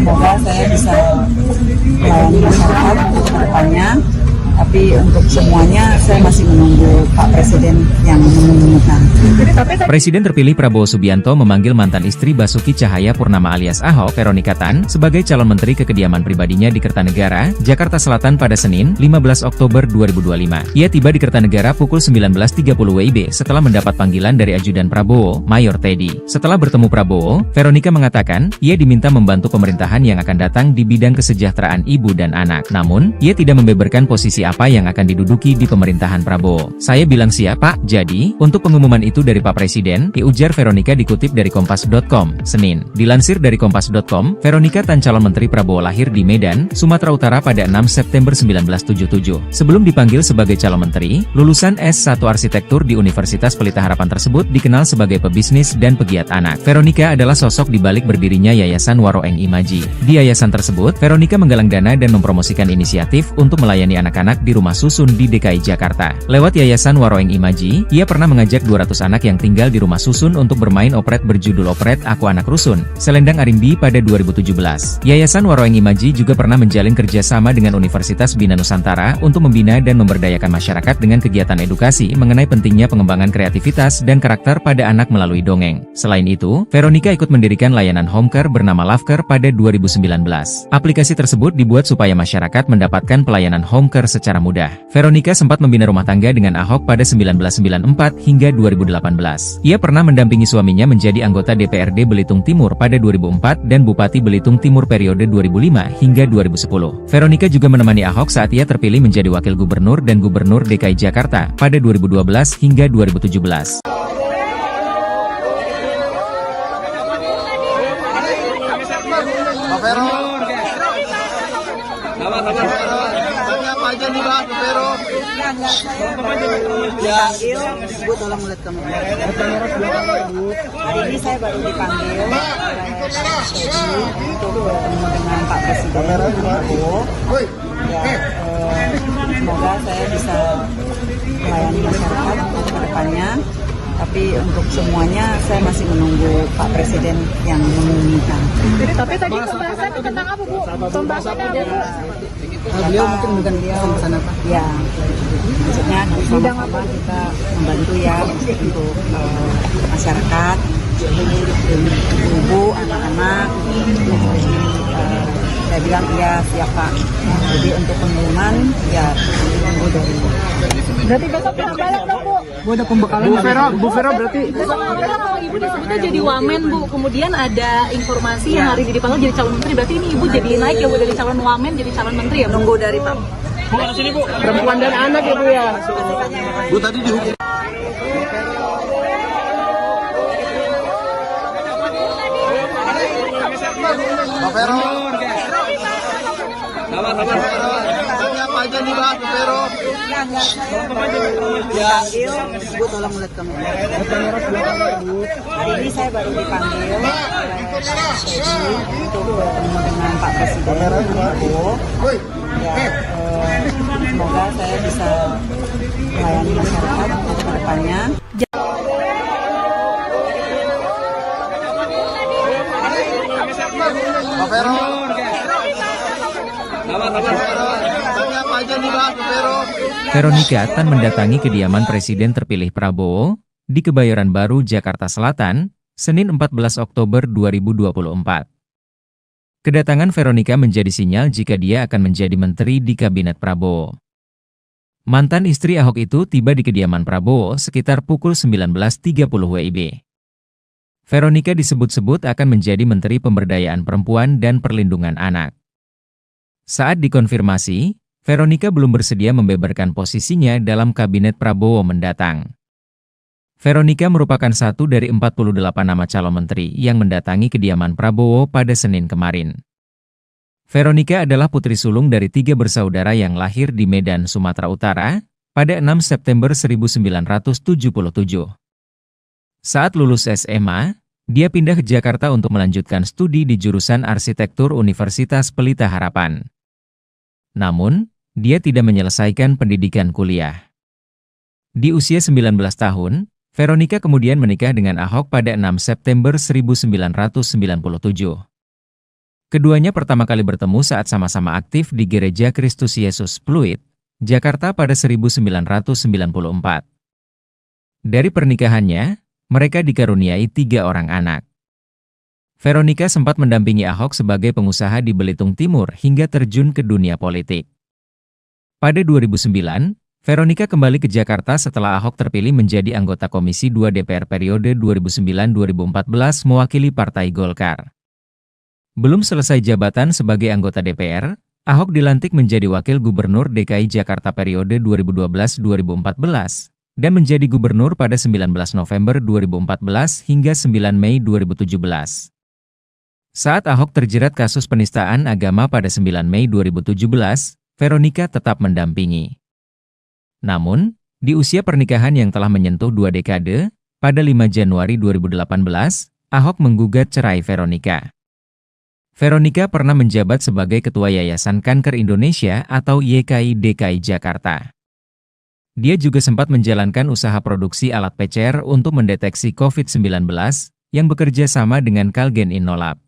Semoga saya bisa melayani masyarakat untuk kedepannya. Tapi untuk semuanya saya masih menunggu Pak Presiden yang mengumumkan. Presiden terpilih Prabowo Subianto memanggil mantan istri Basuki Cahayapurnama alias Ahok, Veronika Tan, sebagai calon menteri ke kediaman pribadinya di Kertanegara, Jakarta Selatan pada Senin, 15 Oktober 2025. Ia tiba di Kertanegara pukul 19.30 WIB setelah mendapat panggilan dari ajudan Prabowo, Mayor Teddy. Setelah bertemu Prabowo, Veronika mengatakan, ia diminta membantu pemerintahan yang akan datang di bidang kesejahteraan ibu dan anak. Namun, ia tidak membeberkan posisi apa yang akan diduduki di pemerintahan Prabowo. Saya bilang siap, Pak. Jadi, untuk pengumuman itu dari Pak Presiden, ujar Veronika dikutip dari Kompas.com, Senin. Dilansir dari Kompas.com, Veronika Tan calon menteri Prabowo lahir di Medan, Sumatera Utara pada 6 September 1977. Sebelum dipanggil sebagai calon menteri, lulusan S1 Arsitektur di Universitas Pelita Harapan tersebut dikenal sebagai pebisnis dan pegiat anak. Veronika adalah sosok di balik berdirinya Yayasan Waroeng Imaji. Di yayasan tersebut, Veronika menggalang dana dan mempromosikan inisiatif untuk melayani anak-anak di rumah susun di DKI Jakarta. Lewat Yayasan Waroeng Imaji, ia pernah mengajak 200 anak yang tinggal di rumah susun untuk bermain operet berjudul Operet Aku Anak Rusun, Selendang Arimbi pada 2017. Yayasan Waroeng Imaji juga pernah menjalin kerjasama dengan Universitas Bina Nusantara untuk membina dan memberdayakan masyarakat dengan kegiatan edukasi mengenai pentingnya pengembangan kreativitas dan karakter pada anak melalui dongeng. Selain itu, Veronika ikut mendirikan layanan home care bernama Lovecare pada 2019. Aplikasi tersebut dibuat supaya masyarakat mendapatkan pelayanan home care secara mudah. Veronika sempat membina rumah tangga dengan Ahok pada 1994 hingga 2018. Ia pernah mendampingi suaminya menjadi anggota DPRD Belitung Timur pada 2004 dan Bupati Belitung Timur periode 2005 hingga 2010. Veronika juga menemani Ahok saat ia terpilih menjadi Wakil Gubernur dan Gubernur DKI Jakarta pada 2012 hingga 2017. Dipanggil, Bu tolong lihat kamera. Hari ini saya baru dipanggil untuk bertemu dengan Pak Presiden Prabowo. Ya, semoga saya bisa melayani masyarakat untuk kedepannya. Tapi untuk semuanya saya masih menunggu Pak Presiden yang mengumumkan. Tapi tadi pembahasannya tentang apa, Bu? Pembahasannya apa, Bu? Beliau mungkin bukan pesan apa? Ya, maksudnya sama-sama kita membantu ya untuk masyarakat, ibu, anak-anak. Saya bilang iya siap Pak. Jadi untuk pengumuman ya tunggu dari. Berarti besok kita balik dong, Bu. Bu ada pembekalan. Bu Vera berarti. Besok kalau Ibu disebutnya jadi wamen, Bu. Kemudian ada informasi yang hari ini dipanggil jadi calon menteri. Berarti ini Ibu jadi naik ya, Bu, dari calon wamen jadi calon menteri ya, Bu? Nunggu dari Pak. Bu, sini Bu. Perempuan dan anak ya Bu ya. Bu tadi dihukum. Pak Vero. Apa aja nih Pak Vero? Dipanggil, Bu tolong lihat kamera. Hari ini saya baru dipanggil untuk bertemu dengan Pak Presiden Prabowo. Ya, semoga saya bisa melayani masyarakat untuk kedepannya. Pak Vero. Apa aja nih Pak Vero? Veronika Tan mendatangi kediaman Presiden terpilih Prabowo di Kebayoran Baru, Jakarta Selatan, Senin 14 Oktober 2024. Kedatangan Veronika menjadi sinyal jika dia akan menjadi menteri di Kabinet Prabowo. Mantan istri Ahok itu tiba di kediaman Prabowo sekitar pukul 19.30 WIB. Veronika disebut-sebut akan menjadi Menteri Pemberdayaan Perempuan dan Perlindungan Anak. Saat dikonfirmasi, Veronika belum bersedia membeberkan posisinya dalam Kabinet Prabowo mendatang. Veronika merupakan satu dari 48 nama calon menteri yang mendatangi kediaman Prabowo pada Senin kemarin. Veronika adalah putri sulung dari 3 bersaudara yang lahir di Medan, Sumatera Utara, pada 6 September 1977. Saat lulus SMA, dia pindah ke Jakarta untuk melanjutkan studi di jurusan Arsitektur Universitas Pelita Harapan. Namun, dia tidak menyelesaikan pendidikan kuliah. Di usia 19 tahun, Veronika kemudian menikah dengan Ahok pada 6 September 1997. Keduanya pertama kali bertemu saat sama-sama aktif di Gereja Kristus Yesus Pluit, Jakarta pada 1994. Dari pernikahannya, mereka dikaruniai 3 orang anak. Veronica sempat mendampingi Ahok sebagai pengusaha di Belitung Timur hingga terjun ke dunia politik. Pada 2009, Veronica kembali ke Jakarta setelah Ahok terpilih menjadi anggota Komisi 2 DPR periode 2009-2014 mewakili Partai Golkar. Belum selesai jabatan sebagai anggota DPR, Ahok dilantik menjadi Wakil Gubernur DKI Jakarta periode 2012-2014 dan menjadi gubernur pada 19 November 2014 hingga 9 Mei 2017. Saat Ahok terjerat kasus penistaan agama pada 9 Mei 2017, Veronica tetap mendampingi. Namun, di usia pernikahan yang telah menyentuh 2 dekade, pada 5 Januari 2018, Ahok menggugat cerai Veronica. Veronica pernah menjabat sebagai Ketua Yayasan Kanker Indonesia atau YKI DKI Jakarta. Dia juga sempat menjalankan usaha produksi alat PCR untuk mendeteksi COVID-19 yang bekerja sama dengan Kalgen Innolab.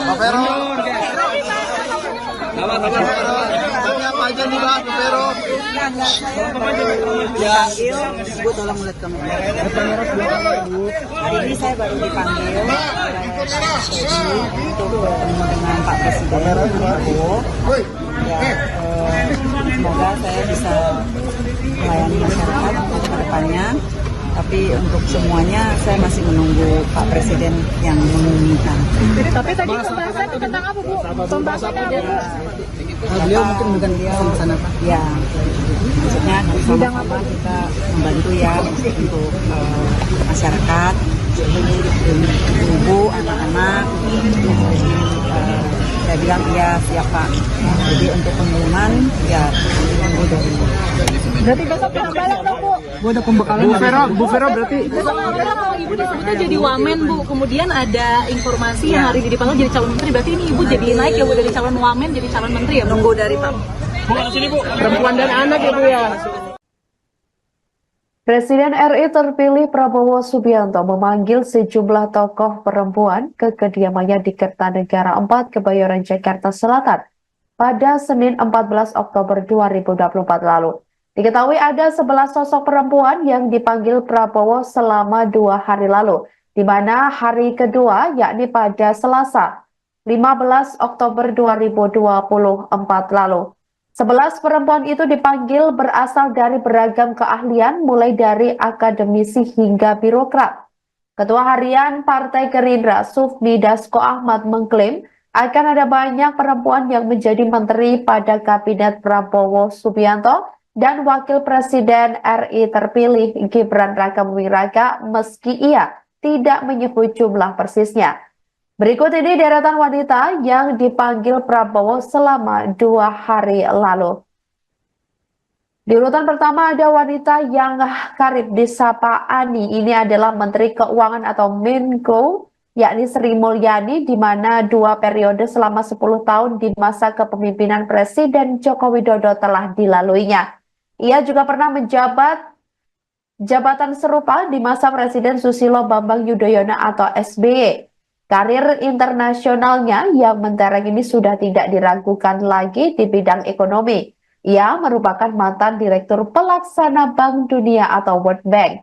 Pak Vero. Tanya apa aja nih Pak Vero? Dipanggil, Bu tolong lihat kamera. Hari ini saya baru dipanggil untuk bertemu dengan Pak Presiden Prabowo. Semoga saya bisa melayani masyarakat ke depannya. Tapi untuk semuanya saya masih menunggu Pak Presiden yang mengumumkan. Tapi tadi pembahasan tentang apa, Bu? Pembahasan apa? Beliau mungkin dia sana Pak. Ya, maksudnya sama-sama kita membantu ya untuk masyarakat, ibu, anak-anak. Saya bilang iya siap Pak. Jadi untuk pengumuman ya tunggu dari. Berarti besok balik dong, Bu? Bu ada pembekalan. Bu Vero berarti. Besok kalau Ibu disebutnya jadi wamen, Bu. Kemudian ada informasi yang hari ini dipanggil jadi calon menteri. Berarti ini Ibu jadi naik ya, Bu, dari calon wamen jadi calon menteri ya, Bu? Tunggu dari Pak. Perempuan dan anak ya Bu ya. Presiden RI terpilih Prabowo Subianto memanggil sejumlah tokoh perempuan ke kediamannya di Kertanegara 4, Kebayoran, Jakarta Selatan pada Senin 14 Oktober 2024 lalu. Diketahui ada 11 sosok perempuan yang dipanggil Prabowo selama 2 hari lalu, di mana hari kedua yakni pada Selasa 15 Oktober 2024 lalu. 11 perempuan itu dipanggil berasal dari beragam keahlian mulai dari akademisi hingga birokrat. Ketua Harian Partai Gerindra Sufmi Dasko Ahmad mengklaim akan ada banyak perempuan yang menjadi menteri pada Kabinet Prabowo Subianto dan Wakil Presiden RI terpilih Gibran Rakabuming Raka meski ia tidak menyebut jumlah persisnya. Berikut ini deretan wanita yang dipanggil Prabowo selama 2 hari lalu. Di urutan pertama ada wanita yang karib disapa Ani. Ini adalah Menteri Keuangan atau Menko, yakni Sri Mulyani, di mana 2 periode selama 10 tahun di masa kepemimpinan Presiden Joko Widodo telah dilaluinya. Ia juga pernah menjabat jabatan serupa di masa Presiden Susilo Bambang Yudhoyono atau SBY. Karir internasionalnya yang mentereng ini sudah tidak diragukan lagi di bidang ekonomi. Ia merupakan mantan Direktur Pelaksana Bank Dunia atau World Bank.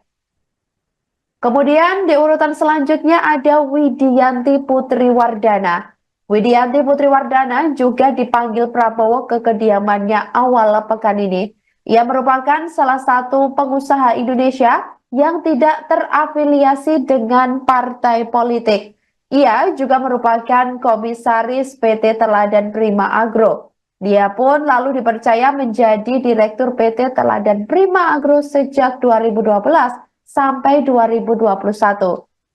Kemudian di urutan selanjutnya ada Widianti Putri Wardana. Widianti Putri Wardana juga dipanggil Prabowo ke kediamannya awal pekan ini. Ia merupakan salah satu pengusaha Indonesia yang tidak terafiliasi dengan partai politik. Ia juga merupakan komisaris PT Teladan Prima Agro. Dia pun lalu dipercaya menjadi Direktur PT Teladan Prima Agro sejak 2012 sampai 2021.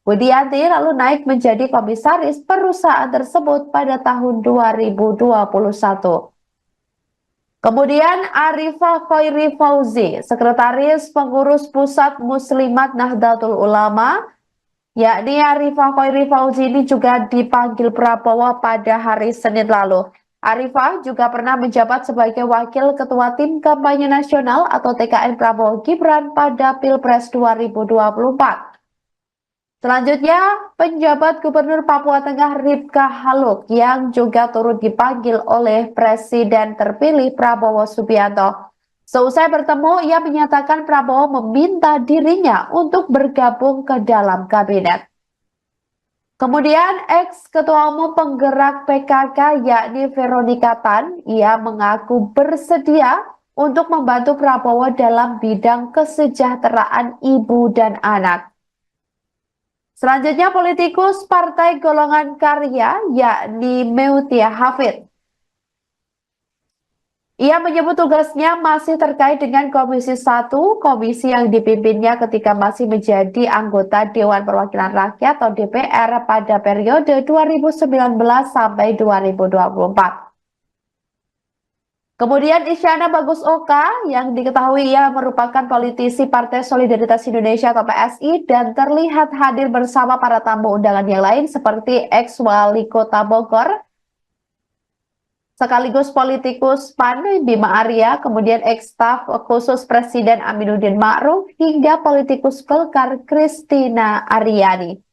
Widianti lalu naik menjadi komisaris perusahaan tersebut pada tahun 2021. Kemudian Arifah Khoiri Fauzi, Sekretaris Pengurus Pusat Muslimat Nahdlatul Ulama, yakni Arifah Khoiri Fauzi ini juga dipanggil Prabowo pada hari Senin lalu. Arifah juga pernah menjabat sebagai Wakil Ketua Tim Kampanye Nasional atau TKN Prabowo Gibran pada Pilpres 2024. Selanjutnya, penjabat Gubernur Papua Tengah Ripka Haluk yang juga turut dipanggil oleh Presiden terpilih Prabowo Subianto. Seusai bertemu, ia menyatakan Prabowo meminta dirinya untuk bergabung ke dalam kabinet. Kemudian, ex-ketua umum penggerak PKK yakni Veronika Tan, ia mengaku bersedia untuk membantu Prabowo dalam bidang kesejahteraan ibu dan anak. Selanjutnya, politikus Partai Golongan Karya yakni Meutia Hafid. Ia menyebut tugasnya masih terkait dengan Komisi 1, komisi yang dipimpinnya ketika masih menjadi anggota Dewan Perwakilan Rakyat atau DPR pada periode 2019 sampai 2024. Kemudian Isyana Bagus Oka yang diketahui ia merupakan politisi Partai Solidaritas Indonesia atau PSI dan terlihat hadir bersama para tamu undangan yang lain seperti ex-wali kota Bogor, sekaligus politikus PAN Bima Arya, kemudian ex-staf khusus Presiden Aminuddin Ma'ruf, hingga politikus Golkar Kristina Aryani.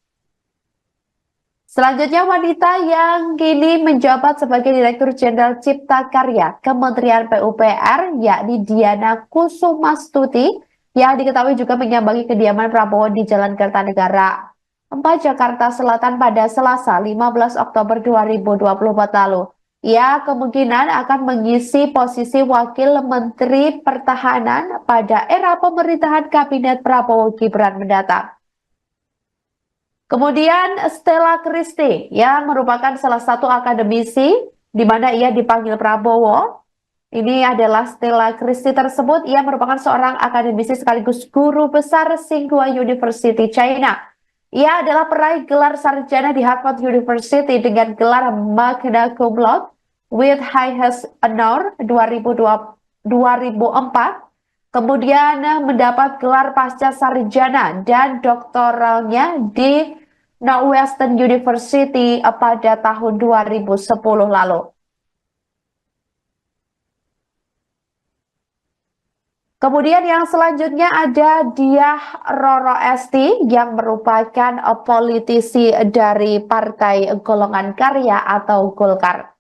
Selanjutnya, wanita yang kini menjabat sebagai Direktur Jenderal Cipta Karya Kementerian PUPR, yakni Diana Kusumastuti, yang diketahui juga menyambangi kediaman Prabowo di Jalan Kertanegara 4 Jakarta Selatan pada Selasa 15 Oktober 2024 lalu. Ia kemungkinan akan mengisi posisi Wakil Menteri Pertahanan pada era pemerintahan Kabinet Prabowo Gibran mendatang. Kemudian Stella Christie yang merupakan salah satu akademisi di mana ia dipanggil Prabowo. Ini adalah Stella Christie tersebut, ia merupakan seorang akademisi sekaligus guru besar Tsinghua University China. Ia adalah peraih gelar sarjana di Harvard University dengan gelar magna cum laude with highest honor 2004. Kemudian mendapat gelar pasca sarjana dan doktoralnya di Northwestern University pada tahun 2010 lalu. Kemudian yang selanjutnya ada Diah Roro Esti yang merupakan politisi dari Partai Golongan Karya atau Golkar.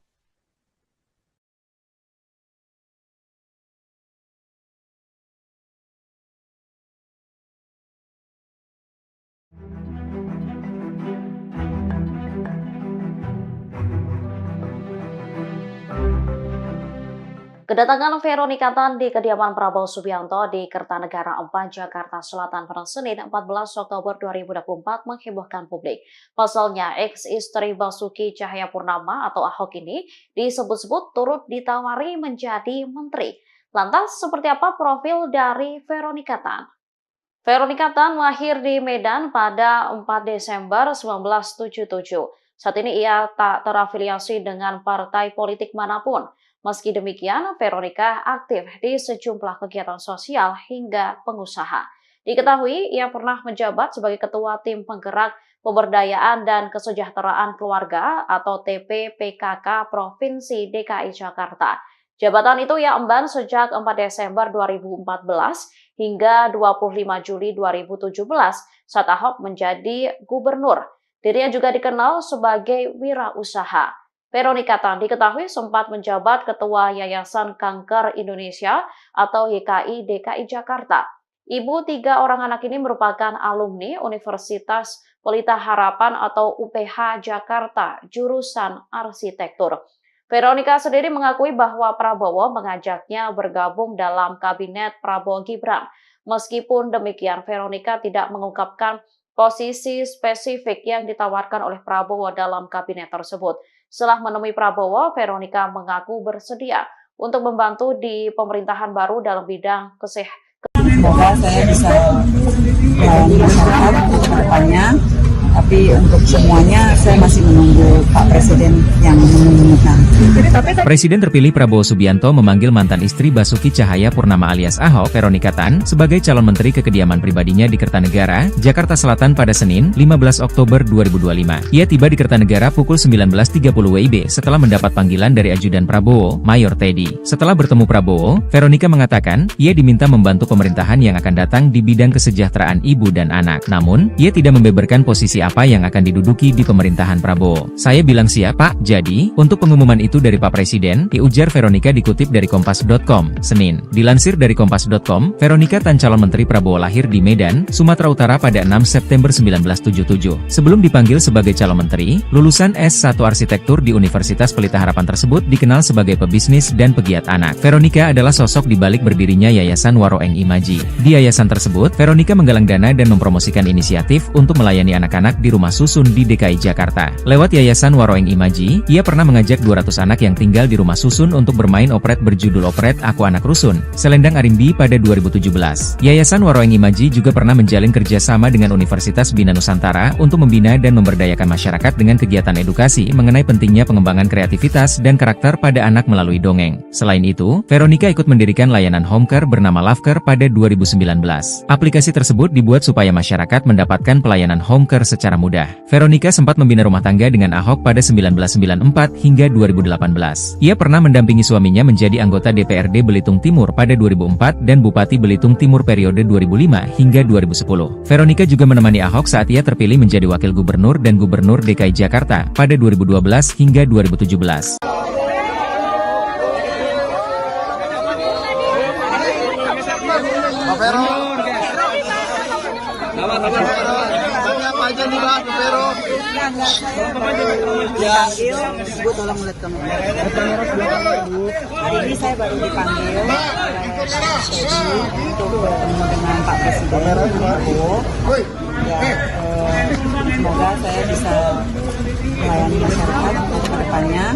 Kedatangan Veronika Tan di kediaman Prabowo Subianto di Kertanegara 4 Jakarta Selatan pada Senin 14 Oktober 2024 menghebohkan publik. Pasalnya, ex-istri Basuki Cahayapurnama atau Ahok ini disebut-sebut turut ditawari menjadi menteri. Lantas, seperti apa profil dari Veronika Tan? Veronika Tan lahir di Medan pada 4 Desember 1977. Saat ini ia tak terafiliasi dengan partai politik manapun. Meski demikian, Veronika aktif di sejumlah kegiatan sosial hingga pengusaha. Diketahui, ia pernah menjabat sebagai Ketua Tim Penggerak Pemberdayaan dan Kesejahteraan Keluarga atau TPPKK Provinsi DKI Jakarta. Jabatan itu ia emban sejak 4 Desember 2014 hingga 25 Juli 2017 saat Ahok menjadi gubernur. Dirinya juga dikenal sebagai wirausaha. Veronika Tan diketahui sempat menjabat Ketua Yayasan Kanker Indonesia atau YKI DKI Jakarta. Ibu 3 orang anak ini merupakan alumni Universitas Pelita Harapan atau UPH Jakarta, jurusan arsitektur. Veronika sendiri mengakui bahwa Prabowo mengajaknya bergabung dalam kabinet Prabowo Gibran. Meskipun demikian, Veronika tidak mengungkapkan posisi spesifik yang ditawarkan oleh Prabowo dalam kabinet tersebut. Setelah menemui Prabowo, Veronika mengaku bersedia untuk membantu di pemerintahan baru dalam bidang kesehatan. Semoga saya bisa melayani masyarakat ke depannya Tapi untuk semuanya saya masih menunggu Pak Presiden yang mengumumkan. Presiden terpilih Prabowo Subianto memanggil mantan istri Basuki Cahayapurnama alias Ahok, Veronika Tan, sebagai calon menteri ke kediaman pribadinya di Kertanegara, Jakarta Selatan pada Senin, 15 Oktober 2025. Ia tiba di Kertanegara pukul 19.30 WIB setelah mendapat panggilan dari ajudan Prabowo, Mayor Teddy. Setelah bertemu Prabowo, Veronika mengatakan, ia diminta membantu pemerintahan yang akan datang di bidang kesejahteraan ibu dan anak. Namun, ia tidak membeberkan posisi apa yang akan diduduki di pemerintahan Prabowo. Saya bilang siap, Pak. Jadi, untuk pengumuman itu dari Pak Presiden, ujar Veronika dikutip dari Kompas.com, Senin. Dilansir dari Kompas.com, Veronika Tan calon menteri Prabowo lahir di Medan, Sumatera Utara pada 6 September 1977. Sebelum dipanggil sebagai calon menteri, lulusan S1 Arsitektur di Universitas Pelita Harapan tersebut dikenal sebagai pebisnis dan pegiat anak. Veronika adalah sosok di balik berdirinya Yayasan Waroeng Imaji. Di yayasan tersebut, Veronika menggalang dana dan mempromosikan inisiatif untuk melayani anak-anak di rumah susun di DKI Jakarta. Lewat Yayasan Waroeng Imaji, ia pernah mengajak 200 anak yang tinggal di rumah susun untuk bermain operet berjudul Operet Aku Anak Rusun, Selendang Arimbi pada 2017. Yayasan Waroeng Imaji juga pernah menjalin kerjasama dengan Universitas Bina Nusantara untuk membina dan memberdayakan masyarakat dengan kegiatan edukasi mengenai pentingnya pengembangan kreativitas dan karakter pada anak melalui dongeng. Selain itu, Veronika ikut mendirikan layanan homecare bernama Lovecare pada 2019. Aplikasi tersebut dibuat supaya masyarakat mendapatkan pelayanan homecare secara mudah. Veronika sempat membina rumah tangga dengan Ahok pada 1994 hingga 2018. Ia pernah mendampingi suaminya menjadi anggota DPRD Belitung Timur pada 2004 dan Bupati Belitung Timur periode 2005 hingga 2010. Veronika juga menemani Ahok saat ia terpilih menjadi Wakil Gubernur dan Gubernur DKI Jakarta pada 2012 hingga 2017. Pak Vero. Apa aja nih Pak Vero? Dipanggil, Bu tolong lihat kamera. Hari ini saya baru dipanggil oleh Pak Teddy untuk bertemu dengan Pak Presiden Prabowo. Ya, semoga saya bisa melayani masyarakat ke depannya.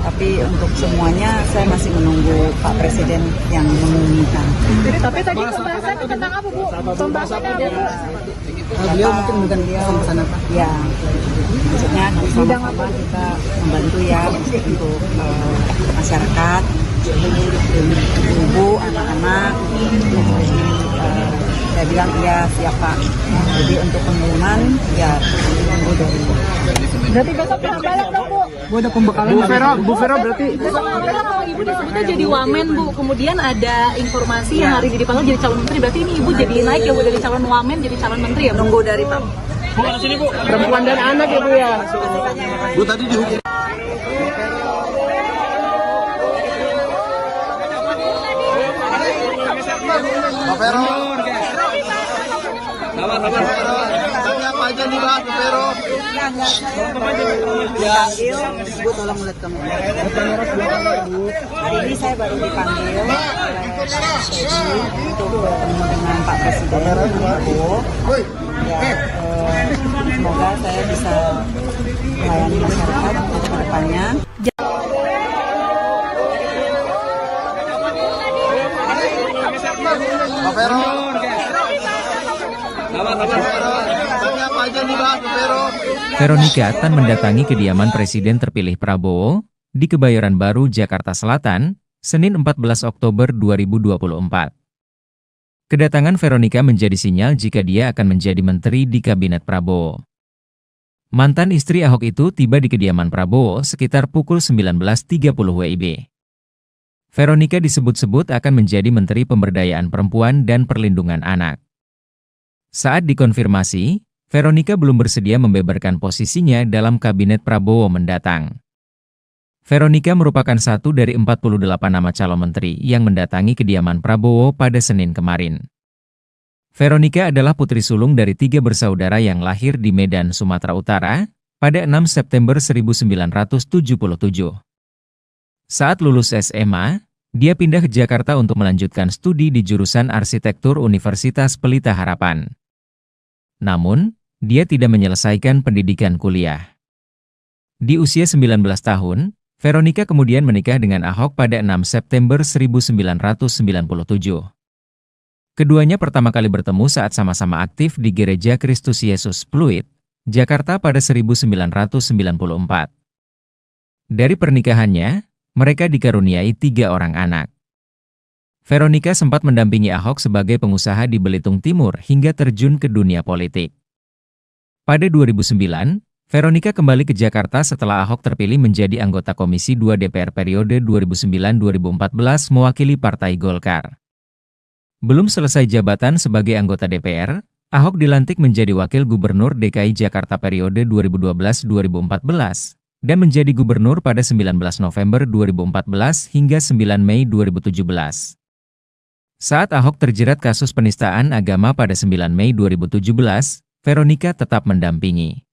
Tapi untuk semuanya saya masih menunggu Pak Presiden yang mengumumkan. Tapi tadi pembahasan tentang apa, Bu? Pembahasan apa, Bu? Beliau mungkin sama-sama Pak. Ya, maksudnya sama-sama kita membantu ya untuk masyarakat, ibu, anak-anak. Saya bilang iya siap Pak. Jadi untuk pengumuman ya tunggu dari. Berarti besok balik dong, Bu. Bu ada pembekalan. Bu Vero berarti. Besok kalau Ibu disebutnya jadi wamen, Bu. Kemudian ada informasi yang hari ini dipanggil jadi calon menteri. Berarti ini Ibu jadi naik ya, Bu, dari calon wamen jadi calon menteri ya, Bu? Tunggu dari Pak. Perempuan dan anak ya, Bu ya. Bu tadi dihukum. Pak Vero. Apa aja nih Pak Vero? Dipanggil, Bu tolong lihat kamera. Hari ini saya baru dipanggil oleh Pak Teddy untuk bertemu dengan Pak Presiden Prabowo. Ya, semoga saya bisa melayani masyarakat ke depannya. Pak Vero. Apa aja nih Pak Vero? Veronika Tan mendatangi kediaman Presiden terpilih Prabowo di Kebayoran Baru, Jakarta Selatan, Senin 14 Oktober 2024. Kedatangan Veronika menjadi sinyal jika dia akan menjadi menteri di Kabinet Prabowo. Mantan istri Ahok itu tiba di kediaman Prabowo sekitar pukul 19.30 WIB. Veronika disebut-sebut akan menjadi Menteri Pemberdayaan Perempuan dan Perlindungan Anak. Saat dikonfirmasi, Veronika belum bersedia membeberkan posisinya dalam Kabinet Prabowo mendatang. Veronika merupakan satu dari 48 nama calon menteri yang mendatangi kediaman Prabowo pada Senin kemarin. Veronika adalah putri sulung dari 3 bersaudara yang lahir di Medan, Sumatera Utara, pada 6 September 1977. Saat lulus SMA, dia pindah ke Jakarta untuk melanjutkan studi di jurusan Arsitektur Universitas Pelita Harapan. Namun, dia tidak menyelesaikan pendidikan kuliah. Di usia 19 tahun, Veronika kemudian menikah dengan Ahok pada 6 September 1997. Keduanya pertama kali bertemu saat sama-sama aktif di Gereja Kristus Yesus Pluit, Jakarta pada 1994. Dari pernikahannya, mereka dikaruniai 3 orang anak. Veronica sempat mendampingi Ahok sebagai pengusaha di Belitung Timur hingga terjun ke dunia politik. Pada 2009, Veronica kembali ke Jakarta setelah Ahok terpilih menjadi anggota Komisi 2 DPR periode 2009-2014 mewakili Partai Golkar. Belum selesai jabatan sebagai anggota DPR, Ahok dilantik menjadi Wakil Gubernur DKI Jakarta periode 2012-2014 dan menjadi gubernur pada 19 November 2014 hingga 9 Mei 2017. Saat Ahok terjerat kasus penistaan agama pada 9 Mei 2017, Veronica tetap mendampingi.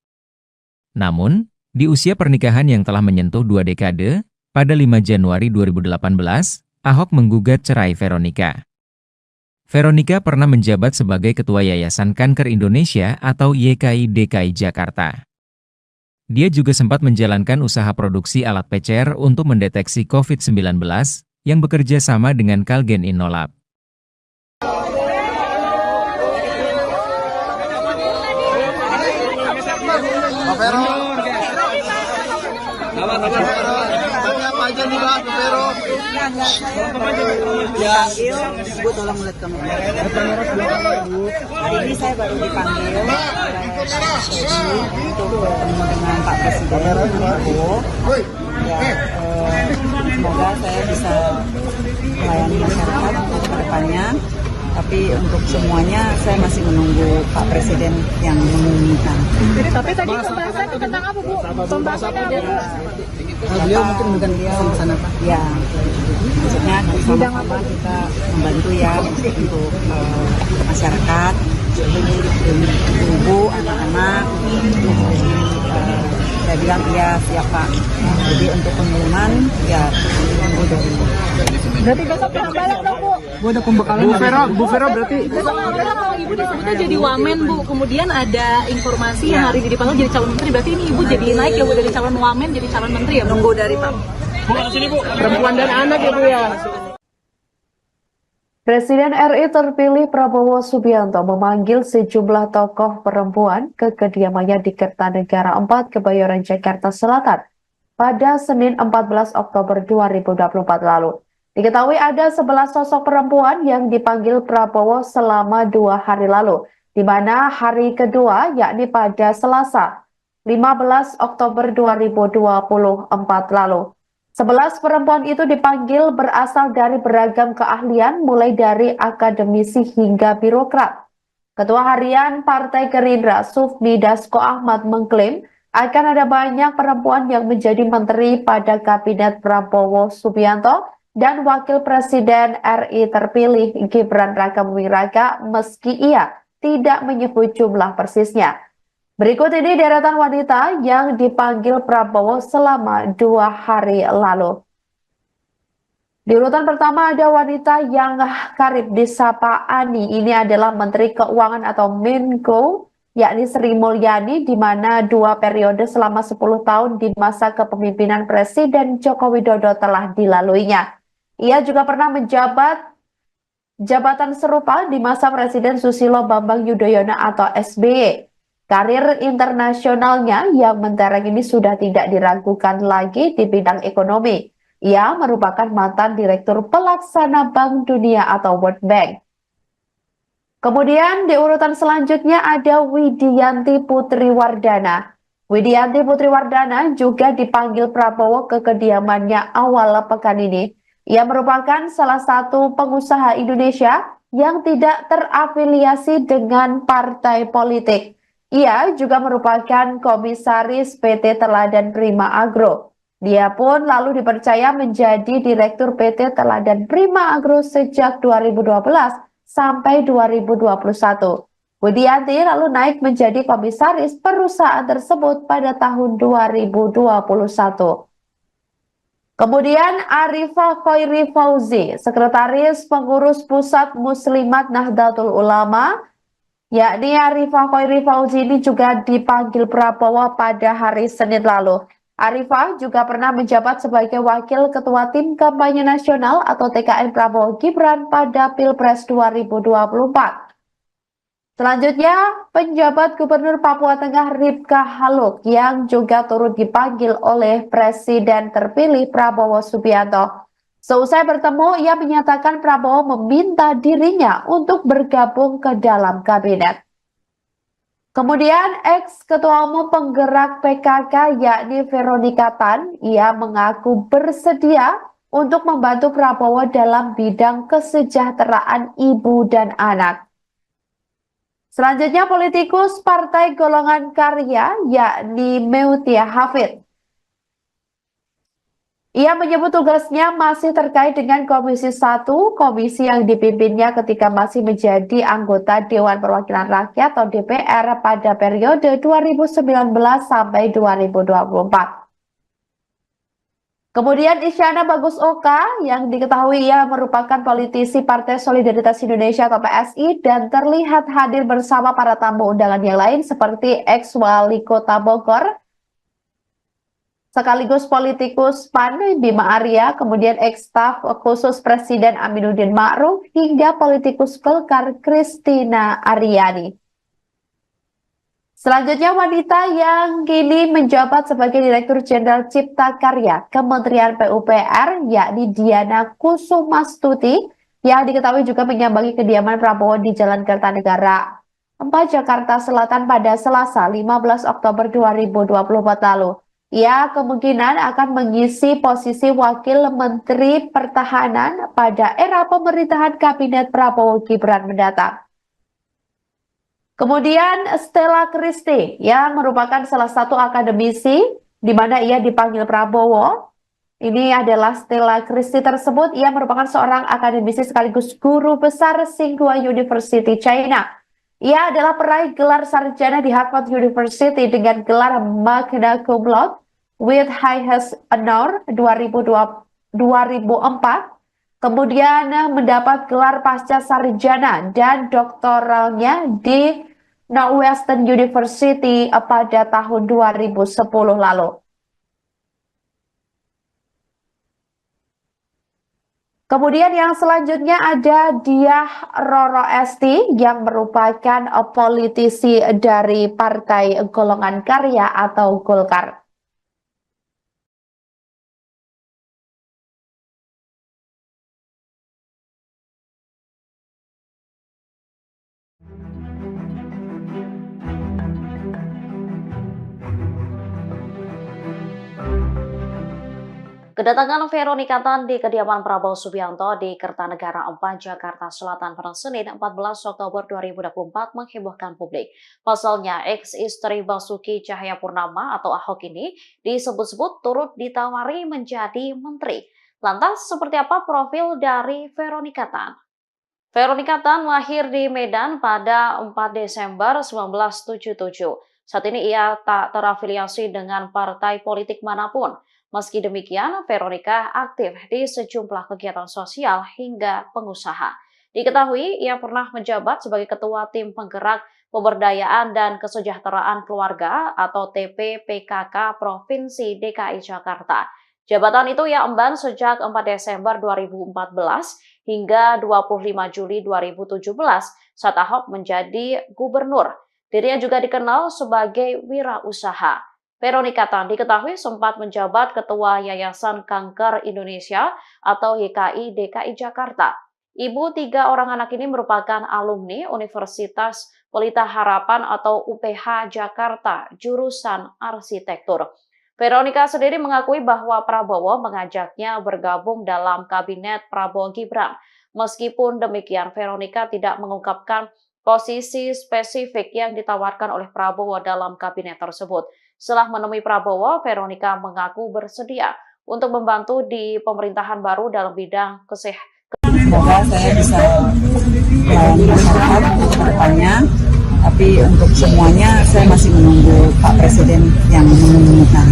Namun, di usia pernikahan yang telah menyentuh 2 dekade, pada 5 Januari 2018, Ahok menggugat cerai Veronica. Veronica pernah menjabat sebagai Ketua Yayasan Kanker Indonesia atau YKI DKI Jakarta. Dia juga sempat menjalankan usaha produksi alat PCR untuk mendeteksi COVID-19 yang bekerja sama dengan Kalgen Innolab. Pak Vero. Tapi apa aja nih Pak Vero? Dipanggil, Bu tolong lihat kamera. Hari ini saya baru dipanggil untuk bertemu dengan Pak Presiden. Semoga saya bisa melayani masyarakat untuk kedepannya. Tapi untuk semuanya saya masih menunggu Pak Presiden yang mengumumkan. Tapi tadi pembahasan itu tentang apa, Bu? Pembahasannya apa, Bu? Beliau mungkin dengan dia sana Pak. Ya, maksudnya sama-sama kita membantu ya untuk masyarakat, ibu, anak-anak. Saya bilang iya siap Pak. Jadi untuk pengumuman ya tunggu dari. Berarti besok kita balik dong, Bu. Gua ada pembekalan. Bu Vero berarti. Besok kalau Ibu disebutnya jadi wamen, Bu. Kemudian ada informasi yang hari ini dipanggil jadi calon menteri. Berarti ini Ibu jadi naik ya, Bu, dari calon wamen jadi calon menteri ya, Bu? Nunggu dari Pak. Perempuan dan anak ya Bu ya. Presiden RI terpilih Prabowo Subianto memanggil sejumlah tokoh perempuan ke kediamannya di Kertanegara 4, Kebayoran, Jakarta Selatan pada Senin 14 Oktober 2024 lalu. Diketahui ada 11 sosok perempuan yang dipanggil Prabowo selama 2 hari lalu, di mana hari kedua yakni pada Selasa 15 Oktober 2024 lalu. 11 perempuan itu dipanggil berasal dari beragam keahlian mulai dari akademisi hingga birokrat. Ketua Harian Partai Gerindra Sufmi Dasko Ahmad mengklaim akan ada banyak perempuan yang menjadi menteri pada Kabinet Prabowo Subianto dan Wakil Presiden RI terpilih Gibran Rakabuming Raka meski ia tidak menyebut jumlah persisnya. Berikut ini deretan wanita yang dipanggil Prabowo selama 2 hari lalu. Di urutan pertama ada wanita yang karib disapa Ani. Ini adalah Menteri Keuangan atau Menko, yakni Sri Mulyani, di mana 2 periode selama 10 tahun di masa kepemimpinan Presiden Joko Widodo telah dilaluinya. Ia juga pernah menjabat jabatan serupa di masa Presiden Susilo Bambang Yudhoyono atau SBY. Karir internasionalnya yang mentereng ini sudah tidak diragukan lagi di bidang ekonomi. Ia merupakan mantan Direktur Pelaksana Bank Dunia atau World Bank. Kemudian di urutan selanjutnya ada Widianti Putri Wardana. Widianti Putri Wardana juga dipanggil Prabowo ke kediamannya awal pekan ini. Ia merupakan salah satu pengusaha Indonesia yang tidak terafiliasi dengan partai politik. Ia juga merupakan komisaris PT Teladan Prima Agro. Dia pun lalu dipercaya menjadi Direktur PT Teladan Prima Agro sejak 2012 sampai 2021. Widianti lalu naik menjadi komisaris perusahaan tersebut pada tahun 2021. Kemudian Arifah Khairi Fauzi, Sekretaris Pengurus Pusat Muslimat Nahdlatul Ulama, yakni Arifah Khairi Fauzi ini juga dipanggil Prabowo pada hari Senin lalu. Arifah juga pernah menjabat sebagai Wakil Ketua Tim Kampanye Nasional atau TKN Prabowo Gibran pada Pilpres 2024. Selanjutnya, penjabat Gubernur Papua Tengah Ripka Haluk yang juga turut dipanggil oleh Presiden terpilih Prabowo Subianto. Seusai bertemu, ia menyatakan Prabowo meminta dirinya untuk bergabung ke dalam kabinet. Kemudian, ex-ketua umum penggerak PKK yakni Veronica Tan, ia mengaku bersedia untuk membantu Prabowo dalam bidang kesejahteraan ibu dan anak. Selanjutnya, politikus Partai Golongan Karya yakni Meutia Hafid. Ia menyebut tugasnya masih terkait dengan Komisi 1, komisi yang dipimpinnya ketika masih menjadi anggota Dewan Perwakilan Rakyat atau DPR pada periode 2019 sampai 2024. Kemudian Isyana Bagus Oka yang diketahui ia merupakan politisi Partai Solidaritas Indonesia atau PSI dan terlihat hadir bersama para tamu undangan yang lain seperti ex-wali kota Bogor, sekaligus politikus PAN Bima Arya, kemudian ex-staf khusus Presiden Aminuddin Ma'ruf hingga politikus Golkar Kristina Aryani. Selanjutnya, wanita yang kini menjabat sebagai Direktur Jenderal Cipta Karya Kementerian PUPR yakni Diana Kusumastuti yang diketahui juga menyambangi kediaman Prabowo di Jalan Kertanegara 4 Jakarta Selatan pada Selasa 15 Oktober 2024 lalu. Ia kemungkinan akan mengisi posisi Wakil Menteri Pertahanan pada era pemerintahan Kabinet Prabowo Gibran mendatang. Kemudian Stella Christie yang merupakan salah satu akademisi di mana ia dipanggil Prabowo. Ini adalah Stella Christie tersebut, ia merupakan seorang akademisi sekaligus guru besar Tsinghua University China. Ia adalah peraih gelar sarjana di Harvard University dengan gelar magna cum laude with highest honor 2004. Kemudian mendapat gelar pasca sarjana dan doktoralnya di Northwestern University pada tahun 2010 lalu. Kemudian yang selanjutnya ada Diah Roro Esti yang merupakan politisi dari Partai Golongan Karya atau Golkar. Kedatangan Veronica Tan di kediaman Prabowo Subianto di Kertanegara 4, Jakarta Selatan pada Senin 14 Oktober 2024 menghebohkan publik. Pasalnya, ex-istri Basuki Cahayapurnama atau Ahok ini disebut-sebut turut ditawari menjadi menteri. Lantas, seperti apa profil dari Veronica Tan? Veronica Tan lahir di Medan pada 4 Desember 1977. Saat ini ia tak terafiliasi dengan partai politik manapun. Meski demikian, Veronica aktif di sejumlah kegiatan sosial hingga pengusaha. Diketahui, ia pernah menjabat sebagai Ketua Tim Penggerak Pemberdayaan dan Kesejahteraan Keluarga atau TPPKK Provinsi DKI Jakarta. Jabatan itu ia emban sejak 4 Desember 2014 hingga 25 Juli 2017 saat Ahok menjadi gubernur. Dirinya juga dikenal sebagai wirausaha. Veronica Tan diketahui sempat menjabat Ketua Yayasan Kanker Indonesia atau YKI DKI Jakarta. Ibu 3 orang anak ini merupakan alumni Universitas Pelita Harapan atau UPH Jakarta, jurusan arsitektur. Veronica sendiri mengakui bahwa Prabowo mengajaknya bergabung dalam kabinet Prabowo Gibran. Meskipun demikian, Veronica tidak mengungkapkan posisi spesifik yang ditawarkan oleh Prabowo dalam kabinet tersebut. Setelah menemui Prabowo, Veronica mengaku bersedia untuk membantu di pemerintahan baru dalam bidang kesehatan. Semoga saya bisa melayani masyarakat ke depannya Tapi untuk semuanya saya masih menunggu Pak Presiden yang mengumumkan.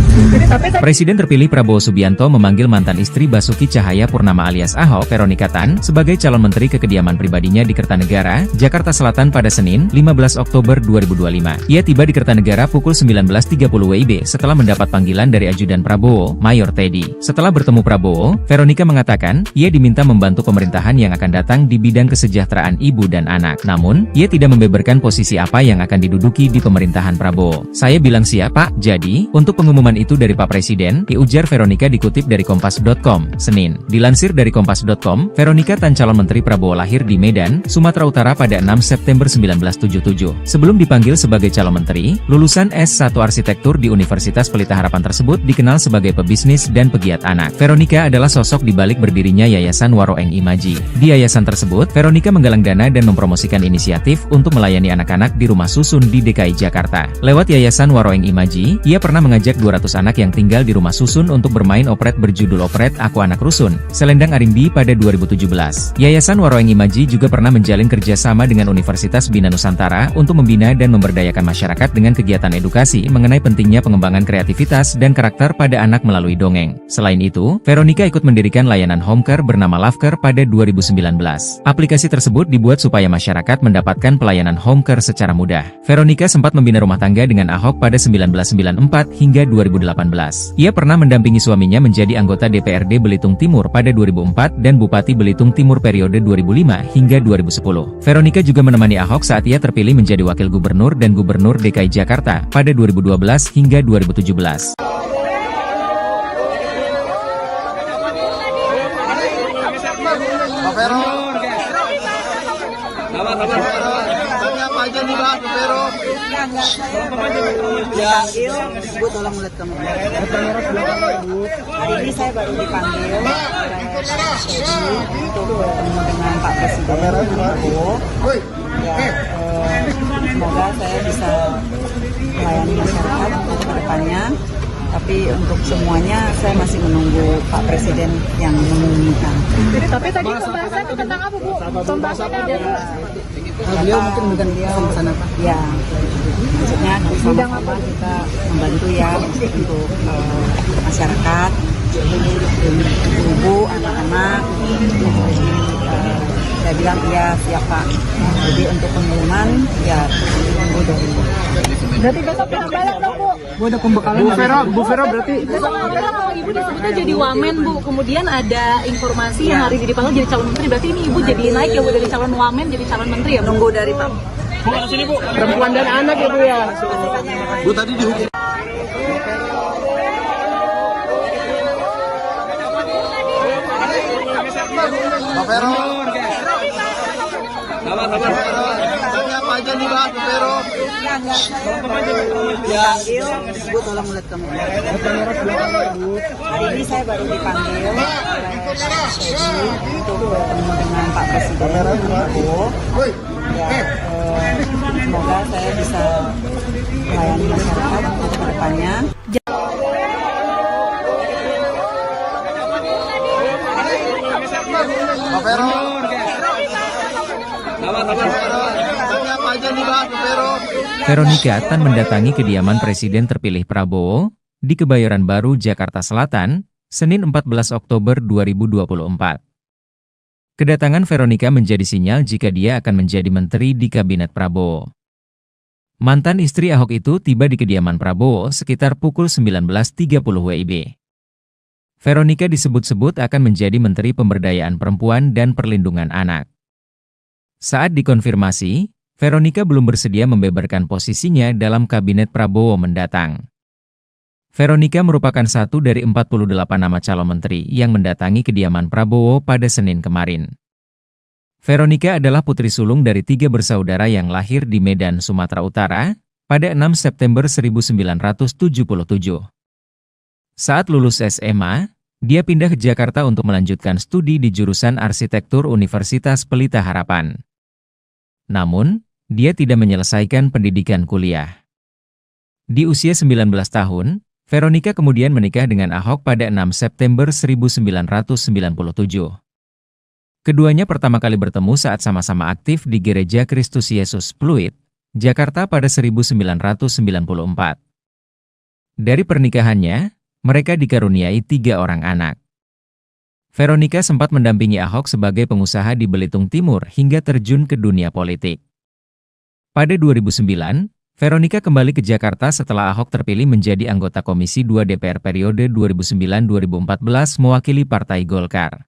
Presiden terpilih Prabowo Subianto memanggil mantan istri Basuki Cahayapurnama alias Ahok, Veronika Tan, sebagai calon menteri ke kediaman pribadinya di Kertanegara, Jakarta Selatan pada Senin, 15 Oktober 2025. Ia tiba di Kertanegara pukul 19.30 WIB setelah mendapat panggilan dari ajudan Prabowo, Mayor Teddy. Setelah bertemu Prabowo, Veronika mengatakan, ia diminta membantu pemerintahan yang akan datang di bidang kesejahteraan ibu dan anak. Namun, ia tidak membeberkan posisi apa yang akan diduduki di pemerintahan Prabowo. Saya bilang siap, Pak. Jadi, untuk pengumuman itu dari Pak Presiden, ujar Veronika dikutip dari Kompas.com, Senin. Dilansir dari Kompas.com, Veronika Tan calon menteri Prabowo lahir di Medan, Sumatera Utara pada 6 September 1977. Sebelum dipanggil sebagai calon menteri, lulusan S1 Arsitektur di Universitas Pelita Harapan tersebut dikenal sebagai pebisnis dan pegiat anak. Veronika adalah sosok di balik berdirinya Yayasan Waroeng Imaji. Di yayasan tersebut, Veronika menggalang dana dan mempromosikan inisiatif untuk melayani anak-anak di rumah susun di DKI Jakarta. Lewat Yayasan Waroeng Imaji, ia pernah mengajak 200 anak yang tinggal di rumah susun untuk bermain operet berjudul Operet Aku Anak Rusun, Selendang Arimbi pada 2017. Yayasan Waroeng Imaji juga pernah menjalin kerjasama dengan Universitas Bina Nusantara untuk membina dan memberdayakan masyarakat dengan kegiatan edukasi mengenai pentingnya pengembangan kreativitas dan karakter pada anak melalui dongeng. Selain itu, Veronika ikut mendirikan layanan home care bernama Lovecare pada 2019. Aplikasi tersebut dibuat supaya masyarakat mendapatkan pelayanan home care secara mudah. Veronika sempat membina rumah tangga dengan Ahok pada 1994 hingga 2018. Ia pernah mendampingi suaminya menjadi anggota DPRD Belitung Timur pada 2004 dan Bupati Belitung Timur periode 2005 hingga 2010. Veronika juga menemani Ahok saat ia terpilih menjadi Wakil Gubernur dan Gubernur DKI Jakarta pada 2012 hingga 2017. Pak Vero. Apa aja nih Pak Vero? Dipanggil, Bu tolong lihat kamera. Hari ini saya baru dipanggil untuk bertemu dengan Pak Presiden Prabowo. Ya, semoga saya bisa melayani masyarakat untuk kedepannya. Tapi untuk semuanya saya masih menunggu Pak Presiden yang mengumumkan. Tapi tadi pembahasan tentang apa, Bu? Pembahasannya apa, Bu? Beliau mungkin bukan dia sama Pak. Ya, maksudnya sama-sama kita membantu ya untuk masyarakat, ibu, anak-anak. Saya bilang iya siap Pak. Jadi untuk pengumuman ya tunggu dari. Berarti besok kita balik dong, Bu. Bu ada pembekalan. Bu Vero berarti. Kalau Ibu disebutnya jadi wamen, Bu. Kemudian ada informasi yang hari ini dipanggil jadi calon menteri. Berarti ini Ibu jadi naik ya, Bu, dari calon wamen jadi calon menteri ya, Bu? Nunggu dari Pak. Bu sini Bu. Perempuan dan anak ya Bu ya. Bu tadi dihukum. Pak Vero. Apa aja nih Pak Vero? Dipanggil, Bu tolong lihat kamera. Hari ini saya baru dipanggil untuk bertemu dengan Pak Presiden Prabowo. Ya, semoga saya bisa melayani masyarakat untuk kedepannya. Pak Vero. Apa aja nih Pak Vero? Veronika Tan mendatangi kediaman Presiden terpilih Prabowo di Kebayoran Baru, Jakarta Selatan, Senin 14 Oktober 2024. Kedatangan Veronika menjadi sinyal jika dia akan menjadi menteri di Kabinet Prabowo. Mantan istri Ahok itu tiba di kediaman Prabowo sekitar pukul 19.30 WIB. Veronika disebut-sebut akan menjadi Menteri Pemberdayaan Perempuan dan Perlindungan Anak. Saat dikonfirmasi, Veronika belum bersedia membeberkan posisinya dalam Kabinet Prabowo mendatang. Veronika merupakan satu dari 48 nama calon menteri yang mendatangi kediaman Prabowo pada Senin kemarin. Veronika adalah putri sulung dari 3 bersaudara yang lahir di Medan, Sumatera Utara, pada 6 September 1977. Saat lulus SMA, dia pindah ke Jakarta untuk melanjutkan studi di jurusan Arsitektur Universitas Pelita Harapan. Namun, dia tidak menyelesaikan pendidikan kuliah. Di usia 19 tahun, Veronika kemudian menikah dengan Ahok pada 6 September 1997. Keduanya pertama kali bertemu saat sama-sama aktif di Gereja Kristus Yesus Pluit, Jakarta pada 1994. Dari pernikahannya, mereka dikaruniai 3 orang anak. Veronica sempat mendampingi Ahok sebagai pengusaha di Belitung Timur hingga terjun ke dunia politik. Pada 2009, Veronica kembali ke Jakarta setelah Ahok terpilih menjadi anggota Komisi 2 DPR periode 2009-2014 mewakili Partai Golkar.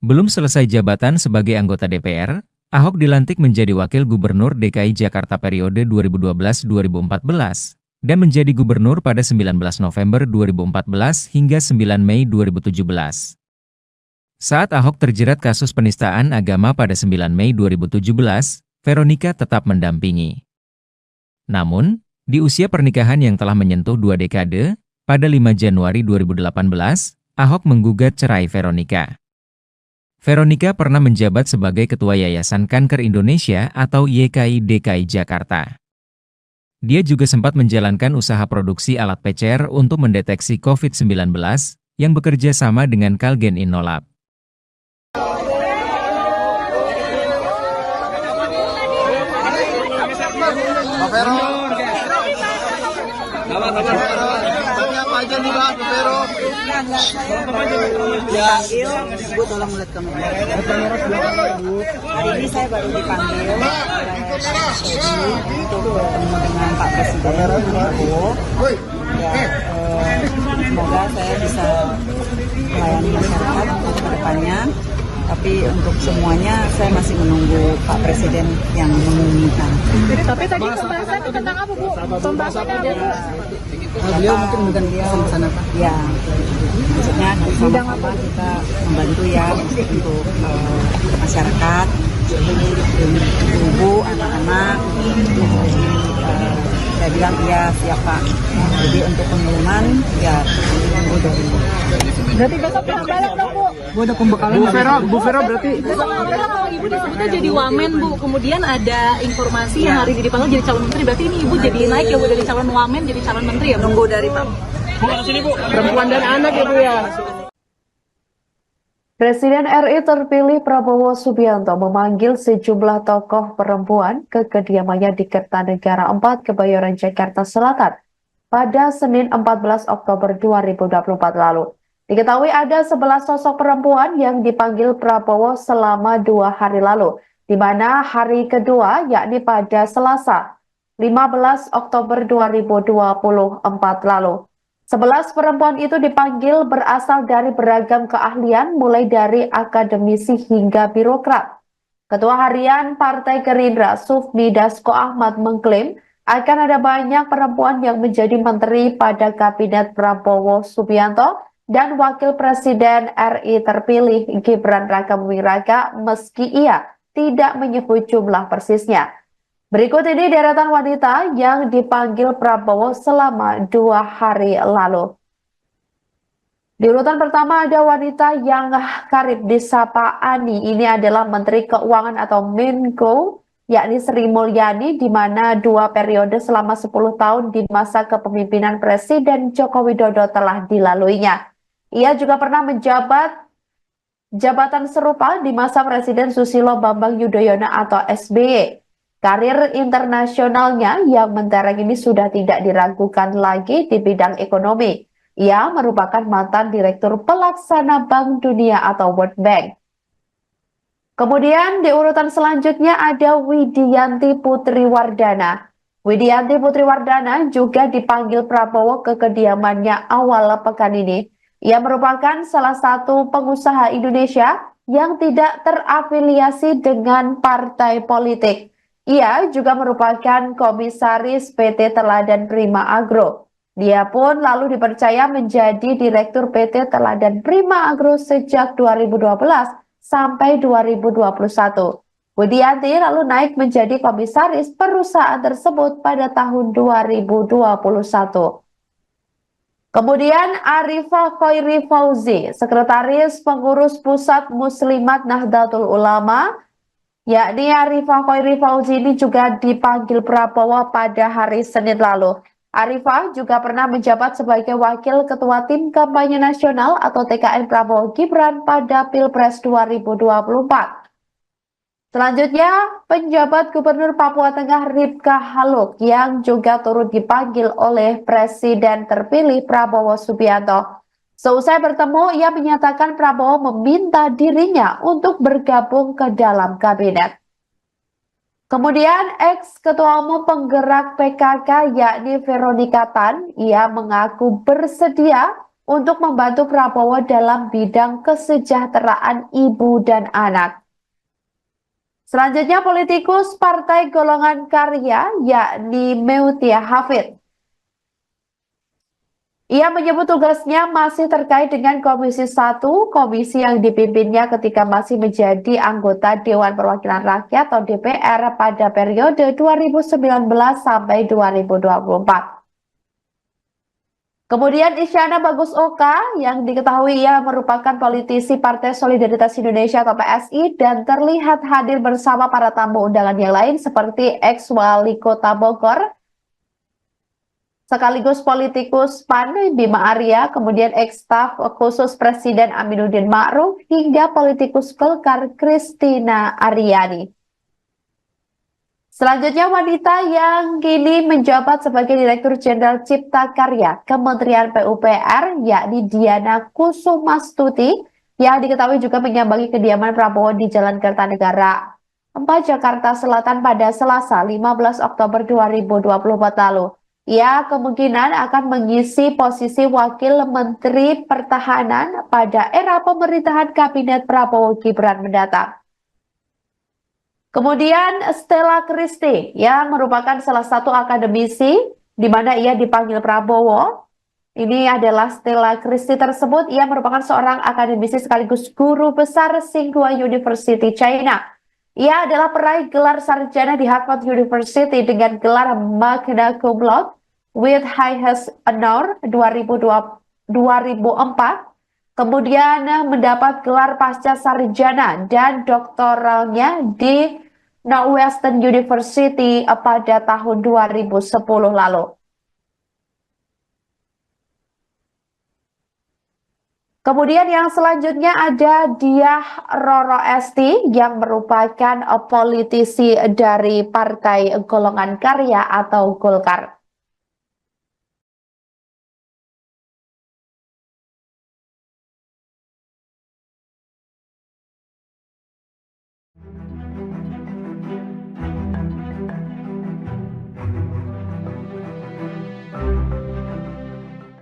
Belum selesai jabatan sebagai anggota DPR, Ahok dilantik menjadi Wakil Gubernur DKI Jakarta periode 2012-2014 dan menjadi gubernur pada 19 November 2014 hingga 9 Mei 2017. Saat Ahok terjerat kasus penistaan agama pada 9 Mei 2017, Veronica tetap mendampingi. Namun, di usia pernikahan yang telah menyentuh 2 dekade, pada 5 Januari 2018, Ahok menggugat cerai Veronica. Veronica pernah menjabat sebagai Ketua Yayasan Kanker Indonesia atau YKI DKI Jakarta. Dia juga sempat menjalankan usaha produksi alat PCR untuk mendeteksi COVID-19 yang bekerja sama dengan Kalgen Innolab. Pak Vero. Pak Vero. Tapi apa aja nih Pak Vero? Dipanggil, Bu tolong lihat kamera. Hari ini saya baru dipanggil untuk bertemu dengan Pak Presiden Prabowo. Semoga saya bisa melayani masyarakat untuk kedepannya. Tapi untuk semuanya saya masih menunggu Pak Presiden yang mengumumkan. Tapi tadi pembahasannya tentang apa, Bu? Pembahasannya apa, Bu? Beliau mungkin dia sana Pak. Ya, maksudnya sama-sama kita membantu ya untuk masyarakat, ibu, anak-anak. Saya bilang iya siap Pak. Jadi untuk pengumuman ya tunggu dari. Berarti besok pulang balik dong, Bu? Bu ada pembekalan. Bu Vero berarti. Kalau Ibu disebutnya jadi wamen, Bu. Kemudian ada informasi yang hari ini dipanggil jadi calon menteri. Berarti ini Ibu jadi naik ya, Bu, dari calon wamen jadi calon menteri ya, Bu? Tunggu dari Pak. Bu sini Bu. Perempuan dan anak ya Bu ya. Presiden RI terpilih Prabowo Subianto memanggil sejumlah tokoh perempuan ke kediamannya di Kertanegara 4, Kebayoran, Jakarta Selatan pada Senin 14 Oktober 2024 lalu. Diketahui ada 11 sosok perempuan yang dipanggil Prabowo selama 2 hari lalu, di mana hari kedua yakni pada Selasa 15 Oktober 2024 lalu. 11 perempuan itu dipanggil berasal dari beragam keahlian mulai dari akademisi hingga birokrat. Ketua Harian Partai Gerindra Sufmi Dasko Ahmad mengklaim akan ada banyak perempuan yang menjadi menteri pada Kabinet Prabowo Subianto dan Wakil Presiden RI terpilih Gibran Rakabuming Raka meski ia tidak menyebut jumlah persisnya. Berikut ini deretan wanita yang dipanggil Prabowo selama 2 hari lalu. Di urutan pertama ada wanita yang karib disapa Ani. Ini adalah Menteri Keuangan atau Menko, yakni Sri Mulyani, di mana 2 periode selama 10 tahun di masa kepemimpinan Presiden Joko Widodo telah dilaluinya. Ia juga pernah menjabat jabatan serupa di masa Presiden Susilo Bambang Yudhoyono atau SBY. Karir internasionalnya yang mentereng ini sudah tidak diragukan lagi di bidang ekonomi. Ia merupakan mantan Direktur Pelaksana Bank Dunia atau World Bank. Kemudian di urutan selanjutnya ada Widianti Putri Wardana. Widianti Putri Wardana juga dipanggil Prabowo ke kediamannya awal pekan ini. Ia merupakan salah satu pengusaha Indonesia yang tidak terafiliasi dengan partai politik. Ia juga merupakan komisaris PT Teladan Prima Agro. Dia pun lalu dipercaya menjadi Direktur PT Teladan Prima Agro sejak 2012 sampai 2021. Widianti lalu naik menjadi komisaris perusahaan tersebut pada tahun 2021. Kemudian Arifah Khairi Fauzi, Sekretaris Pengurus Pusat Muslimat Nahdlatul Ulama, yakni Arifah Khairi Fauzi ini juga dipanggil Prabowo pada hari Senin lalu. Arifah juga pernah menjabat sebagai Wakil Ketua Tim Kampanye Nasional atau TKN Prabowo Gibran pada Pilpres 2024. Selanjutnya, penjabat Gubernur Papua Tengah Ripka Haluk yang juga turut dipanggil oleh Presiden terpilih Prabowo Subianto. Seusai bertemu, ia menyatakan Prabowo meminta dirinya untuk bergabung ke dalam kabinet. Kemudian, ex-ketua umum penggerak PKK yakni Veronika Tan, ia mengaku bersedia untuk membantu Prabowo dalam bidang kesejahteraan ibu dan anak. Selanjutnya, politikus Partai Golongan Karya yakni Meutia Hafid. Ia menyebut tugasnya masih terkait dengan Komisi 1, komisi yang dipimpinnya ketika masih menjadi anggota Dewan Perwakilan Rakyat atau DPR pada periode 2019 sampai 2024. Kemudian Isyana Bagus Oka yang diketahui ia merupakan politisi Partai Solidaritas Indonesia atau PSI dan terlihat hadir bersama para tamu undangan yang lain seperti ex-wali kota Bogor, sekaligus politikus PAN Bima Arya, kemudian ex-staf khusus Presiden Aminuddin Ma'ruf, hingga politikus Golkar Kristina Aryani. Selanjutnya, wanita yang kini menjabat sebagai Direktur Jenderal Cipta Karya Kementerian PUPR yakni Diana Kusumastuti yang diketahui juga menyambangi kediaman Prabowo di Jalan Kertanegara 4 Jakarta Selatan pada Selasa 15 Oktober 2024 lalu. Ia kemungkinan akan mengisi posisi Wakil Menteri Pertahanan pada era pemerintahan Kabinet Prabowo Gibran mendatang. Kemudian Stella Christie yang merupakan salah satu akademisi di mana ia dipanggil Prabowo. Ini adalah Stella Christie tersebut, ia merupakan seorang akademisi sekaligus guru besar Tsinghua University China. Ia adalah peraih gelar sarjana di Harvard University dengan gelar magna cum laude with highest honor 2004. Kemudian mendapat gelar pasca sarjana dan doktoralnya di Northwestern University pada tahun 2010 lalu. Kemudian yang selanjutnya ada Diah Roro Esti yang merupakan politisi dari Partai Golongan Karya atau Golkar.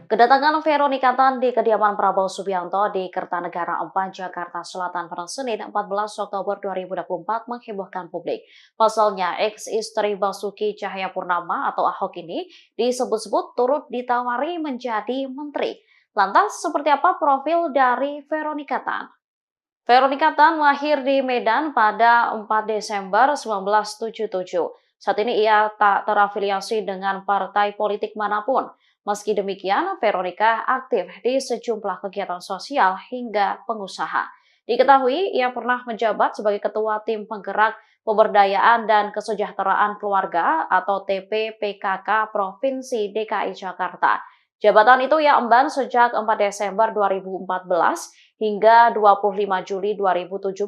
Kedatangan Veronika Tan di kediaman Prabowo Subianto di Kertanegara 4 Jakarta Selatan pada Senin 14 Oktober 2024 menghebohkan publik. Pasalnya, ex-istri Basuki Cahayapurnama atau Ahok ini disebut-sebut turut ditawari menjadi menteri. Lantas, seperti apa profil dari Veronika Tan? Veronika Tan lahir di Medan pada 4 Desember 1977. Saat ini ia tak terafiliasi dengan partai politik manapun. Meski demikian, Veronika aktif di sejumlah kegiatan sosial hingga pengusaha. Diketahui, ia pernah menjabat sebagai Ketua Tim Penggerak Pemberdayaan dan Kesejahteraan Keluarga atau TPPKK Provinsi DKI Jakarta. Jabatan itu ia emban sejak 4 Desember 2014 hingga 25 Juli 2017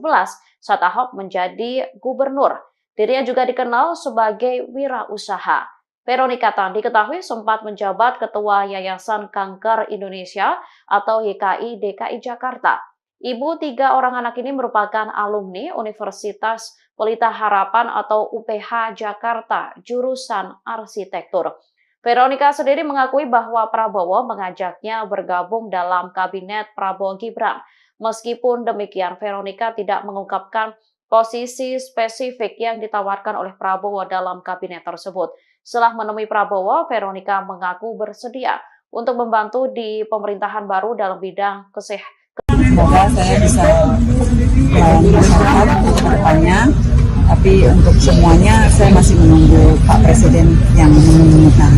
saat Ahok menjadi gubernur. Dirinya juga dikenal sebagai wirausaha. Veronika Tan diketahui sempat menjabat Ketua Yayasan Kanker Indonesia atau YKI DKI Jakarta. Ibu 3 orang anak ini merupakan alumni Universitas Pelita Harapan atau UPH Jakarta, jurusan arsitektur. Veronika sendiri mengakui bahwa Prabowo mengajaknya bergabung dalam kabinet Prabowo Gibran. Meskipun demikian, Veronika tidak mengungkapkan posisi spesifik yang ditawarkan oleh Prabowo dalam kabinet tersebut. Setelah menemui Prabowo, Veronika mengaku bersedia untuk membantu di pemerintahan baru dalam bidang kesehatan. Semoga saya bisa melayani masyarakat ke depannya Tapi untuk semuanya saya masih menunggu Pak Presiden yang mengumumkan.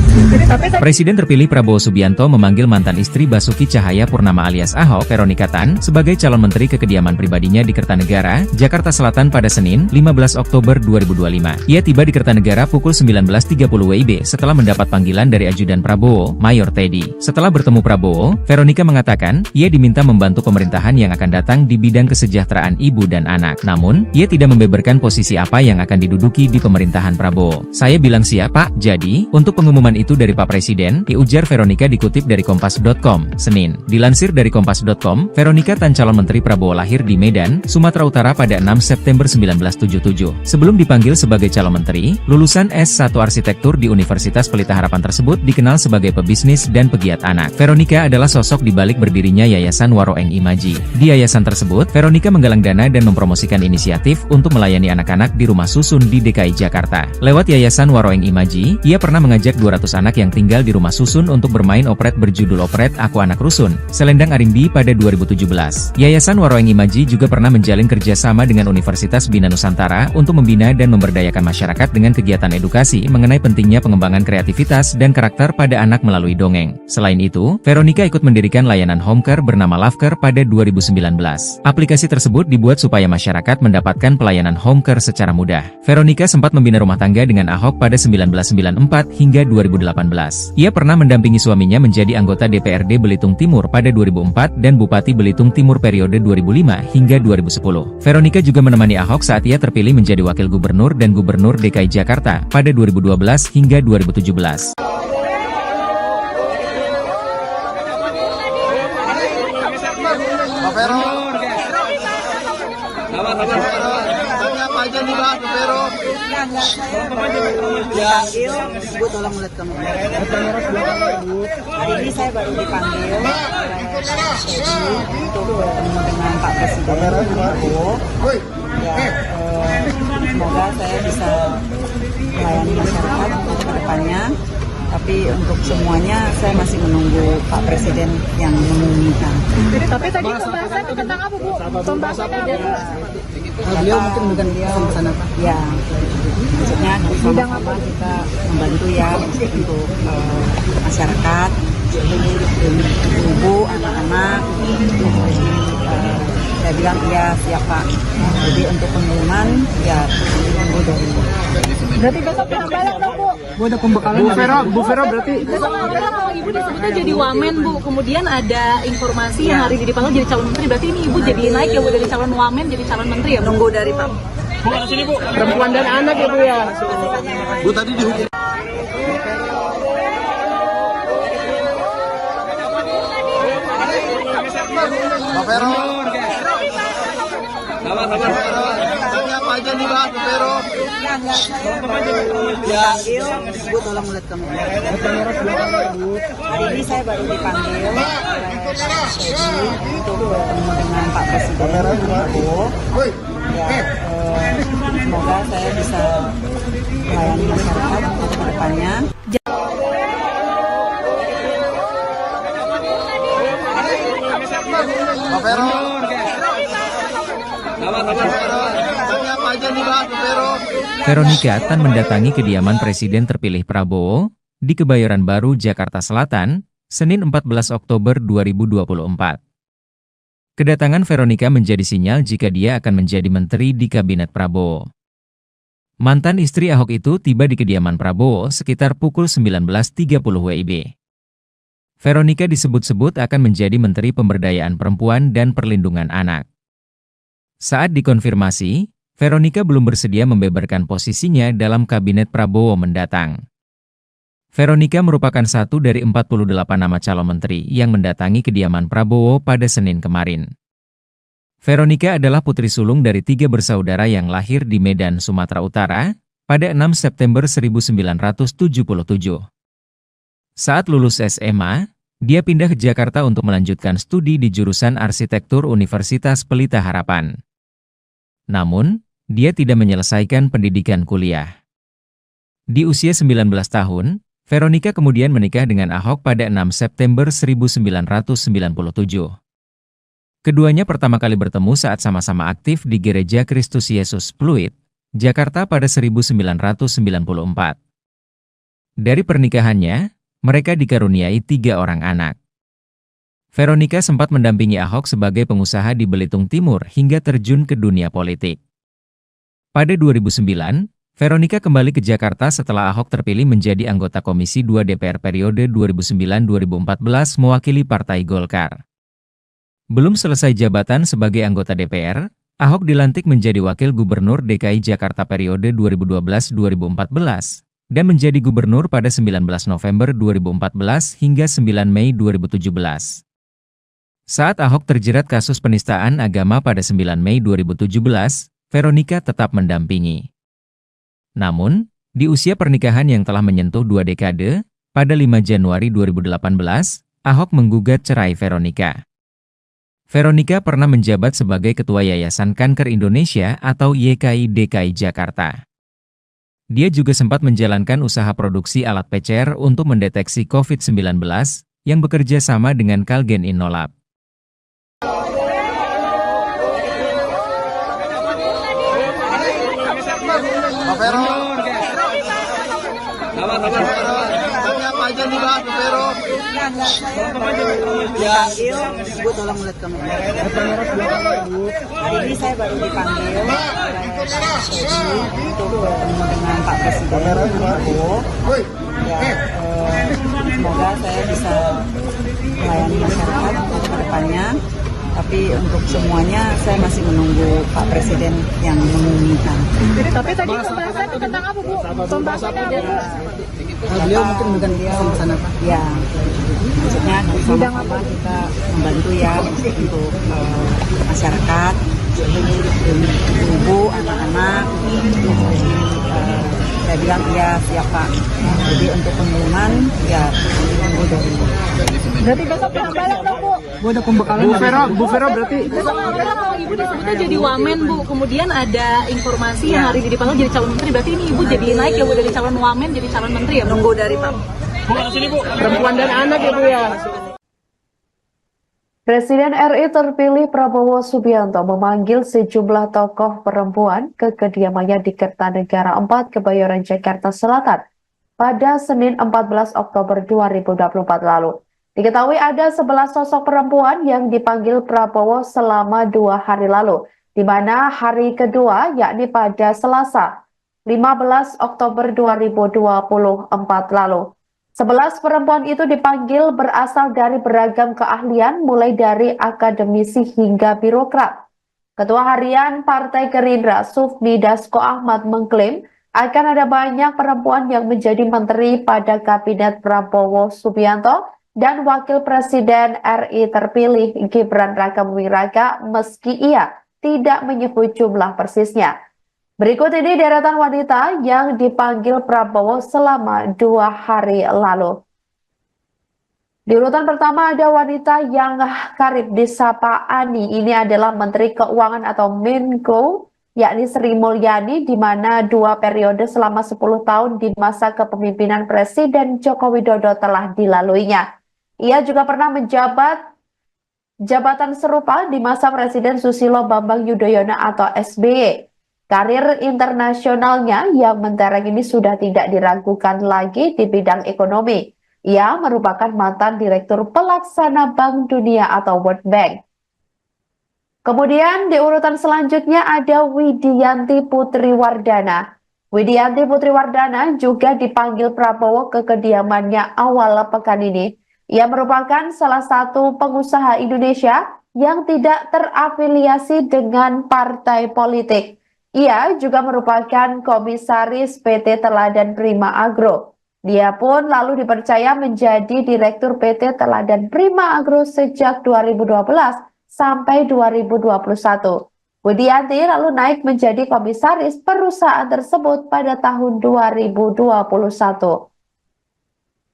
Presiden terpilih Prabowo Subianto memanggil mantan istri Basuki Cahayapurnama alias Ahok, Veronika Tan, sebagai calon menteri ke kediaman pribadinya di Kertanegara, Jakarta Selatan pada Senin, 15 Oktober 2025. Ia tiba di Kertanegara pukul 19.30 WIB setelah mendapat panggilan dari ajudan Prabowo, Mayor Teddy. Setelah bertemu Prabowo, Veronika mengatakan, ia diminta membantu pemerintahan yang akan datang di bidang kesejahteraan ibu dan anak. Namun, ia tidak membeberkan posisi apa yang akan diduduki di pemerintahan Prabowo. Saya bilang siap, Pak. Jadi, untuk pengumuman itu dari Pak Presiden, ujar Veronika dikutip dari Kompas.com, Senin. Dilansir dari Kompas.com, Veronika Tan calon menteri Prabowo lahir di Medan, Sumatera Utara pada 6 September 1977. Sebelum dipanggil sebagai calon menteri, lulusan S1 Arsitektur di Universitas Pelita Harapan tersebut dikenal sebagai pebisnis dan pegiat anak. Veronika adalah sosok di balik berdirinya Yayasan Waroeng Imaji. Di yayasan tersebut, Veronika menggalang dana dan mempromosikan inisiatif untuk melayani anak-anak di rumah susun di DKI Jakarta. Lewat Yayasan Waroeng Imaji, ia pernah mengajak 200 anak yang tinggal di rumah susun untuk bermain operet berjudul Operet Aku Anak Rusun, Selendang Arimbi pada 2017. Yayasan Waroeng Imaji juga pernah menjalin kerjasama dengan Universitas Bina Nusantara untuk membina dan memberdayakan masyarakat dengan kegiatan edukasi mengenai pentingnya pengembangan kreativitas dan karakter pada anak melalui dongeng. Selain itu, Veronika ikut mendirikan layanan home care bernama Lovecare pada 2019. Aplikasi tersebut dibuat supaya masyarakat mendapatkan pelayanan home care secara mudah. Veronika sempat membina rumah tangga dengan Ahok pada 1994 hingga 2018. Ia pernah mendampingi suaminya menjadi anggota DPRD Belitung Timur pada 2004 dan Bupati Belitung Timur periode 2005 hingga 2010. Veronika juga menemani Ahok saat ia terpilih menjadi Wakil Gubernur dan Gubernur DKI Jakarta pada 2012 hingga 2017. Pak Vero. Apa aja nih Pak Vero? Dipanggil, Bu tolong lihat kamu. Hari ini saya baru dipanggil untuk bertemu dengan Pak Presiden Prabowo. Ya, semoga saya bisa melayani masyarakat ke depannya. Tapi untuk semuanya saya masih menunggu Pak Presiden yang mengumumkan. Tapi tadi pembahasan tentang apa, Bu? Pembahasan apa? Beliau mungkin pesan apa? Ya, maksudnya sama-sama kita membantu ya untuk masyarakat, ibu, anak-anak. Saya bilang iya siap Pak. Jadi untuk pengumuman ya tunggu dari. Berarti besok balik dong, Bu. Bu ada pembekalan. Bu Vero berarti. Besok kalau Ibu disebutnya jadi wamen, Bu. Kemudian ada informasi yang hari ini dipanggil jadi calon menteri. Berarti ini Ibu jadi naik ya, Bu, dari calon wamen jadi calon menteri ya, Bu? Tunggu dari Pak. Perempuan dan anak ya Bu ya. Bu tadi dihukum. Pak Vero. Apa aja nih Pak Vero? Dipanggil, Bu tolong lihat kamu. Hari ini saya baru dipanggil untuk bertemu dengan Pak Presiden Prabowo. Ya, semoga saya bisa melayani masyarakat ke depannya. Pak Vero. Apa aja nih Pak Vero? Veronika Tan mendatangi kediaman Presiden terpilih Prabowo di Kebayoran Baru, Jakarta Selatan, Senin 14 Oktober 2024. Kedatangan Veronika menjadi sinyal jika dia akan menjadi menteri di Kabinet Prabowo. Mantan istri Ahok itu tiba di kediaman Prabowo sekitar pukul 19.30 WIB. Veronika disebut-sebut akan menjadi Menteri Pemberdayaan Perempuan dan Perlindungan Anak. Saat dikonfirmasi, Veronika belum bersedia membeberkan posisinya dalam Kabinet Prabowo mendatang. Veronika merupakan satu dari 48 nama calon menteri yang mendatangi kediaman Prabowo pada Senin kemarin. Veronika adalah putri sulung dari 3 bersaudara yang lahir di Medan, Sumatera Utara, pada 6 September 1977. Saat lulus SMA, dia pindah ke Jakarta untuk melanjutkan studi di jurusan Arsitektur Universitas Pelita Harapan. Namun, dia tidak menyelesaikan pendidikan kuliah. Di usia 19 tahun, Veronika kemudian menikah dengan Ahok pada 6 September 1997. Keduanya pertama kali bertemu saat sama-sama aktif di Gereja Kristus Yesus Pluit, Jakarta pada 1994. Dari pernikahannya, mereka dikaruniai 3 orang anak. Veronica sempat mendampingi Ahok sebagai pengusaha di Belitung Timur hingga terjun ke dunia politik. Pada 2009, Veronica kembali ke Jakarta setelah Ahok terpilih menjadi anggota Komisi 2 DPR periode 2009-2014 mewakili Partai Golkar. Belum selesai jabatan sebagai anggota DPR, Ahok dilantik menjadi Wakil Gubernur DKI Jakarta periode 2012-2014 dan menjadi gubernur pada 19 November 2014 hingga 9 Mei 2017. Saat Ahok terjerat kasus penistaan agama pada 9 Mei 2017, Veronica tetap mendampingi. Namun, di usia pernikahan yang telah menyentuh 2 dekade, pada 5 Januari 2018, Ahok menggugat cerai Veronica. Veronica pernah menjabat sebagai Ketua Yayasan Kanker Indonesia atau YKI DKI Jakarta. Dia juga sempat menjalankan usaha produksi alat PCR untuk mendeteksi COVID-19 yang bekerja sama dengan Kalgen Innolab. Pak Vero. Tapi apa aja nih Pak Vero? Dipanggil, Bu tolong lihat kamera. Hari ini saya baru dipanggil untuk bertemu dengan Pak Presiden Prabowo. Ya, semoga saya bisa melayani masyarakat untuk kedepannya. Tapi untuk semuanya saya masih menunggu Pak Presiden yang mengumumkan. Tapi tadi pembahasan tentang apa, Bu? Pembahasannya apa, Bu? Beliau mungkin dia sana Pak. Ya, maksudnya sama-sama kita membantu ya untuk masyarakat, ibu, anak-anak. Saya bilang iya siap Pak. Jadi untuk pengumuman ya tunggu dari. Berarti besok penambalan dong, Bu? Bu Vero berarti Besok kalau Ibu disebutnya jadi wamen, Bu. Kemudian ada informasi yang hari ini dipanggil jadi calon menteri. Berarti ini Ibu jadi naik ya, Bu, dari calon wamen jadi calon menteri ya, Bu? Tunggu dari Pak. perempuan dan anak ya Bu ya. Presiden RI terpilih Prabowo Subianto memanggil sejumlah tokoh perempuan ke kediamannya di Kertanegara 4, Kebayoran, Jakarta Selatan pada Senin 14 Oktober 2024 lalu. Diketahui ada 11 sosok perempuan yang dipanggil Prabowo selama 2 hari lalu, di mana hari kedua yakni pada Selasa 15 Oktober 2024 lalu. 11 perempuan itu dipanggil berasal dari beragam keahlian mulai dari akademisi hingga birokrat. Ketua Harian Partai Gerindra Sufmi Dasko Ahmad mengklaim akan ada banyak perempuan yang menjadi menteri pada Kabinet Prabowo Subianto dan Wakil Presiden RI terpilih Gibran Rakabuming Raka meski ia tidak menyebut jumlah persisnya. Berikut ini deretan wanita yang dipanggil Prabowo selama 2 hari lalu. Di urutan pertama ada wanita yang karib disapa Ani. Ini adalah Menteri Keuangan atau Menko, yakni Sri Mulyani, di mana 2 periode selama 10 tahun di masa kepemimpinan Presiden Joko Widodo telah dilaluinya. Ia juga pernah menjabat jabatan serupa di masa Presiden Susilo Bambang Yudhoyono atau SBY. Karir internasionalnya yang mentereng ini sudah tidak diragukan lagi di bidang ekonomi. Ia merupakan mantan Direktur Pelaksana Bank Dunia atau World Bank. Kemudian di urutan selanjutnya ada Widianti Putri Wardana. Widianti Putri Wardana juga dipanggil Prabowo ke kediamannya awal pekan ini. Ia merupakan salah satu pengusaha Indonesia yang tidak terafiliasi dengan partai politik. Ia juga merupakan komisaris PT Teladan Prima Agro. Dia pun lalu dipercaya menjadi Direktur PT Teladan Prima Agro sejak 2012 sampai 2021. Widianti lalu naik menjadi komisaris perusahaan tersebut pada tahun 2021.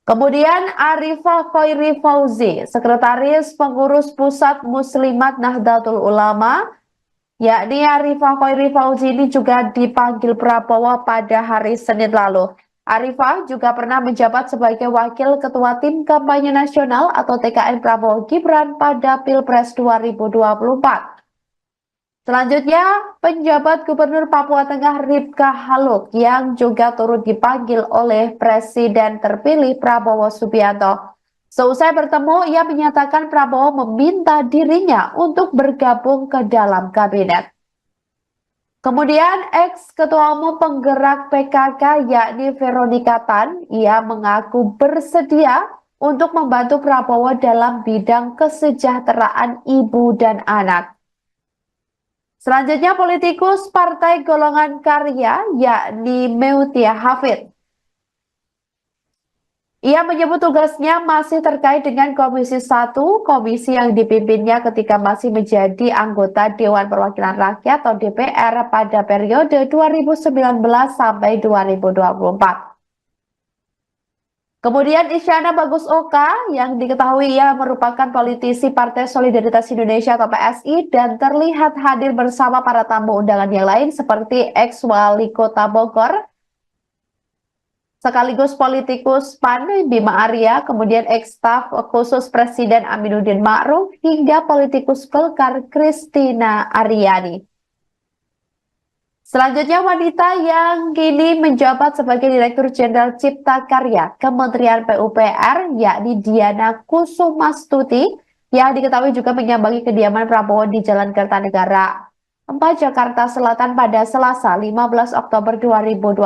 Kemudian Arifah Khairi Fauzi, Sekretaris Pengurus Pusat Muslimat Nahdlatul Ulama, yakni Arifah Khairi Fauzi ini juga dipanggil Prabowo pada hari Senin lalu. Arifah juga pernah menjabat sebagai Wakil Ketua Tim Kampanye Nasional atau TKN Prabowo Gibran pada Pilpres 2024. Selanjutnya, penjabat Gubernur Papua Tengah Ripka Haluk yang juga turut dipanggil oleh Presiden terpilih Prabowo Subianto. Seusai bertemu, ia menyatakan Prabowo meminta dirinya untuk bergabung ke dalam kabinet. Kemudian, ex-ketua umum penggerak PKK yakni Veronica Tan, ia mengaku bersedia untuk membantu Prabowo dalam bidang kesejahteraan ibu dan anak. Selanjutnya, politikus Partai Golongan Karya yakni Meutia Hafid. Ia menyebut tugasnya masih terkait dengan Komisi 1, komisi yang dipimpinnya ketika masih menjadi anggota Dewan Perwakilan Rakyat atau DPR pada periode 2019 sampai 2024. Kemudian Isyana Bagus Oka yang diketahui ia merupakan politisi Partai Solidaritas Indonesia atau PSI dan terlihat hadir bersama para tamu undangan yang lain seperti ex-wali kota Bogor, sekaligus politikus PAN Bima Arya, kemudian ex-staf khusus Presiden Aminuddin Ma'ruf hingga politikus Golkar Kristina Aryani. Selanjutnya, wanita yang kini menjabat sebagai Direktur Jenderal Cipta Karya Kementerian PUPR yakni Diana Kusumastuti yang diketahui juga menyambangi kediaman Prabowo di Jalan Kertanegara 4 Jakarta Selatan pada Selasa 15 Oktober 2024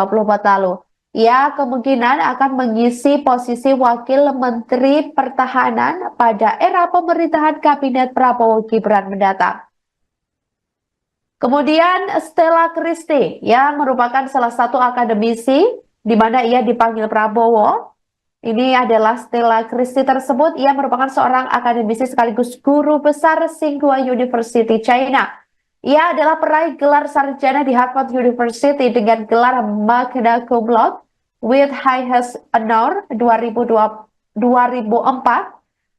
lalu. Ia kemungkinan akan mengisi posisi Wakil Menteri Pertahanan pada era pemerintahan Kabinet Prabowo Gibran mendatang. Kemudian Stella Christie yang merupakan salah satu akademisi di mana ia dipanggil Prabowo. Ini adalah Stella Christie tersebut. Ia merupakan seorang akademisi sekaligus guru besar Tsinghua University China. Ia adalah peraih gelar sarjana di Harvard University dengan gelar magna cum laude with highest honor 2004.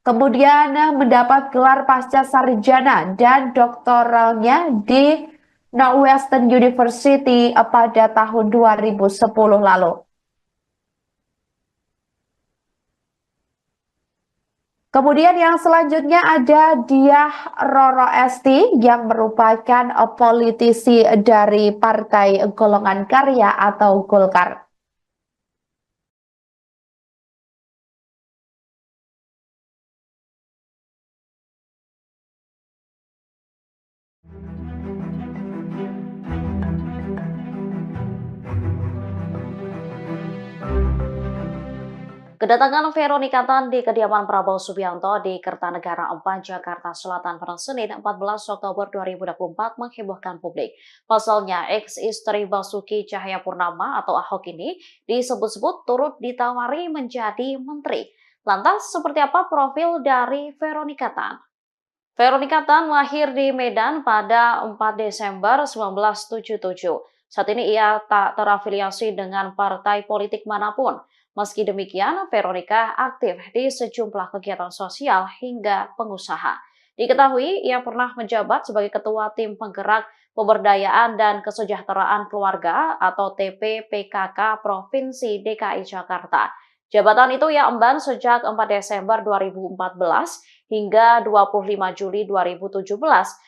Kemudian mendapat gelar pasca sarjana dan doktoralnya di Northwestern University pada tahun 2010 lalu. Kemudian yang selanjutnya ada Diah Roro Esti yang merupakan politisi dari Partai Golongan Karya atau Golkar. Kedatangan Veronica Tan di kediaman Prabowo Subianto di Kertanegara 4, Jakarta Selatan pada Senin 14 Oktober 2024 menghebohkan publik. Pasalnya, ex-istri Basuki Cahayapurnama atau Ahok ini disebut-sebut turut ditawari menjadi menteri. Lantas, seperti apa profil dari Veronica Tan? Veronica Tan lahir di Medan pada 4 Desember 1977. Saat ini ia tak terafiliasi dengan partai politik manapun. Meski demikian, Veronica aktif di sejumlah kegiatan sosial hingga pengusaha. Diketahui, ia pernah menjabat sebagai Ketua Tim Penggerak Pemberdayaan dan Kesejahteraan Keluarga atau TPPKK Provinsi DKI Jakarta. Jabatan itu ia emban sejak 4 Desember 2014 hingga 25 Juli 2017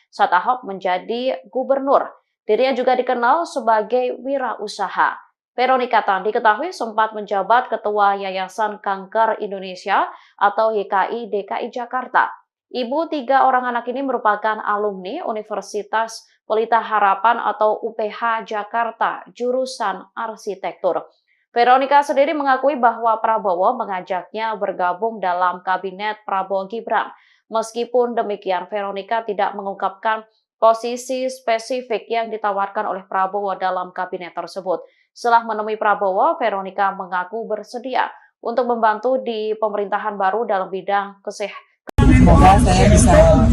saat Ahok menjadi gubernur. Dirinya juga dikenal sebagai wirausaha. Veronica Tan diketahui sempat menjabat Ketua Yayasan Kanker Indonesia atau YKI DKI Jakarta. Ibu 3 orang anak ini merupakan alumni Universitas Pelita Harapan atau UPH Jakarta, jurusan arsitektur. Veronica sendiri mengakui bahwa Prabowo mengajaknya bergabung dalam kabinet Prabowo Gibran. Meskipun demikian, Veronica tidak mengungkapkan posisi spesifik yang ditawarkan oleh Prabowo dalam kabinet tersebut. Setelah menemui Prabowo, Veronica mengaku bersedia untuk membantu di pemerintahan baru dalam bidang kesehatan. Semoga saya bisa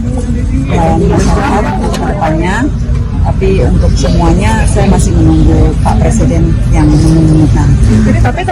melayani masyarakat ke depannya, Tapi untuk semuanya saya masih menunggu Pak Presiden yang mengumumkan.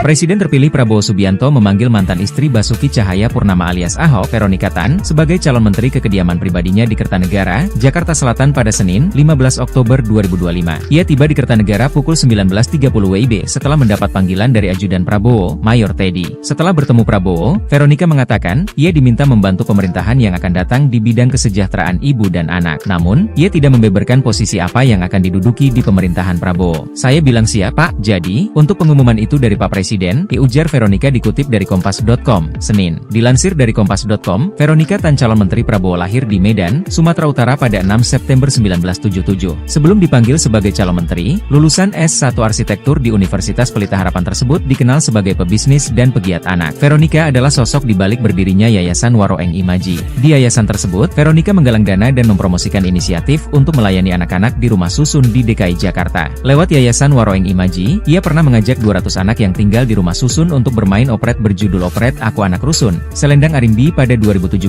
Presiden terpilih Prabowo Subianto memanggil mantan istri Basuki Cahayapurnama alias Ahok, Veronika Tan, sebagai calon menteri ke kediaman pribadinya di Kertanegara, Jakarta Selatan pada Senin, 15 Oktober 2025. Ia tiba di Kertanegara pukul 19.30 WIB setelah mendapat panggilan dari ajudan Prabowo, Mayor Teddy. Setelah bertemu Prabowo, Veronika mengatakan, ia diminta membantu pemerintahan yang akan datang di bidang kesejahteraan ibu dan anak. Namun, ia tidak membeberkan posisi apa yang akan diduduki di pemerintahan Prabowo. Saya bilang siap, Pak. Jadi, untuk pengumuman itu dari Pak Presiden, ujar Veronika dikutip dari Kompas.com, Senin. Dilansir dari Kompas.com, Veronika Tan calon menteri Prabowo lahir di Medan, Sumatera Utara pada 6 September 1977. Sebelum dipanggil sebagai calon menteri, lulusan S1 Arsitektur di Universitas Pelita Harapan tersebut dikenal sebagai pebisnis dan pegiat anak. Veronika adalah sosok di balik berdirinya Yayasan Waroeng Imaji. Di yayasan tersebut, Veronika menggalang dana dan mempromosikan inisiatif untuk melayani anak-anak di rumah susun di DKI Jakarta. Lewat Yayasan Waroeng Imaji, ia pernah mengajak 200 anak yang tinggal di rumah susun untuk bermain operet berjudul Operet Aku Anak Rusun, Selendang Arimbi pada 2017.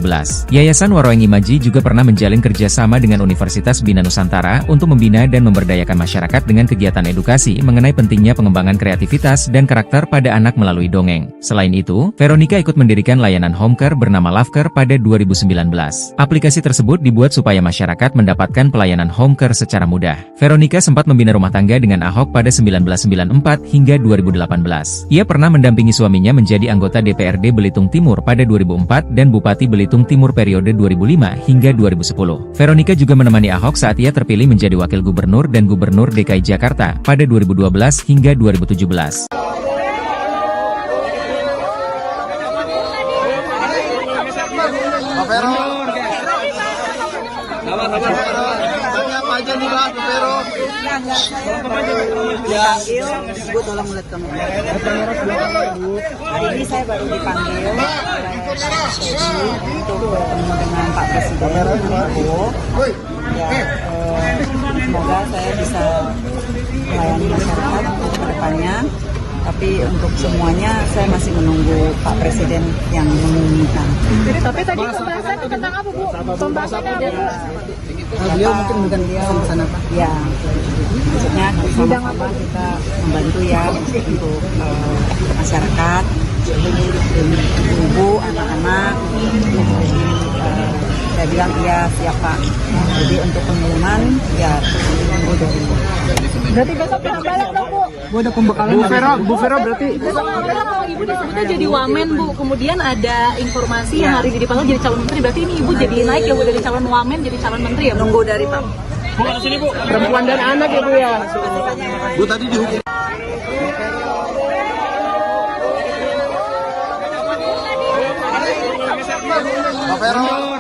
Yayasan Waroeng Imaji juga pernah menjalin kerjasama dengan Universitas Bina Nusantara untuk membina dan memberdayakan masyarakat dengan kegiatan edukasi mengenai pentingnya pengembangan kreativitas dan karakter pada anak melalui dongeng. Selain itu, Veronika ikut mendirikan layanan home care bernama Lovecare pada 2019. Aplikasi tersebut dibuat supaya masyarakat mendapatkan pelayanan home care secara mudah. Veronika sempat membina rumah tangga dengan Ahok pada 1994 hingga 2018. Ia pernah mendampingi suaminya menjadi anggota DPRD Belitung Timur pada 2004 dan Bupati Belitung Timur periode 2005 hingga 2010. Veronika juga menemani Ahok saat ia terpilih menjadi Wakil Gubernur dan Gubernur DKI Jakarta pada 2012 hingga 2017. Pak Vero. Apa aja nih Pak Vero? Dipanggil, Bu tolong melihat kamera. Hari ini saya baru dipanggil oleh Teddy untuk bertemu dengan Pak Presiden Prabowo. Ya, semoga saya bisa melayani masyarakat ke depannya. Tapi untuk semuanya saya masih menunggu Pak Presiden yang mengumumkan. Tapi tadi pembahasan tentang apa, Bu? Pembahasannya apa, Bu? Beliau mungkin bukan dia sana Pak. Ya, maksudnya sama-sama kita membantu ya untuk masyarakat, ibu, anak-anak. Saya bilang iya siap Pak. Jadi untuk pengumuman ya tunggu dari. Berarti besok balik dong, Bu. Gua ada pembekalan. Bu Vero berarti. Besok kalau Ibu disebutnya jadi wamen, Bu. Kemudian ada informasi yang hari ini dipanggil jadi calon menteri. Berarti ini Ibu jadi naik ya, Bu, dari calon wamen jadi calon menteri ya, Bu? Nunggu dari Pak. Bu ke sini, Bu. Perempuan dan anak ya, Bu ya. Bu tadi dihukum. Pak Vero.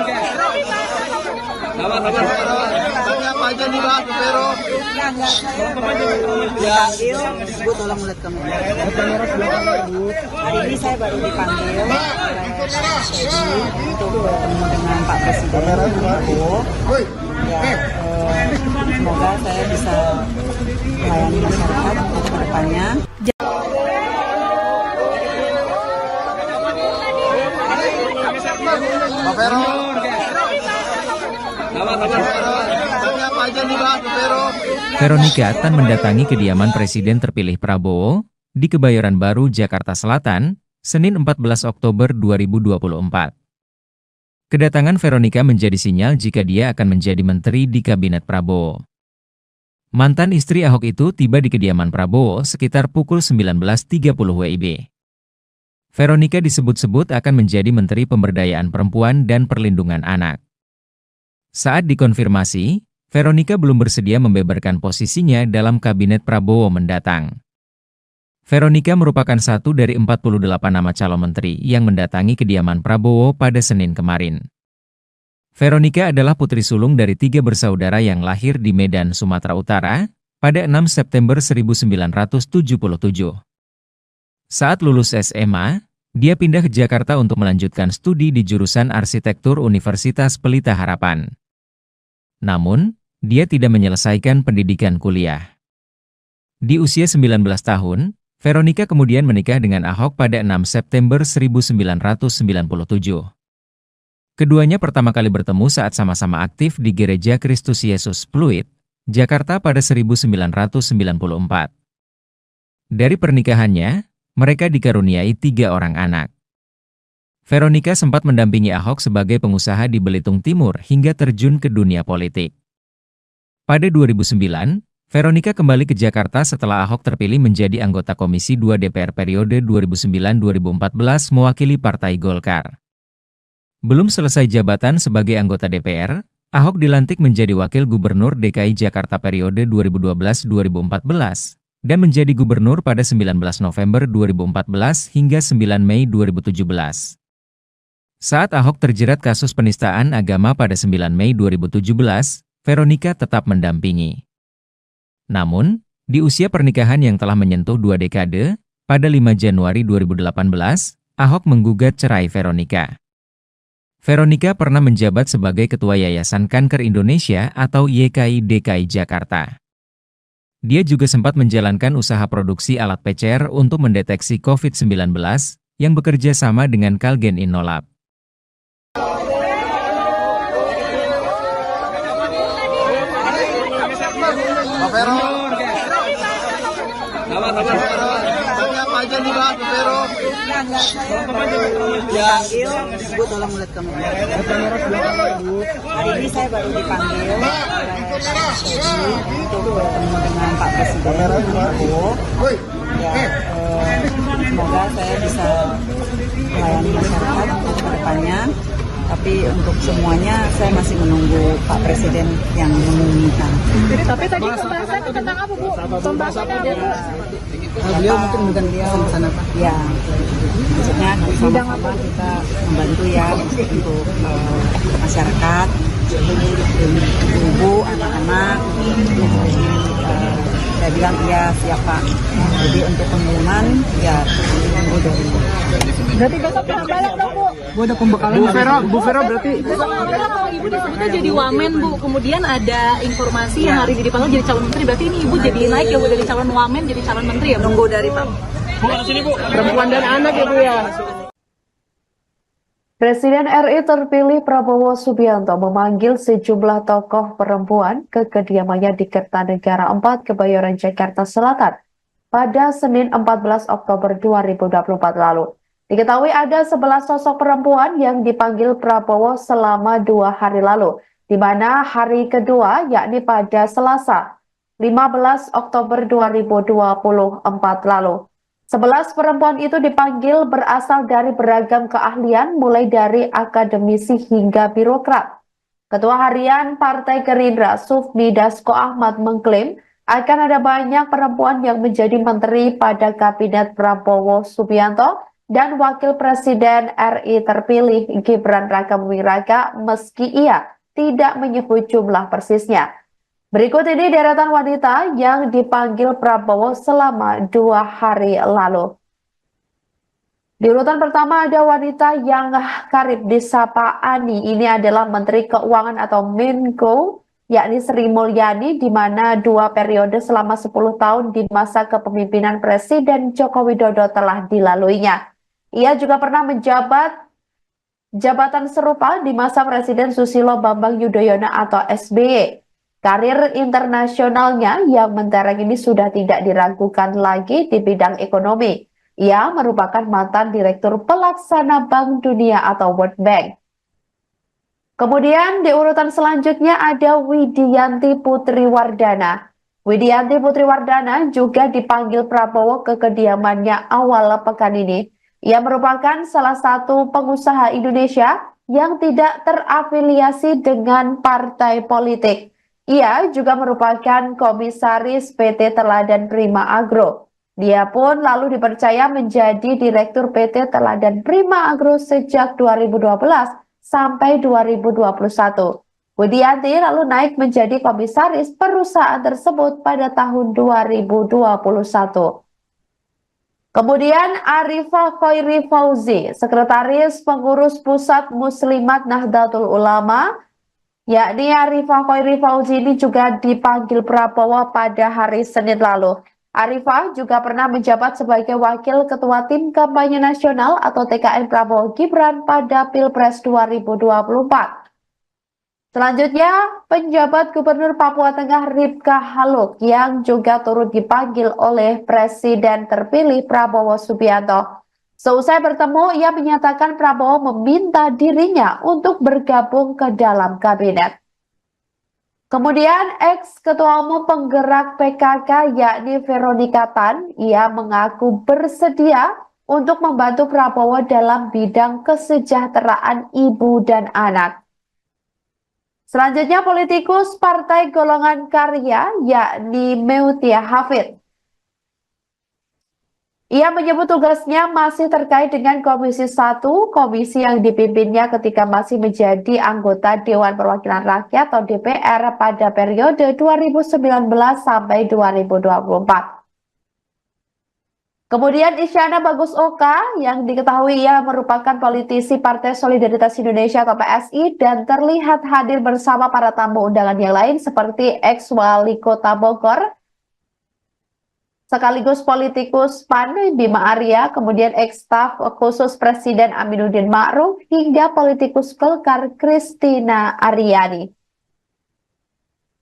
Apa aja nih Pak Vero? Dipanggil, Bu tolong melihat kamera. Hari ini saya baru dipanggil oleh Teddy untuk bertemu dengan Pak Presiden Prabowo. Ya, semoga saya bisa melayani masyarakat ke depannya. Pak Vero. Apa aja nih Pak Vero? Veronika Tan mendatangi kediaman Presiden terpilih Prabowo di Kebayoran Baru, Jakarta Selatan, Senin 14 Oktober 2024. Kedatangan Veronika menjadi sinyal jika dia akan menjadi menteri di Kabinet Prabowo. Mantan istri Ahok itu tiba di kediaman Prabowo sekitar pukul 19.30 WIB. Veronika disebut-sebut akan menjadi Menteri Pemberdayaan Perempuan dan Perlindungan Anak. Saat dikonfirmasi, Veronika belum bersedia membeberkan posisinya dalam Kabinet Prabowo mendatang. Veronika merupakan satu dari 48 nama calon menteri yang mendatangi kediaman Prabowo pada Senin kemarin. Veronika adalah putri sulung dari 3 bersaudara yang lahir di Medan, Sumatera Utara, pada 6 September 1977. Saat lulus SMA, dia pindah ke Jakarta untuk melanjutkan studi di jurusan Arsitektur Universitas Pelita Harapan. Namun, dia tidak menyelesaikan pendidikan kuliah. Di usia 19 tahun, Veronika kemudian menikah dengan Ahok pada 6 September 1997. Keduanya pertama kali bertemu saat sama-sama aktif di Gereja Kristus Yesus Pluit, Jakarta pada 1994. Dari pernikahannya, mereka dikaruniai 3 orang anak. Veronica sempat mendampingi Ahok sebagai pengusaha di Belitung Timur hingga terjun ke dunia politik. Pada 2009, Veronica kembali ke Jakarta setelah Ahok terpilih menjadi anggota Komisi 2 DPR periode 2009-2014 mewakili Partai Golkar. Belum selesai jabatan sebagai anggota DPR, Ahok dilantik menjadi Wakil Gubernur DKI Jakarta periode 2012-2014 dan menjadi gubernur pada 19 November 2014 hingga 9 Mei 2017. Saat Ahok terjerat kasus penistaan agama pada 9 Mei 2017, Veronica tetap mendampingi. Namun, di usia pernikahan yang telah menyentuh 2 dekade, pada 5 Januari 2018, Ahok menggugat cerai Veronica. Veronica pernah menjabat sebagai Ketua Yayasan Kanker Indonesia atau YKI DKI Jakarta. Dia juga sempat menjalankan usaha produksi alat PCR untuk mendeteksi COVID-19 yang bekerja sama dengan Kalgen Innolab. Pak Vero. Pak Vero. Tapi apa aja nih Pak Vero? Dipanggil, Bu tolong lihat kamu. Hari ini saya baru dipanggil untuk bertemu dengan Pak Presiden. Semoga saya bisa melayani masyarakat ke depannya. Tapi untuk semuanya saya masih menunggu Pak Presiden yang mengumumkan. Tapi tadi pembahasannya tentang apa, Bu? Pembahasannya apa, Bu? Beliau mungkin pesan apa? Ya, maksudnya sama-sama kita membantu ya untuk masyarakat, ibu, anak-anak. Saya bilang iya siapa. Jadi untuk pengumuman ya tunggu dari. Berarti besok penambalan dong, Bu? Bu ada pembekalan. Bu Vero berarti. Besok kalau Ibu disebutnya jadi wamen, Bu. Kemudian ada informasi yang hari ini dipanggil jadi calon menteri. Berarti ini Ibu jadi naik ya, Bu, dari calon wamen jadi calon menteri ya, Bu? Nunggu dari Pak. Perempuan dan anak ya Bu ya. Presiden RI terpilih Prabowo Subianto memanggil sejumlah tokoh perempuan ke kediamannya di Kertanegara 4, Kebayoran, Jakarta Selatan pada Senin 14 Oktober 2024 lalu. Diketahui ada 11 sosok perempuan yang dipanggil Prabowo selama 2 hari lalu, di mana hari kedua yakni pada Selasa 15 Oktober 2024 lalu. 11 perempuan itu dipanggil berasal dari beragam keahlian mulai dari akademisi hingga birokrat. Ketua Harian Partai Gerindra Sufmi Dasko Ahmad mengklaim akan ada banyak perempuan yang menjadi menteri pada Kabinet Prabowo Subianto dan Wakil Presiden RI terpilih Gibran Rakabuming Raka meski ia tidak menyebut jumlah persisnya. Berikut ini deretan wanita yang dipanggil Prabowo selama 2 hari lalu. Di urutan pertama ada wanita yang karib disapa Ani. Ini adalah Menteri Keuangan atau Menko, yakni Sri Mulyani, di mana 2 periode selama 10 tahun di masa kepemimpinan Presiden Joko Widodo telah dilaluinya. Ia juga pernah menjabat jabatan serupa di masa Presiden Susilo Bambang Yudhoyono atau SBY. Karir internasionalnya yang mentereng ini sudah tidak diragukan lagi di bidang ekonomi. Ia merupakan mantan Direktur Pelaksana Bank Dunia atau World Bank. Kemudian di urutan selanjutnya ada Widianti Putri Wardana. Widianti Putri Wardana juga dipanggil Prabowo ke kediamannya awal pekan ini. Ia merupakan salah satu pengusaha Indonesia yang tidak terafiliasi dengan partai politik. Ia juga merupakan komisaris PT Teladan Prima Agro. Dia pun lalu dipercaya menjadi Direktur PT Teladan Prima Agro sejak 2012 sampai 2021. Widianti lalu naik menjadi komisaris perusahaan tersebut pada tahun 2021. Kemudian Arifah Khairi Fauzi, Sekretaris Pengurus Pusat Muslimat Nahdlatul Ulama, yakni Arifah Khairi Fauzi ini juga dipanggil Prabowo pada hari Senin lalu. Arifah juga pernah menjabat sebagai Wakil Ketua Tim Kampanye Nasional atau TKN Prabowo Gibran pada Pilpres 2024. Selanjutnya, penjabat Gubernur Papua Tengah Ripka Haluk yang juga turut dipanggil oleh Presiden terpilih Prabowo Subianto. Seusai bertemu, ia menyatakan Prabowo meminta dirinya untuk bergabung ke dalam kabinet. Kemudian, ex-ketua umum penggerak PKK yakni Veronica Tan, ia mengaku bersedia untuk membantu Prabowo dalam bidang kesejahteraan ibu dan anak. Selanjutnya, politikus Partai Golongan Karya yakni Meutia Hafid. Ia menyebut tugasnya masih terkait dengan Komisi 1, komisi yang dipimpinnya ketika masih menjadi anggota Dewan Perwakilan Rakyat atau DPR pada periode 2019 sampai 2024. Kemudian Isyana Bagus Oka yang diketahui ia merupakan politisi Partai Solidaritas Indonesia atau PSI dan terlihat hadir bersama para tamu undangan yang lain seperti ex-wali kota Bogor, sekaligus politikus PAN Bima Arya, kemudian ex-staf khusus Presiden Aminuddin Ma'ruf, hingga politikus Golkar Kristina Aryani.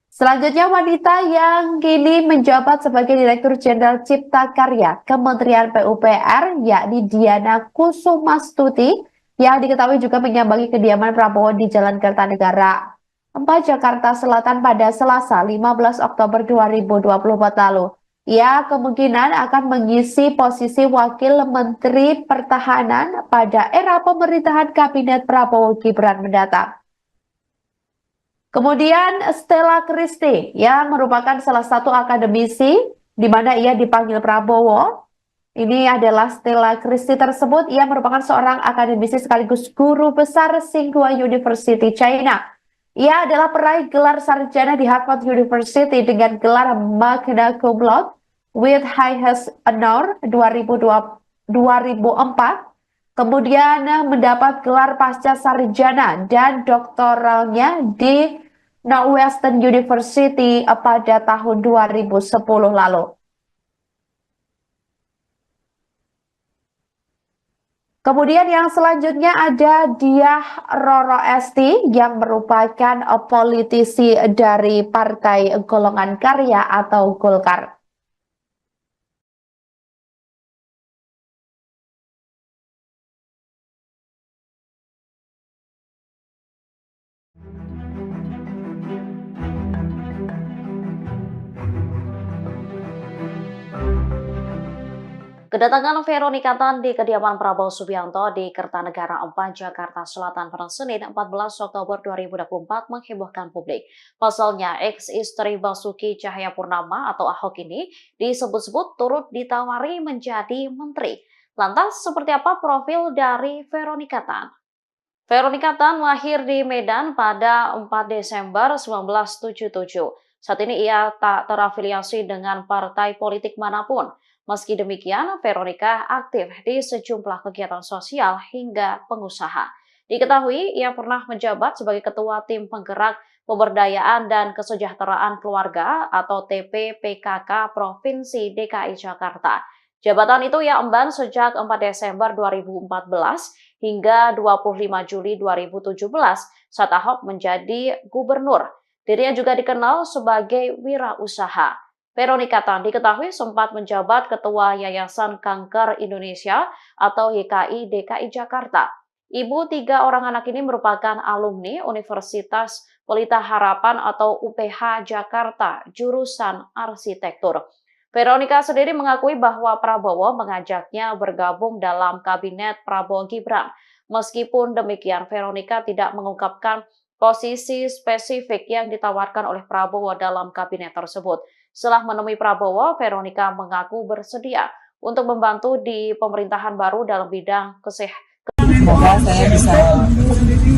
Selanjutnya, wanita yang kini menjabat sebagai Direktur Jenderal Cipta Karya Kementerian PUPR yakni Diana Kusumastuti yang diketahui juga menyambangi kediaman Prabowo di Jalan Kertanegara 4 Jakarta Selatan pada Selasa 15 Oktober 2024 lalu. Ia kemungkinan akan mengisi posisi Wakil Menteri Pertahanan pada era pemerintahan Kabinet Prabowo Gibran mendatang. Kemudian Stella Christie yang merupakan salah satu akademisi di mana ia dipanggil Prabowo. Ini adalah Stella Christie tersebut, ia merupakan seorang akademisi sekaligus guru besar Tsinghua University China. Ia adalah peraih gelar sarjana di Harvard University dengan gelar magna cum laude with highest honor 2004. Kemudian mendapat gelar pasca sarjana dan doktoralnya di Northwestern University pada tahun 2010 lalu. Kemudian yang selanjutnya ada Diah Roro Esti yang merupakan politisi dari Partai Golongan Karya atau Golkar. Kedatangan Veronica Tan di kediaman Prabowo Subianto di Kertanegara 4 Jakarta Selatan pada Senin 14 Oktober 2024 menghebohkan publik. Pasalnya, ex-istri Basuki Cahayapurnama atau Ahok ini disebut-sebut turut ditawari menjadi menteri. Lantas, seperti apa profil dari Veronica Tan? Veronica Tan lahir di Medan pada 4 Desember 1977. Saat ini ia tak terafiliasi dengan partai politik manapun. Meski demikian, Veronica aktif di sejumlah kegiatan sosial hingga pengusaha. Diketahui, ia pernah menjabat sebagai Ketua Tim Penggerak Pemberdayaan dan Kesejahteraan Keluarga atau TPPKK Provinsi DKI Jakarta. Jabatan itu ia emban sejak 4 Desember 2014 hingga 25 Juli 2017 saat Ahok menjadi gubernur. Dirinya juga dikenal sebagai wirausaha. Veronica Tan diketahui sempat menjabat Ketua Yayasan Kanker Indonesia atau YKI DKI Jakarta. Ibu 3 orang anak ini merupakan alumni Universitas Pelita Harapan atau UPH Jakarta, jurusan arsitektur. Veronica sendiri mengakui bahwa Prabowo mengajaknya bergabung dalam kabinet Prabowo Gibran. Meskipun demikian, Veronica tidak mengungkapkan posisi spesifik yang ditawarkan oleh Prabowo dalam kabinet tersebut. Setelah menemui Prabowo, Veronica mengaku bersedia untuk membantu di pemerintahan baru dalam bidang kesehatan. Semoga saya bisa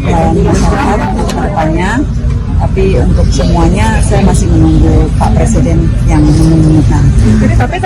melayani masyarakat ke depannya Tapi untuk semuanya saya masih menunggu Pak Presiden yang mengumumkan.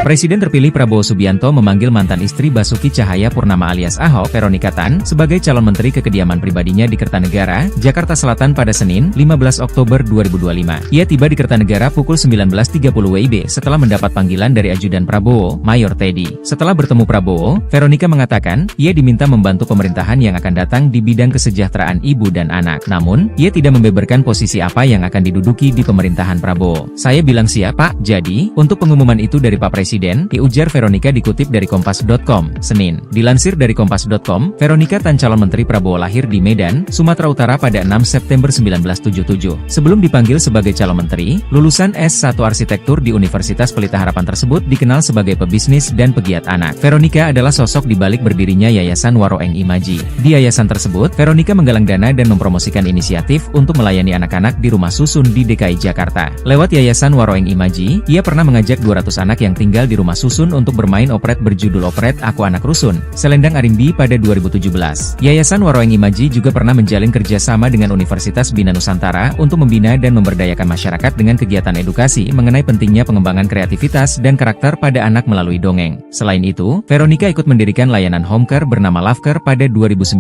Presiden terpilih Prabowo Subianto memanggil mantan istri Basuki Cahayapurnama alias Ahok, Veronika Tan, sebagai calon menteri ke kediaman pribadinya di Kertanegara, Jakarta Selatan pada Senin, 15 Oktober 2025. Ia tiba di Kertanegara pukul 19.30 WIB setelah mendapat panggilan dari ajudan Prabowo, Mayor Teddy. Setelah bertemu Prabowo, Veronika mengatakan, ia diminta membantu pemerintahan yang akan datang di bidang kesejahteraan ibu dan anak. Namun, ia tidak membeberkan posisi apa yang akan diduduki di pemerintahan Prabowo. Saya bilang siap, Pak. Jadi, untuk pengumuman itu dari Pak Presiden, ujar Veronika dikutip dari Kompas.com, Senin. Dilansir dari Kompas.com, Veronika Tan calon menteri Prabowo lahir di Medan, Sumatera Utara pada 6 September 1977. Sebelum dipanggil sebagai calon menteri, lulusan S1 Arsitektur di Universitas Pelita Harapan tersebut dikenal sebagai pebisnis dan pegiat anak. Veronika adalah sosok di balik berdirinya Yayasan Waroeng Imaji. Di yayasan tersebut, Veronika menggalang dana dan mempromosikan inisiatif untuk melayani anak-anak di rumah susun di DKI Jakarta. Lewat Yayasan Waroeng Imaji, ia pernah mengajak 200 anak yang tinggal di rumah susun untuk bermain operet berjudul Operet Aku Anak Rusun, Selendang Arimbi pada 2017. Yayasan Waroeng Imaji juga pernah menjalin kerjasama dengan Universitas Bina Nusantara untuk membina dan memberdayakan masyarakat dengan kegiatan edukasi mengenai pentingnya pengembangan kreativitas dan karakter pada anak melalui dongeng. Selain itu, Veronika ikut mendirikan layanan home care bernama Lovecare pada 2019.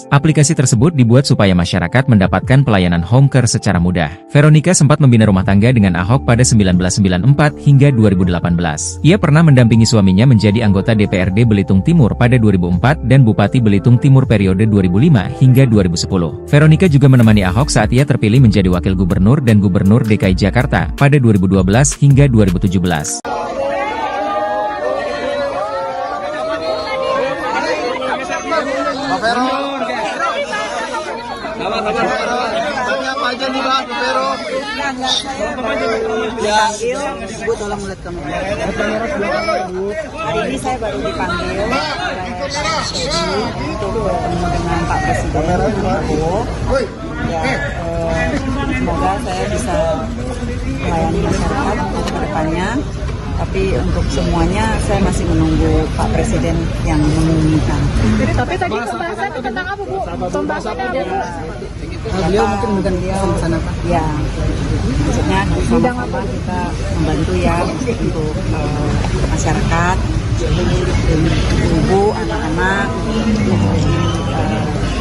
Aplikasi tersebut dibuat supaya masyarakat mendapatkan pelayanan home care secara mudah. Veronika sempat membina rumah tangga dengan Ahok pada 1994 hingga 2018. Ia pernah mendampingi suaminya menjadi anggota DPRD Belitung Timur pada 2004 dan Bupati Belitung Timur periode 2005 hingga 2010. Veronika juga menemani Ahok saat ia terpilih menjadi Wakil Gubernur dan Gubernur DKI Jakarta pada 2012 hingga 2017. Pak Vero. Apa aja nih Pak Vero? Dipanggil, Bu tolong lihat kamera. Hari ini saya baru dipanggil untuk bertemu dengan Pak Presiden Prabowo. Ya, semoga saya bisa melayani masyarakat ke depannya. Tapi untuk semuanya saya masih menunggu Pak Presiden yang mengumumkan. Tapi tadi pembahasan tentang apa, Bu? Pembahasannya apa? Beliau mungkin pesan apa? Ya, maksudnya sama-sama kita membantu ya untuk masyarakat, ibu, anak-anak.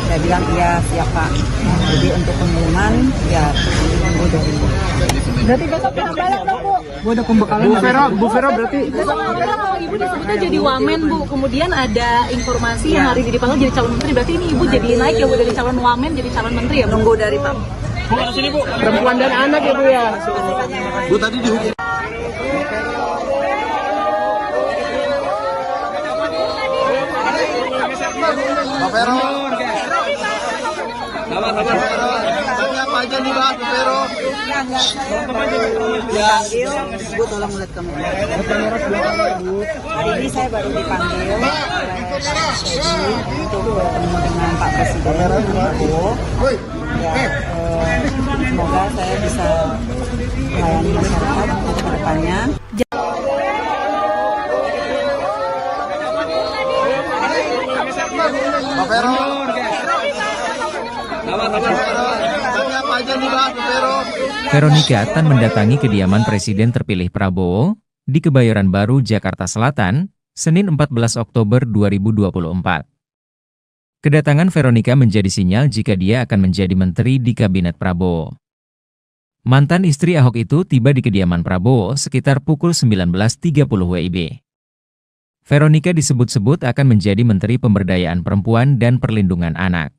Saya bilang iya siap Pak. Jadi untuk pengumuman ya tunggu dari. Berarti besok balik dong, Bu. Bu ada pembekalan. Bu Vero berarti. Besok kalau Ibu disebutnya jadi wamen, Bu. Kemudian ada informasi yang hari ini dipanggil jadi calon menteri. Berarti ini Ibu jadi naik ya, Bu, dari calon wamen jadi calon menteri ya, Bu? Tunggu dari Pak. Perempuan dan anak ya Bu ya. Bu tadi dihukum. Pak Vero. Apa aja nih Pak Vero? Dipanggil, Bu tolong lihat kamera. Hari ini saya baru dipanggil untuk bertemu dengan Pak Presiden Prabowo. Ya, semoga saya bisa melayani masyarakat ke depannya. Pak Vero. Apa aja nih Pak Vero? Veronika Tan mendatangi kediaman Presiden terpilih Prabowo di Kebayoran Baru, Jakarta Selatan, Senin 14 Oktober 2024. Kedatangan Veronika menjadi sinyal jika dia akan menjadi menteri di Kabinet Prabowo. Mantan istri Ahok itu tiba di kediaman Prabowo sekitar pukul 19.30 WIB. Veronika disebut-sebut akan menjadi Menteri Pemberdayaan Perempuan dan Perlindungan Anak.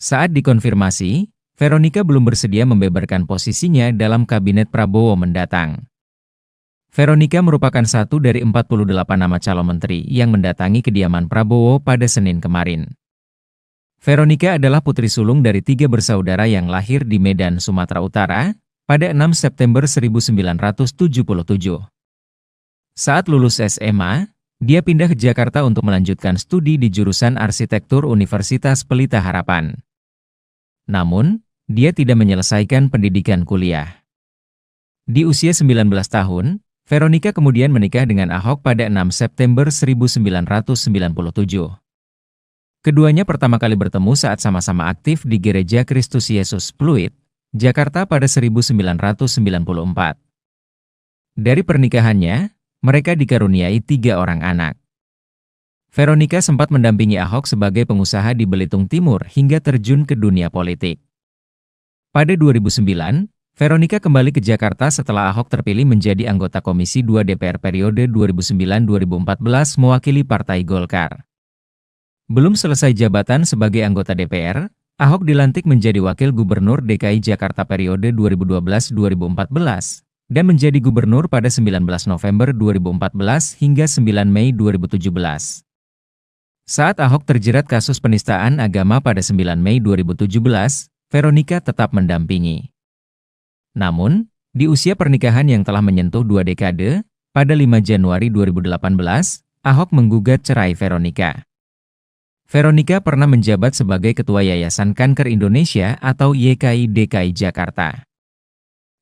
Saat dikonfirmasi, Veronika belum bersedia membeberkan posisinya dalam Kabinet Prabowo mendatang. Veronika merupakan satu dari 48 nama calon menteri yang mendatangi kediaman Prabowo pada Senin kemarin. Veronika adalah putri sulung dari 3 bersaudara yang lahir di Medan, Sumatera Utara, pada 6 September 1977. Saat lulus SMA, dia pindah ke Jakarta untuk melanjutkan studi di jurusan Arsitektur Universitas Pelita Harapan. Namun, dia tidak menyelesaikan pendidikan kuliah. Di usia 19 tahun, Veronika kemudian menikah dengan Ahok pada 6 September 1997. Keduanya pertama kali bertemu saat sama-sama aktif di Gereja Kristus Yesus Pluit, Jakarta pada 1994. Dari pernikahannya, mereka dikaruniai 3 orang anak. Veronica sempat mendampingi Ahok sebagai pengusaha di Belitung Timur hingga terjun ke dunia politik. Pada 2009, Veronica kembali ke Jakarta setelah Ahok terpilih menjadi anggota Komisi 2 DPR periode 2009-2014 mewakili Partai Golkar. Belum selesai jabatan sebagai anggota DPR, Ahok dilantik menjadi Wakil Gubernur DKI Jakarta periode 2012-2014 dan menjadi gubernur pada 19 November 2014 hingga 9 Mei 2017. Saat Ahok terjerat kasus penistaan agama pada 9 Mei 2017, Veronica tetap mendampingi. Namun, di usia pernikahan yang telah menyentuh 2 dekade, pada 5 Januari 2018, Ahok menggugat cerai Veronica. Veronica pernah menjabat sebagai Ketua Yayasan Kanker Indonesia atau YKI DKI Jakarta.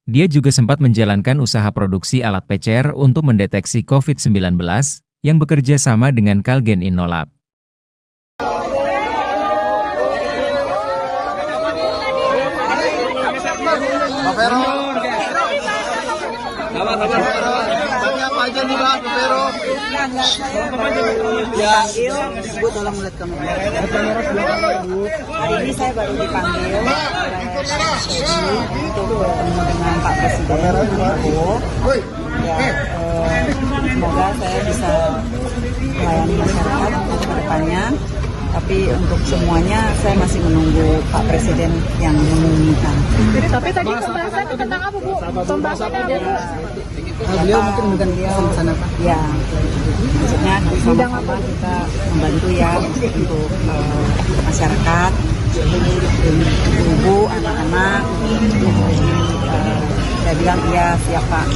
Dia juga sempat menjalankan usaha produksi alat PCR untuk mendeteksi COVID-19 yang bekerja sama dengan Kalgen Innolab. Pak Vero. Tanya apa aja nih Pak Vero? Dipanggil, Bu tolong lihat kamera. Hari ini saya baru dipanggil untuk bertemu dengan Pak Presiden Prabowo. Ya, semoga saya bisa melayani masyarakat untuk kedepannya. Tapi untuk semuanya saya masih menunggu Pak Presiden yang mengumumkan. Tapi tadi pembahasannya tentang apa, Bu? Pembahasannya apa, Bu? Beliau mungkin sana Pak. Ya, maksudnya sama-sama kita membantu ya untuk masyarakat, ibu, anak-anak. Saya bilang iya siap Pak.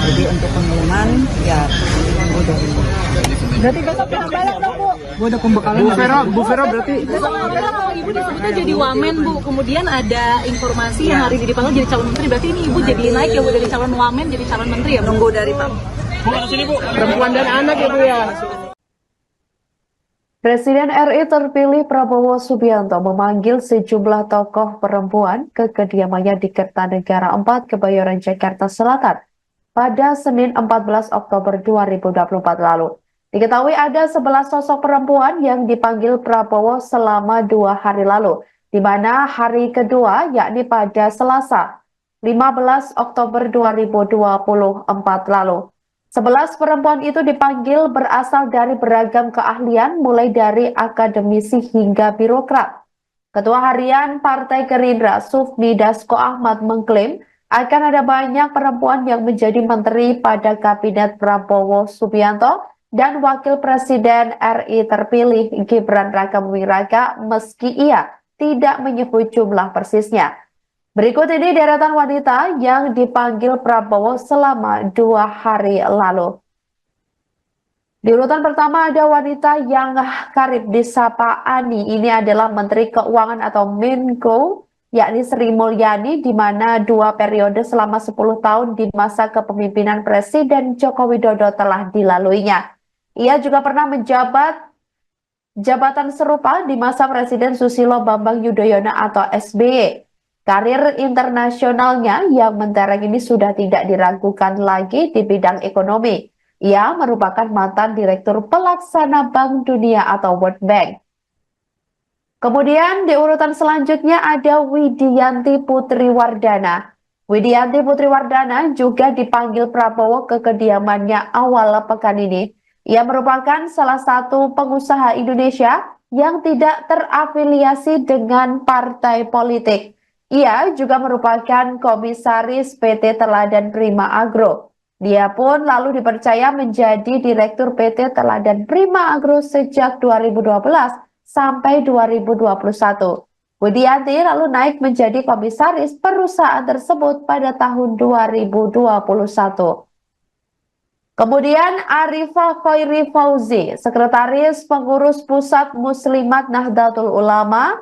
Jadi untuk pengumuman ya tunggu dari. Berarti besok Hambalang dong, Bu? Bu Vero berarti. Besok Hambalang kalau Ibu disebutnya jadi wamen, Bu. Kemudian ada informasi yang hari ini dipanggil jadi calon menteri. Berarti ini Ibu jadi naik ya, Bu, dari calon wamen jadi calon menteri ya, Bu? Nunggu dari Pak. Perempuan dan anak ya Bu ya. Presiden RI terpilih Prabowo Subianto memanggil sejumlah tokoh perempuan ke kediamannya di Kertanegara 4, Kebayoran, Jakarta Selatan pada Senin 14 Oktober 2024 lalu. Diketahui ada 11 sosok perempuan yang dipanggil Prabowo selama 2 hari lalu, di mana hari kedua yakni pada Selasa 15 Oktober 2024 lalu. 11 perempuan itu dipanggil berasal dari beragam keahlian mulai dari akademisi hingga birokrat. Ketua Harian Partai Gerindra Sufmi Dasko Ahmad mengklaim akan ada banyak perempuan yang menjadi menteri pada Kabinet Prabowo Subianto dan Wakil Presiden RI terpilih Gibran Rakabuming Raka meski ia tidak menyebut jumlah persisnya. Berikut ini deretan wanita yang dipanggil Prabowo selama 2 hari lalu. Di urutan pertama ada wanita yang karib disapa Ani. Ini adalah Menteri Keuangan atau Menko, yakni Sri Mulyani, di mana 2 periode selama 10 tahun di masa kepemimpinan Presiden Joko Widodo telah dilaluinya. Ia juga pernah menjabat jabatan serupa di masa Presiden Susilo Bambang Yudhoyono atau SBY. Karir internasionalnya yang mentereng ini sudah tidak diragukan lagi di bidang ekonomi. Ia merupakan mantan Direktur Pelaksana Bank Dunia atau World Bank. Kemudian di urutan selanjutnya ada Widianti Putri Wardana. Widianti Putri Wardana juga dipanggil Prabowo ke kediamannya awal pekan ini. Ia merupakan salah satu pengusaha Indonesia yang tidak terafiliasi dengan partai politik. Ia juga merupakan komisaris PT Teladan Prima Agro. Dia pun lalu dipercaya menjadi Direktur PT Teladan Prima Agro sejak 2012 sampai 2021. Widianti lalu naik menjadi komisaris perusahaan tersebut pada tahun 2021. Kemudian Arifah Khairi Fauzi, Sekretaris Pengurus Pusat Muslimat Nahdlatul Ulama,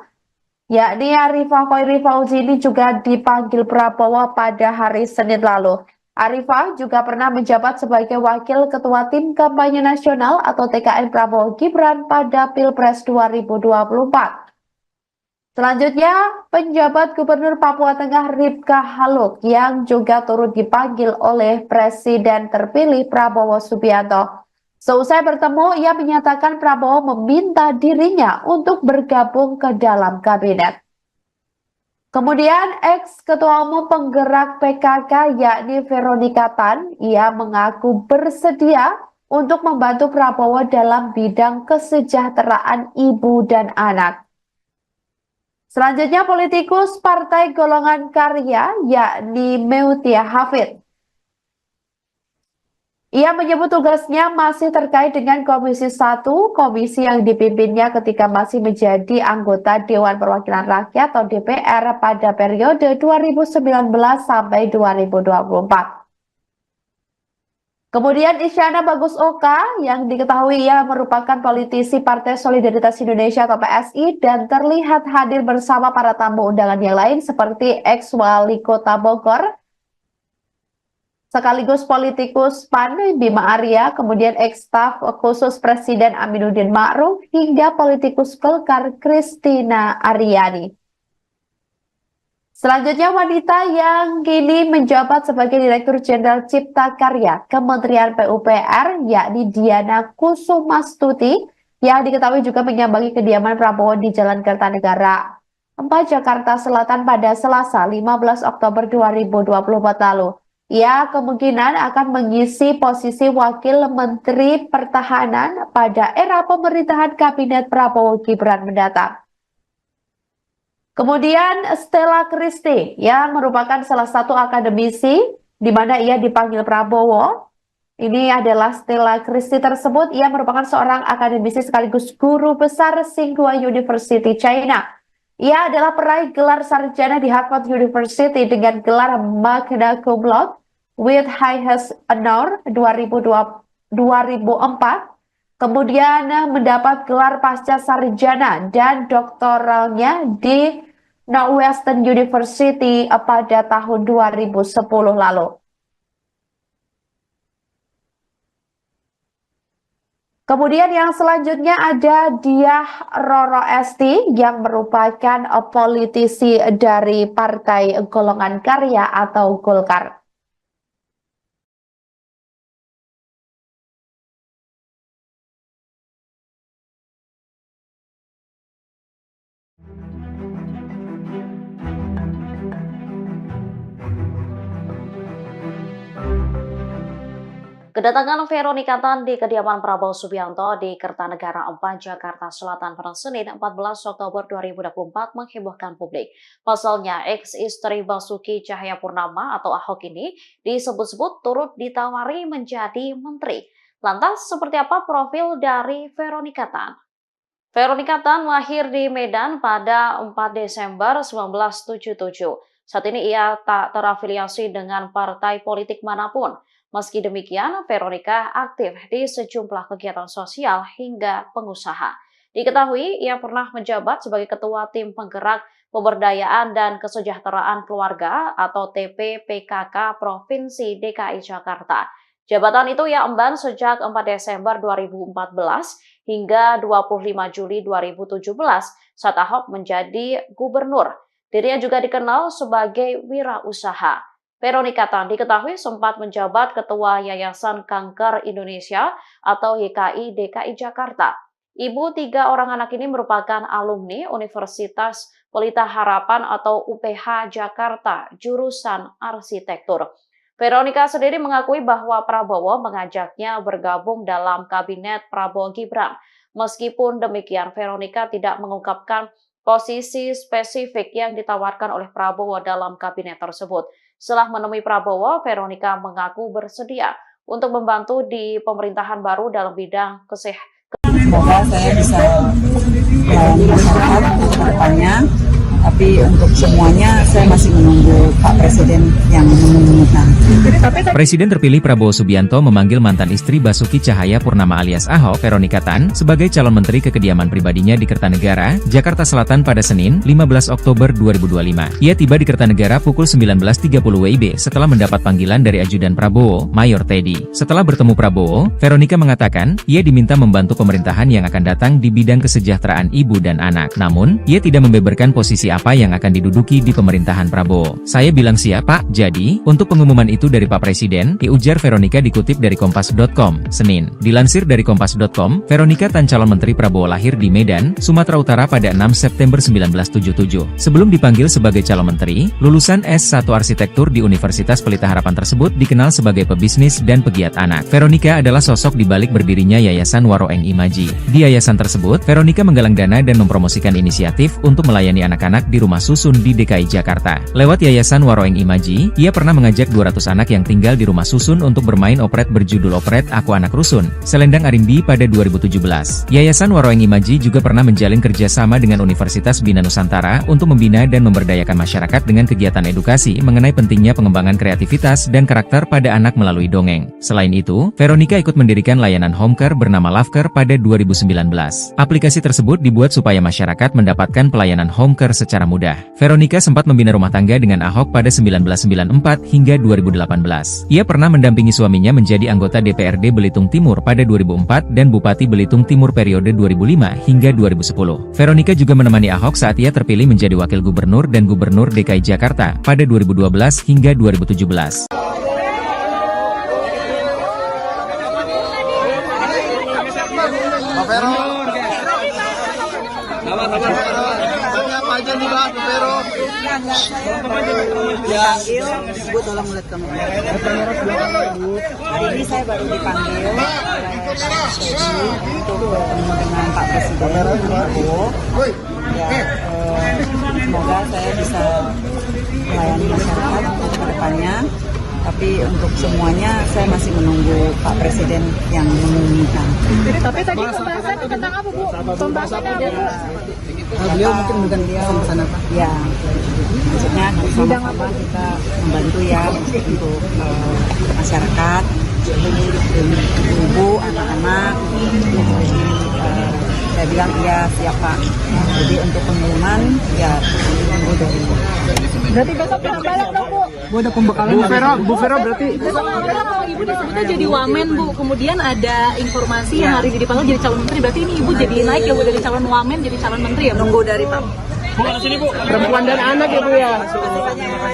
yakni Arifah Khairi Fauzi ini juga dipanggil Prabowo pada hari Senin lalu. Arifah juga pernah menjabat sebagai Wakil Ketua Tim Kampanye Nasional atau TKN Prabowo Gibran pada Pilpres 2024. Selanjutnya, penjabat Gubernur Papua Tengah Ripka Haluk yang juga turut dipanggil oleh Presiden terpilih Prabowo Subianto. Seusai bertemu, ia menyatakan Prabowo meminta dirinya untuk bergabung ke dalam kabinet. Kemudian, ex-ketua umum penggerak PKK yakni Veronica Tan, ia mengaku bersedia untuk membantu Prabowo dalam bidang kesejahteraan ibu dan anak. Selanjutnya, politikus Partai Golongan Karya yakni Meutia Hafid. Ia menyebut tugasnya masih terkait dengan Komisi 1, komisi yang dipimpinnya ketika masih menjadi anggota Dewan Perwakilan Rakyat atau DPR pada periode 2019 sampai 2024. Kemudian Isyana Bagus Oka yang diketahui ia merupakan politisi Partai Solidaritas Indonesia atau PSI dan terlihat hadir bersama para tamu undangan yang lain seperti ex-wali kota Bogor, sekaligus politikus PAN Bima Arya, kemudian ex-staf khusus Presiden Aminuddin Ma'ruf hingga politikus Golkar Kristina Aryani. Selanjutnya, wanita yang kini menjabat sebagai Direktur Jenderal Cipta Karya Kementerian PUPR yakni Diana Kusumastuti yang diketahui juga menyambangi kediaman Prabowo di Jalan Kertanegara 4 Jakarta Selatan pada Selasa 15 Oktober 2024 lalu. Ia kemungkinan akan mengisi posisi Wakil Menteri Pertahanan pada era pemerintahan Kabinet Prabowo Gibran mendatang. Kemudian Stella Christie yang merupakan salah satu akademisi di mana ia dipanggil Prabowo. Ini adalah Stella Christie tersebut. Ia merupakan seorang akademisi sekaligus guru besar Tsinghua University China. Ia adalah peraih gelar sarjana di Harvard University dengan gelar magna cum laude with highest honor 2004. Kemudian mendapat gelar pasca sarjana dan doktoralnya di Northwestern University pada tahun 2010 lalu. Kemudian yang selanjutnya ada Diah Roro Esti yang merupakan politisi dari Partai Golongan Karya atau Golkar. Kedatangan Veronica Tan di kediaman Prabowo Subianto di Kertanegara 4, Jakarta Selatan pada Senin 14 Oktober 2024 menghebohkan publik. Pasalnya, ex-istri Basuki Cahayapurnama atau Ahok ini disebut-sebut turut ditawari menjadi menteri. Lantas, seperti apa profil dari Veronica Tan? Veronica Tan lahir di Medan pada 4 Desember 1977. Saat ini ia tak terafiliasi dengan partai politik manapun. Meski demikian, Veronica aktif di sejumlah kegiatan sosial hingga pengusaha. Diketahui, ia pernah menjabat sebagai Ketua Tim Penggerak Pemberdayaan dan Kesejahteraan Keluarga atau TPPKK Provinsi DKI Jakarta. Jabatan itu ia emban sejak 4 Desember 2014 hingga 25 Juli 2017 saat Ahok menjadi gubernur. Dirinya juga dikenal sebagai wirausaha. Veronica Tan diketahui sempat menjabat Ketua Yayasan Kanker Indonesia atau YKI DKI Jakarta. Ibu 3 orang anak ini merupakan alumni Universitas Pelita Harapan atau UPH Jakarta, jurusan arsitektur. Veronica sendiri mengakui bahwa Prabowo mengajaknya bergabung dalam kabinet Prabowo Gibran. Meskipun demikian, Veronica tidak mengungkapkan posisi spesifik yang ditawarkan oleh Prabowo dalam kabinet tersebut. Setelah menemui Prabowo, Veronica mengaku bersedia untuk membantu di pemerintahan baru dalam bidang kesehatan. Semoga saya bisa melayani masyarakat untuk kedepannya, tapi untuk semuanya saya masih menunggu Pak Presiden yang mengumumkan. Presiden terpilih Prabowo Subianto memanggil mantan istri Basuki Cahayapurnama alias Ahok, Veronika Tan, sebagai calon menteri ke kediaman pribadinya di Kertanegara, Jakarta Selatan pada Senin, 15 Oktober 2025. Ia tiba di Kertanegara pukul 19.30 WIB setelah mendapat panggilan dari ajudan Prabowo, Mayor Teddy. Setelah bertemu Prabowo, Veronika mengatakan, ia diminta membantu pemerintahan yang akan datang di bidang kesejahteraan ibu dan anak. Namun, ia tidak membeberkan posisi apa yang akan diduduki di pemerintahan Prabowo. Saya bilang siap, Pak. Jadi, untuk pengumuman itu dari Pak Presiden, ujar Veronika dikutip dari Kompas.com, Senin. Dilansir dari Kompas.com, Veronika Tan calon menteri Prabowo lahir di Medan, Sumatera Utara pada 6 September 1977. Sebelum dipanggil sebagai calon menteri, lulusan S1 Arsitektur di Universitas Pelita Harapan tersebut dikenal sebagai pebisnis dan pegiat anak. Veronika adalah sosok di balik berdirinya Yayasan Waroeng Imaji. Di yayasan tersebut, Veronika menggalang dana dan mempromosikan inisiatif untuk melayani anak-anak di rumah susun di DKI Jakarta. Lewat Yayasan Waroeng Imaji, ia pernah mengajak 200 anak yang tinggal di rumah susun untuk bermain operet berjudul Operet Aku Anak Rusun, Selendang Arimbi pada 2017. Yayasan Waroeng Imaji juga pernah menjalin kerjasama dengan Universitas Bina Nusantara untuk membina dan memberdayakan masyarakat dengan kegiatan edukasi mengenai pentingnya pengembangan kreativitas dan karakter pada anak melalui dongeng. Selain itu, Veronika ikut mendirikan layanan homecare bernama Lovecare pada 2019. Aplikasi tersebut dibuat supaya masyarakat mendapatkan pelayanan homecare secara mudah. Veronika sempat membina rumah tangga dengan Ahok pada 1994 hingga 2018. Ia pernah mendampingi suaminya menjadi anggota DPRD Belitung Timur pada 2004 dan Bupati Belitung Timur periode 2005 hingga 2010. Veronika juga menemani Ahok saat ia terpilih menjadi Wakil Gubernur dan Gubernur DKI Jakarta pada 2012 hingga 2017. Pak Vero. Apa aja nih Pak Vero? Dipanggil, Bu tolong lihat kamu. Hari ini saya baru dipanggil untuk bertemu dengan Pak Presiden Prabowo. Ya, semoga saya bisa melayani masyarakat untuk kedepannya. Tapi untuk semuanya saya masih menunggu Pak Presiden yang mengumumkan. Tapi tadi pembahasannya tentang apa, Bu? Pembahasannya apa, Bu? Beliau mungkin bukan dia pesan apa? Ya, maksudnya sama-sama kita membantu ya untuk masyarakat, ibu, anak-anak. Saya bilang iya siap Pak. Jadi untuk pengumuman ya tunggu dari. Berarti besok kita balik dong, Bu. Bu ada pembekalan Bu Vero berarti. Besok kalau Ibu disebutnya jadi wamen, Bu. Kemudian ada informasi yang hari ini dipanggil jadi calon menteri. Berarti ini Ibu jadi naik ya, Bu, dari calon wamen jadi calon menteri ya, Bu? Nunggu dari Pak. Bu mana sini Bu? Perempuan dan anak ya Bu ya.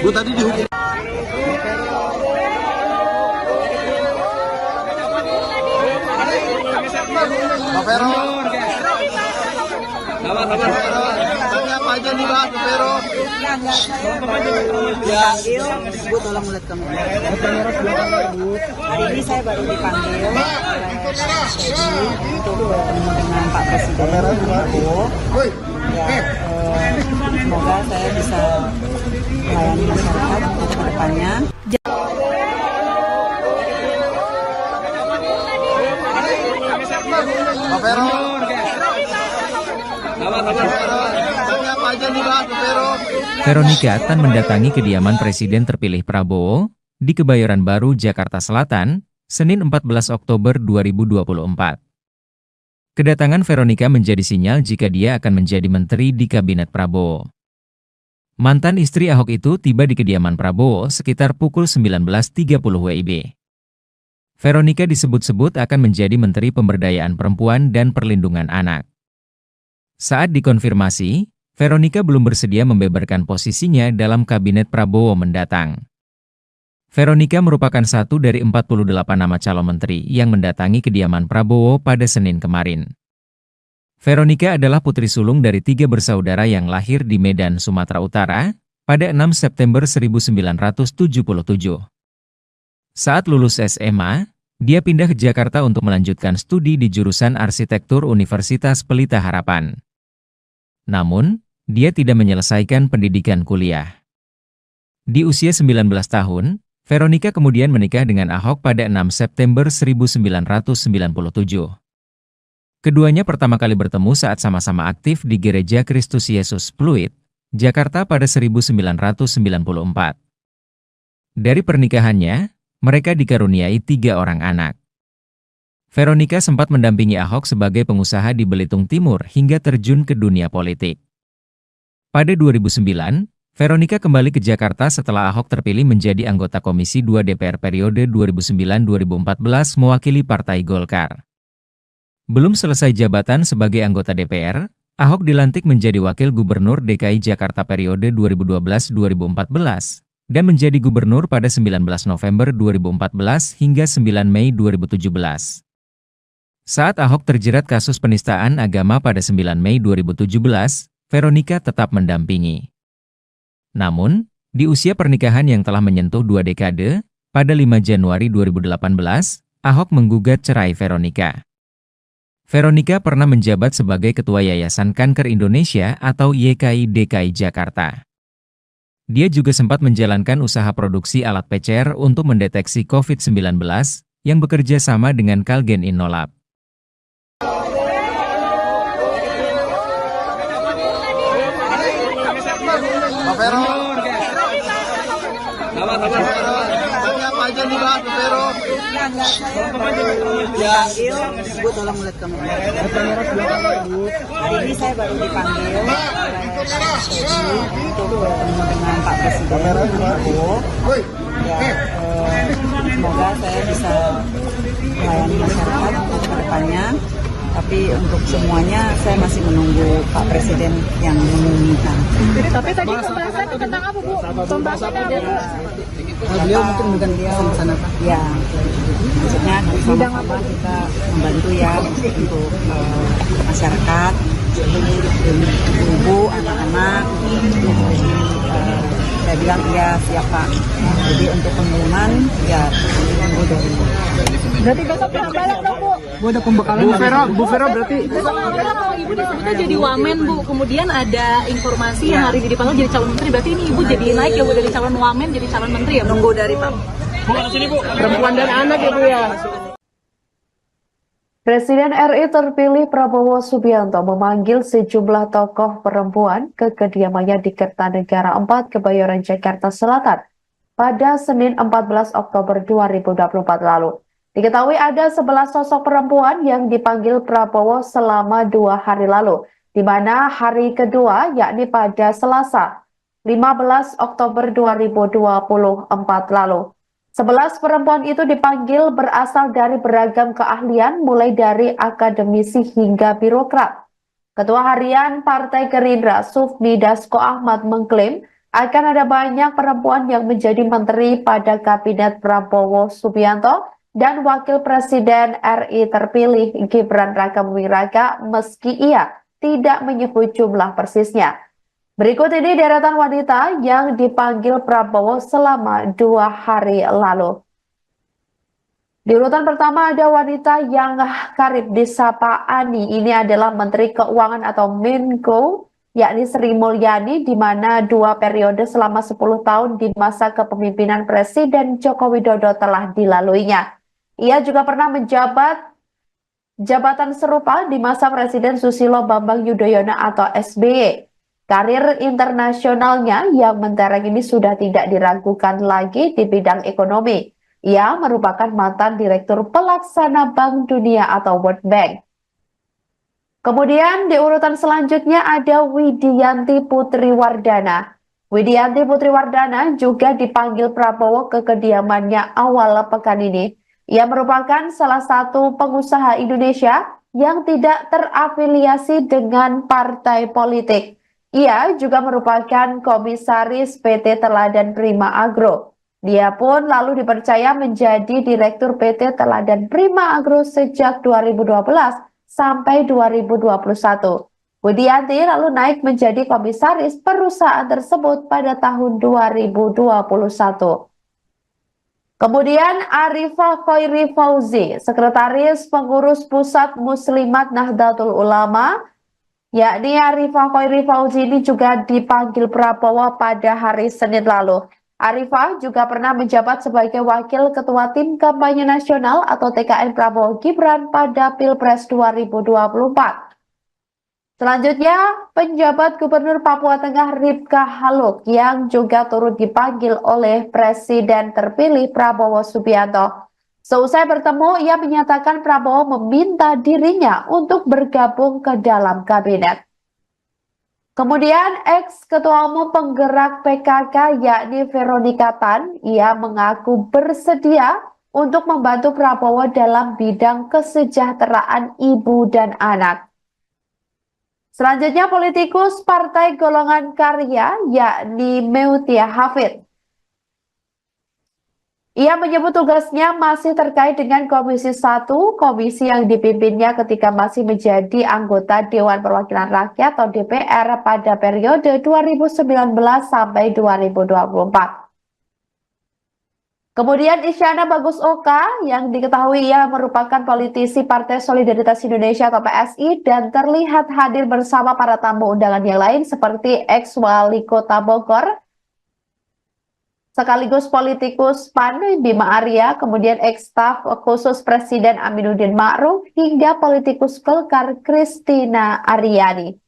Bu tadi dihukum. Pak Vero. Apa aja nih Pak Vero? Dipanggil, Bu tolong lihat kamu. Hari ini saya baru dipanggil untuk bertemu dengan Pak Presiden Prabowo. Ya, semoga saya bisa melayani masyarakat untuk kedepannya. Pak Vero. Apa aja nih Pak Vero? Veronika Tan mendatangi kediaman Presiden terpilih Prabowo di Kebayoran Baru, Jakarta Selatan, Senin 14 Oktober 2024. Kedatangan Veronika menjadi sinyal jika dia akan menjadi menteri di Kabinet Prabowo. Mantan istri Ahok itu tiba di kediaman Prabowo sekitar pukul 19.30 WIB. Veronika disebut-sebut akan menjadi Menteri Pemberdayaan Perempuan dan Perlindungan Anak. Saat dikonfirmasi, Veronika belum bersedia membeberkan posisinya dalam Kabinet Prabowo mendatang. Veronika merupakan satu dari 48 nama calon menteri yang mendatangi kediaman Prabowo pada Senin kemarin. Veronika adalah putri sulung dari 3 bersaudara yang lahir di Medan, Sumatera Utara, pada 6 September 1977. Saat lulus SMA, dia pindah ke Jakarta untuk melanjutkan studi di jurusan Arsitektur Universitas Pelita Harapan. Namun, dia tidak menyelesaikan pendidikan kuliah. Di usia 19 tahun, Veronika kemudian menikah dengan Ahok pada 6 September 1997. Keduanya pertama kali bertemu saat sama-sama aktif di Gereja Kristus Yesus Pluit, Jakarta pada 1994. Dari pernikahannya, Mereka dikaruniai 3 orang anak. Veronica sempat mendampingi Ahok sebagai pengusaha di Belitung Timur hingga terjun ke dunia politik. Pada 2009, Veronica kembali ke Jakarta setelah Ahok terpilih menjadi anggota Komisi 2 DPR periode 2009-2014 mewakili Partai Golkar. Belum selesai jabatan sebagai anggota DPR, Ahok dilantik menjadi Wakil Gubernur DKI Jakarta periode 2012-2014 dan menjadi gubernur pada 19 November 2014 hingga 9 Mei 2017. Saat Ahok terjerat kasus penistaan agama pada 9 Mei 2017, Veronica tetap mendampingi. Namun, di usia pernikahan yang telah menyentuh 2 dekade, pada 5 Januari 2018, Ahok menggugat cerai Veronica. Veronica pernah menjabat sebagai Ketua Yayasan Kanker Indonesia atau YKI DKI Jakarta. Dia juga sempat menjalankan usaha produksi alat PCR untuk mendeteksi COVID-19 yang bekerja sama dengan Kalgen Innolab. Pak Vero. Tapi apa aja nih Pak Vero? Ya, Bu tolong lihat kamera. Hari ini saya baru dipanggil untuk bertemu dengan Pak Presiden Prabowo. Ya, semoga saya bisa melayani masyarakat untuk kedepannya. Tapi untuk semuanya saya masih menunggu Pak Presiden yang mengumumkan. Tapi tadi pembahasan tentang apa, Bu? Pembahasan apa, Bu? Beliau mungkin dia sana Pak. Ya, maksudnya sama-sama kita membantu ya untuk masyarakat, ibu, anak-anak. Saya bilang iya siap Pak. Jadi untuk pengumuman ya tunggu dari. Berarti besok balik dong, Bu? Bu ada pembekalan. Bu Vero berarti. Kalau Ibu disebutnya jadi wamen, Bu. Kemudian ada informasi yang hari ini dipanggil jadi calon menteri. Berarti ini Ibu jadi naik ya, Bu, dari calon wamen jadi calon menteri ya? Tunggu dari Pak. Perempuan dan anak ya Bu ya. Presiden RI terpilih Prabowo Subianto memanggil sejumlah tokoh perempuan ke kediamannya di Kertanegara 4, Kebayoran, Jakarta Selatan pada Senin 14 Oktober 2024 lalu. Diketahui ada 11 sosok perempuan yang dipanggil Prabowo selama 2 hari lalu, di mana hari kedua yakni pada Selasa 15 Oktober 2024 lalu. 11 perempuan itu dipanggil berasal dari beragam keahlian mulai dari akademisi hingga birokrat. Ketua Harian Partai Gerindra Sufmi Dasko Ahmad mengklaim akan ada banyak perempuan yang menjadi menteri pada Kabinet Prabowo Subianto dan Wakil Presiden RI terpilih Gibran Rakabuming Raka meski ia tidak menyebut jumlah persisnya. Berikut ini deretan wanita yang dipanggil Prabowo selama 2 hari lalu. Di urutan pertama ada wanita yang karib disapa Ani. Ini adalah Menteri Keuangan atau Menko, yakni Sri Mulyani, di mana 2 periode selama 10 tahun di masa kepemimpinan Presiden Joko Widodo telah dilaluinya. Ia juga pernah menjabat jabatan serupa di masa Presiden Susilo Bambang Yudhoyono atau SBY. Karir internasionalnya yang mentereng ini sudah tidak diragukan lagi di bidang ekonomi. Ia merupakan mantan Direktur Pelaksana Bank Dunia atau World Bank. Kemudian di urutan selanjutnya ada Widianti Putriwardana. Widianti Putriwardana juga dipanggil Prabowo ke kediamannya awal pekan ini. Ia merupakan salah satu pengusaha Indonesia yang tidak terafiliasi dengan partai politik. Ia juga merupakan komisaris PT Teladan Prima Agro. Dia pun lalu dipercaya menjadi Direktur PT Teladan Prima Agro sejak 2012 sampai 2021. Widianti lalu naik menjadi komisaris perusahaan tersebut pada tahun 2021. Kemudian Arifah Khairi Fauzi, Sekretaris Pengurus Pusat Muslimat Nahdlatul Ulama, yakni Arifah Khairi Fauzi ini juga dipanggil Prabowo pada hari Senin lalu. Arifah juga pernah menjabat sebagai Wakil Ketua Tim Kampanye Nasional atau TKN Prabowo Gibran pada Pilpres 2024. Selanjutnya, penjabat Gubernur Papua Tengah Ripka Haluk yang juga turut dipanggil oleh Presiden terpilih Prabowo Subianto. Seusai bertemu, ia menyatakan Prabowo meminta dirinya untuk bergabung ke dalam kabinet. Kemudian, ex-ketua umum penggerak PKK yakni Veronika Tan, ia mengaku bersedia untuk membantu Prabowo dalam bidang kesejahteraan ibu dan anak. Selanjutnya, politikus Partai Golongan Karya yakni Meutia Hafid. Ia menyebut tugasnya masih terkait dengan Komisi 1, komisi yang dipimpinnya ketika masih menjadi anggota Dewan Perwakilan Rakyat atau DPR pada periode 2019 sampai 2024. Kemudian Isyana Bagus Oka yang diketahui ia merupakan politisi Partai Solidaritas Indonesia atau PSI dan terlihat hadir bersama para tamu undangan yang lain seperti ex-wali kota Bogor, sekaligus politikus PAN Bima Arya, kemudian ex-staf khusus Presiden Aminuddin Ma'ruf, hingga politikus Golkar Kristina Aryani.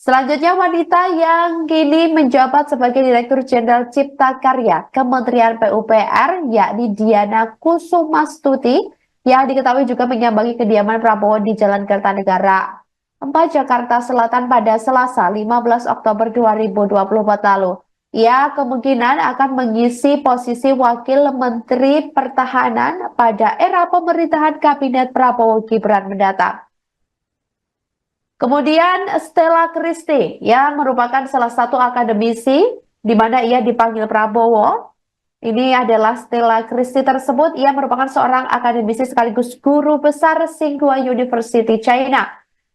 Selanjutnya, wanita yang kini menjabat sebagai Direktur Jenderal Cipta Karya Kementerian PUPR, yakni Diana Kusumastuti, yang diketahui juga menyambangi kediaman Prabowo di Jalan Kertanegara 4 Jakarta Selatan pada Selasa 15 Oktober 2024 lalu. Ia kemungkinan akan mengisi posisi Wakil Menteri Pertahanan pada era pemerintahan Kabinet Prabowo Gibran mendatang. Kemudian Stella Christie yang merupakan salah satu akademisi di mana ia dipanggil Prabowo. Ini adalah Stella Christie tersebut, ia merupakan seorang akademisi sekaligus guru besar Tsinghua University China.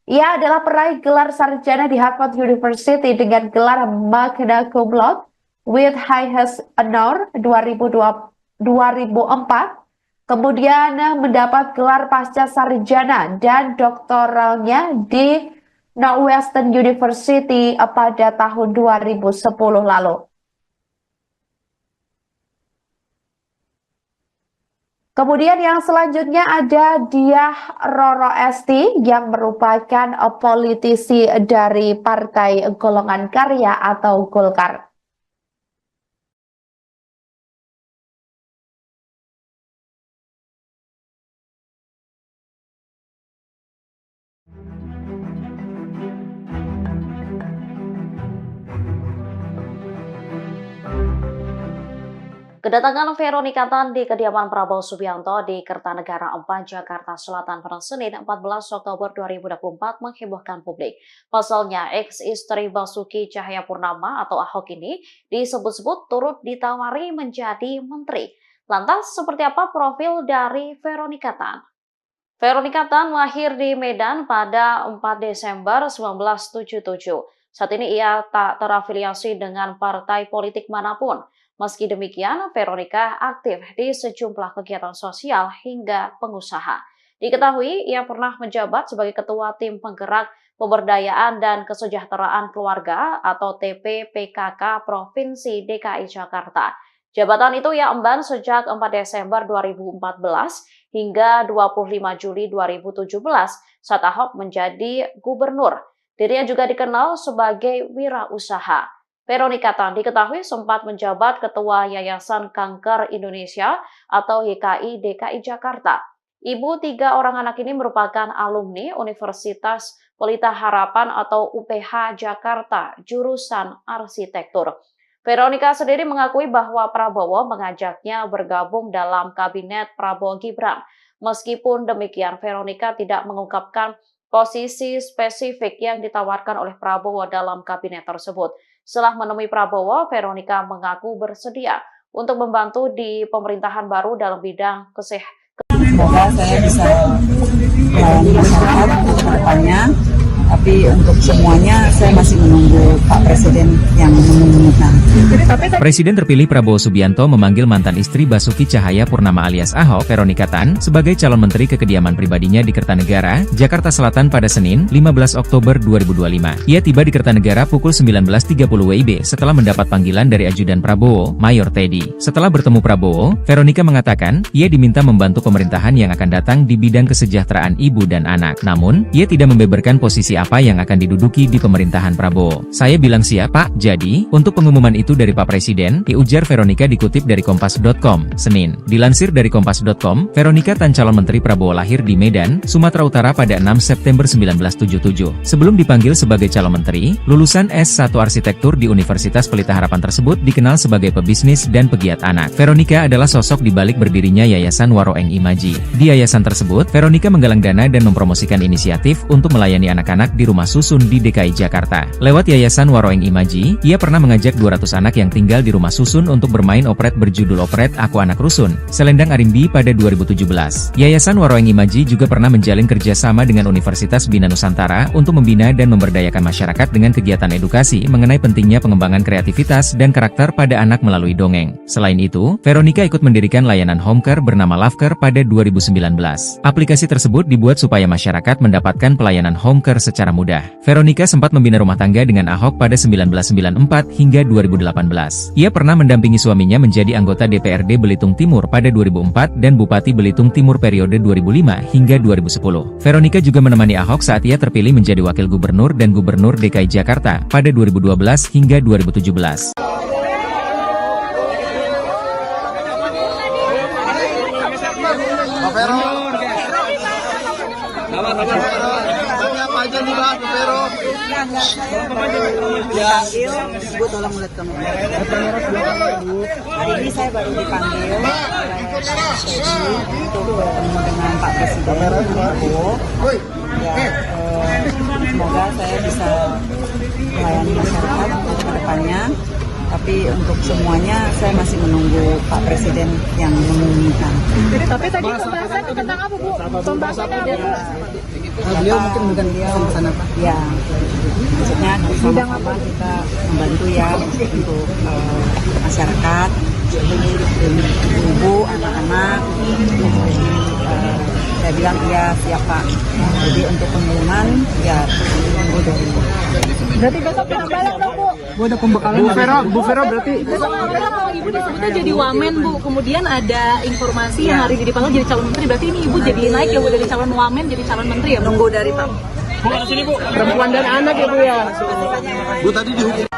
Ia adalah peraih gelar sarjana di Harvard University dengan gelar Magna Cum Laude with Highest Honor 2004. Kemudian mendapat gelar pasca sarjana dan doktoralnya di Northwestern University pada tahun 2010 lalu. Kemudian yang selanjutnya ada Diah Roro Esti yang merupakan politisi dari Partai Golongan Karya atau Golkar. Kedatangan Veronika Tan di kediaman Prabowo Subianto di Kertanegara 4, Jakarta Selatan pada Senin 14 Oktober 2024 menghebohkan publik. Pasalnya, ex-istri Basuki Cahayapurnama atau Ahok ini disebut-sebut turut ditawari menjadi menteri. Lantas, seperti apa profil dari Veronika Tan? Veronika Tan lahir di Medan pada 4 Desember 1977. Saat ini ia tak terafiliasi dengan partai politik manapun. Meski demikian, Veronika aktif di sejumlah kegiatan sosial hingga pengusaha. Diketahui, ia pernah menjabat sebagai Ketua Tim Penggerak Pemberdayaan dan Kesejahteraan Keluarga atau TPPKK Provinsi DKI Jakarta. Jabatan itu ia emban sejak 4 Desember 2014 hingga 25 Juli 2017 saat Ahok menjadi gubernur. Dirinya juga dikenal sebagai wirausaha. Veronika Tan diketahui sempat menjabat Ketua Yayasan Kanker Indonesia atau YKI DKI Jakarta. Ibu 3 orang anak ini merupakan alumni Universitas Pelita Harapan atau UPH Jakarta, jurusan arsitektur. Veronika sendiri mengakui bahwa Prabowo mengajaknya bergabung dalam kabinet Prabowo Gibran. Meskipun demikian, Veronika tidak mengungkapkan posisi spesifik yang ditawarkan oleh Prabowo dalam kabinet tersebut. Setelah menemui Prabowo, Veronika mengaku bersedia untuk membantu di pemerintahan baru dalam bidang kesehatan. Semoga saya bisa melayani masyarakat ke depannya Tapi untuk semuanya saya masih menunggu Pak Presiden yang mengumumkan. Presiden terpilih Prabowo Subianto memanggil mantan istri Basuki Cahayapurnama alias Ahok, Veronika Tan, sebagai calon menteri ke kediaman pribadinya di Kertanegara, Jakarta Selatan pada Senin, 15 Oktober 2025. Ia tiba di Kertanegara pukul 19.30 WIB setelah mendapat panggilan dari ajudan Prabowo, Mayor Teddy. Setelah bertemu Prabowo, Veronika mengatakan, ia diminta membantu pemerintahan yang akan datang di bidang kesejahteraan ibu dan anak. Namun, ia tidak membeberkan posisi apa yang akan diduduki di pemerintahan Prabowo. Saya bilang siap, Pak. Jadi, untuk pengumuman itu dari Pak Presiden, ujar Veronika dikutip dari Kompas.com, Senin. Dilansir dari Kompas.com, Veronika Tan calon menteri Prabowo lahir di Medan, Sumatera Utara pada 6 September 1977. Sebelum dipanggil sebagai calon menteri, lulusan S1 Arsitektur di Universitas Pelita Harapan tersebut dikenal sebagai pebisnis dan pegiat anak. Veronika adalah sosok di balik berdirinya Yayasan Waroeng Imaji. Di yayasan tersebut, Veronika menggalang dana dan mempromosikan inisiatif untuk melayani anak-anak di rumah susun di DKI Jakarta. Lewat Yayasan Waroeng Imaji, ia pernah mengajak 200 anak yang tinggal di rumah susun untuk bermain operet berjudul Operet Aku Anak Rusun, Selendang Arimbi pada 2017. Yayasan Waroeng Imaji juga pernah menjalin kerjasama dengan Universitas Bina Nusantara untuk membina dan memberdayakan masyarakat dengan kegiatan edukasi mengenai pentingnya pengembangan kreativitas dan karakter pada anak melalui dongeng. Selain itu, Veronika ikut mendirikan layanan home care bernama Lovecare pada 2019. Aplikasi tersebut dibuat supaya masyarakat mendapatkan pelayanan home care secara mudah. Veronika sempat membina rumah tangga dengan Ahok pada 1994 hingga 2018. Ia pernah mendampingi suaminya menjadi anggota DPRD Belitung Timur pada 2004 dan Bupati Belitung Timur periode 2005 hingga 2010. Veronika juga menemani Ahok saat ia terpilih menjadi Wakil Gubernur dan Gubernur DKI Jakarta pada 2012 hingga 2017. Pak Vero. Apa aja nih Pak Vero? Dipanggil, Bu tolong lihat kamu. Hari ini saya baru dipanggil oleh Pak Teddy untuk bertemu dengan Pak Presiden Prabowo. Ya, semoga saya bisa melayani masyarakat ke depannya. Tapi untuk semuanya saya masih menunggu Pak Presiden yang mengumumkan. Tapi tadi pembahasannya tentang apa, Bu? Pembahasannya apa, Bu? Beliau mungkin beliau sana Pak. Ya, maksudnya sama-sama kita membantu ya untuk masyarakat, ibu, anak-anak. Saya bilang iya siap Pak. Jadi untuk pengumuman ya tunggu dari. Berarti besok balik dong, Bu? Bu ada pembekalan. Bu Vero berarti. Besok kalau Ibu disebutnya jadi wamen, Bu. Kemudian ada informasi yang hari ini dipanggil jadi calon menteri. Berarti ini Ibu jadi naik ya, Bu, dari calon wamen jadi calon menteri ya? Nunggu dari Pak. Perempuan dan anak ya, Bu ya. Bu tadi dihukum.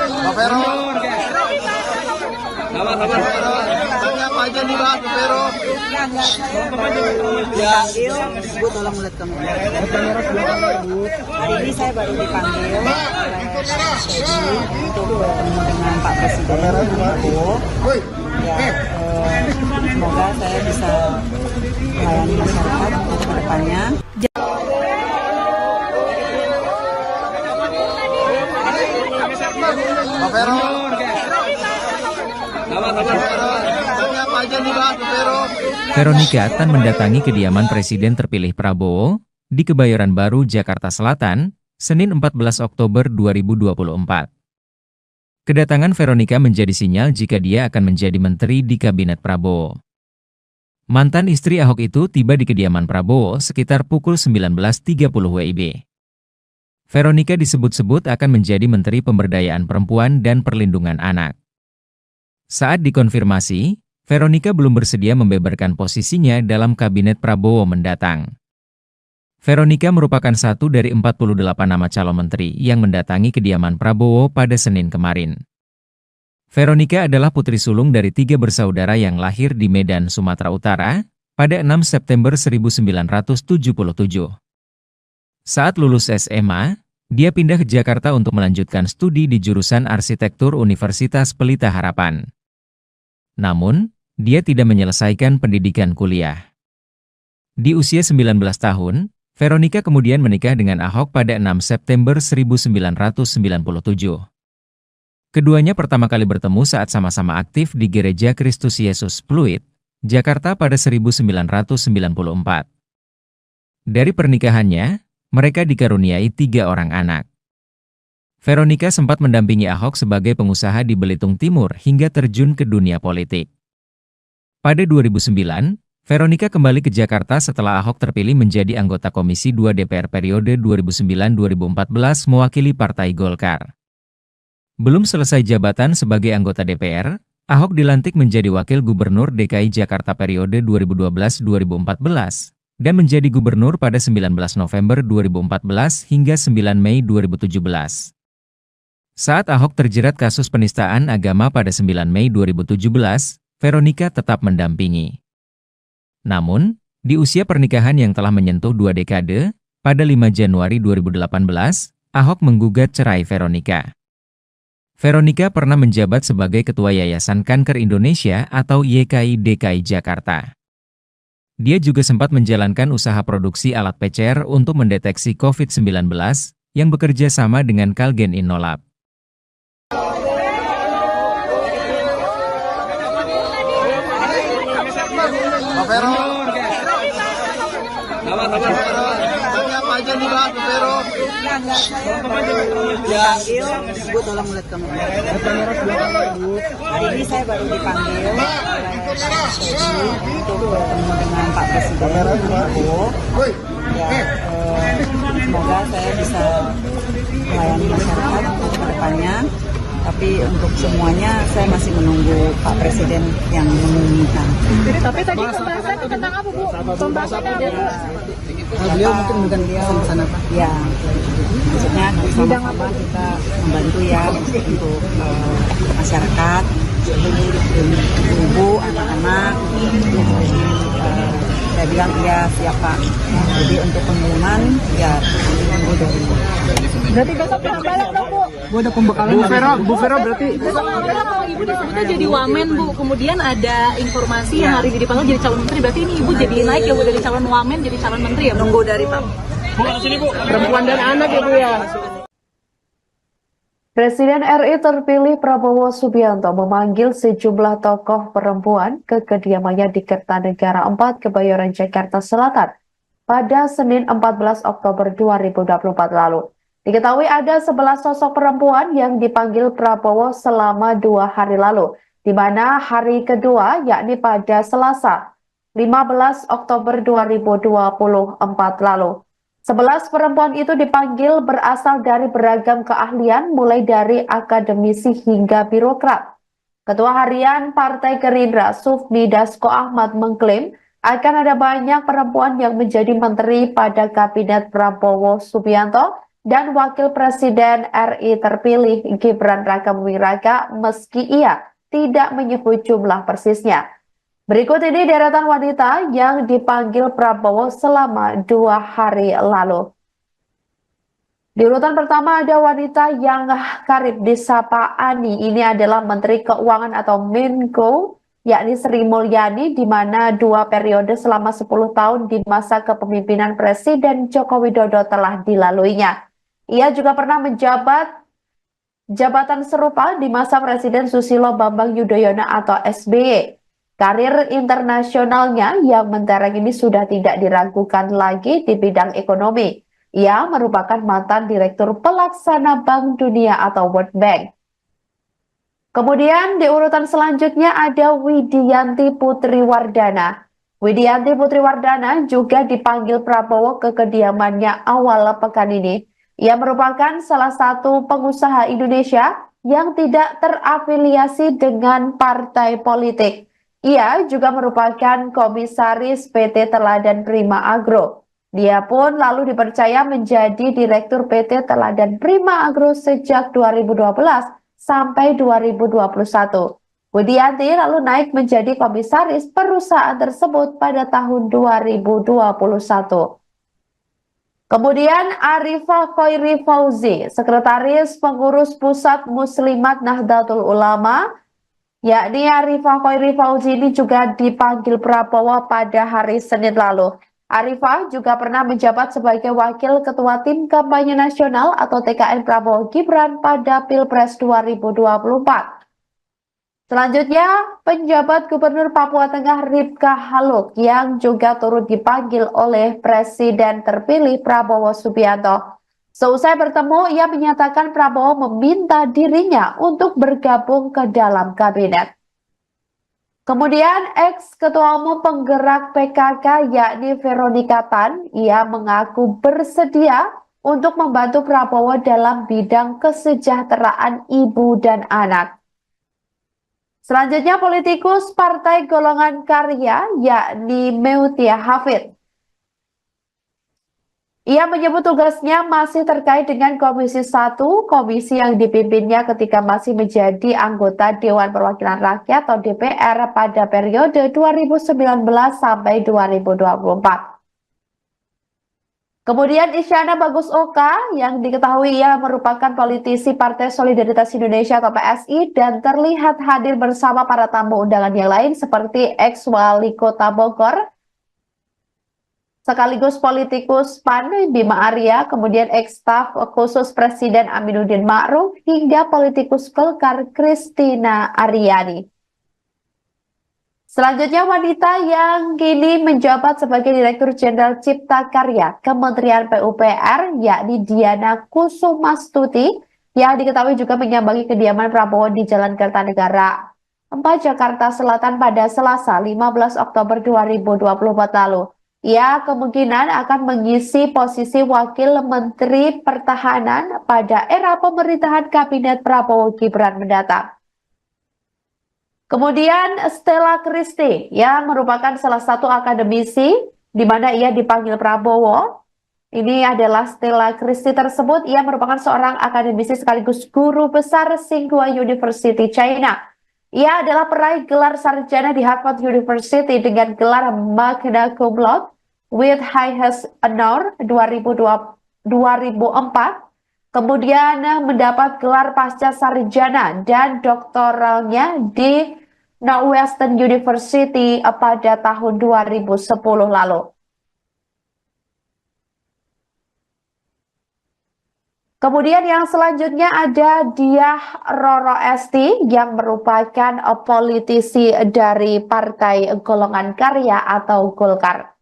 Pak Vero. Apa aja nih Pak Vero? Dipanggil, Bu tolong lihat kamu. Hari ini saya baru dipanggil oleh Pak Teddy untuk bertemu dengan Pak Presiden Prabowo. Ya, semoga saya bisa melayani masyarakat ke depannya. Pak Vero. Apa aja nih Pak Vero? Veronika Tan mendatangi kediaman Presiden terpilih Prabowo di Kebayoran Baru, Jakarta Selatan, Senin 14 Oktober 2024. Kedatangan Veronika menjadi sinyal jika dia akan menjadi menteri di Kabinet Prabowo. Mantan istri Ahok itu tiba di kediaman Prabowo sekitar pukul 19.30 WIB. Veronika disebut-sebut akan menjadi Menteri Pemberdayaan Perempuan dan Perlindungan Anak. Saat dikonfirmasi, Veronika belum bersedia membeberkan posisinya dalam Kabinet Prabowo mendatang. Veronika merupakan satu dari 48 nama calon menteri yang mendatangi kediaman Prabowo pada Senin kemarin. Veronika adalah putri sulung dari 3 bersaudara yang lahir di Medan, Sumatera Utara, pada 6 September 1977. Saat lulus SMA, dia pindah ke Jakarta untuk melanjutkan studi di jurusan Arsitektur Universitas Pelita Harapan. Namun, dia tidak menyelesaikan pendidikan kuliah. Di usia 19 tahun, Veronika kemudian menikah dengan Ahok pada 6 September 1997. Keduanya pertama kali bertemu saat sama-sama aktif di Gereja Kristus Yesus Pluit, Jakarta pada 1994. Dari pernikahannya, mereka dikaruniai 3 orang anak. Veronica sempat mendampingi Ahok sebagai pengusaha di Belitung Timur hingga terjun ke dunia politik. Pada 2009, Veronica kembali ke Jakarta setelah Ahok terpilih menjadi anggota Komisi 2 DPR periode 2009-2014 mewakili Partai Golkar. Belum selesai jabatan sebagai anggota DPR, Ahok dilantik menjadi Wakil Gubernur DKI Jakarta periode 2012-2014 dan menjadi gubernur pada 19 November 2014 hingga 9 Mei 2017. Saat Ahok terjerat kasus penistaan agama pada 9 Mei 2017, Veronica tetap mendampingi. Namun, di usia pernikahan yang telah menyentuh 2 dekade, pada 5 Januari 2018, Ahok menggugat cerai Veronica. Veronica pernah menjabat sebagai Ketua Yayasan Kanker Indonesia atau YKI DKI Jakarta. Dia juga sempat menjalankan usaha produksi alat PCR untuk mendeteksi COVID-19 yang bekerja sama dengan Kalgen Innolab. Pak Vero. Tapi apa aja nih Pak, Pak Vero? Enggak, saya dipanggil, Bu tolong lihat kamera. Hari ini saya baru dipanggil oleh untuk bertemu dengan Pak Presiden Prabowo. Ya, semoga saya bisa melayani masyarakat untuk kedepannya. Tapi untuk semuanya saya masih menunggu Pak Presiden yang mengumumkan. Tapi tadi pembahasan tentang apa, Bu? Pembahasannya apa, Bu? Beliau mungkin bukan dia sama Pak. Ya, maksudnya sama-sama kita membantu ya untuk masyarakat, ibu, anak-anak. Saya bilang iya siapa. Jadi untuk pengumuman ya tunggu dari. Berarti besok kita balik dong, Bu. Bu ada pembekalan. Bu Vero berarti. Besok kalau Ibu disebutnya jadi wamen, Bu. Kemudian ada informasi yang hari ini dipanggil jadi calon menteri. Berarti ini Ibu jadi naik ya, Bu, dari calon wamen jadi calon menteri ya, Bu? Nunggu dari Pak. Perempuan dan anak ya Bu ya. Presiden RI terpilih Prabowo Subianto memanggil sejumlah tokoh perempuan ke kediamannya di Kertanegara 4, Kebayoran, Jakarta Selatan pada Senin 14 Oktober 2024 lalu. Diketahui ada 11 sosok perempuan yang dipanggil Prabowo selama 2 hari lalu, di mana hari kedua yakni pada Selasa 15 Oktober 2024 lalu. 11 perempuan itu dipanggil berasal dari beragam keahlian mulai dari akademisi hingga birokrat. Ketua Harian Partai Gerindra Sufmi Dasko Ahmad mengklaim akan ada banyak perempuan yang menjadi menteri pada Kabinet Prabowo Subianto dan Wakil Presiden RI terpilih Gibran Rakabuming Raka meski ia tidak menyebut jumlah persisnya. Berikut ini deretan wanita yang dipanggil Prabowo selama 2 hari lalu. Di urutan pertama ada wanita yang karib disapa Ani. Ini adalah Menteri Keuangan atau Menko, yakni Sri Mulyani, di mana 2 periode selama 10 tahun di masa kepemimpinan Presiden Joko Widodo telah dilaluinya. Ia juga pernah menjabat jabatan serupa di masa Presiden Susilo Bambang Yudhoyono atau SBY. Karir internasionalnya yang mentereng ini sudah tidak diragukan lagi di bidang ekonomi. Ia merupakan mantan Direktur Pelaksana Bank Dunia atau World Bank. Kemudian di urutan selanjutnya ada Widianti Putri Wardana. Widianti Putri Wardana juga dipanggil Prabowo ke kediamannya awal pekan ini. Ia merupakan salah satu pengusaha Indonesia yang tidak terafiliasi dengan partai politik. Ia juga merupakan komisaris PT Teladan Prima Agro. Dia pun lalu dipercaya menjadi Direktur PT Teladan Prima Agro sejak 2012 sampai 2021. Widianti lalu naik menjadi komisaris perusahaan tersebut pada tahun 2021. Kemudian Arifah Khoiri Fauzi, Sekretaris Pengurus Pusat Muslimat Nahdlatul Ulama, yakni Arifah Khoiri Fauzi ini juga dipanggil Prabowo pada hari Senin lalu. Arifah juga pernah menjabat sebagai Wakil Ketua Tim Kampanye Nasional atau TKN Prabowo Gibran pada Pilpres 2024. Selanjutnya, penjabat Gubernur Papua Tengah Ripka Haluk yang juga turut dipanggil oleh Presiden terpilih Prabowo Subianto. Seusai bertemu, ia menyatakan Prabowo meminta dirinya untuk bergabung ke dalam kabinet. Kemudian, ex-ketua umum penggerak PKK yakni Veronika Tan, ia mengaku bersedia untuk membantu Prabowo dalam bidang kesejahteraan ibu dan anak. Selanjutnya, politikus Partai Golongan Karya yakni Meutia Hafid. Ia menyebut tugasnya masih terkait dengan Komisi 1, komisi yang dipimpinnya ketika masih menjadi anggota Dewan Perwakilan Rakyat atau DPR pada periode 2019 sampai 2024. Kemudian Isyana Bagus Oka yang diketahui ia merupakan politisi Partai Solidaritas Indonesia atau PSI dan terlihat hadir bersama para tamu undangan yang lain seperti ex-wali kota Bogor, sekaligus politikus PAN Bima Arya, kemudian ex-staf khusus Presiden Aminuddin Ma'ruf, hingga politikus Golkar Kristina Aryani. Selanjutnya, wanita yang kini menjabat sebagai Direktur Jenderal Cipta Karya Kementerian PUPR, yakni Diana Kusumastuti, yang diketahui juga menyambangi kediaman Prabowo di Jalan Kertanegara 4 Jakarta Selatan pada Selasa 15 Oktober 2024 lalu. Ia kemungkinan akan mengisi posisi Wakil Menteri Pertahanan pada era pemerintahan Kabinet Prabowo Gibran mendatang. Kemudian Stella Christie yang merupakan salah satu akademisi di mana ia dipanggil Prabowo. Ini adalah Stella Christie tersebut. Ia merupakan seorang akademisi sekaligus guru besar Tsinghua University China. Ia adalah peraih gelar sarjana di Harvard University dengan gelar magna cum laude with highest honor 2004. Kemudian mendapat gelar pasca sarjana dan doktoralnya di Northwestern University pada tahun 2010 lalu. Kemudian yang selanjutnya ada Diah Roro Esti yang merupakan politisi dari Partai Golongan Karya atau Golkar.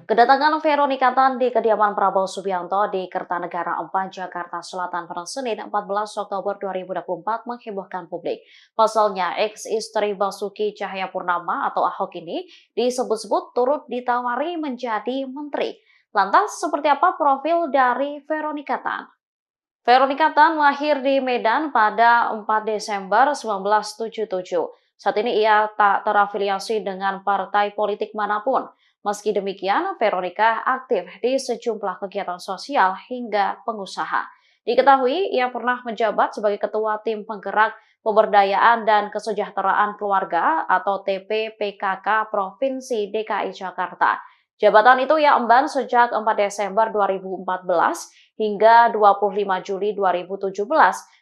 Kedatangan Veronika Tan di kediaman Prabowo Subianto di Kertanegara 4, Jakarta Selatan pada Senin 14 Oktober 2024 menghebohkan publik. Pasalnya, ex-istri Basuki Cahayapurnama atau Ahok ini disebut-sebut turut ditawari menjadi menteri. Lantas, seperti apa profil dari Veronika Tan? Veronika Tan lahir di Medan pada 4 Desember 1977. Saat ini ia tak terafiliasi dengan partai politik manapun. Meski demikian, Veronika aktif di sejumlah kegiatan sosial hingga pengusaha. Diketahui, ia pernah menjabat sebagai Ketua Tim Penggerak Pemberdayaan dan Kesejahteraan Keluarga atau TPPKK Provinsi DKI Jakarta. Jabatan itu ia emban sejak 4 Desember 2014 hingga 25 Juli 2017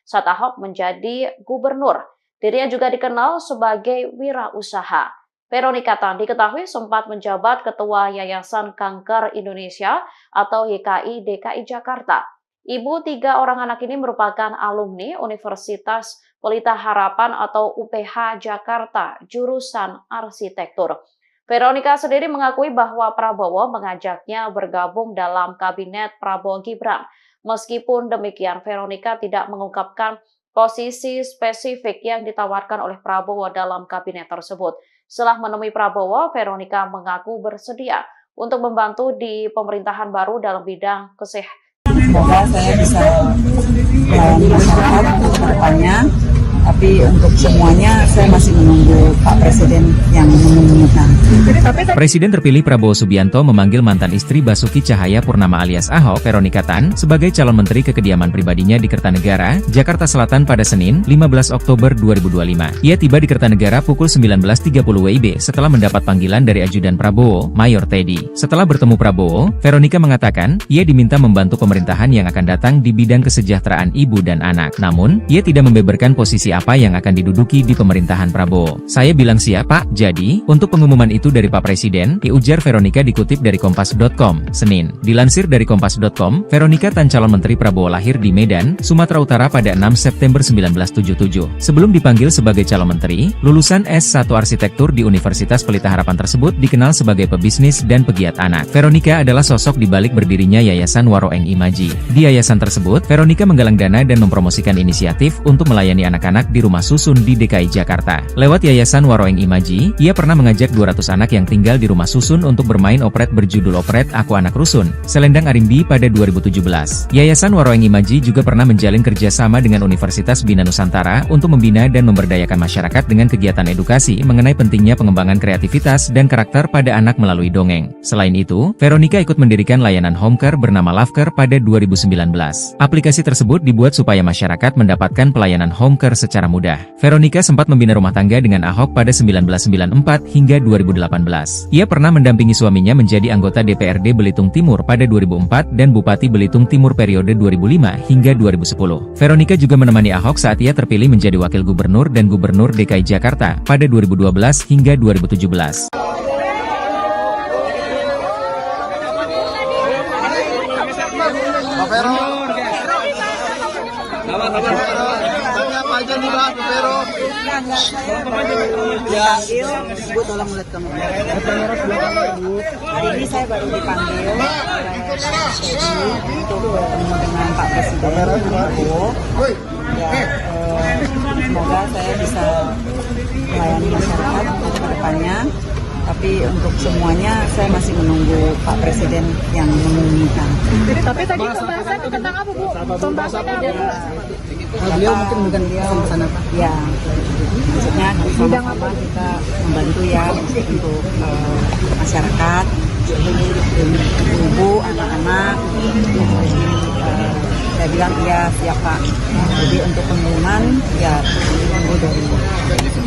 saat Ahok menjadi gubernur. Dirinya juga dikenal sebagai wirausaha. Veronika Tan diketahui sempat menjabat Ketua Yayasan Kanker Indonesia atau YKI DKI Jakarta. Ibu 3 orang anak ini merupakan alumni Universitas Pelita Harapan atau UPH Jakarta, jurusan arsitektur. Veronika sendiri mengakui bahwa Prabowo mengajaknya bergabung dalam kabinet Prabowo Gibran. Meskipun demikian, Veronika tidak mengungkapkan posisi spesifik yang ditawarkan oleh Prabowo dalam kabinet tersebut. Setelah menemui Prabowo, Veronika mengaku bersedia untuk membantu di pemerintahan baru dalam bidang kesehatan. Semoga saya bisa melayani masyarakat ke depannya Tapi untuk semuanya saya masih menunggu Pak Presiden yang mengumumkan. Presiden terpilih Prabowo Subianto memanggil mantan istri Basuki Cahayapurnama alias Ahok, Veronika Tan, sebagai calon menteri ke kediaman pribadinya di Kertanegara, Jakarta Selatan pada Senin, 15 Oktober 2025. Ia tiba di Kertanegara pukul 19.30 WIB setelah mendapat panggilan dari ajudan Prabowo, Mayor Teddy. Setelah bertemu Prabowo, Veronika mengatakan, ia diminta membantu pemerintahan yang akan datang di bidang kesejahteraan ibu dan anak. Namun, ia tidak membeberkan posisi apa yang akan diduduki di pemerintahan Prabowo. Saya bilang siap, Pak. Jadi, untuk pengumuman itu dari Pak Presiden, ujar Veronika dikutip dari Kompas.com, Senin. Dilansir dari Kompas.com, Veronika Tan calon menteri Prabowo lahir di Medan, Sumatera Utara pada 6 September 1977. Sebelum dipanggil sebagai calon menteri, lulusan S1 Arsitektur di Universitas Pelita Harapan tersebut dikenal sebagai pebisnis dan pegiat anak. Veronika adalah sosok di balik berdirinya Yayasan Waroeng Imaji. Di yayasan tersebut, Veronika menggalang dana dan mempromosikan inisiatif untuk melayani anak-anak di rumah susun di DKI Jakarta. Lewat Yayasan Waroeng Imaji, ia pernah mengajak 200 anak yang tinggal di rumah susun untuk bermain operet berjudul Operet Aku Anak Rusun, Selendang Arimbi pada 2017. Yayasan Waroeng Imaji juga pernah menjalin kerjasama dengan Universitas Bina Nusantara untuk membina dan memberdayakan masyarakat dengan kegiatan edukasi mengenai pentingnya pengembangan kreativitas dan karakter pada anak melalui dongeng. Selain itu, Veronika ikut mendirikan layanan home care bernama Lovecare pada 2019. Aplikasi tersebut dibuat supaya masyarakat mendapatkan pelayanan home care secara mudah. Veronika sempat membina rumah tangga dengan Ahok pada 1994 hingga 2018. Ia pernah mendampingi suaminya menjadi anggota DPRD Belitung Timur pada 2004 dan Bupati Belitung Timur periode 2005 hingga 2010. Veronika juga menemani Ahok saat ia terpilih menjadi Wakil Gubernur dan Gubernur DKI Jakarta pada 2012 hingga 2017. Pak Vero. Apa aja nih Pak Vero? Dipanggil, Bu tolong lihat kamu. Hari ini saya baru dipanggil untuk bertemu dengan Pak Presiden Prabowo. Ya, semoga saya bisa melayani masyarakat ke depannya. Tapi untuk semuanya saya masih menunggu Pak Presiden yang mengumumkan. Tapi tadi pembahasannya tentang apa, Bu? Pembahasannya apa? Beliau mungkin pesan-pesan apa? Ya, maksudnya sama-sama kita membantu ya untuk masyarakat, ibu, anak-anak. Saya bilang iya siap Pak. Jadi untuk pengumuman ya tunggu dari.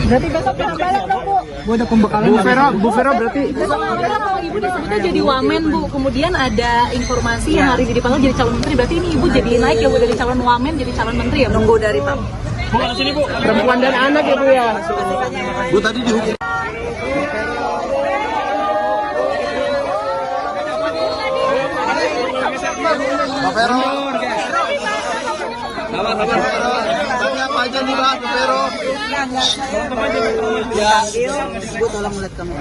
Berarti besok pulang balik dong, Bu? Bu ada pembekalan. Bu Vero berarti. Besok kalau Ibu disebutnya jadi wamen, Bu. Kemudian ada informasi yang hari ini dipanggil jadi calon menteri. Berarti ini Ibu jadi naik ya, Bu, dari calon wamen jadi calon menteri ya, Bu? Tunggu dari Pak. Bu ada sini Bu. Perempuan dan anak ya Bu ya. Bu tadi dihukum. Pak Vero. Apa aja nih Pak Vero? Dipanggil, Bu tolong lihat kamu.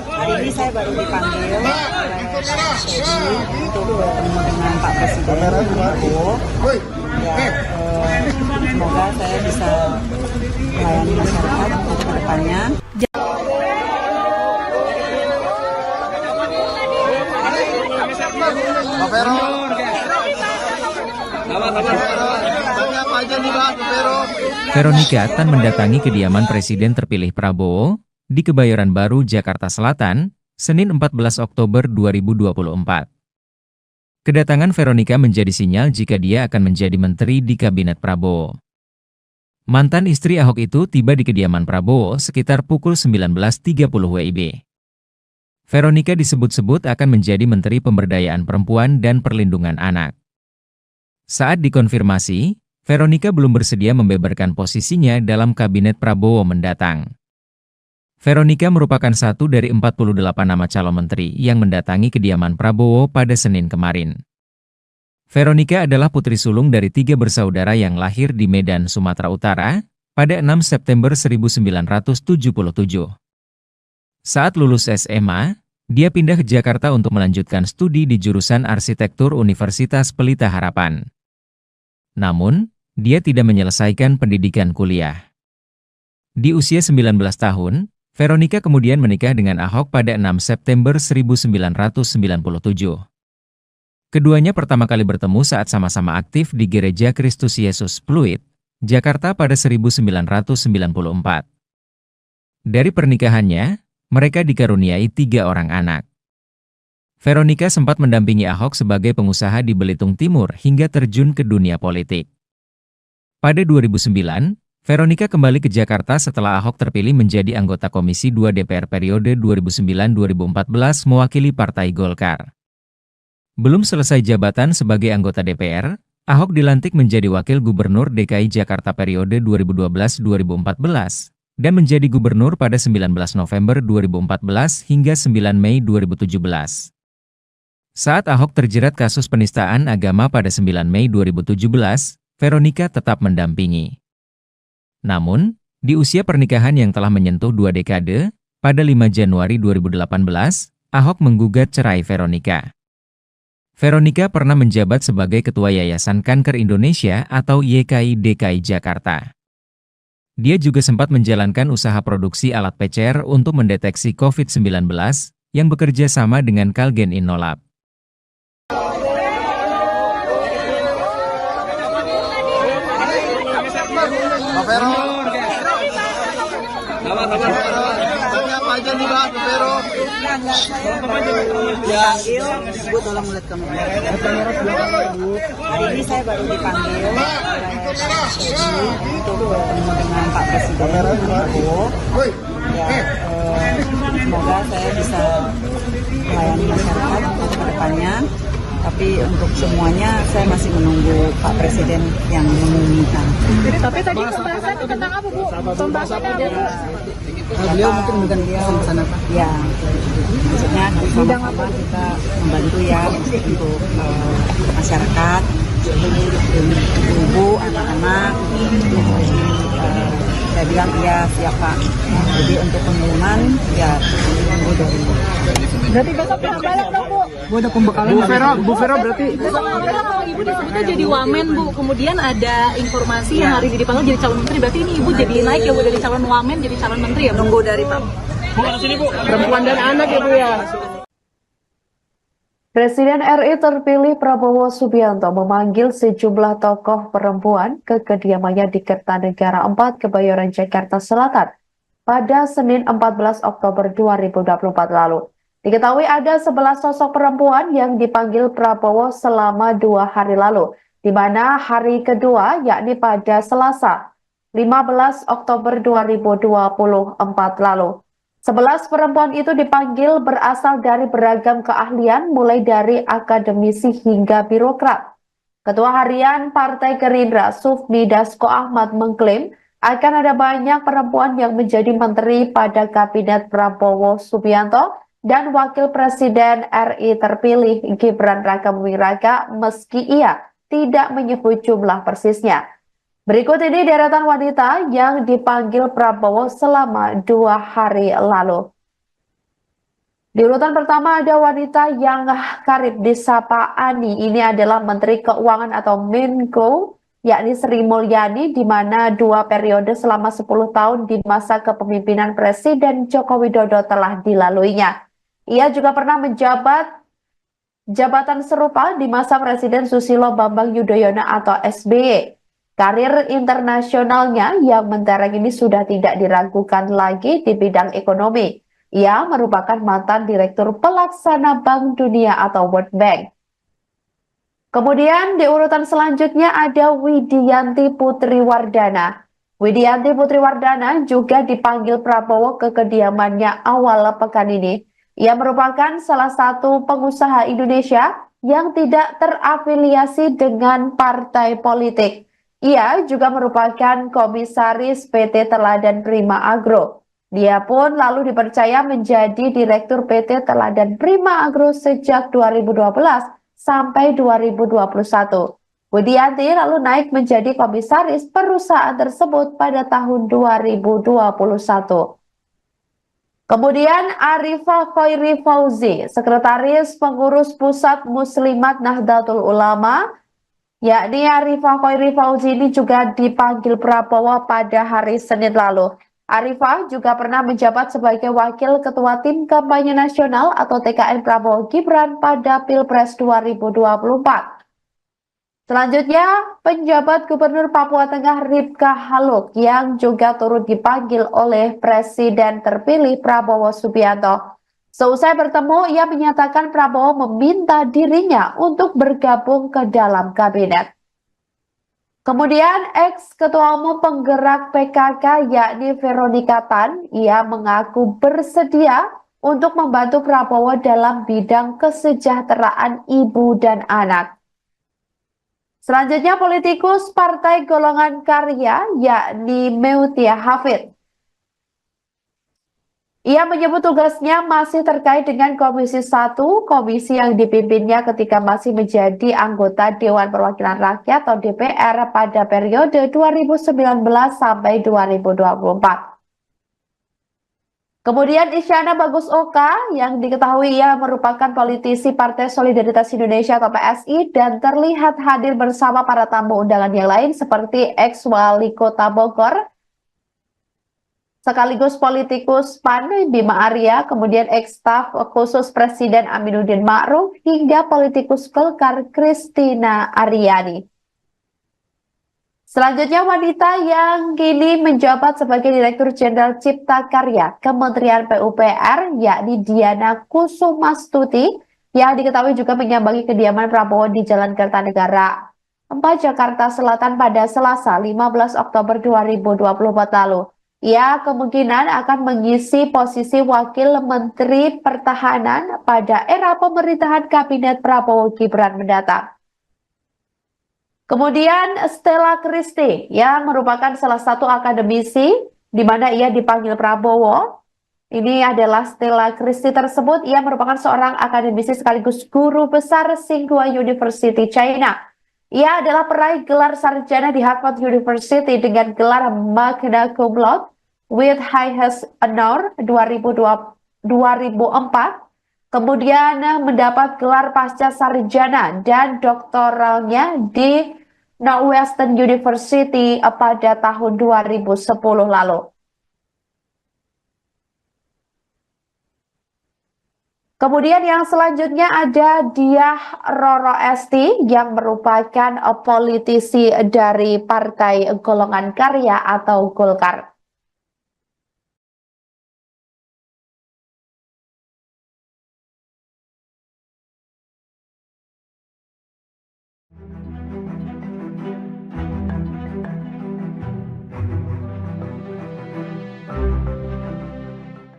Hari ini saya baru dipanggil untuk bertemu dengan Pak Presiden Prabowo. Ya, semoga saya bisa melayani masyarakat ke depannya. Pak Vero. Apa aja nih Pak Vero? Veronika Tan mendatangi kediaman Presiden terpilih Prabowo di Kebayoran Baru, Jakarta Selatan, Senin 14 Oktober 2024. Kedatangan Veronika menjadi sinyal jika dia akan menjadi menteri di Kabinet Prabowo. Mantan istri Ahok itu tiba di kediaman Prabowo sekitar pukul 19.30 WIB. Veronika disebut-sebut akan menjadi Menteri Pemberdayaan Perempuan dan Perlindungan Anak. Saat dikonfirmasi, Veronika belum bersedia membeberkan posisinya dalam Kabinet Prabowo mendatang. Veronika merupakan satu dari 48 nama calon menteri yang mendatangi kediaman Prabowo pada Senin kemarin. Veronika adalah putri sulung dari 3 bersaudara yang lahir di Medan, Sumatera Utara, pada 6 September 1977. Saat lulus SMA, dia pindah ke Jakarta untuk melanjutkan studi di jurusan Arsitektur Universitas Pelita Harapan. Namun, dia tidak menyelesaikan pendidikan kuliah. Di usia 19 tahun, Veronika kemudian menikah dengan Ahok pada 6 September 1997. Keduanya pertama kali bertemu saat sama-sama aktif di Gereja Kristus Yesus Pluit, Jakarta pada 1994. Dari pernikahannya, mereka dikaruniai 3 orang anak. Veronica sempat mendampingi Ahok sebagai pengusaha di Belitung Timur hingga terjun ke dunia politik. Pada 2009, Veronica kembali ke Jakarta setelah Ahok terpilih menjadi anggota Komisi 2 DPR periode 2009-2014 mewakili Partai Golkar. Belum selesai jabatan sebagai anggota DPR, Ahok dilantik menjadi Wakil Gubernur DKI Jakarta periode 2012-2014 dan menjadi gubernur pada 19 November 2014 hingga 9 Mei 2017. Saat Ahok terjerat kasus penistaan agama pada 9 Mei 2017, Veronica tetap mendampingi. Namun, di usia pernikahan yang telah menyentuh 2 dekade, pada 5 Januari 2018, Ahok menggugat cerai Veronica. Veronica pernah menjabat sebagai Ketua Yayasan Kanker Indonesia atau YKI DKI Jakarta. Dia juga sempat menjalankan usaha produksi alat PCR untuk mendeteksi COVID-19 yang bekerja sama dengan Kalgen Innolab. Pak Vero. Tanya apa aja nih Pak Vero? Dipanggil, Bu tolong melihat kamera. Hari ini saya baru dipanggil untuk bertemu dengan Pak Presiden Prabowo. Ya, semoga saya bisa melayani masyarakat untuk kedepannya. Tapi untuk semuanya saya masih menunggu Pak Presiden yang mengumumkan. Tapi tadi pembahasan tentang apa, Bu? Pembahasannya apa, Bu? Beliau mungkin beliau melaksanakan. Ya, maksudnya sama-sama kita membantu ya untuk masyarakat, ibu, anak-anak. Saya bilang iya siap Pak. Jadi untuk pengumuman ya tunggu dari. Berarti besok balik dong, Bu? Bu Vero berarti Besok kalau Ibu disebutnya jadi wamen, Bu. Kemudian ada informasi yang hari ini dipanggil jadi calon menteri. Berarti ini Ibu jadi naik ya, Bu, dari calon wamen jadi calon menteri ya, Bu? Tunggu dari Pak. perempuan dan anak ya Bu ya. Presiden RI terpilih Prabowo Subianto memanggil sejumlah tokoh perempuan ke kediamannya di Kertanegara 4, Kebayoran, Jakarta Selatan pada Senin 14 Oktober 2024 lalu. Diketahui ada 11 sosok perempuan yang dipanggil Prabowo selama 2 hari lalu, di mana hari kedua yakni pada Selasa 15 Oktober 2024 lalu. 11 perempuan itu dipanggil berasal dari beragam keahlian mulai dari akademisi hingga birokrat. Ketua Harian Partai Gerindra Sufmi Dasko Ahmad mengklaim akan ada banyak perempuan yang menjadi menteri pada Kabinet Prabowo Subianto dan Wakil Presiden RI terpilih Gibran Rakabuming Raka meski ia tidak menyebut jumlah persisnya. Berikut ini deretan wanita yang dipanggil Prabowo selama 2 hari lalu. Di urutan pertama ada wanita yang karib disapa Ani. Ini adalah Menteri Keuangan atau Menko, yakni Sri Mulyani, di mana 2 periode selama 10 tahun di masa kepemimpinan Presiden Joko Widodo telah dilaluinya. Ia juga pernah menjabat jabatan serupa di masa Presiden Susilo Bambang Yudhoyono atau SBY. Karir internasionalnya yang mentereng ini sudah tidak diragukan lagi di bidang ekonomi. Ia merupakan mantan Direktur Pelaksana Bank Dunia atau World Bank. Kemudian di urutan selanjutnya ada Widianti Putri Wardana. Widianti Putri Wardana juga dipanggil Prabowo ke kediamannya awal pekan ini. Ia merupakan salah satu pengusaha Indonesia yang tidak terafiliasi dengan partai politik. Ia juga merupakan komisaris PT Teladan Prima Agro. Dia pun lalu dipercaya menjadi Direktur PT Teladan Prima Agro sejak 2012 sampai 2021. Widianti lalu naik menjadi komisaris perusahaan tersebut pada tahun 2021. Kemudian Arifah Khairi Fauzi, Sekretaris Pengurus Pusat Muslimat Nahdlatul Ulama, yakni Arifah Khairi Fauzi ini juga dipanggil Prabowo pada hari Senin lalu. Arifah juga pernah menjabat sebagai Wakil Ketua Tim Kampanye Nasional atau TKN Prabowo Gibran pada Pilpres 2024. Selanjutnya, penjabat Gubernur Papua Tengah Ripka Haluk yang juga turut dipanggil oleh Presiden terpilih Prabowo Subianto. Seusai bertemu, ia menyatakan Prabowo meminta dirinya untuk bergabung ke dalam kabinet. Kemudian, ex-ketua umum penggerak PKK yakni Veronica Tan, ia mengaku bersedia untuk membantu Prabowo dalam bidang kesejahteraan ibu dan anak. Selanjutnya, politikus Partai Golongan Karya yakni Meutia Hafid. Ia menyebut tugasnya masih terkait dengan Komisi 1, komisi yang dipimpinnya ketika masih menjadi anggota Dewan Perwakilan Rakyat atau DPR pada periode 2019 sampai 2024. Kemudian Isyana Bagus Oka yang diketahui ia merupakan politisi Partai Solidaritas Indonesia atau PSI dan terlihat hadir bersama para tamu undangan yang lain seperti ex-wali kota Bogor, sekaligus politikus PAN Bima Arya, kemudian ex-staf khusus Presiden Aminuddin Ma'ruf hingga politikus Golkar Kristina Aryani. Selanjutnya, wanita yang kini menjabat sebagai Direktur Jenderal Cipta Karya Kementerian PUPR yakni Diana Kusumastuti yang diketahui juga menyambangi kediaman Prabowo di Jalan Kertanegara 4 Jakarta Selatan pada Selasa 15 Oktober 2024 lalu. Ia kemungkinan akan mengisi posisi Wakil Menteri Pertahanan pada era pemerintahan Kabinet Prabowo Gibran mendatang. Kemudian Stella Christie yang merupakan salah satu akademisi di mana ia dipanggil Prabowo. Ini adalah Stella Christie tersebut. Ia merupakan seorang akademisi sekaligus guru besar Tsinghua University China. Ia adalah peraih gelar sarjana di Harvard University dengan gelar magna cum laude with highest honor 2004. Kemudian mendapat gelar pasca sarjana dan doktoralnya di Northwestern University pada tahun 2010 lalu. Kemudian yang selanjutnya ada Diah Roro Esti yang merupakan politisi dari Partai Golongan Karya atau Golkar.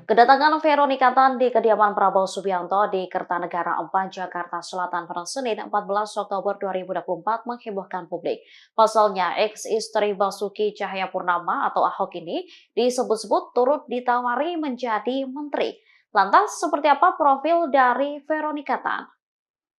Kedatangan Veronica Tan di kediaman Prabowo Subianto di Kertanegara 4, Jakarta Selatan pada Senin 14 Oktober 2024 menghebohkan publik. Pasalnya, ex-istri Basuki Cahayapurnama atau Ahok ini disebut-sebut turut ditawari menjadi menteri. Lantas, seperti apa profil dari Veronica Tan?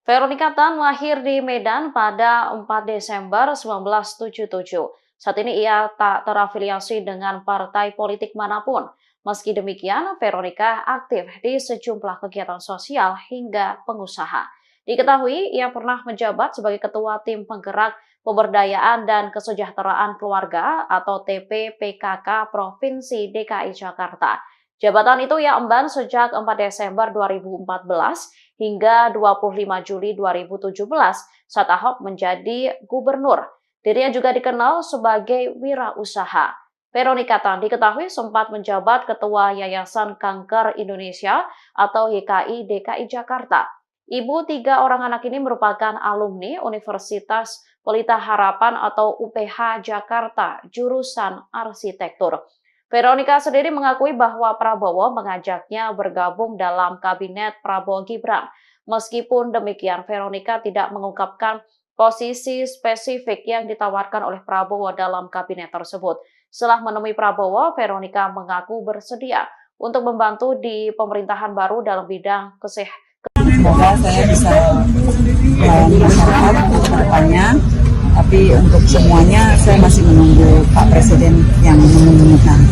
Veronica Tan lahir di Medan pada 4 Desember 1977. Saat ini ia tak terafiliasi dengan partai politik manapun. Meski demikian, Veronica aktif di sejumlah kegiatan sosial hingga pengusaha. Diketahui, ia pernah menjabat sebagai Ketua Tim Penggerak Pemberdayaan dan Kesejahteraan Keluarga atau TPPKK Provinsi DKI Jakarta. Jabatan itu ia emban sejak 4 Desember 2014 hingga 25 Juli 2017 saat Ahok menjadi gubernur. Dirinya juga dikenal sebagai wirausaha. Veronica Tan diketahui sempat menjabat Ketua Yayasan Kanker Indonesia atau YKI DKI Jakarta. Ibu 3 orang anak ini merupakan alumni Universitas Pelita Harapan atau UPH Jakarta, jurusan arsitektur. Veronica sendiri mengakui bahwa Prabowo mengajaknya bergabung dalam kabinet Prabowo Gibran. Meskipun demikian, Veronica tidak mengungkapkan posisi spesifik yang ditawarkan oleh Prabowo dalam kabinet tersebut. Setelah menemui Prabowo, Veronica mengaku bersedia untuk membantu di pemerintahan baru dalam bidang kesehatan. Semoga saya bisa melayani masyarakat ke depannya, Tapi untuk semuanya saya masih menunggu Pak Presiden yang mengumumkan.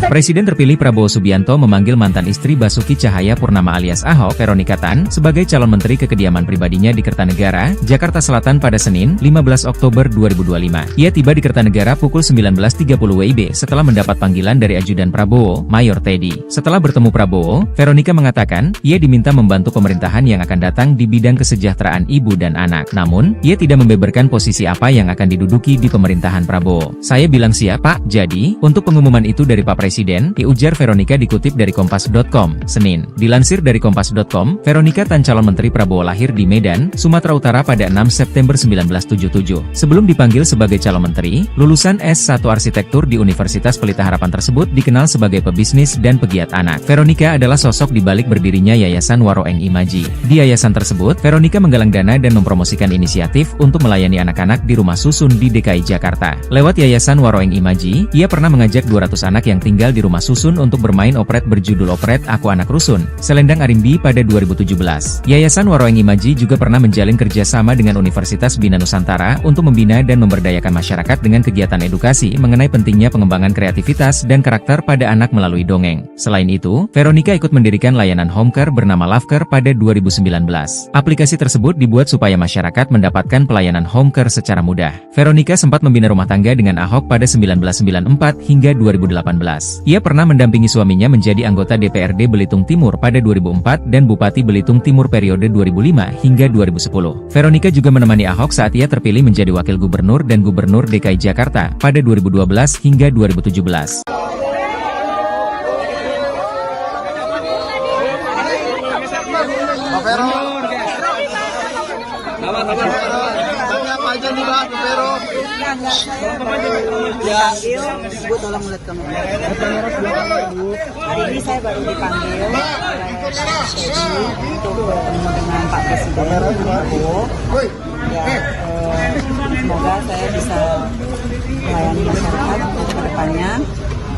Presiden terpilih Prabowo Subianto memanggil mantan istri Basuki Cahayapurnama alias Ahok, Veronika Tan, sebagai calon menteri ke kediaman pribadinya di Kertanegara, Jakarta Selatan pada Senin, 15 Oktober 2025. Ia tiba di Kertanegara pukul 19.30 WIB setelah mendapat panggilan dari ajudan Prabowo, Mayor Teddy. Setelah bertemu Prabowo, Veronika mengatakan, ia diminta membantu pemerintahan yang akan datang di bidang kesejahteraan ibu dan anak. Namun, ia tidak membeberkan posisi apa yang akan diduduki di pemerintahan Prabowo. Saya bilang siap, Pak. Jadi, untuk pengumuman itu dari Pak Presiden, ujar Veronika dikutip dari Kompas.com, Senin. Dilansir dari Kompas.com, Veronika Tan calon menteri Prabowo lahir di Medan, Sumatera Utara pada 6 September 1977. Sebelum dipanggil sebagai calon menteri, lulusan S1 Arsitektur di Universitas Pelita Harapan tersebut dikenal sebagai pebisnis dan pegiat anak. Veronika adalah sosok di balik berdirinya Yayasan Waroeng Imaji. Di yayasan tersebut, Veronika menggalang dana dan mempromosikan inisiatif untuk melayani anak-anak di rumah susun di DKI Jakarta. Lewat Yayasan Waroeng Imaji, ia pernah mengajak 200 anak yang tinggal di rumah susun untuk bermain operet berjudul Operet Aku Anak Rusun, Selendang Arimbi pada 2017. Yayasan Waroeng Imaji juga pernah menjalin kerjasama dengan Universitas Bina Nusantara untuk membina dan memberdayakan masyarakat dengan kegiatan edukasi mengenai pentingnya pengembangan kreativitas dan karakter pada anak melalui dongeng. Selain itu, Veronika ikut mendirikan layanan home care bernama Lovecare pada 2019. Aplikasi tersebut dibuat supaya masyarakat mendapatkan pelayanan home care secara mudah. Veronika sempat membina rumah tangga dengan Ahok pada 1994 hingga 2018. Ia pernah mendampingi suaminya menjadi anggota DPRD Belitung Timur pada 2004 dan Bupati Belitung Timur periode 2005 hingga 2010. Veronika juga menemani Ahok saat ia terpilih menjadi Wakil Gubernur dan Gubernur DKI Jakarta pada 2012 hingga 2017. Pak Vero. Apa aja nih Pak Vero? Dipanggil, Bu tolong lihat kamera. Hari ini saya baru dipanggil oleh Teddy untuk bertemu dengan Pak Presiden Prabowo. Ya, semoga saya bisa melayani masyarakat untuk kedepannya.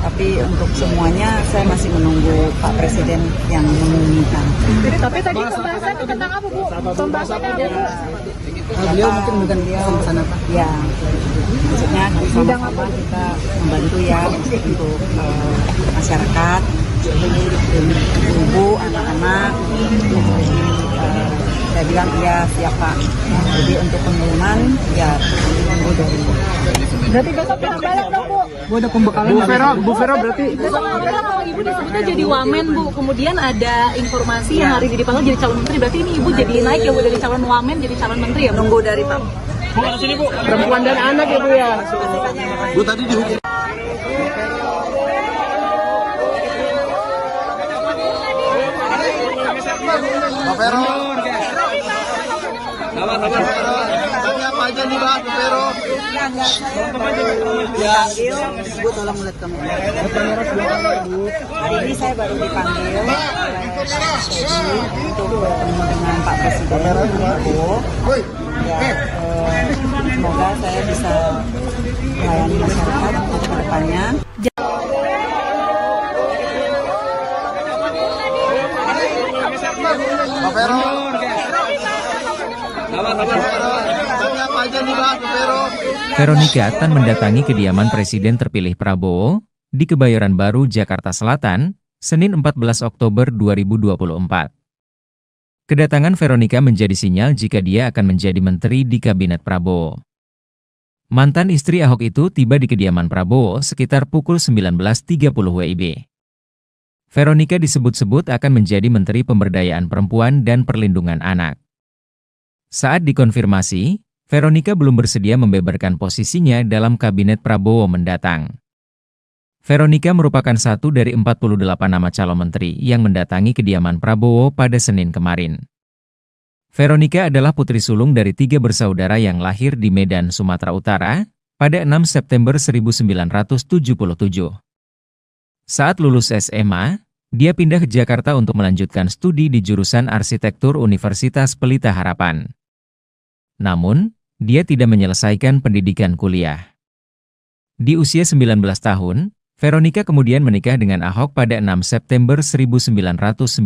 Tapi untuk semuanya saya masih menunggu Pak Presiden yang mengumumkan. Tapi tadi pembahasannya tentang apa, Bu? Pembahasannya apa, Bu? Beliau mungkin bukan dia sana Pak. Ya, maksudnya sama-sama kita membantu ya untuk masyarakat, ibu, anak-anak. Saya bilang iya siap Pak. Jadi untuk pengumuman ya tunggu dari. Berarti besok kita balik dong, Bu. Gua ada pembekalan. Bu Vero berarti. Besok kalau Ibu disebutnya jadi wamen, Bu. Kemudian ada informasi yang hari ini dipanggil jadi calon menteri. Berarti ini Ibu jadi naik ya, Bu, dari calon wamen jadi calon menteri ya, Bu? Nunggu dari Pak. Perempuan dan anak ya Bu ya. Bu tadi dihukum. Pak Vero. Apa aja nih Pak Vero? Dipanggil, Bu tolong lihat kamera. Hari ini saya baru dipanggil oleh Teddy untuk bertemu dengan Pak Presiden Prabowo. Ya, semoga saya bisa melayani masyarakat untuk kedepannya. Pak Vero. Apa aja nih Pak Vero? Veronika Tan mendatangi kediaman Presiden terpilih Prabowo di Kebayoran Baru, Jakarta Selatan, Senin 14 Oktober 2024. Kedatangan Veronika menjadi sinyal jika dia akan menjadi menteri di Kabinet Prabowo. Mantan istri Ahok itu tiba di kediaman Prabowo sekitar pukul 19.30 WIB. Veronika disebut-sebut akan menjadi Menteri Pemberdayaan Perempuan dan Perlindungan Anak. Saat dikonfirmasi, Veronika belum bersedia membeberkan posisinya dalam Kabinet Prabowo mendatang. Veronika merupakan satu dari 48 nama calon menteri yang mendatangi kediaman Prabowo pada Senin kemarin. Veronika adalah putri sulung dari 3 bersaudara yang lahir di Medan, Sumatera Utara, pada 6 September 1977. Saat lulus SMA, dia pindah ke Jakarta untuk melanjutkan studi di jurusan Arsitektur Universitas Pelita Harapan. Namun, dia tidak menyelesaikan pendidikan kuliah. Di usia 19 tahun, Veronika kemudian menikah dengan Ahok pada 6 September 1997.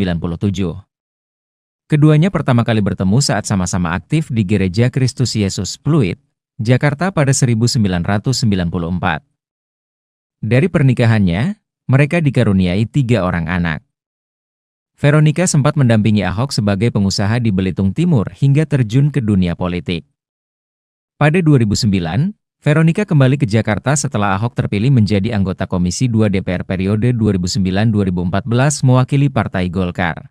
Keduanya pertama kali bertemu saat sama-sama aktif di Gereja Kristus Yesus Pluit, Jakarta pada 1994. Dari pernikahannya, mereka dikaruniai 3 orang anak. Veronica sempat mendampingi Ahok sebagai pengusaha di Belitung Timur hingga terjun ke dunia politik. Pada 2009, Veronica kembali ke Jakarta setelah Ahok terpilih menjadi anggota Komisi 2 DPR periode 2009-2014 mewakili Partai Golkar.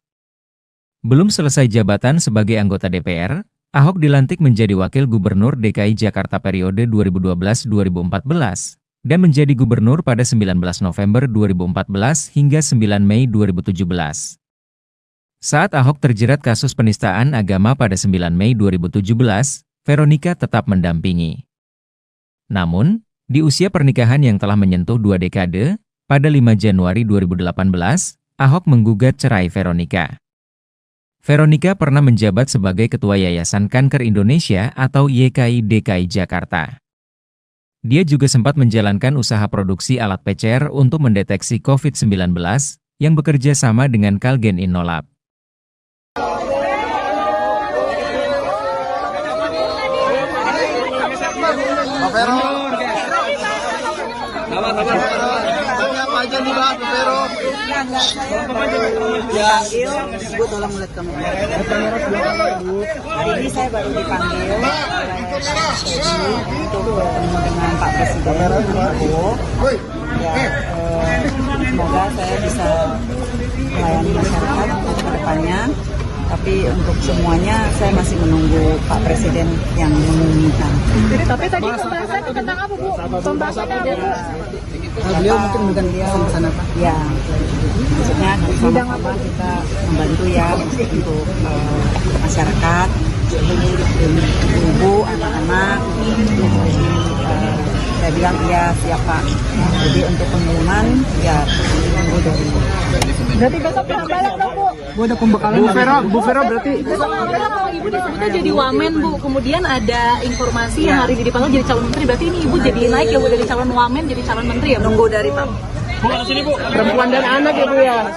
Belum selesai jabatan sebagai anggota DPR, Ahok dilantik menjadi Wakil Gubernur DKI Jakarta periode 2012-2014 dan menjadi gubernur pada 19 November 2014 hingga 9 Mei 2017. Saat Ahok terjerat kasus penistaan agama pada 9 Mei 2017, Veronica tetap mendampingi. Namun, di usia pernikahan yang telah menyentuh 2 dekade, pada 5 Januari 2018, Ahok menggugat cerai Veronica. Veronica pernah menjabat sebagai Ketua Yayasan Kanker Indonesia atau YKI DKI Jakarta. Dia juga sempat menjalankan usaha produksi alat PCR untuk mendeteksi COVID-19 yang bekerja sama dengan Kalgen Innolab. Pak Vero. Tanya apa aja nih Pak Vero? Dipanggil, Bu tolong lihat kamera. Hari ini saya baru dipanggil oleh untuk bertemu dengan Pak Presiden Prabowo. Semoga saya bisa melayani masyarakat ke depannya. Tapi untuk semuanya saya masih menunggu Pak Presiden yang mengumumkan. Tapi tadi pembahasannya tentang apa, Bu? Pembahasannya apa, Bu? Beliau mungkin dia pesan apa? Ya, maksudnya sama-sama kita membantu ya untuk masyarakat, ibu, anak-anak. Saya bilang iya siapa. Jadi untuk pengumuman ya tunggu dari. Berarti besok penambalan dong, Bu? Bu ada pembekalan. Bu Vero berarti. Besok kalau Ibu disebutnya jadi wamen, Bu. Kemudian ada informasi yang hari ini dipanggil jadi calon menteri. Berarti ini Ibu jadi naik ya, Bu, dari calon wamen jadi calon menteri ya, Bu? Nunggu dari Pak. Perempuan dan anak ya Bu ya.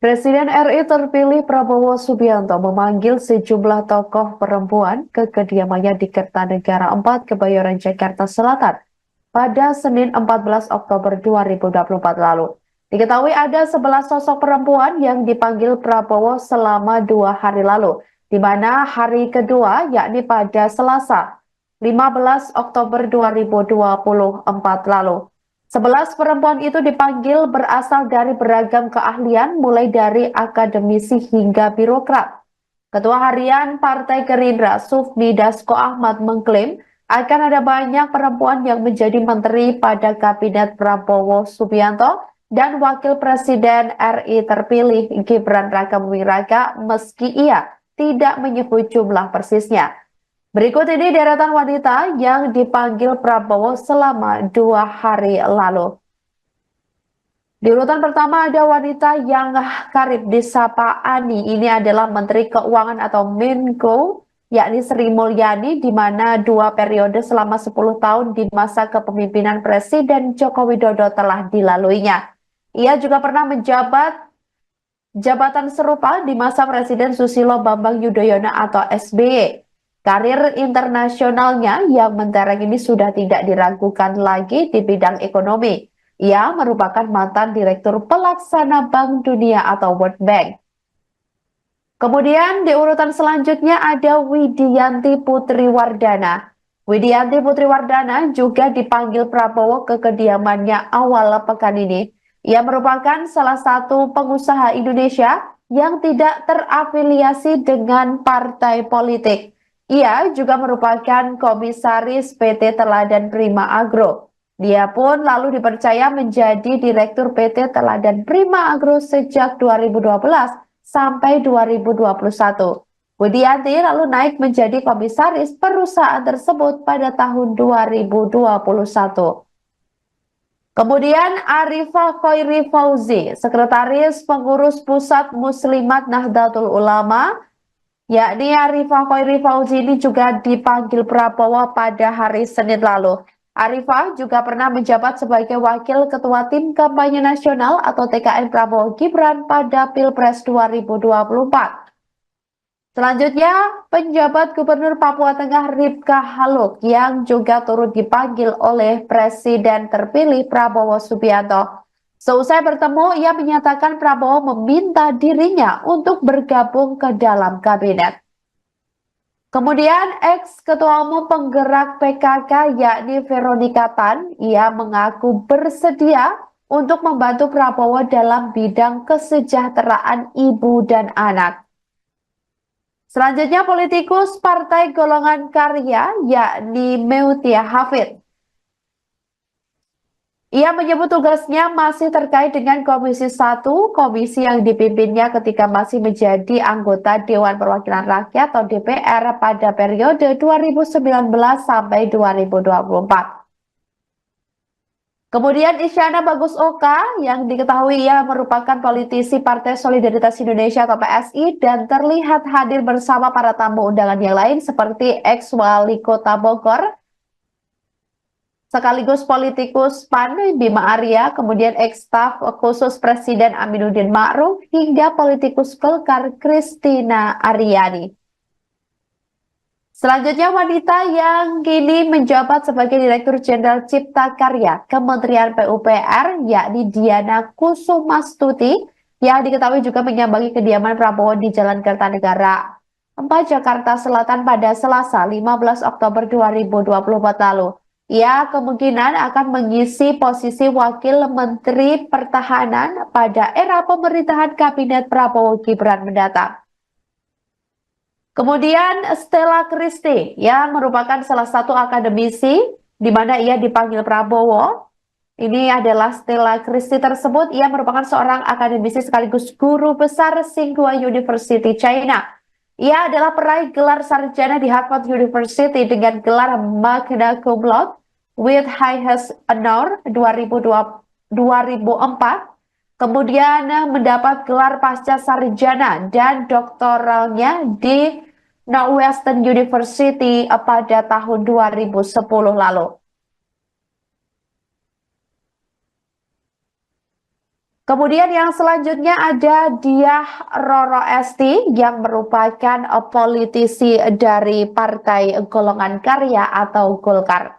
Presiden RI terpilih Prabowo Subianto memanggil sejumlah tokoh perempuan ke kediamannya di Kertanegara 4, Kebayoran, Jakarta Selatan pada Senin 14 Oktober 2024 lalu. Diketahui ada 11 sosok perempuan yang dipanggil Prabowo selama 2 hari lalu, di mana hari kedua yakni pada Selasa 15 Oktober 2024 lalu. 11 perempuan itu dipanggil berasal dari beragam keahlian mulai dari akademisi hingga birokrat. Ketua Harian Partai Gerindra Sufmi Dasko Ahmad mengklaim akan ada banyak perempuan yang menjadi menteri pada Kabinet Prabowo Subianto dan Wakil Presiden RI terpilih Gibran Rakabuming Raka meski ia tidak menyebut jumlah persisnya. Berikut ini deretan wanita yang dipanggil Prabowo selama 2 hari lalu. Di urutan pertama ada wanita yang karib disapa Ani. Ini adalah Menteri Keuangan atau Menko, yakni Sri Mulyani, di mana 2 periode selama 10 tahun di masa kepemimpinan Presiden Joko Widodo telah dilaluinya. Ia juga pernah menjabat jabatan serupa di masa Presiden Susilo Bambang Yudhoyono atau SBY. Karir internasionalnya yang mentereng ini sudah tidak diragukan lagi di bidang ekonomi. Ia merupakan mantan Direktur Pelaksana Bank Dunia atau World Bank. Kemudian di urutan selanjutnya ada Widianti Putri Wardana. Widianti Putri Wardana juga dipanggil Prabowo ke kediamannya awal pekan ini. Ia merupakan salah satu pengusaha Indonesia yang tidak terafiliasi dengan partai politik. Ia juga merupakan komisaris PT Teladan Prima Agro. Dia pun lalu dipercaya menjadi Direktur PT Teladan Prima Agro sejak 2012 sampai 2021. Widianti lalu naik menjadi komisaris perusahaan tersebut pada tahun 2021. Kemudian Arifah Khoiri Fauzi, Sekretaris Pengurus Pusat Muslimat Nahdlatul Ulama, yakni Arifah Khoiri Fauzi ini juga dipanggil Prabowo pada hari Senin lalu. Arifah juga pernah menjabat sebagai Wakil Ketua Tim Kampanye Nasional atau TKN Prabowo Gibran pada Pilpres 2024. Selanjutnya, penjabat Gubernur Papua Tengah Ripka Haluk yang juga turut dipanggil oleh Presiden terpilih Prabowo Subianto. Seusai bertemu, ia menyatakan Prabowo meminta dirinya untuk bergabung ke dalam kabinet. Kemudian, ex-ketua umum penggerak PKK yakni Veronika Tan, ia mengaku bersedia untuk membantu Prabowo dalam bidang kesejahteraan ibu dan anak. Selanjutnya, politikus Partai Golongan Karya yakni Meutia Hafid. Ia menyebut tugasnya masih terkait dengan Komisi 1, komisi yang dipimpinnya ketika masih menjadi anggota Dewan Perwakilan Rakyat atau DPR pada periode 2019 sampai 2024. Kemudian Isyana Bagus Oka yang diketahui ia merupakan politisi Partai Solidaritas Indonesia atau PSI dan terlihat hadir bersama para tamu undangan yang lain seperti ex-wali kota Bogor, sekaligus politikus PAN Bima Arya, kemudian ex-staf khusus Presiden Aminuddin Ma'ruf, hingga politikus Golkar Kristina Aryani. Selanjutnya, wanita yang kini menjabat sebagai Direktur Jenderal Cipta Karya Kementerian PUPR yakni Diana Kusumastuti yang diketahui juga menyambangi kediaman Prabowo di Jalan Kertanegara 4 Jakarta Selatan pada Selasa 15 Oktober 2024 lalu. Ia kemungkinan akan mengisi posisi Wakil Menteri Pertahanan pada era pemerintahan Kabinet Prabowo Gibran mendatang. Kemudian Stella Christie yang merupakan salah satu akademisi di mana ia dipanggil Prabowo. Ini adalah Stella Christie tersebut, ia merupakan seorang akademisi sekaligus guru besar Tsinghua University China. Ia adalah peraih gelar sarjana di Harvard University dengan gelar magna cum laude with highest honor 2004. Kemudian mendapat gelar pasca sarjana dan doktoralnya di Northwestern University pada tahun 2010 lalu. Kemudian yang selanjutnya ada Diah Roro Esti yang merupakan politisi dari Partai Golongan Karya atau Golkar.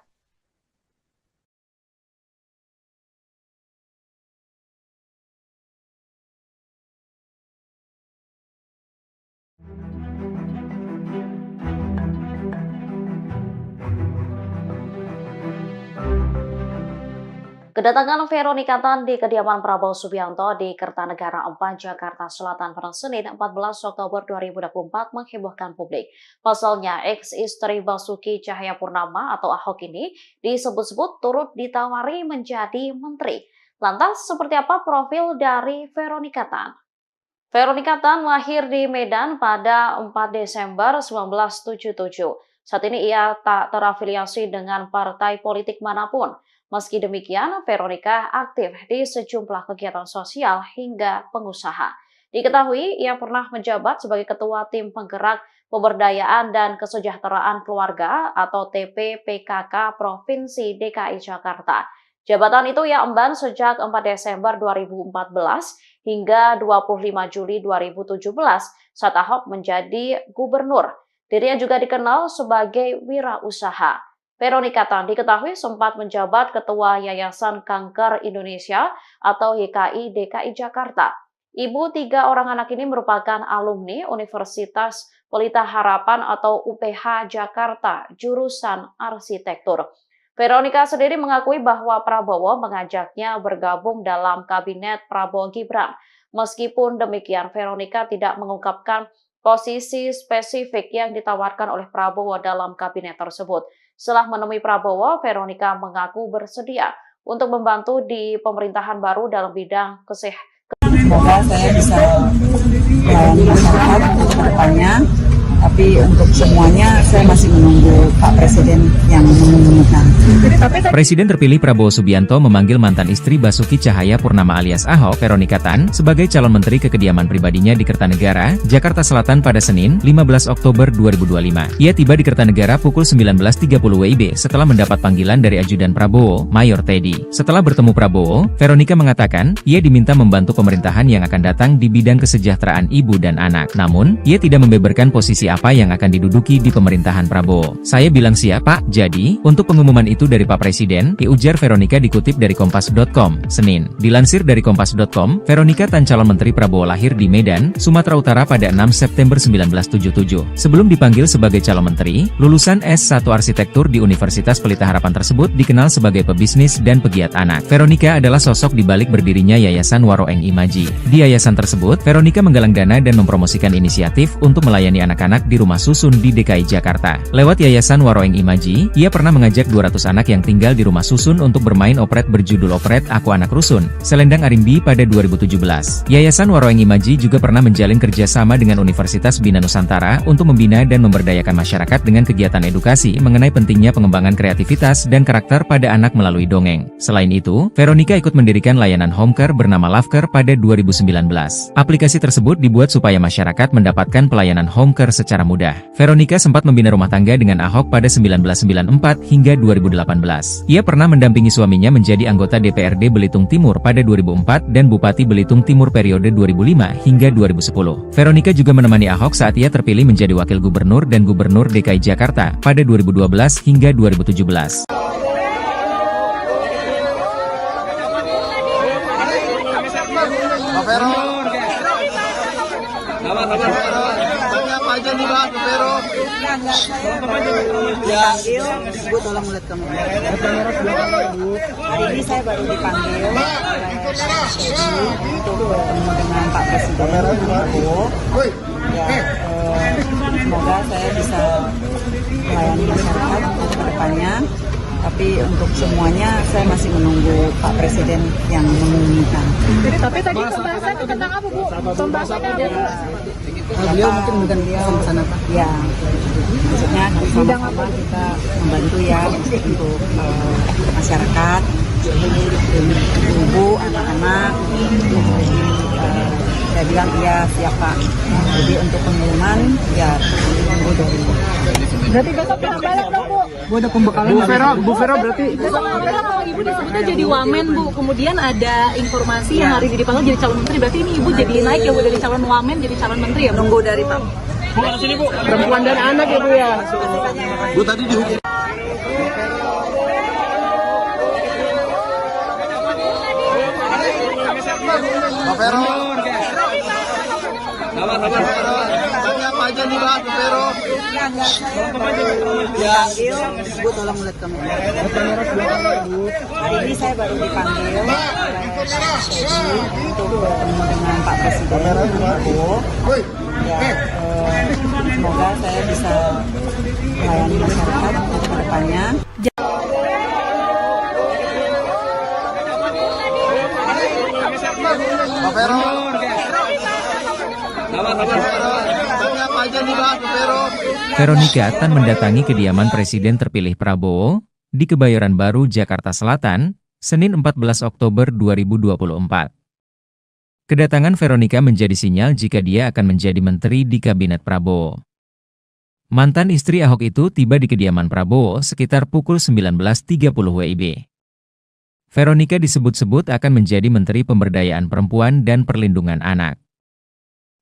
Kedatangan Veronika Tan di kediaman Prabowo Subianto di Kertanegara 4 Jakarta Selatan pada Senin 14 Oktober 2024 menghebohkan publik. Pasalnya, ex-istri Basuki Cahayapurnama atau Ahok ini disebut-sebut turut ditawari menjadi menteri. Lantas, seperti apa profil dari Veronika Tan? Veronika Tan lahir di Medan pada 4 Desember 1977. Saat ini ia tak terafiliasi dengan partai politik manapun. Meski demikian, Veronika aktif di sejumlah kegiatan sosial hingga pengusaha. Diketahui, ia pernah menjabat sebagai Ketua Tim Penggerak Pemberdayaan dan Kesejahteraan Keluarga atau TPPKK Provinsi DKI Jakarta. Jabatan itu ia emban sejak 4 Desember 2014 hingga 25 Juli 2017 saat Ahok menjadi gubernur. Dirinya juga dikenal sebagai wirausaha. Veronika Tan diketahui sempat menjabat Ketua Yayasan Kanker Indonesia atau YKI DKI Jakarta. Ibu 3 orang anak ini merupakan alumni Universitas Pelita Harapan atau UPH Jakarta, jurusan arsitektur. Veronika sendiri mengakui bahwa Prabowo mengajaknya bergabung dalam kabinet Prabowo Gibran. Meskipun demikian, Veronika tidak mengungkapkan posisi spesifik yang ditawarkan oleh Prabowo dalam kabinet tersebut. Setelah menemui Prabowo, Veronika mengaku bersedia untuk membantu di pemerintahan baru dalam bidang kesehatan. Semoga saya bisa melayani masyarakat ke depannya, tapi untuk semuanya saya masih menunggu Pak Presiden yang mengumumkan. Presiden terpilih Prabowo Subianto memanggil mantan istri Basuki Cahayapurnama alias Ahok, Veronika Tan, sebagai calon menteri ke kediaman pribadinya di Kertanegara, Jakarta Selatan pada Senin, 15 Oktober 2025. Ia tiba di Kertanegara pukul 19.30 WIB setelah mendapat panggilan dari ajudan Prabowo, Mayor Teddy. Setelah bertemu Prabowo, Veronika mengatakan, ia diminta membantu pemerintahan yang akan datang di bidang kesejahteraan ibu dan anak. Namun, ia tidak membeberkan posisi apa yang akan diduduki di pemerintahan Prabowo. Saya bilang siap, Pak. Jadi, untuk pengumuman itu dari Pak Presiden, ujar Veronika dikutip dari Kompas.com, Senin. Dilansir dari Kompas.com, Veronika Tan calon menteri Prabowo lahir di Medan, Sumatera Utara pada 6 September 1977. Sebelum dipanggil sebagai calon menteri, lulusan S1 Arsitektur di Universitas Pelita Harapan tersebut dikenal sebagai pebisnis dan pegiat anak. Veronika adalah sosok di balik berdirinya Yayasan Waroeng Imaji. Di yayasan tersebut, Veronika menggalang dana dan mempromosikan inisiatif untuk melayani anak-anak di rumah susun di DKI Jakarta. Lewat Yayasan Waroeng Imaji, ia pernah mengajak 200 anak yang tinggal di rumah susun untuk bermain operet berjudul Operet Aku Anak Rusun, Selendang Arimbi pada 2017. Yayasan Waroeng Imaji juga pernah menjalin kerjasama dengan Universitas Bina Nusantara untuk membina dan memberdayakan masyarakat dengan kegiatan edukasi mengenai pentingnya pengembangan kreativitas dan karakter pada anak melalui dongeng. Selain itu, Veronika ikut mendirikan layanan homecare bernama Lovecare pada 2019. Aplikasi tersebut dibuat supaya masyarakat mendapatkan pelayanan homecare secara mudah. Veronika sempat membina rumah tangga dengan Ahok pada 1994 hingga 2018. Ia pernah mendampingi suaminya menjadi anggota DPRD Belitung Timur pada 2004 dan Bupati Belitung Timur periode 2005 hingga 2010. Veronika juga menemani Ahok saat ia terpilih menjadi Wakil Gubernur dan Gubernur DKI Jakarta pada 2012 hingga 2017. Pak Vero. Tanya apa aja nih Pak Vero? Dipanggil, Bu tolong lihat kamu. Hari ini saya baru dipanggil oleh Pak Teddy untuk bertemu dengan Pak Presiden Prabowo. Ya, semoga saya bisa melayani masyarakat ke depannya. Tapi untuk semuanya saya masih menunggu Pak Presiden yang mengumumkan. Tapi tadi pembahasan tentang apa, Bu? Pembahasan apa, Bu? Beliau mungkin pesan apa? Ya, maksudnya sama-sama kita membantu ya untuk masyarakat, ibu, anak-anak. Saya bilang iya siap Pak. Jadi untuk pengumuman ya tunggu dari. Berarti besok balik dong, Bu? Bu ada pembekalan. Bu Vero berarti. Besok kalau Ibu disebutnya jadi wamen, Bu. Kemudian ada informasi yang hari ini dipanggil jadi calon menteri. Berarti ini Ibu jadi naik ya, Bu, dari calon wamen jadi calon menteri ya, Bu? Tunggu dari Pak. Perempuan dan anak ya Bu ya. Bu tadi dihukum. Pak Vero. Tanya apa aja nih Pak Vero? Dipanggil, Bu tolong lihat kamu. Hari ini saya baru dipanggil oleh Pak Teddy untuk bertemu dengan Pak Presiden Prabowo. Ya, semoga saya bisa melayani masyarakat ke depannya. Pak Vero. Tanya apa aja nih Pak Vero? Veronika Tan mendatangi kediaman Presiden terpilih Prabowo di Kebayoran Baru, Jakarta Selatan, Senin 14 Oktober 2024. Kedatangan Veronika menjadi sinyal jika dia akan menjadi menteri di Kabinet Prabowo. Mantan istri Ahok itu tiba di kediaman Prabowo sekitar pukul 19.30 WIB. Veronika disebut-sebut akan menjadi Menteri Pemberdayaan Perempuan dan Perlindungan Anak.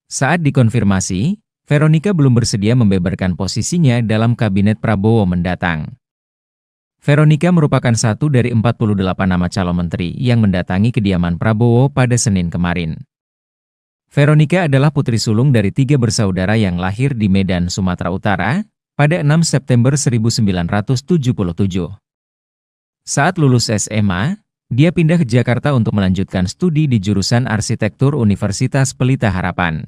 Saat dikonfirmasi, Veronika belum bersedia membeberkan posisinya dalam Kabinet Prabowo mendatang. Veronika merupakan satu dari 48 nama calon menteri yang mendatangi kediaman Prabowo pada Senin kemarin. Veronika adalah putri sulung dari 3 bersaudara yang lahir di Medan, Sumatera Utara, pada 6 September 1977. Saat lulus SMA, dia pindah ke Jakarta untuk melanjutkan studi di jurusan Arsitektur Universitas Pelita Harapan.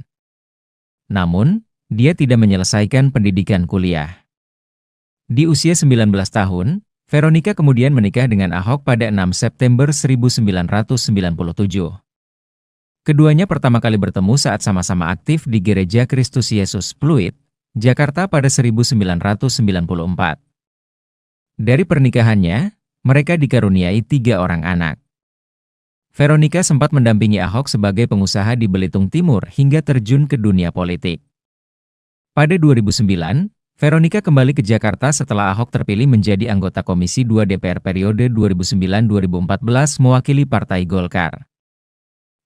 Namun, dia tidak menyelesaikan pendidikan kuliah. Di usia 19 tahun, Veronika kemudian menikah dengan Ahok pada 6 September 1997. Keduanya pertama kali bertemu saat sama-sama aktif di Gereja Kristus Yesus Pluit, Jakarta pada 1994. Dari pernikahannya, Mereka dikaruniai 3 orang anak. Veronica sempat mendampingi Ahok sebagai pengusaha di Belitung Timur hingga terjun ke dunia politik. Pada 2009, Veronica kembali ke Jakarta setelah Ahok terpilih menjadi anggota Komisi 2 DPR periode 2009-2014 mewakili Partai Golkar.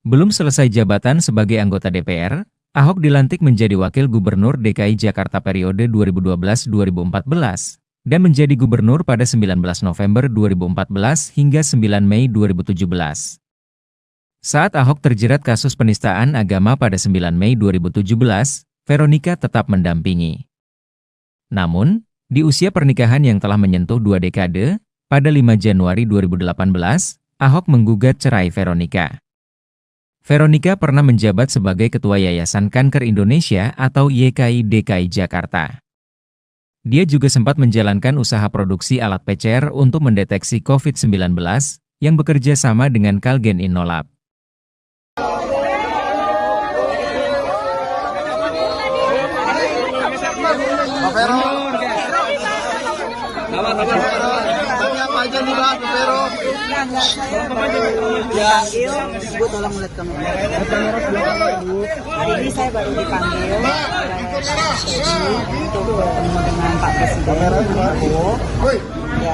Belum selesai jabatan sebagai anggota DPR, Ahok dilantik menjadi Wakil Gubernur DKI Jakarta periode 2012-2014 dan menjadi gubernur pada 19 November 2014 hingga 9 Mei 2017. Saat Ahok terjerat kasus penistaan agama pada 9 Mei 2017, Veronica tetap mendampingi. Namun, di usia pernikahan yang telah menyentuh 2 dekade, pada 5 Januari 2018, Ahok menggugat cerai Veronica. Veronica pernah menjabat sebagai Ketua Yayasan Kanker Indonesia atau YKI DKI Jakarta. Dia juga sempat menjalankan usaha produksi alat PCR untuk mendeteksi COVID-19 yang bekerja sama dengan Kalgen Innolab. Pak Vero. Tanya apa aja nih Pak Vero? Dipanggil, Bu tolong lihat kamera. Hari ini saya baru dipanggil oleh untuk bertemu dengan Pak Presiden Prabowo. Ya,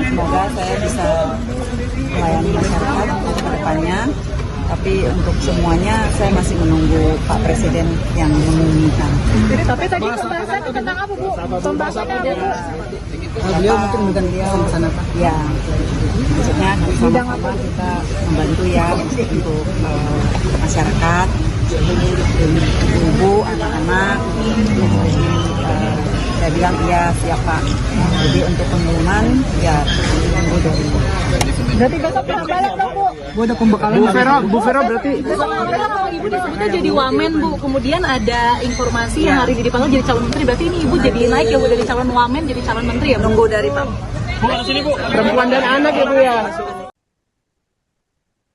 semoga saya bisa melayani masyarakat untuk kedepannya. Tapi untuk semuanya saya masih menunggu Pak Presiden yang mengumumkan. Tapi tadi pembahasan tentang apa, Bu? Pembahasannya apa, Bu? Beliau mungkin sana Pak. Ya, maksudnya sama-sama kita membantu ya untuk masyarakat, ibu, anak-anak. Saya bilang iya siap Pak. Jadi untuk pengumuman ya tunggu dari. Berarti besok balik dong, Bu. Gua ada pembekalan. Bu Vero berarti. Besok kalau Ibu disebutnya jadi wamen, Bu. Kemudian ada informasi yang hari ini dipanggil jadi calon menteri. Berarti ini Ibu jadi naik ya, Bu, dari calon wamen jadi calon menteri ya, Bu? Nunggu dari Pak. Perempuan dan anak ya Bu ya.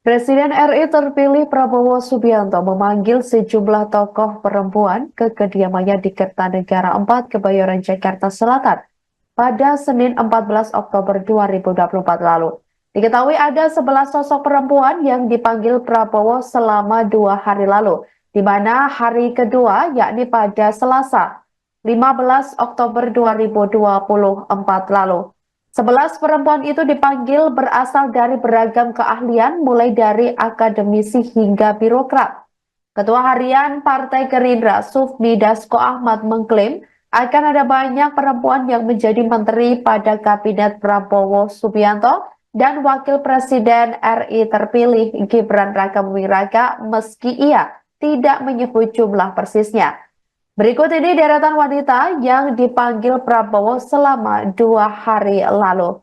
Presiden RI terpilih Prabowo Subianto memanggil sejumlah tokoh perempuan ke kediamannya di Kertanegara 4, Kebayoran, Jakarta Selatan pada Senin 14 Oktober 2024 lalu. Diketahui ada 11 sosok perempuan yang dipanggil Prabowo selama 2 hari lalu, di mana hari kedua yakni pada Selasa 15 Oktober 2024 lalu. 11 perempuan itu dipanggil berasal dari beragam keahlian mulai dari akademisi hingga birokrat. Ketua Harian Partai Gerindra Sufmi Dasko Ahmad mengklaim akan ada banyak perempuan yang menjadi menteri pada Kabinet Prabowo Subianto dan Wakil Presiden RI terpilih Gibran Rakabuming Raka meski ia tidak menyebut jumlah persisnya. Berikut ini deretan wanita yang dipanggil Prabowo selama 2 hari lalu.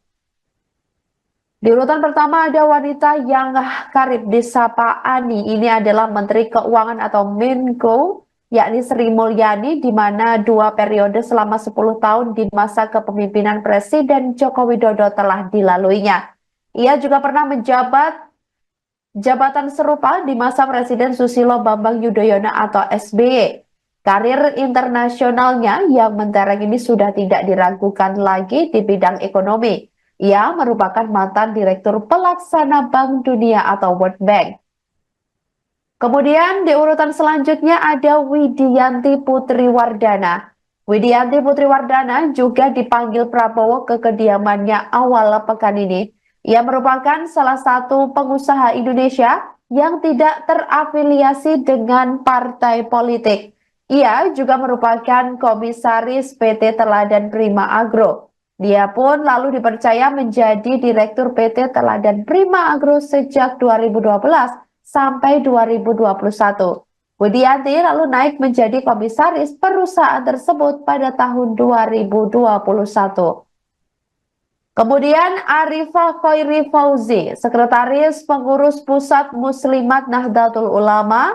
Di urutan pertama ada wanita yang karib disapa Ani. Ini adalah Menteri Keuangan atau Menko, yakni Sri Mulyani, di mana 2 periode selama 10 tahun di masa kepemimpinan Presiden Joko Widodo telah dilaluinya. Ia juga pernah menjabat jabatan serupa di masa Presiden Susilo Bambang Yudhoyono atau SBY. Karir internasionalnya yang mentereng ini sudah tidak diragukan lagi di bidang ekonomi. Ia merupakan mantan Direktur Pelaksana Bank Dunia atau World Bank. Kemudian di urutan selanjutnya ada Widianti Putri Wardana. Widianti Putri Wardana juga dipanggil Prabowo ke kediamannya awal pekan ini. Ia merupakan salah satu pengusaha Indonesia yang tidak terafiliasi dengan partai politik. Ia juga merupakan komisaris PT Teladan Prima Agro. Dia pun lalu dipercaya menjadi Direktur PT Teladan Prima Agro sejak 2012 sampai 2021. Widianti lalu naik menjadi komisaris perusahaan tersebut pada tahun 2021. Kemudian Arifah Khairi Fauzi, Sekretaris Pengurus Pusat Muslimat Nahdlatul Ulama,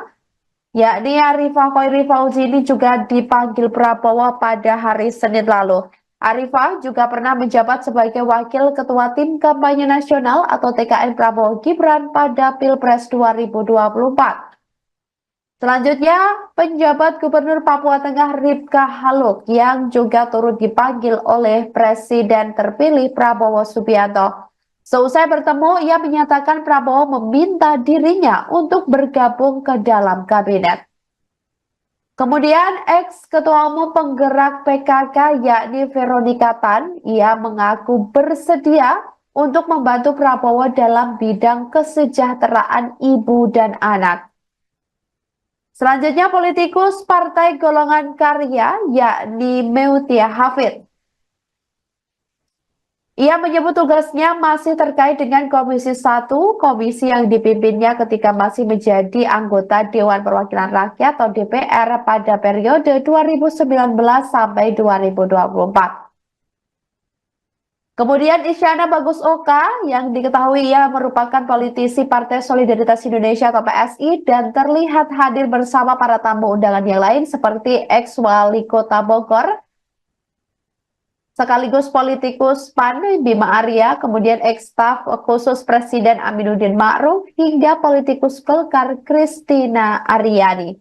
yakni Arifah Khairi Fauzi ini juga dipanggil Prabowo pada hari Senin lalu. Arifah juga pernah menjabat sebagai Wakil Ketua Tim Kampanye Nasional atau TKN Prabowo Gibran pada Pilpres 2024. Selanjutnya, penjabat Gubernur Papua Tengah Ripka Haluk yang juga turut dipanggil oleh Presiden terpilih Prabowo Subianto. Seusai bertemu, ia menyatakan Prabowo meminta dirinya untuk bergabung ke dalam kabinet. Kemudian, ex-ketua umum penggerak PKK yakni Veronica Tan, ia mengaku bersedia untuk membantu Prabowo dalam bidang kesejahteraan ibu dan anak. Selanjutnya, politikus Partai Golongan Karya yakni Meutia Hafid. Ia menyebut tugasnya masih terkait dengan Komisi 1, komisi yang dipimpinnya ketika masih menjadi anggota Dewan Perwakilan Rakyat atau DPR pada periode 2019 sampai 2024. Kemudian Isyana Bagus Oka yang diketahui ia merupakan politisi Partai Solidaritas Indonesia atau PSI dan terlihat hadir bersama para tamu undangan yang lain seperti ex-wali kota Bogor, sekaligus politikus PAN Bima Arya, kemudian ex-staf khusus Presiden Aminuddin Ma'ruf hingga politikus Golkar Kristina Aryani.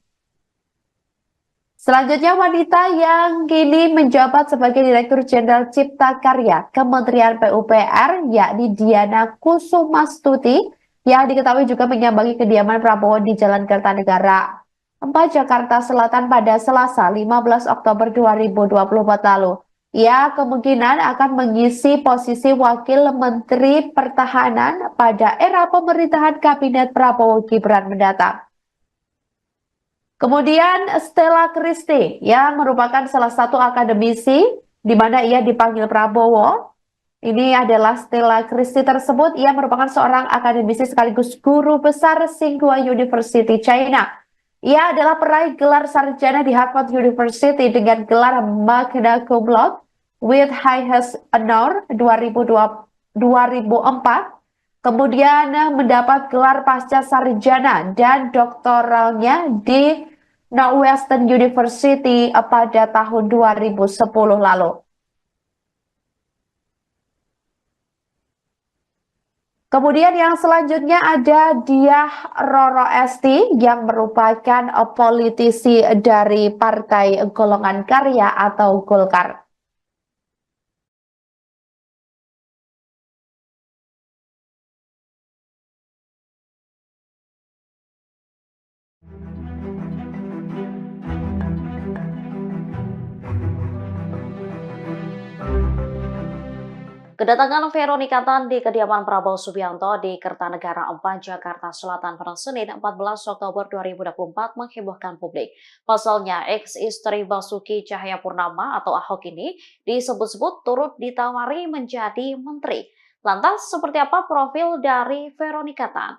Selanjutnya, wanita yang kini menjabat sebagai Direktur Jenderal Cipta Karya Kementerian PUPR yakni Diana Kusumastuti yang diketahui juga menyambangi kediaman Prabowo di Jalan Kertanegara 4 Jakarta Selatan pada Selasa 15 Oktober 2024 lalu. Ia kemungkinan akan mengisi posisi Wakil Menteri Pertahanan pada era pemerintahan Kabinet Prabowo Gibran mendatang. Kemudian Stella Christie yang merupakan salah satu akademisi di mana ia dipanggil Prabowo. Ini adalah Stella Christie tersebut. Ia merupakan seorang akademisi sekaligus guru besar Tsinghua University China. Ia adalah peraih gelar sarjana di Harvard University dengan gelar magna cum laude with highest honor 2004. Kemudian mendapat gelar pasca sarjana dan doktoralnya di Northwestern University pada tahun 2010 lalu. Kemudian yang selanjutnya ada Diah Roro Esti yang merupakan politisi dari Partai Golongan Karya atau Golkar. Kedatangan Veronica Tan di kediaman Prabowo Subianto di Kertanegara 4, Jakarta Selatan pada Senin 14 Oktober 2024 menghebohkan publik. Pasalnya, ex-istri Basuki Cahayapurnama atau Ahok ini disebut-sebut turut ditawari menjadi menteri. Lantas, seperti apa profil dari Veronica Tan?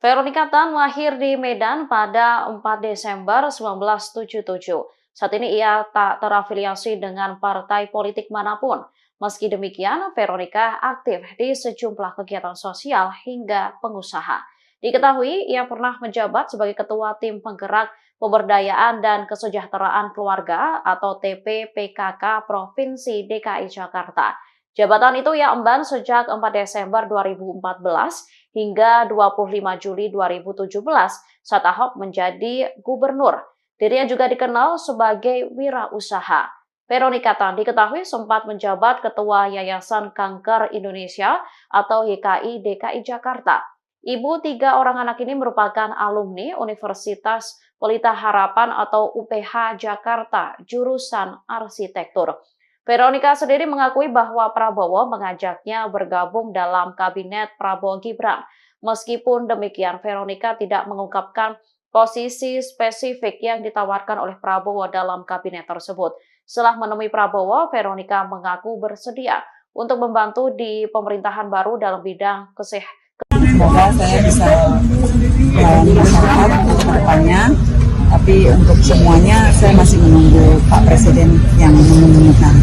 Veronica Tan lahir di Medan pada 4 Desember 1977. Saat ini ia tak terafiliasi dengan partai politik manapun. Meski demikian, Veronica aktif di sejumlah kegiatan sosial hingga pengusaha. Diketahui, ia pernah menjabat sebagai Ketua Tim Penggerak Pemberdayaan dan Kesejahteraan Keluarga atau TPPKK Provinsi DKI Jakarta. Jabatan itu ia emban sejak 4 Desember 2014 hingga 25 Juli 2017 saat Ahok menjadi gubernur. Dirinya juga dikenal sebagai wirausaha. Veronica Tan diketahui sempat menjabat Ketua Yayasan Kanker Indonesia atau YKI DKI Jakarta. Ibu 3 orang anak ini merupakan alumni Universitas Pelita Harapan atau UPH Jakarta, jurusan arsitektur. Veronica sendiri mengakui bahwa Prabowo mengajaknya bergabung dalam kabinet Prabowo Gibran. Meskipun demikian, Veronica tidak mengungkapkan posisi spesifik yang ditawarkan oleh Prabowo dalam kabinet tersebut. Setelah menemui Prabowo, Veronica mengaku bersedia untuk membantu di pemerintahan baru dalam bidang kesehatan. Semoga saya bisa melayani masyarakat untuk kedepannya Tapi untuk semuanya saya masih menunggu Pak Presiden yang mengumumkan.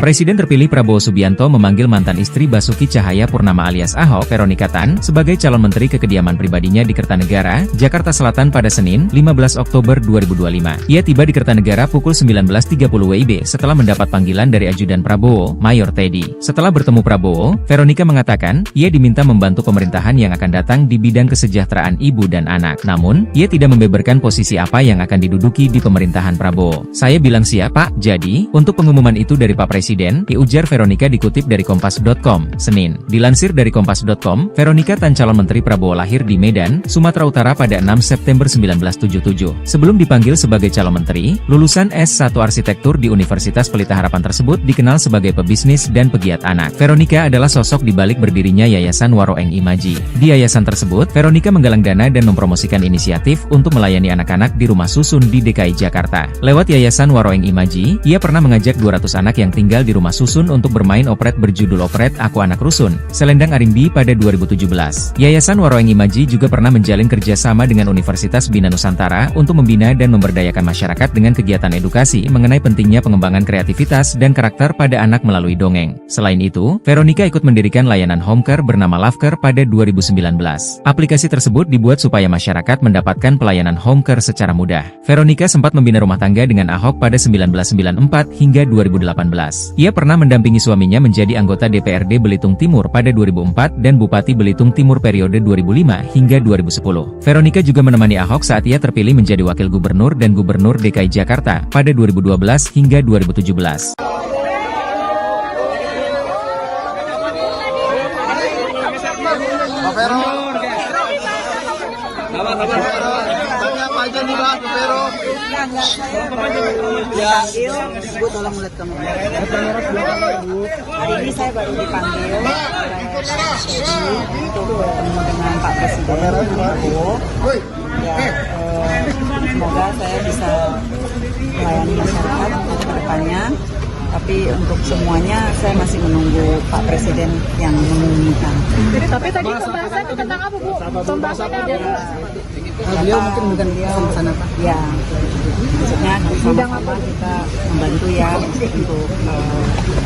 Presiden terpilih Prabowo Subianto memanggil mantan istri Basuki Cahayapurnama alias Ahok, Veronika Tan, sebagai calon menteri ke kediaman pribadinya di Kertanegara, Jakarta Selatan pada Senin, 15 Oktober 2025. Ia tiba di Kertanegara pukul 19.30 WIB setelah mendapat panggilan dari ajudan Prabowo, Mayor Teddy. Setelah bertemu Prabowo, Veronika mengatakan, ia diminta membantu pemerintahan yang akan datang di bidang kesejahteraan ibu dan anak. Namun, ia tidak membeberkan posisi apa yang akan diduduki di pemerintahan Prabowo. Saya bilang siap, Pak. Jadi, untuk pengumuman itu dari Pak Presiden, ujar Veronika dikutip dari Kompas.com, Senin. Dilansir dari Kompas.com, Veronika Tan calon menteri Prabowo lahir di Medan, Sumatera Utara pada 6 September 1977. Sebelum dipanggil sebagai calon menteri, lulusan S1 Arsitektur di Universitas Pelita Harapan tersebut dikenal sebagai pebisnis dan pegiat anak. Veronika adalah sosok di balik berdirinya Yayasan Waroeng Imaji. Di yayasan tersebut, Veronika menggalang dana dan mempromosikan inisiatif untuk melayani anak-anak di rumah susun di DKI Jakarta. Lewat Yayasan Waroeng Imaji, ia pernah mengajak 200 anak yang tinggal di rumah susun untuk bermain operet berjudul Operet Aku Anak Rusun, Selendang Arimbi pada 2017. Yayasan Waroeng Imaji juga pernah menjalin kerjasama dengan Universitas Bina Nusantara untuk membina dan memberdayakan masyarakat dengan kegiatan edukasi mengenai pentingnya pengembangan kreativitas dan karakter pada anak melalui dongeng. Selain itu, Veronika ikut mendirikan layanan home care bernama Lovecare pada 2019. Aplikasi tersebut dibuat supaya masyarakat mendapatkan pelayanan home care secara mudah. Veronika sempat membina rumah tangga dengan Ahok pada 1994 hingga 2018. Ia pernah mendampingi suaminya menjadi anggota DPRD Belitung Timur pada 2004 dan Bupati Belitung Timur periode 2005 hingga 2010. Veronika juga menemani Ahok saat ia terpilih menjadi Wakil Gubernur dan Gubernur DKI Jakarta pada 2012 hingga 2017. Pak Vero. Tanya apa aja nih Pak Vero? Enggak, saya baru dipanggil, Bu tolong lihat kamera. Hari ini saya baru dipanggil oleh Teddy untuk bertemu dengan Pak Presiden Prabowo. Ya, semoga saya bisa melayani masyarakat untuk kedepannya. Tapi untuk semuanya saya masih menunggu Pak Presiden yang mengumumkan. Tapi tadi pembahasan tentang apa, Bu? Pembahasannya apa, Bu? Beliau mungkin bukan sama Pak. Ya, maksudnya sama-sama kita membantu ya untuk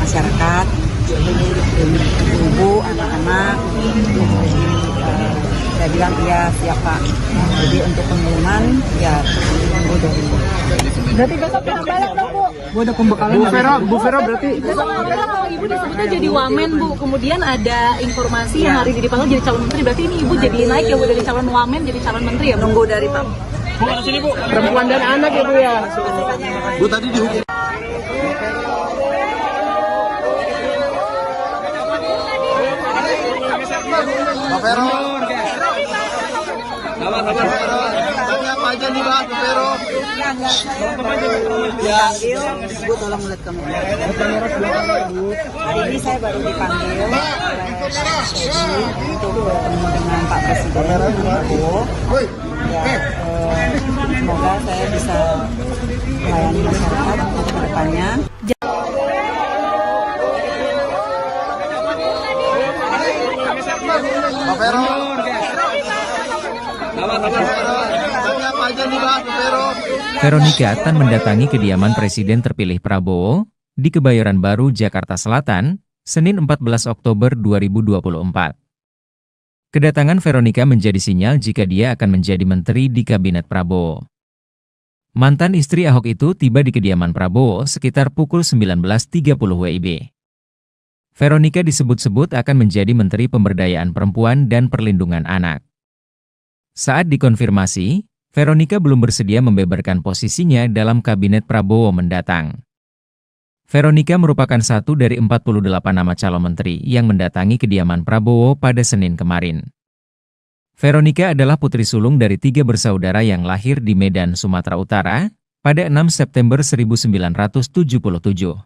masyarakat, ibu, anak-anak. Jadi saya bilang iya siap Pak. Jadi untuk pengumuman ya tunggu dari. Berarti besok kita balik dong, Bu. Bu ada pembekalan Bu Vero berarti Besok kalau Ibu disebutnya jadi wamen, Bu. Kemudian ada informasi yang hari ini dipanggil jadi calon menteri. Berarti ini Ibu jadi naik ya, Bu, dari calon wamen jadi calon menteri ya, Bu? Nunggu dari Pak. perempuan dan anak ya Bu ya. Bu tadi dihukum. Pak Vero. Tanya apa aja nih Pak Vero? Enggak, saya baru dipanggil, Bu tolong lihat kamera. Hari ini saya baru dipanggil oleh Teddy untuk bertemu dengan Pak Presiden Prabowo. Ya, semoga saya bisa melayani masyarakat untuk kedepannya. Pak Vero. Tanya apa aja nih Pak Vero? Veronika Tan mendatangi kediaman Presiden terpilih Prabowo di Kebayoran Baru, Jakarta Selatan, Senin 14 Oktober 2024. Kedatangan Veronika menjadi sinyal jika dia akan menjadi menteri di Kabinet Prabowo. Mantan istri Ahok itu tiba di kediaman Prabowo sekitar pukul 19.30 WIB. Veronika disebut-sebut akan menjadi Menteri Pemberdayaan Perempuan dan Perlindungan Anak. Saat dikonfirmasi, Veronika belum bersedia membeberkan posisinya dalam Kabinet Prabowo mendatang. Veronika merupakan satu dari 48 nama calon menteri yang mendatangi kediaman Prabowo pada Senin kemarin. Veronika adalah putri sulung dari 3 bersaudara yang lahir di Medan, Sumatera Utara, pada 6 September 1977.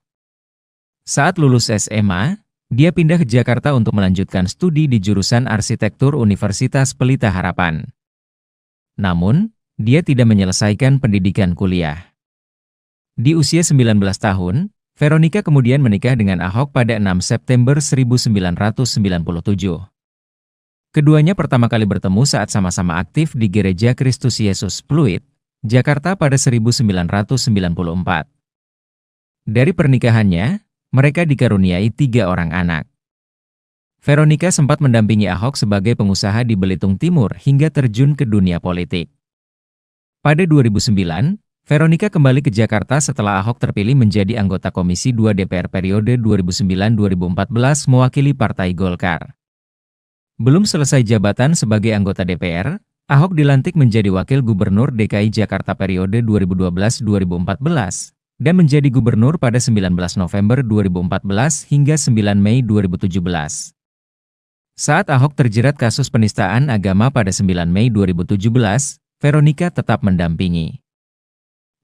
Saat lulus SMA, dia pindah ke Jakarta untuk melanjutkan studi di jurusan Arsitektur Universitas Pelita Harapan. Namun, dia tidak menyelesaikan pendidikan kuliah. Di usia 19 tahun, Veronika kemudian menikah dengan Ahok pada 6 September 1997. Keduanya pertama kali bertemu saat sama-sama aktif di Gereja Kristus Yesus Pluit, Jakarta pada 1994. Dari pernikahannya, mereka dikaruniai 3 orang anak. Veronica sempat mendampingi Ahok sebagai pengusaha di Belitung Timur hingga terjun ke dunia politik. Pada 2009, Veronica kembali ke Jakarta setelah Ahok terpilih menjadi anggota Komisi 2 DPR periode 2009-2014 mewakili Partai Golkar. Belum selesai jabatan sebagai anggota DPR, Ahok dilantik menjadi Wakil Gubernur DKI Jakarta periode 2012-2014 dan menjadi gubernur pada 19 November 2014 hingga 9 Mei 2017. Saat Ahok terjerat kasus penistaan agama pada 9 Mei 2017, Veronica tetap mendampingi.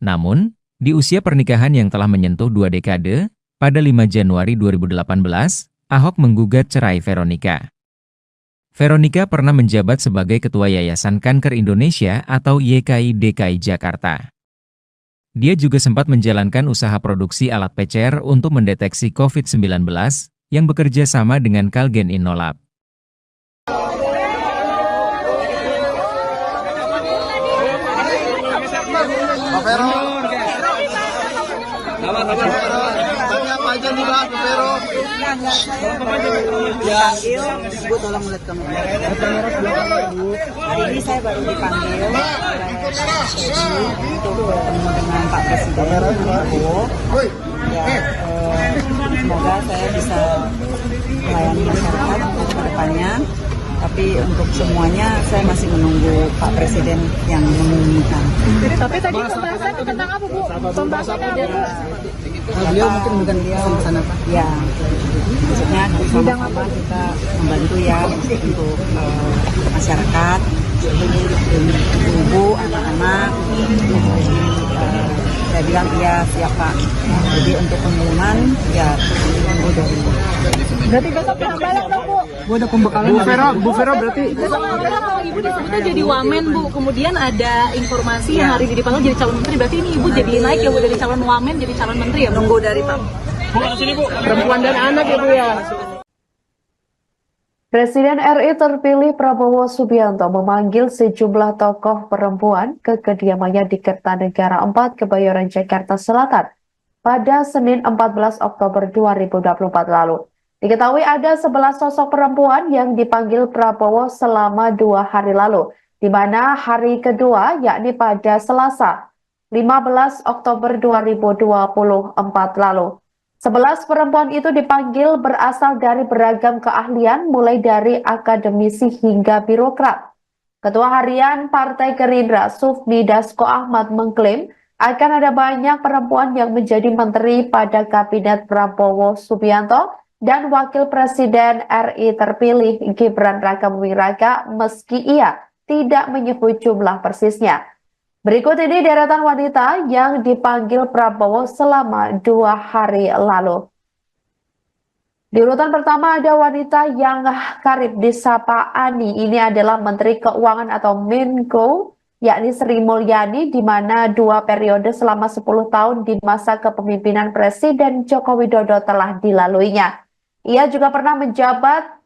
Namun, di usia pernikahan yang telah menyentuh 2 dekade, pada 5 Januari 2018, Ahok menggugat cerai Veronica. Veronica pernah menjabat sebagai Ketua Yayasan Kanker Indonesia atau YKI DKI Jakarta. Dia juga sempat menjalankan usaha produksi alat PCR untuk mendeteksi COVID-19 yang bekerja sama dengan Kalgen Innolab. Pak Vero. Tanya apa aja nih Pak Vero? Dipanggil, Bu tolong lihat kamera. Hari ini saya baru dipanggil oleh untuk bertemu dengan Pak Presiden Prabowo. Ya, semoga saya bisa melayani masyarakat ke depannya. Tapi untuk semuanya saya masih menunggu Pak Presiden yang mengumumkan. Tapi tadi pembahasan tentang apa, Bu? Pembahasannya apa, Bu? Beliau mungkin bukan dia sana Pak. Ya, maksudnya sama-sama kita membantu ya untuk masyarakat, ibu, anak-anak. Saya bilang iya siap Pak. Jadi untuk pengumuman ya tunggu dari. Berarti besok balik dong, Bu? Bu ada pembekalan. Bu Vero berarti. Besok kalau Ibu disebutnya jadi wamen, Bu. Kemudian ada informasi yang hari ini dipanggil jadi calon menteri. Berarti ini Ibu jadi naik ya, Bu, dari calon wamen jadi calon menteri ya, Bu? Nunggu dari Pak. Perempuan dan anak ya Bu ya. Presiden RI terpilih Prabowo Subianto memanggil sejumlah tokoh perempuan ke kediamannya di Kertanegara 4, Kebayoran, Jakarta Selatan pada Senin 14 Oktober 2024 lalu. Diketahui ada 11 sosok perempuan yang dipanggil Prabowo selama 2 hari lalu, di mana hari kedua yakni pada Selasa 15 Oktober 2024 lalu. 11 perempuan itu dipanggil berasal dari beragam keahlian mulai dari akademisi hingga birokrat. Ketua Harian Partai Gerindra Sufmi Dasko Ahmad mengklaim akan ada banyak perempuan yang menjadi menteri pada Kabinet Prabowo Subianto dan Wakil Presiden RI terpilih Gibran Rakabuming Raka meski ia tidak menyebut jumlah persisnya. Berikut ini deretan wanita yang dipanggil Prabowo selama 2 hari lalu. Di urutan pertama ada wanita yang karib disapa Ani. Ini adalah Menteri Keuangan atau Menko, yakni Sri Mulyani, di mana 2 periode selama 10 tahun di masa kepemimpinan Presiden Joko Widodo telah dilaluinya. Ia juga pernah menjabat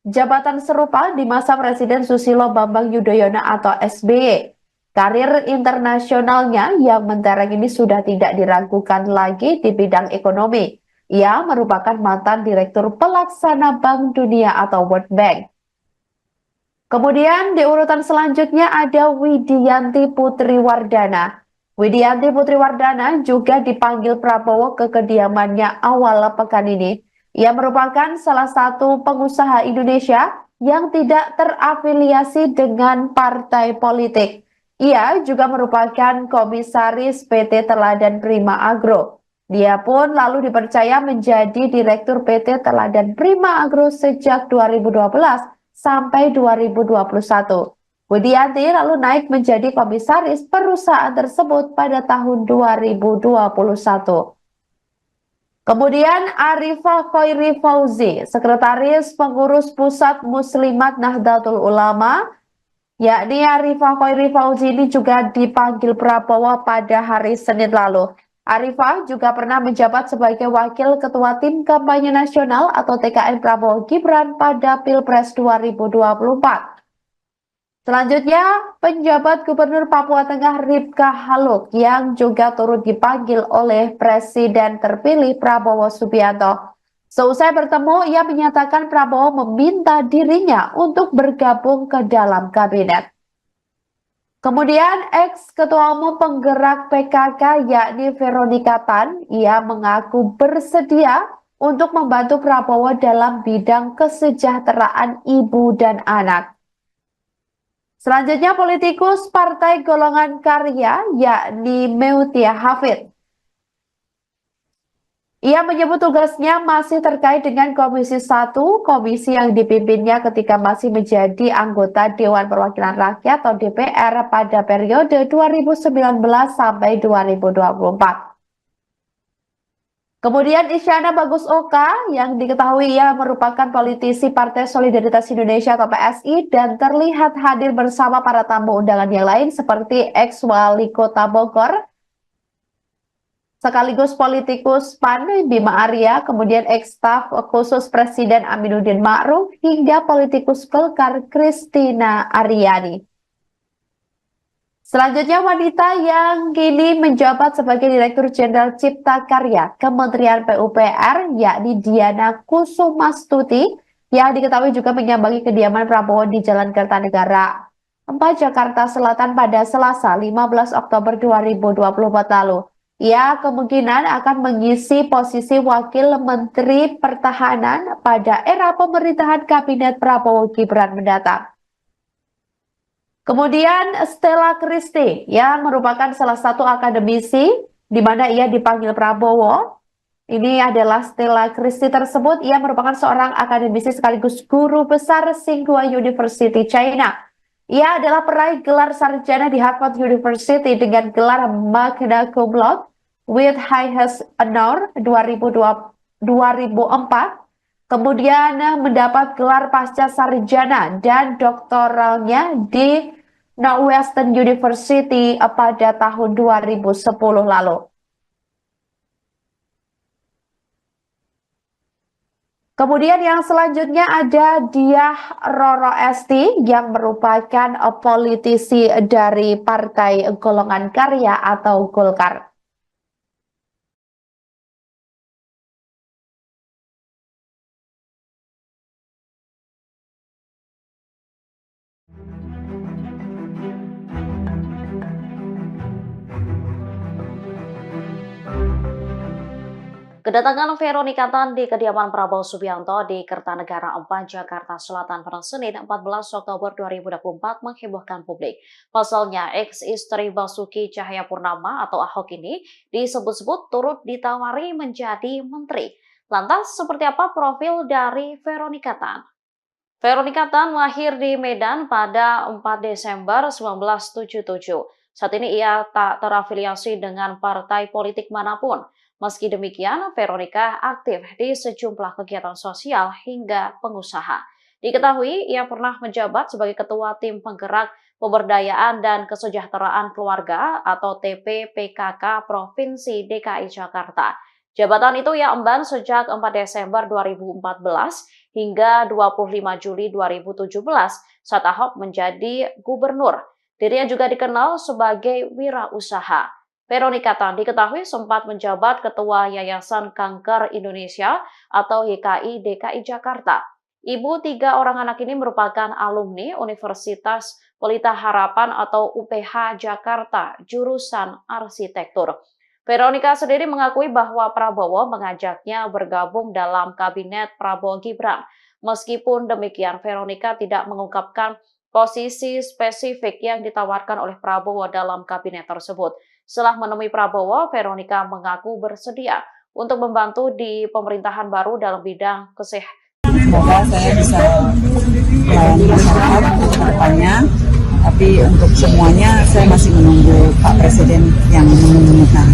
jabatan serupa di masa Presiden Susilo Bambang Yudhoyono atau SBY. Karir internasionalnya yang mentereng ini sudah tidak diragukan lagi di bidang ekonomi. Ia merupakan mantan Direktur Pelaksana Bank Dunia atau World Bank. Kemudian di urutan selanjutnya ada Widianti Putriwardana. Widianti Putriwardana juga dipanggil Prabowo ke kediamannya awal pekan ini. Ia merupakan salah satu pengusaha Indonesia yang tidak terafiliasi dengan partai politik. Ia juga merupakan komisaris PT Teladan Prima Agro. Dia pun lalu dipercaya menjadi Direktur PT Teladan Prima Agro sejak 2012 sampai 2021. Widianti lalu naik menjadi komisaris perusahaan tersebut pada tahun 2021. Kemudian Arifah Khoiri Fauzi, Sekretaris Pengurus Pusat Muslimat Nahdlatul Ulama, yakni Arifah Khoiri Fauzi ini juga dipanggil Prabowo pada hari Senin lalu. Arifah juga pernah menjabat sebagai Wakil Ketua Tim Kampanye Nasional atau TKN Prabowo Gibran pada Pilpres 2024. Selanjutnya, penjabat Gubernur Papua Tengah Ripka Haluk yang juga turut dipanggil oleh Presiden terpilih Prabowo Subianto. Seusai bertemu, ia menyatakan Prabowo meminta dirinya untuk bergabung ke dalam kabinet. Kemudian, ex-ketua umum penggerak PKK yakni Veronika Tan, ia mengaku bersedia untuk membantu Prabowo dalam bidang kesejahteraan ibu dan anak. Selanjutnya, politikus Partai Golongan Karya yakni Meutia Hafid. Ia menyebut tugasnya masih terkait dengan Komisi 1, komisi yang dipimpinnya ketika masih menjadi anggota Dewan Perwakilan Rakyat atau DPR pada periode 2019 sampai 2024. Kemudian Isyana Bagus Oka yang diketahui ia merupakan politisi Partai Solidaritas Indonesia atau PSI dan terlihat hadir bersama para tamu undangan yang lain seperti ex-wali kota Bogor, sekaligus politikus PAN Bima Arya, kemudian ex-staf khusus Presiden Aminuddin Ma'ruf, hingga politikus Golkar Kristina Aryani. Selanjutnya, wanita yang kini menjabat sebagai Direktur Jenderal Cipta Karya Kementerian PUPR, yakni Diana Kusumastuti, yang diketahui juga menyambangi kediaman Prabowo di Jalan Kertanegara 4 Jakarta Selatan pada Selasa 15 Oktober 2024 lalu. Ia kemungkinan akan mengisi posisi Wakil Menteri Pertahanan pada era pemerintahan Kabinet Prabowo Gibran mendatang. Kemudian Stella Christie yang merupakan salah satu akademisi di mana ia dipanggil Prabowo. Ini adalah Stella Christie tersebut, ia merupakan seorang akademisi sekaligus guru besar Tsinghua University China. Ia adalah peraih gelar sarjana di Harvard University dengan gelar Magna Cum Laude with Highest Honor 2004. Kemudian mendapat gelar pasca sarjana dan doktoralnya di Northwestern University pada tahun 2010 lalu. Kemudian yang selanjutnya ada Diah Roro Esti yang merupakan politisi dari Partai Golongan Karya atau Golkar. Kedatangan Veronika Tan di kediaman Prabowo Subianto di Kertanegara 4 Jakarta Selatan pada Senin 14 Oktober 2024 menghebohkan publik. Pasalnya, ex-istri Basuki Cahayapurnama atau Ahok ini disebut-sebut turut ditawari menjadi menteri. Lantas, seperti apa profil dari Veronika Tan? Veronika Tan lahir di Medan pada 4 Desember 1977. Saat ini ia tak terafiliasi dengan partai politik manapun. Meski demikian, Veronika aktif di sejumlah kegiatan sosial hingga pengusaha. Diketahui, ia pernah menjabat sebagai Ketua Tim Penggerak Pemberdayaan dan Kesejahteraan Keluarga atau TPPKK Provinsi DKI Jakarta. Jabatan itu ia emban sejak 4 Desember 2014 hingga 25 Juli 2017 saat Ahok menjadi gubernur. Dirinya juga dikenal sebagai wirausaha. Veronika Tan diketahui sempat menjabat Ketua Yayasan Kanker Indonesia atau YKI DKI Jakarta. Ibu 3 orang anak ini merupakan alumni Universitas Pelita Harapan atau UPH Jakarta, jurusan arsitektur. Veronika sendiri mengakui bahwa Prabowo mengajaknya bergabung dalam kabinet Prabowo Gibran. Meskipun demikian, Veronika tidak mengungkapkan posisi spesifik yang ditawarkan oleh Prabowo dalam kabinet tersebut. Setelah menemui Prabowo, Veronika mengaku bersedia untuk membantu di pemerintahan baru dalam bidang kesehatan. Semoga saya bisa melayani masyarakat ke depannya Tapi untuk semuanya saya masih menunggu Pak Presiden yang mengumumkan.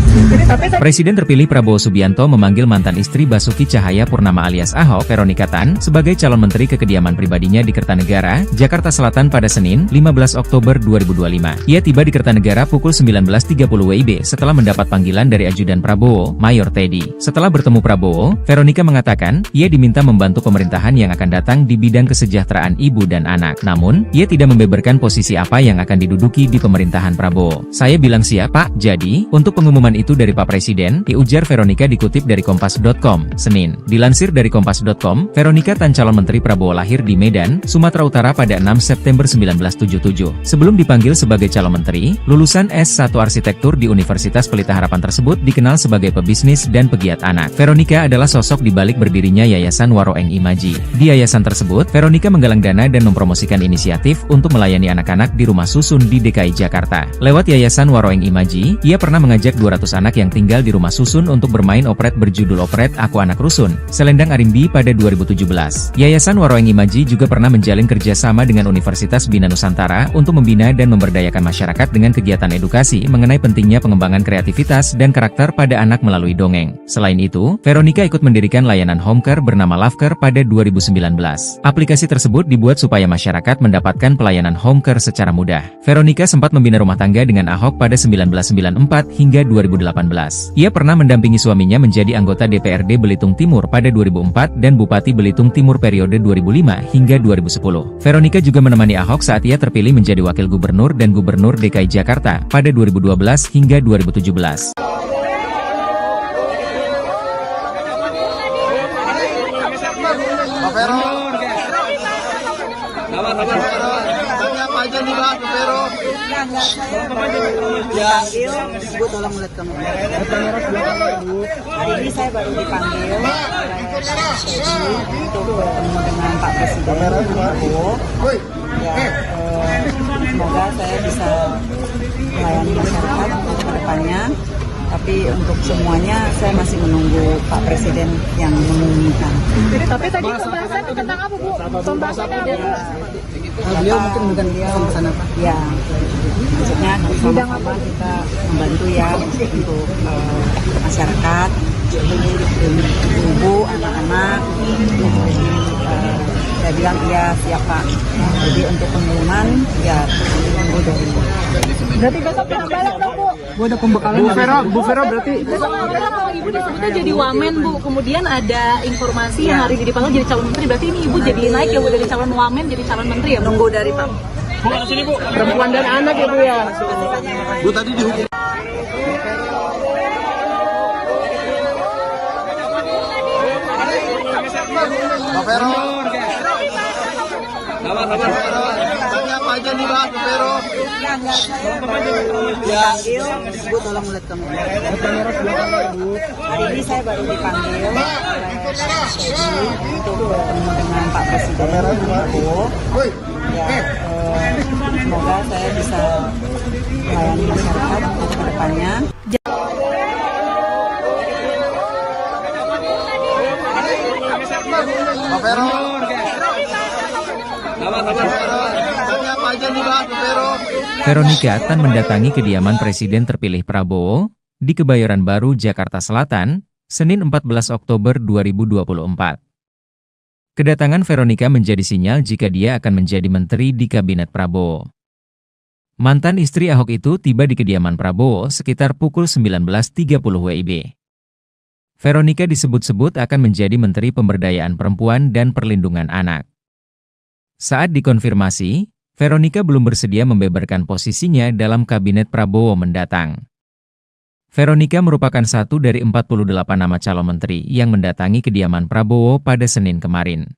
Presiden terpilih Prabowo Subianto memanggil mantan istri Basuki Cahayapurnama alias Ahok, Veronika Tan, sebagai calon menteri ke kediaman pribadinya di Kertanegara, Jakarta Selatan pada Senin, 15 Oktober 2025. Ia tiba di Kertanegara pukul 19.30 WIB setelah mendapat panggilan dari ajudan Prabowo, Mayor Teddy. Setelah bertemu Prabowo, Veronika mengatakan, ia diminta membantu pemerintahan yang akan datang di bidang kesejahteraan ibu dan anak. Namun, ia tidak membeberkan posisi apa yang akan diduduki di pemerintahan Prabowo. Saya bilang siap, Pak. Jadi, untuk pengumuman itu dari Pak Presiden, ujar Veronika dikutip dari Kompas.com, Senin. Dilansir dari Kompas.com, Veronika Tan calon menteri Prabowo lahir di Medan, Sumatera Utara pada 6 September 1977. Sebelum dipanggil sebagai calon menteri, lulusan S1 Arsitektur di Universitas Pelita Harapan tersebut dikenal sebagai pebisnis dan pegiat anak. Veronika adalah sosok di balik berdirinya Yayasan Waroeng Imaji. Di yayasan tersebut, Veronika menggalang dana dan mempromosikan inisiatif untuk melayani anak-anak di rumah susun di DKI Jakarta. Lewat Yayasan Waroeng Imaji, ia pernah mengajak 200 anak yang tinggal di rumah susun untuk bermain operet berjudul Operet Aku Anak Rusun, Selendang Arimbi pada 2017. Yayasan Waroeng Imaji juga pernah menjalin kerjasama dengan Universitas Bina Nusantara untuk membina dan memberdayakan masyarakat dengan kegiatan edukasi mengenai pentingnya pengembangan kreativitas dan karakter pada anak melalui dongeng. Selain itu, Veronika ikut mendirikan layanan homecare bernama Lovecare pada 2019. Aplikasi tersebut dibuat supaya masyarakat mendapatkan pelayanan homecare secara mudah. Veronika sempat membina rumah tangga dengan Ahok pada 1994 hingga 2018. Ia pernah mendampingi suaminya menjadi anggota DPRD Belitung Timur pada 2004 dan Bupati Belitung Timur periode 2005 hingga 2010. Veronika juga menemani Ahok saat ia terpilih menjadi Wakil Gubernur dan Gubernur DKI Jakarta pada 2012 hingga 2017. Pak Vero. Tanya apa aja nih Pak Vero? Dipanggil, Bu tolong lihat kamera. Hari ini saya baru dipanggil oleh Pak Teddy untuk bertemu dengan Pak Presiden Prabowo. Ya, semoga saya bisa melayani masyarakat untuk kedepannya. Tapi untuk semuanya saya masih menunggu Pak Presiden yang mengumumkan. Tapi tadi pembahasan tentang apa, Bu? Pembahasannya apa, Bu? Beliau mungkin ke sana Pak. Ya, maksudnya sama-sama kita membantu ya untuk masyarakat, ibu, anak-anak. Saya bilang iya siap Pak. Jadi untuk pengumuman ya tunggu dari. Berarti besok balap dong, Bu? Bu Vero berarti Besok kalau Ibu disebutnya jadi wamen, Bu. Kemudian ada informasi yang hari ini dipanggil jadi calon menteri. Berarti ini Ibu jadi naik ya, Bu, dari calon wamen jadi calon menteri ya, Bu? Nunggu dari Pak. perempuan dan anak ya Bu ya. Bu tadi dihukum. Pak Vero. Tanya apa aja nih Pak Vero? Dipanggil, Bu tolong lihat kamera. Hari ini saya baru dipanggil oleh Pak Teddy untuk bertemu dengan Pak Presiden Prabowo. Ya, semoga saya bisa melayani masyarakat untuk kedepannya. Pak Vero. Tanya apa aja nih Pak Vero? Veronika Tan mendatangi kediaman Presiden terpilih Prabowo di Kebayoran Baru, Jakarta Selatan, Senin 14 Oktober 2024. Kedatangan Veronika menjadi sinyal jika dia akan menjadi menteri di Kabinet Prabowo. Mantan istri Ahok itu tiba di kediaman Prabowo sekitar pukul 19.30 WIB. Veronika disebut-sebut akan menjadi Menteri Pemberdayaan Perempuan dan Perlindungan Anak. Saat dikonfirmasi, Veronika belum bersedia membeberkan posisinya dalam Kabinet Prabowo mendatang. Veronika merupakan satu dari 48 nama calon menteri yang mendatangi kediaman Prabowo pada Senin kemarin.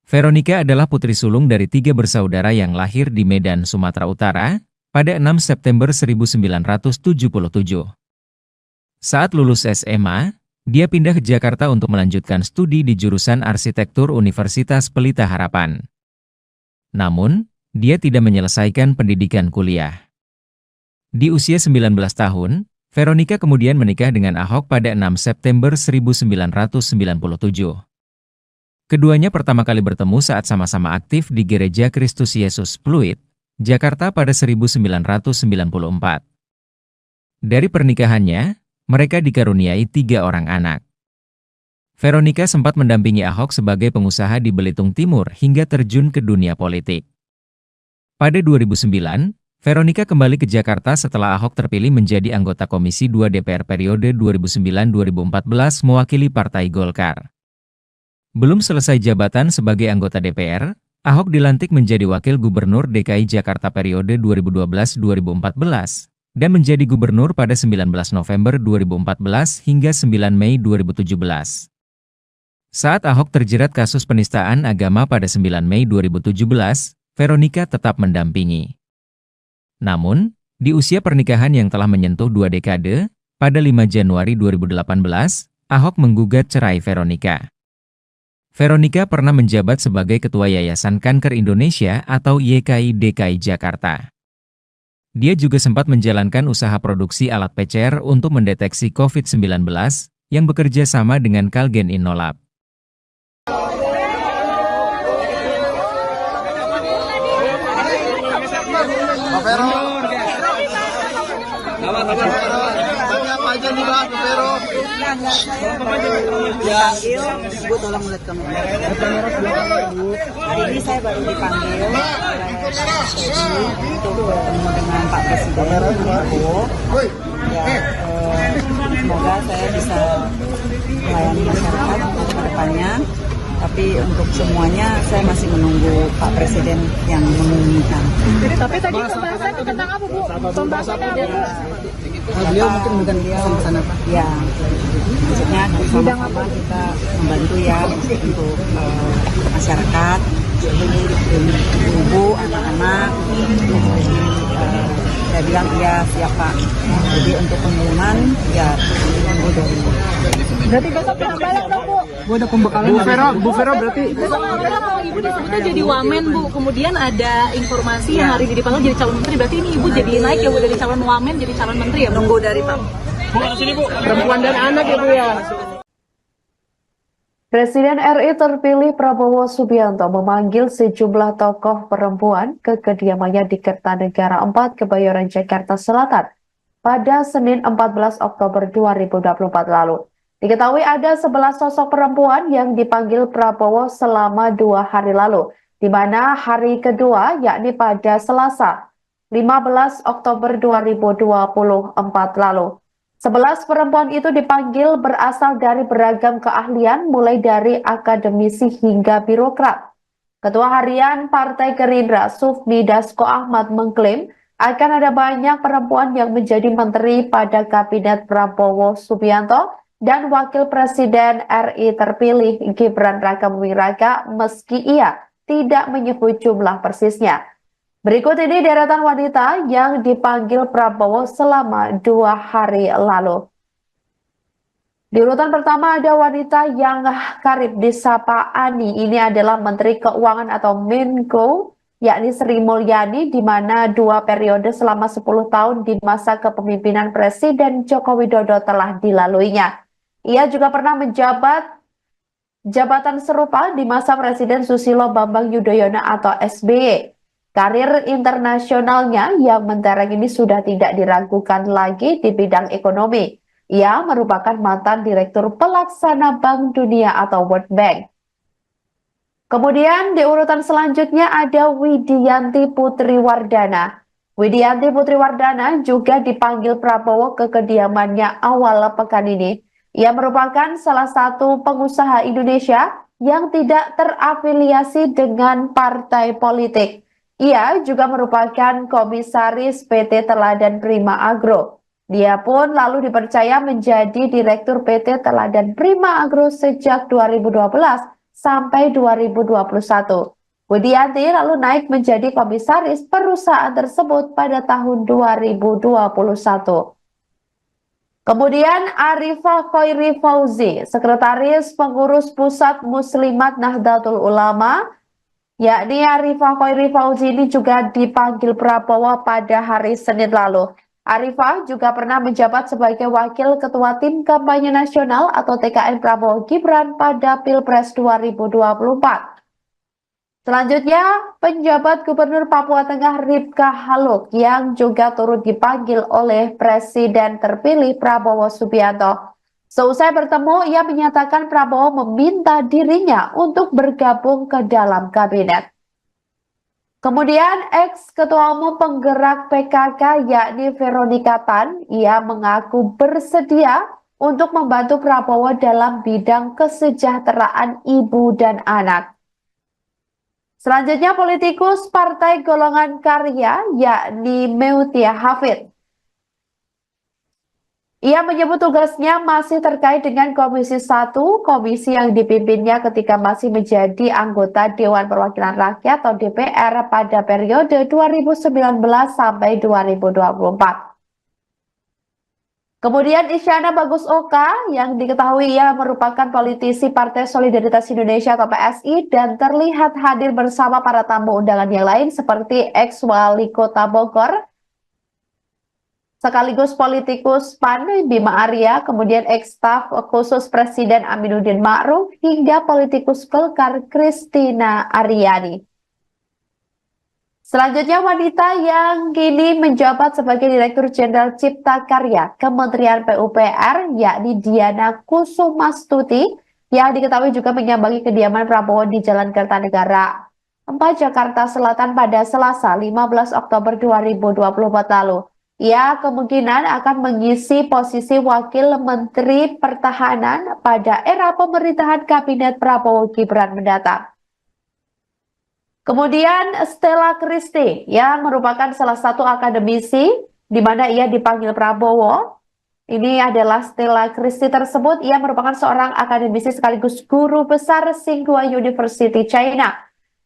Veronika adalah putri sulung dari 3 bersaudara yang lahir di Medan, Sumatera Utara, pada 6 September 1977. Saat lulus SMA, dia pindah ke Jakarta untuk melanjutkan studi di jurusan Arsitektur Universitas Pelita Harapan. Namun, dia tidak menyelesaikan pendidikan kuliah. Di usia 19 tahun, Veronika kemudian menikah dengan Ahok pada 6 September 1997. Keduanya pertama kali bertemu saat sama-sama aktif di Gereja Kristus Yesus Pluit, Jakarta pada 1994. Dari pernikahannya, mereka dikaruniai 3 orang anak. Veronica sempat mendampingi Ahok sebagai pengusaha di Belitung Timur hingga terjun ke dunia politik. Pada 2009, Veronica kembali ke Jakarta setelah Ahok terpilih menjadi anggota Komisi 2 DPR periode 2009-2014 mewakili Partai Golkar. Belum selesai jabatan sebagai anggota DPR, Ahok dilantik menjadi Wakil Gubernur DKI Jakarta periode 2012-2014 dan menjadi gubernur pada 19 November 2014 hingga 9 Mei 2017. Saat Ahok terjerat kasus penistaan agama pada 9 Mei 2017, Veronica tetap mendampingi. Namun, di usia pernikahan yang telah menyentuh 2 dekade, pada 5 Januari 2018, Ahok menggugat cerai Veronica. Veronica pernah menjabat sebagai Ketua Yayasan Kanker Indonesia atau YKI DKI Jakarta. Dia juga sempat menjalankan usaha produksi alat PCR untuk mendeteksi COVID-19 yang bekerja sama dengan Kalgen Innolab. Pak Vero. Tanya apa aja nih Pak Vero? Dipanggil, Bu tolong lihat kamera. Hari ini saya baru dipanggil untuk bertemu dengan Pak Presiden Prabowo. Ya, semoga saya bisa melayani masyarakat untuk ke depannya. Tapi untuk semuanya saya masih menunggu Pak Presiden yang mengumumkan. Tapi tadi pembahasannya tentang apa, Bu? Pembahasannya apa, Bu? Beliau mungkin bukan pesan apa? Ya, maksudnya sama-sama kita membantu ya untuk masyarakat, ibu, anak-anak. Saya bilang iya siapa. Jadi untuk pengumuman ya tunggu dulu. Berarti besok kita balik dong, Bu. Bu ada pembekalan. Bu Vero berarti. Besok kalau Ibu disebutnya jadi wamen, Bu. Kemudian ada informasi yang hari ini dipanggil jadi calon menteri. Berarti ini Ibu jadi naik ya, Bu, dari calon wamen jadi calon menteri ya, Bu? Nunggu dari Pak. Perempuan dan anak ya Bu ya. Presiden RI terpilih Prabowo Subianto memanggil sejumlah tokoh perempuan ke kediamannya di Kertanegara 4, Kebayoran, Jakarta Selatan pada Senin 14 Oktober 2024 lalu. Diketahui ada 11 sosok perempuan yang dipanggil Prabowo selama 2 hari lalu, di mana hari kedua yakni pada Selasa 15 Oktober 2024 lalu. 11 perempuan itu dipanggil berasal dari beragam keahlian mulai dari akademisi hingga birokrat. Ketua Harian Partai Gerindra Sufmi Dasko Ahmad mengklaim akan ada banyak perempuan yang menjadi menteri pada Kabinet Prabowo Subianto dan Wakil Presiden RI terpilih Gibran Rakabuming Raka meski ia tidak menyebut jumlah persisnya. Berikut ini deretan wanita yang dipanggil Prabowo selama 2 hari lalu. Di urutan pertama ada wanita yang karib disapa Ani. Ini adalah Menteri Keuangan atau Menko, yakni Sri Mulyani, di mana 2 periode selama 10 tahun di masa kepemimpinan Presiden Joko Widodo telah dilaluinya. Ia juga pernah menjabat jabatan serupa di masa Presiden Susilo Bambang Yudhoyono atau SBY. Karir internasionalnya yang mentereng ini sudah tidak diragukan lagi di bidang ekonomi. Ia merupakan mantan Direktur Pelaksana Bank Dunia atau World Bank. Kemudian di urutan selanjutnya ada Widianti Putri Wardana. Widianti Putri Wardana juga dipanggil Prabowo ke kediamannya awal pekan ini. Ia merupakan salah satu pengusaha Indonesia yang tidak terafiliasi dengan partai politik. Ia juga merupakan komisaris PT Teladan Prima Agro. Dia pun lalu dipercaya menjadi Direktur PT Teladan Prima Agro sejak 2012 sampai 2021. Widianti lalu naik menjadi komisaris perusahaan tersebut pada tahun 2021. Kemudian Arifah Khairi Fauzi, Sekretaris Pengurus Pusat Muslimat Nahdlatul Ulama, yakni Arifah Khairi Fauzi ini juga dipanggil Prabowo pada hari Senin lalu. Arifah juga pernah menjabat sebagai Wakil Ketua Tim Kampanye Nasional atau TKN Prabowo Gibran pada Pilpres 2024. Selanjutnya, penjabat Gubernur Papua Tengah Ripka Haluk yang juga turut dipanggil oleh Presiden terpilih Prabowo Subianto. Seusai bertemu, ia menyatakan Prabowo meminta dirinya untuk bergabung ke dalam kabinet. Kemudian, ex-ketua umum penggerak PKK yakni Veronika Tan, ia mengaku bersedia untuk membantu Prabowo dalam bidang kesejahteraan ibu dan anak. Selanjutnya, politikus Partai Golongan Karya yakni Meutia Hafid. Ia menyebut tugasnya masih terkait dengan Komisi 1, komisi yang dipimpinnya ketika masih menjadi anggota Dewan Perwakilan Rakyat atau DPR pada periode 2019 sampai 2024. Kemudian Isyana Bagus Oka yang diketahui ia merupakan politisi Partai Solidaritas Indonesia atau PSI dan terlihat hadir bersama para tamu undangan yang lain seperti ex-wali kota Bogor, sekaligus politikus PAN Bima Arya, kemudian ex-staf khusus Presiden Aminuddin Ma'ruf, hingga politikus Golkar Kristina Aryani. Selanjutnya, wanita yang kini menjabat sebagai Direktur Jenderal Cipta Karya Kementerian PUPR, yakni Diana Kusumastuti, yang diketahui juga menyambangi kediaman Prabowo di Jalan Kertanegara 4 Jakarta Selatan pada Selasa 15 Oktober 2024 lalu. Ia kemungkinan akan mengisi posisi Wakil Menteri Pertahanan pada era pemerintahan Kabinet Prabowo Gibran mendatang. Kemudian Stella Christie yang merupakan salah satu akademisi di mana ia dipanggil Prabowo. Ini adalah Stella Christie tersebut. Ia merupakan seorang akademisi sekaligus guru besar Tsinghua University China.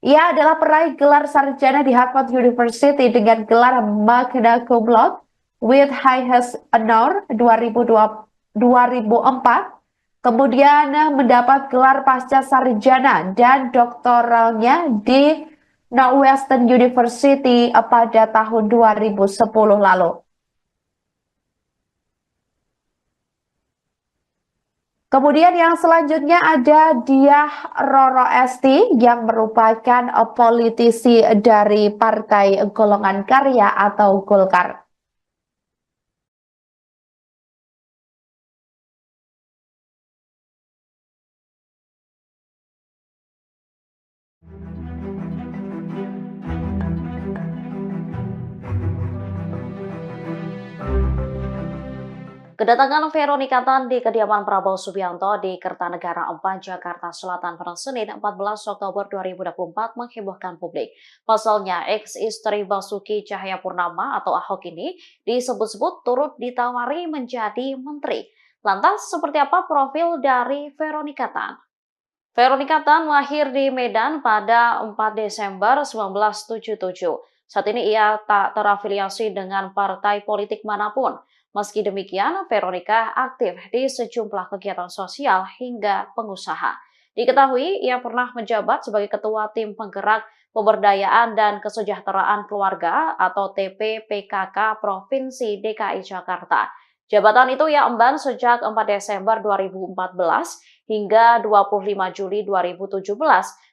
Ia adalah peraih gelar sarjana di Harvard University dengan gelar magna cum laude with highest honor 2004. Kemudian mendapat gelar pasca sarjana dan doktoralnya di Northwestern University pada tahun 2010 lalu. Kemudian yang selanjutnya ada Diah Roro Esti yang merupakan politisi dari Partai Golongan Karya atau Golkar. Kedatangan Veronika Tan di kediaman Prabowo Subianto di Kertanegara 4, Jakarta Selatan pada Senin 14 Oktober 2024 menghebohkan publik. Pasalnya, ex-istri Basuki Cahayapurnama atau Ahok ini disebut-sebut turut ditawari menjadi menteri. Lantas, seperti apa profil dari Veronika Tan? Veronika Tan lahir di Medan pada 4 Desember 1977. Saat ini ia tak terafiliasi dengan partai politik manapun. Meski demikian, Veronika aktif di sejumlah kegiatan sosial hingga pengusaha. Diketahui, ia pernah menjabat sebagai Ketua Tim Penggerak Pemberdayaan dan Kesejahteraan Keluarga atau TPPKK Provinsi DKI Jakarta. Jabatan itu ia emban sejak 4 Desember 2014 hingga 25 Juli 2017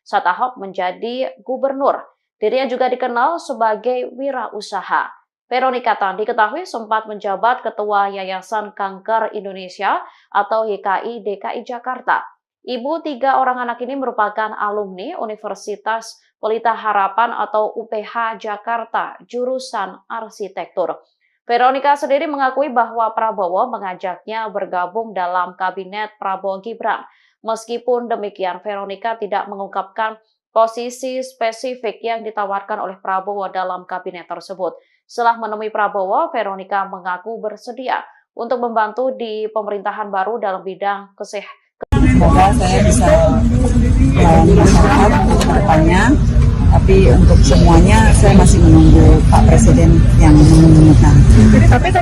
saat Ahok menjadi gubernur. Dirinya juga dikenal sebagai wirausaha. Veronika Tan diketahui sempat menjabat Ketua Yayasan Kanker Indonesia atau YKI DKI Jakarta. Ibu 3 orang anak ini merupakan alumni Universitas Pelita Harapan atau UPH Jakarta, jurusan arsitektur. Veronika sendiri mengakui bahwa Prabowo mengajaknya bergabung dalam kabinet Prabowo Gibran. Meskipun demikian, Veronika tidak mengungkapkan posisi spesifik yang ditawarkan oleh Prabowo dalam kabinet tersebut. Setelah menemui Prabowo, Veronika mengaku bersedia untuk membantu di pemerintahan baru dalam bidang kesehatan. Semoga saya bisa melayani masyarakat untuk kedepannya, Tapi untuk semuanya saya masih menunggu Pak Presiden yang mengumumkan.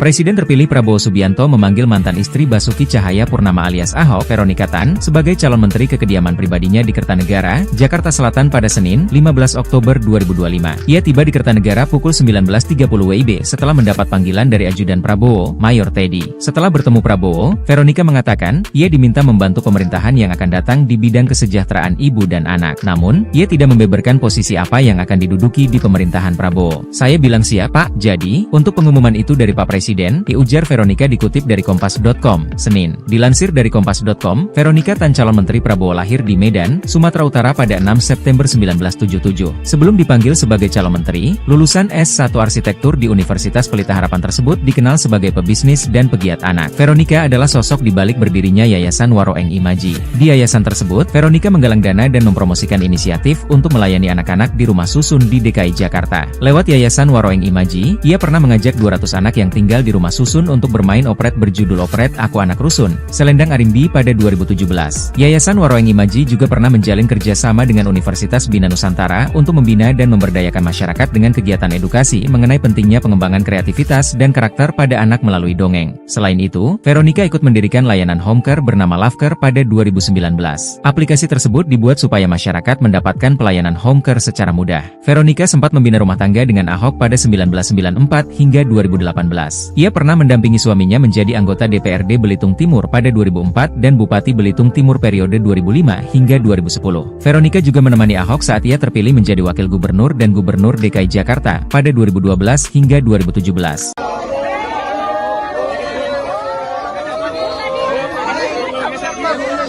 Presiden terpilih Prabowo Subianto memanggil mantan istri Basuki Cahayapurnama alias Ahok, Veronika Tan, sebagai calon menteri ke kediaman pribadinya di Kertanegara, Jakarta Selatan pada Senin, 15 Oktober 2025. Ia tiba di Kertanegara pukul 19.30 WIB setelah mendapat panggilan dari ajudan Prabowo, Mayor Teddy. Setelah bertemu Prabowo, Veronika mengatakan, ia diminta membantu pemerintahan yang akan datang di bidang kesejahteraan ibu dan anak. Namun, ia tidak membeberkan posisi apa yang akan diduduki di pemerintahan Prabowo. Saya bilang siap, Pak. Jadi, untuk pengumuman itu dari Pak Presiden, ujar Veronika dikutip dari Kompas.com, Senin. Dilansir dari Kompas.com, Veronika Tan calon menteri Prabowo lahir di Medan, Sumatera Utara pada 6 September 1977. Sebelum dipanggil sebagai calon menteri, lulusan S1 Arsitektur di Universitas Pelita Harapan tersebut dikenal sebagai pebisnis dan pegiat anak. Veronika adalah sosok di balik berdirinya Yayasan Waroeng Imaji. Di yayasan tersebut, Veronika menggalang dana dan mempromosikan inisiatif untuk melayani anak-anak di rumah susun di DKI Jakarta. Lewat Yayasan Waroeng Imaji, ia pernah mengajak 200 anak yang tinggal di rumah susun untuk bermain operet berjudul Operet Aku Anak Rusun, Selendang Arimbi pada 2017. Yayasan Waroeng Imaji juga pernah menjalin kerjasama dengan Universitas Bina Nusantara untuk membina dan memberdayakan masyarakat dengan kegiatan edukasi mengenai pentingnya pengembangan kreativitas dan karakter pada anak melalui dongeng. Selain itu, Veronika ikut mendirikan layanan homecare bernama Lovecare pada 2019. Aplikasi tersebut dibuat supaya masyarakat mendapatkan pelayanan homecare secara mudah. Veronika sempat membina rumah tangga dengan Ahok pada 1994 hingga 2018. Ia pernah mendampingi suaminya menjadi anggota DPRD Belitung Timur pada 2004 dan Bupati Belitung Timur periode 2005 hingga 2010. Veronika juga menemani Ahok saat ia terpilih menjadi Wakil Gubernur dan Gubernur DKI Jakarta pada 2012 hingga 2017.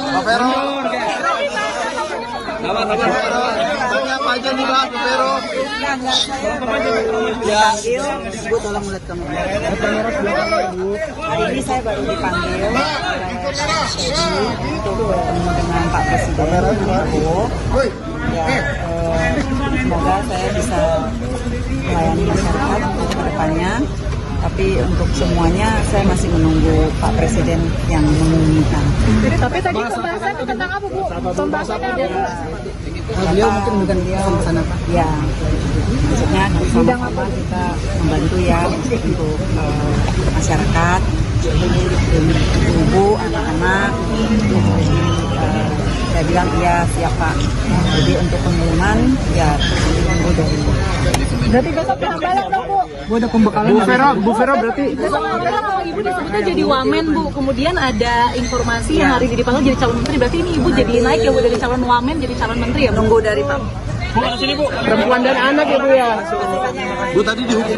Pak Vero. Apa aja nih Pak Vero? Dipanggil, Bu tolong lihat kamu. Hari ini saya baru dipanggil oleh Teddy untuk bertemu dengan Pak Presiden Prabowo. Ya, semoga saya bisa melayani masyarakat ke depannya. Tapi untuk semuanya saya masih menunggu Pak Presiden yang mengumumkan. Tapi tadi pembahasannya tentang apa, Bu? Pembahasannya apa, Bu? Beliau mungkin bukan pesan apa? Ya, maksudnya sama-sama kita membantu ya untuk masyarakat, ibu, anak-anak. Jadi saya bilang iya siap Pak. Jadi untuk pengumuman ya tunggu dari. Berarti besok penambalan dong, Bu? Bu ada pembekalan. Bu Vero berarti. Besok kalau Ibu disebutnya jadi wamen, Bu. Kemudian ada informasi yang hari ini dipanggil jadi calon menteri. Berarti ini Ibu jadi naik ya, Bu, dari calon wamen jadi calon menteri ya, Bu? Nunggu dari Pak. Bu ada sini Bu. Perempuan dan anak ya Bu ya. Bu tadi dihukum.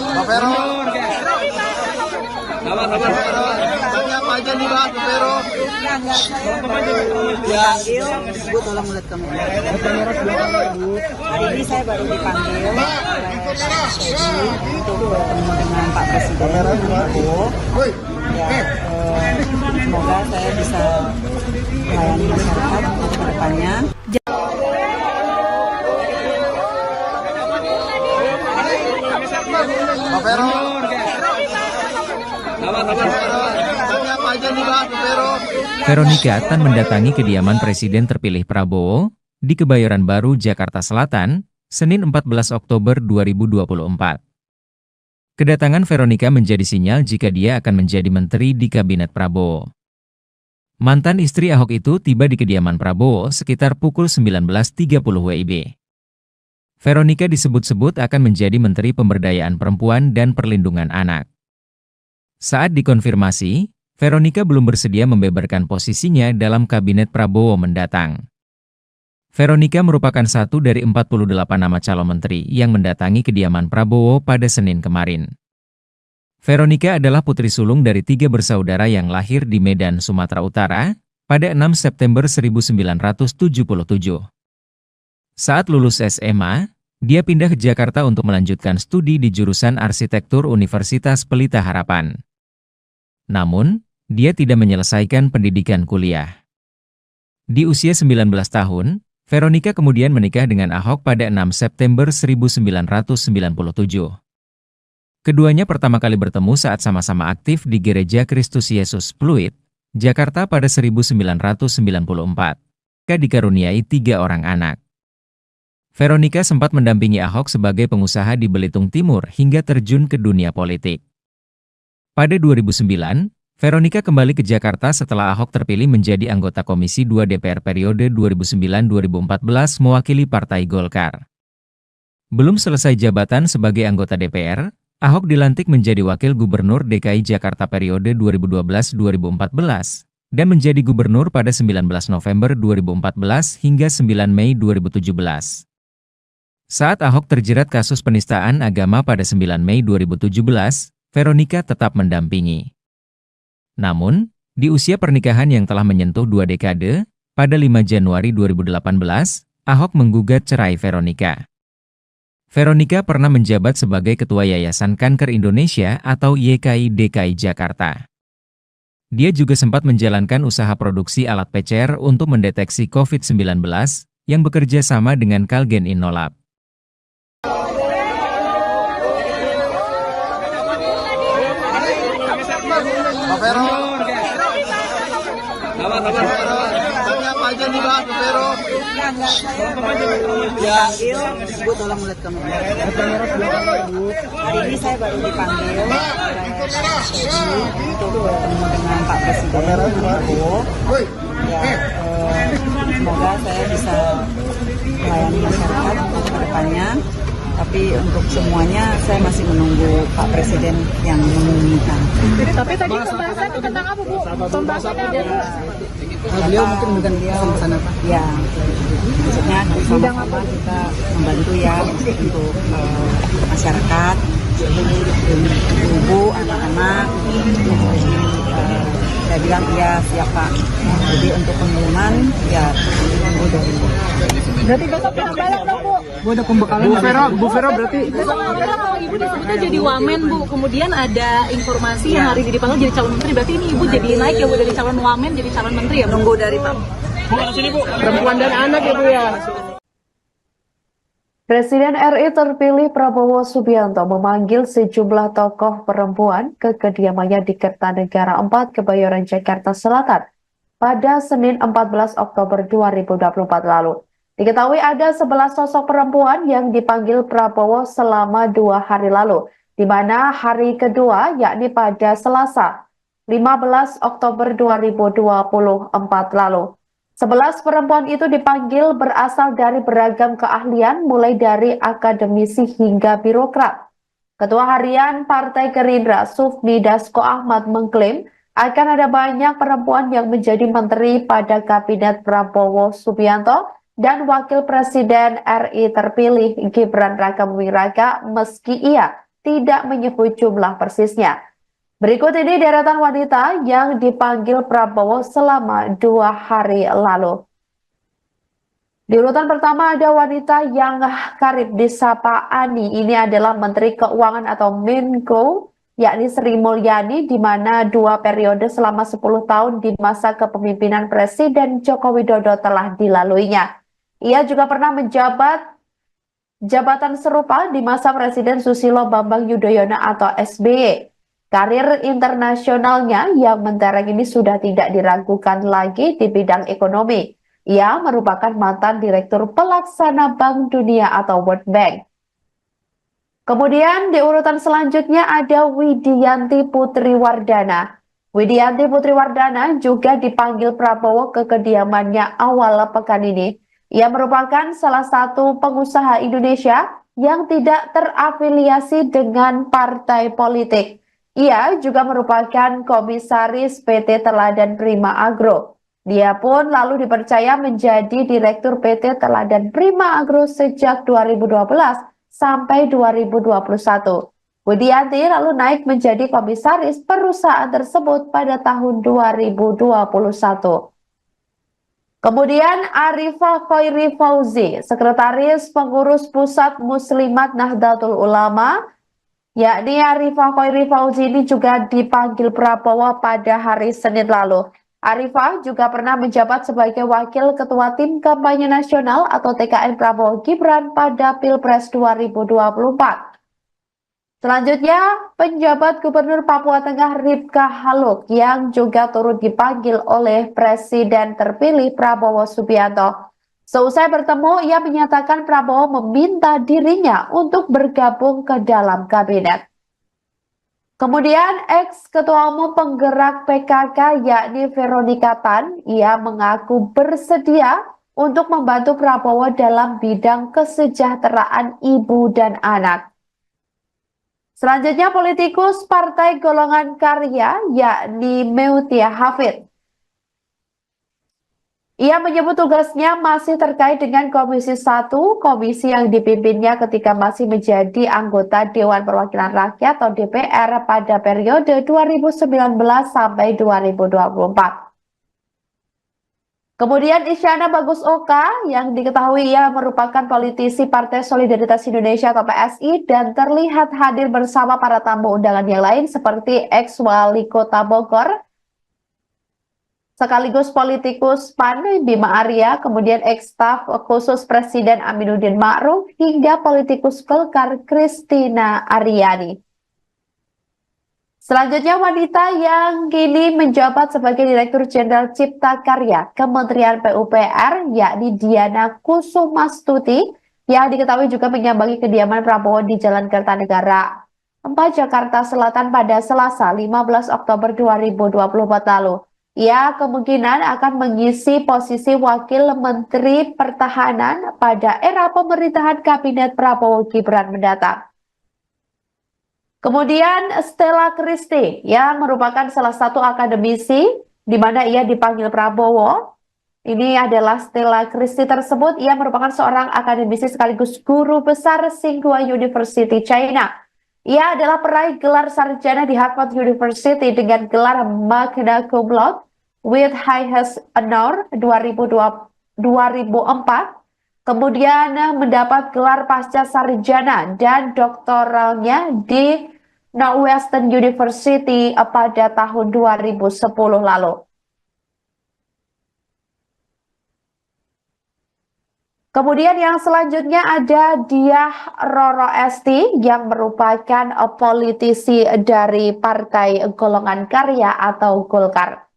Pak Vero. Apa aja nih Pak Vero? Dipanggil, Bu tolong lihat kamu. Hari ini saya baru dipanggil oleh Teddy untuk bertemu dengan Pak Presiden Prabowo. Ya, semoga saya bisa melayani masyarakat ke depannya. Pak Vero. Apa aja nih Pak Vero? Veronika Tan mendatangi kediaman Presiden terpilih Prabowo di Kebayoran Baru, Jakarta Selatan, Senin 14 Oktober 2024. Kedatangan Veronika menjadi sinyal jika dia akan menjadi menteri di Kabinet Prabowo. Mantan istri Ahok itu tiba di kediaman Prabowo sekitar pukul 19.30 WIB. Veronika disebut-sebut akan menjadi Menteri Pemberdayaan Perempuan dan Perlindungan Anak. Saat dikonfirmasi, Veronika belum bersedia membeberkan posisinya dalam Kabinet Prabowo mendatang. Veronika merupakan satu dari 48 nama calon menteri yang mendatangi kediaman Prabowo pada Senin kemarin. Veronika adalah putri sulung dari 3 bersaudara yang lahir di Medan, Sumatera Utara, pada 6 September 1977. Saat lulus SMA, dia pindah ke Jakarta untuk melanjutkan studi di jurusan Arsitektur Universitas Pelita Harapan. Namun, dia tidak menyelesaikan pendidikan kuliah. Di usia 19 tahun, Veronika kemudian menikah dengan Ahok pada 6 September 1997. Keduanya pertama kali bertemu saat sama-sama aktif di Gereja Kristus Yesus Pluit, Jakarta pada 1994. Dikaruniai 3 orang anak. Veronica sempat mendampingi Ahok sebagai pengusaha di Belitung Timur hingga terjun ke dunia politik. Pada 2009, Veronica kembali ke Jakarta setelah Ahok terpilih menjadi anggota Komisi 2 DPR periode 2009-2014 mewakili Partai Golkar. Belum selesai jabatan sebagai anggota DPR, Ahok dilantik menjadi Wakil Gubernur DKI Jakarta periode 2012-2014 dan menjadi gubernur pada 19 November 2014 hingga 9 Mei 2017. Saat Ahok terjerat kasus penistaan agama pada 9 Mei 2017, Veronica tetap mendampingi. Namun, di usia pernikahan yang telah menyentuh 2 dekade, pada 5 Januari 2018, Ahok menggugat cerai Veronica. Veronica pernah menjabat sebagai Ketua Yayasan Kanker Indonesia atau YKI DKI Jakarta. Dia juga sempat menjalankan usaha produksi alat PCR untuk mendeteksi COVID-19 yang bekerja sama dengan Kalgen Innolab. Pak Vero. Tanya apa aja nih Pak Vero? Dipanggil, Bu tolong melihat kamera. Hari ini saya baru dipanggil untuk bertemu dengan Pak Presiden Prabowo. Ya, semoga saya bisa melayani masyarakat untuk kedepannya. Tapi untuk semuanya saya masih menunggu Pak Presiden yang mengumumkan. Tapi tadi pembahasan tentang apa, Bu? Pembahasannya apa, Bu? Beliau mungkin beliau sana Pak. Ya, maksudnya sama-sama kita membantu ya untuk masyarakat, ibu, anak-anak. Saya bilang iya siap Pak. Jadi untuk pengumuman ya tunggu dari. Berarti besok balap dong, Bu? Gua ada pembekalan. Bu Vero berarti. Besok kalau Ibu disebutnya jadi wamen, Bu. Kemudian ada informasi yang hari ini dipanggil jadi calon menteri. Berarti ini Ibu jadi naik ya, Bu, dari calon wamen jadi calon menteri ya? Nunggu dari Pak. Perempuan dan anak ya Bu ya. Presiden RI terpilih Prabowo Subianto memanggil sejumlah tokoh perempuan ke kediamannya di Kertanegara 4, Kebayoran, Jakarta Selatan pada Senin 14 Oktober 2024 lalu. Diketahui ada 11 sosok perempuan yang dipanggil Prabowo selama 2 hari lalu, di mana hari kedua yakni pada Selasa 15 Oktober 2024 lalu. 11 perempuan itu dipanggil berasal dari beragam keahlian mulai dari akademisi hingga birokrat. Ketua Harian Partai Gerindra Sufmi Dasko Ahmad mengklaim akan ada banyak perempuan yang menjadi menteri pada Kabinet Prabowo Subianto dan Wakil Presiden RI terpilih Gibran Rakabuming Raka meski ia tidak menyebut jumlah persisnya. Berikut ini deretan wanita yang dipanggil Prabowo selama 2 hari lalu. Di urutan pertama ada wanita yang karib disapa Ani. Ini adalah Menteri Keuangan atau Menko, yakni Sri Mulyani, di mana 2 periode selama 10 tahun di masa kepemimpinan Presiden Joko Widodo telah dilaluinya. Ia juga pernah menjabat jabatan serupa di masa Presiden Susilo Bambang Yudhoyono atau SBY. Karir internasionalnya yang mentereng ini sudah tidak diragukan lagi di bidang ekonomi. Ia merupakan mantan Direktur Pelaksana Bank Dunia atau World Bank. Kemudian di urutan selanjutnya ada Widianti Putri Wardana. Widianti Putri Wardana juga dipanggil Prabowo ke kediamannya awal pekan ini. Ia merupakan salah satu pengusaha Indonesia yang tidak terafiliasi dengan partai politik. Ia juga merupakan komisaris PT Teladan Prima Agro. Dia pun lalu dipercaya menjadi Direktur PT Teladan Prima Agro sejak 2012 sampai 2021. Widianti lalu naik menjadi komisaris perusahaan tersebut pada tahun 2021. Kemudian Arifah Khairi Fauzi, Sekretaris Pengurus Pusat Muslimat Nahdlatul Ulama, yakni Arifah Khairi Fauzi ini juga dipanggil Prabowo pada hari Senin lalu. Arifah juga pernah menjabat sebagai Wakil Ketua Tim Kampanye Nasional atau TKN Prabowo Gibran pada Pilpres 2024. Selanjutnya, penjabat Gubernur Papua Tengah Ripka Haluk yang juga turut dipanggil oleh Presiden terpilih Prabowo Subianto. Seusai bertemu, ia menyatakan Prabowo meminta dirinya untuk bergabung ke dalam kabinet. Kemudian, ex-ketua umum penggerak PKK yakni Veronica Tan, ia mengaku bersedia untuk membantu Prabowo dalam bidang kesejahteraan ibu dan anak. Selanjutnya, politikus Partai Golongan Karya yakni Meutia Hafid. Ia menyebut tugasnya masih terkait dengan Komisi 1, komisi yang dipimpinnya ketika masih menjadi anggota Dewan Perwakilan Rakyat atau DPR pada periode 2019 sampai 2024. Kemudian Isyana Bagus Oka yang diketahui ia merupakan politisi Partai Solidaritas Indonesia atau PSI dan terlihat hadir bersama para tamu undangan yang lain seperti ex-wali kota Bogor, sekaligus politikus PAN Bima Arya, kemudian ex-staf khusus Presiden Aminuddin Ma'ruf, hingga politikus Golkar Kristina Aryani. Selanjutnya, wanita yang kini menjabat sebagai Direktur Jenderal Cipta Karya Kementerian PUPR, yakni Diana Kusumastuti, yang diketahui juga menyambangi kediaman Prabowo di Jalan Kertanegara 4 Jakarta Selatan pada Selasa 15 Oktober 2024 lalu. Ia kemungkinan akan mengisi posisi Wakil Menteri Pertahanan pada era pemerintahan Kabinet Prabowo Gibran mendatang. Kemudian Stella Christie yang merupakan salah satu akademisi di mana ia dipanggil Prabowo. Ini adalah Stella Christie tersebut. Ia merupakan seorang akademisi sekaligus guru besar Tsinghua University China. Ia adalah peraih gelar sarjana di Harvard University dengan gelar magna cum laude with highest honor 2004. Kemudian mendapat gelar pasca sarjana dan doktoralnya di Northwestern University pada tahun 2010 lalu. Kemudian yang selanjutnya ada Diah Roro Esti yang merupakan politisi dari Partai Golongan Karya atau Golkar.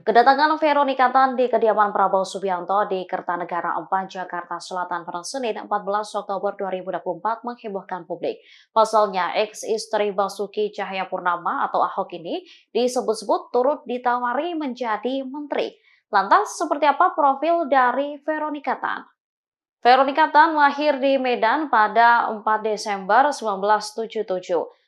Kedatangan Veronica Tan di kediaman Prabowo Subianto di Kertanegara 4, Jakarta Selatan pada Senin 14 Oktober 2024 menghebohkan publik. Pasalnya, ex-istri Basuki Cahayapurnama atau Ahok ini disebut-sebut turut ditawari menjadi menteri. Lantas, seperti apa profil dari Veronica Tan? Veronica Tan lahir di Medan pada 4 Desember 1977.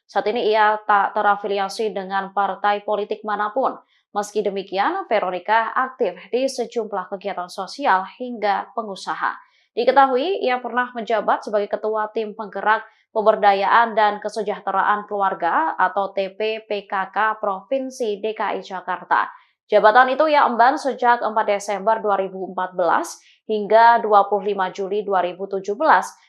Saat ini ia tak terafiliasi dengan partai politik manapun. Meski demikian, Veronica aktif di sejumlah kegiatan sosial hingga pengusaha. Diketahui, ia pernah menjabat sebagai Ketua Tim Penggerak Pemberdayaan dan Kesejahteraan Keluarga atau TPPKK Provinsi DKI Jakarta. Jabatan itu ia emban sejak 4 Desember 2014 hingga 25 Juli 2017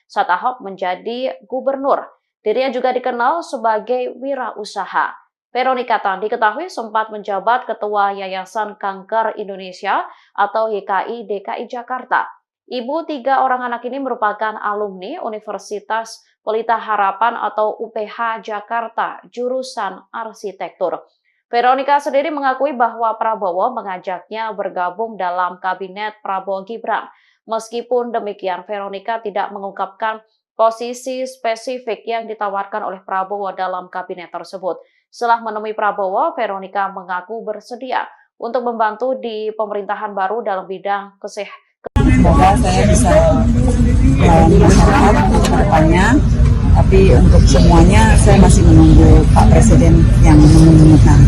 saat Ahok menjadi gubernur. Dirinya juga dikenal sebagai wirausaha. Veronica Tan diketahui sempat menjabat Ketua Yayasan Kanker Indonesia atau YKI DKI Jakarta. Ibu 3 orang anak ini merupakan alumni Universitas Pelita Harapan atau UPH Jakarta, jurusan arsitektur. Veronica sendiri mengakui bahwa Prabowo mengajaknya bergabung dalam kabinet Prabowo Gibran. Meskipun demikian, Veronica tidak mengungkapkan posisi spesifik yang ditawarkan oleh Prabowo dalam kabinet tersebut. Setelah menemui Prabowo, Veronica mengaku bersedia untuk membantu di pemerintahan baru dalam bidang kesehatan. Semoga saya bisa melayani masyarakat ke depannya Tapi untuk semuanya saya masih menunggu Pak Presiden yang mengumumkan.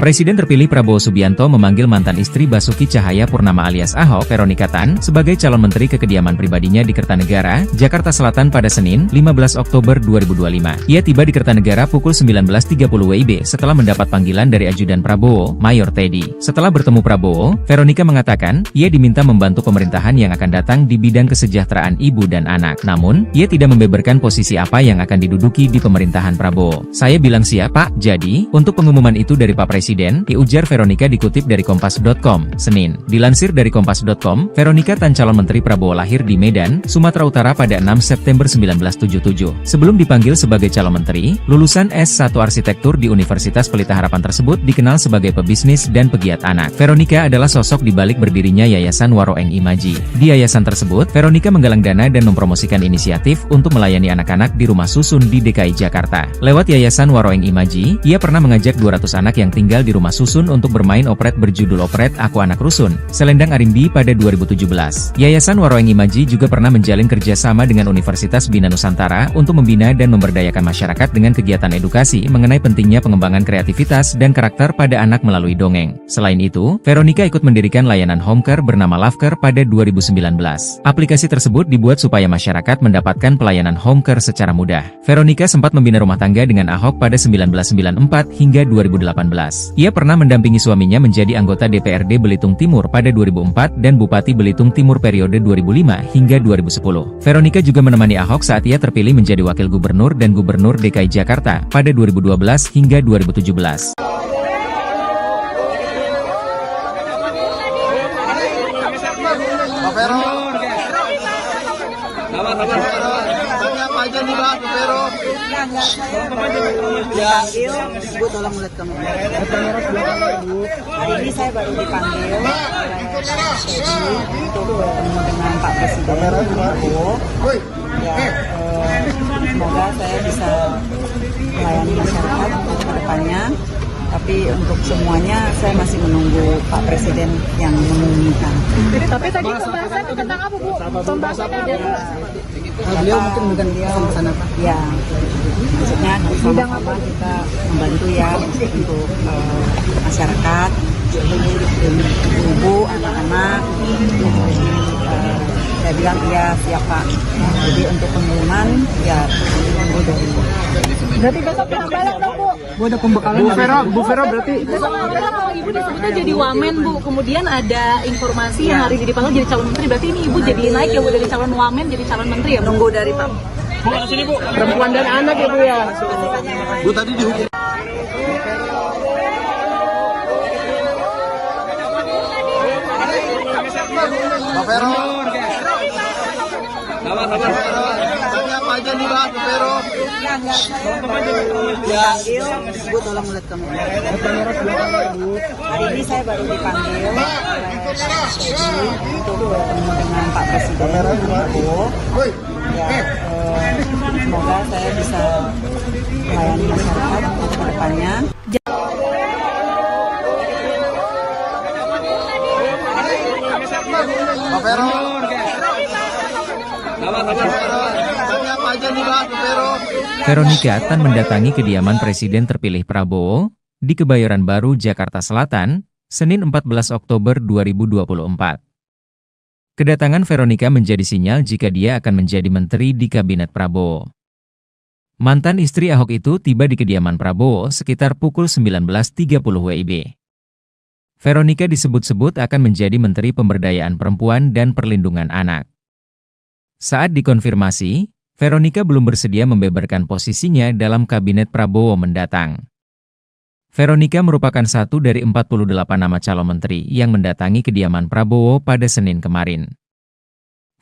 Presiden terpilih Prabowo Subianto memanggil mantan istri Basuki Cahayapurnama alias Ahok, Veronika Tan, sebagai calon menteri ke kediaman pribadinya di Kertanegara, Jakarta Selatan pada Senin, 15 Oktober 2025. Ia tiba di Kertanegara pukul 19.30 WIB setelah mendapat panggilan dari ajudan Prabowo, Mayor Teddy. Setelah bertemu Prabowo, Veronika mengatakan, ia diminta membantu pemerintahan yang akan datang di bidang kesejahteraan ibu dan anak. Namun, ia tidak membeberkan posisi apa yang akan diduduki di pemerintahan Prabowo. Saya bilang siap, Pak. Jadi, untuk pengumuman itu dari Pak Presiden, ujar Veronika dikutip dari Kompas.com, Senin. Dilansir dari Kompas.com, Veronika Tan calon menteri Prabowo lahir di Medan, Sumatera Utara pada 6 September 1977. Sebelum dipanggil sebagai calon menteri, lulusan S1 Arsitektur di Universitas Pelita Harapan tersebut dikenal sebagai pebisnis dan pegiat anak. Veronika adalah sosok di balik berdirinya Yayasan Waroeng Imaji. Di yayasan tersebut, Veronika menggalang dana dan mempromosikan inisiatif untuk melayani anak-anak di rumah susun di DKI Jakarta. Lewat Yayasan Waroeng Imaji, ia pernah mengajak 200 anak yang tinggal di rumah susun untuk bermain operet berjudul Operet Aku Anak Rusun, Selendang Arimbi pada 2017. Yayasan Waroeng Imaji juga pernah menjalin kerjasama dengan Universitas Bina Nusantara untuk membina dan memberdayakan masyarakat dengan kegiatan edukasi mengenai pentingnya pengembangan kreativitas dan karakter pada anak melalui dongeng. Selain itu, Veronika ikut mendirikan layanan home care bernama Lovecare pada 2019. Aplikasi tersebut dibuat supaya masyarakat mendapatkan pelayanan home care secara mudah. Veronika sempat membina rumah tangga dengan Ahok pada 1994 hingga 2018. Ia pernah mendampingi suaminya menjadi anggota DPRD Belitung Timur pada 2004 dan Bupati Belitung Timur periode 2005 hingga 2010. Veronika juga menemani Ahok saat ia terpilih menjadi Wakil Gubernur dan Gubernur DKI Jakarta pada 2012 hingga 2017. Pak Vero. Apa aja nih Pak Vero? Dipanggil, Bu tolong lihat kamera. Hari ini saya baru dipanggil oleh Teddy untuk bertemu dengan Pak Presiden Prabowo. Ya, semoga saya bisa melayani masyarakat untuk kedepannya. Tapi untuk semuanya saya masih menunggu Pak Presiden yang mengumumkan. Tapi tadi pembahasan tentang apa, Bu? Pembahasannya apa, Bu? Beliau mungkin bukan dia sama Pak. Ya, maksudnya sama-sama kita membantu ya untuk masyarakat, ibu, anak-anak. Saya bilang iya siap Pak. Jadi untuk pengumuman ya tunggu dari. Berarti besok pembahasan dong, Bu? Bu ada pembekalan. Bu Vero berarti. Kalau Ibu disebutnya jadi wamen, Bu. Kemudian ada informasi yang hari ini dipanggil jadi calon menteri. Berarti ini Ibu jadi naik ya, Bu, dari calon wamen jadi calon menteri ya, Bu? Nunggu dari Pak. Bu ada sini, Bu. Perempuan dan anak ya, Bu ya. Bu tadi dihukum. Pak Vero. Apa aja nih Pak Vero? Dipanggil, Bu tolong lihat kamera. Hari ini saya baru dipanggil oleh Teddy untuk bertemu dengan Pak Presiden Prabowo. Ya, semoga saya bisa melayani masyarakat untuk kedepannya. Pak Vero. Apa aja nih Pak Vero? Veronika Tan mendatangi kediaman Presiden terpilih Prabowo di Kebayoran Baru, Jakarta Selatan, Senin 14 Oktober 2024. Kedatangan Veronika menjadi sinyal jika dia akan menjadi menteri di Kabinet Prabowo. Mantan istri Ahok itu tiba di kediaman Prabowo sekitar pukul 19.30 WIB. Veronika disebut-sebut akan menjadi Menteri Pemberdayaan Perempuan dan Perlindungan Anak. Saat dikonfirmasi, Veronika belum bersedia membeberkan posisinya dalam Kabinet Prabowo mendatang. Veronika merupakan satu dari 48 nama calon menteri yang mendatangi kediaman Prabowo pada Senin kemarin.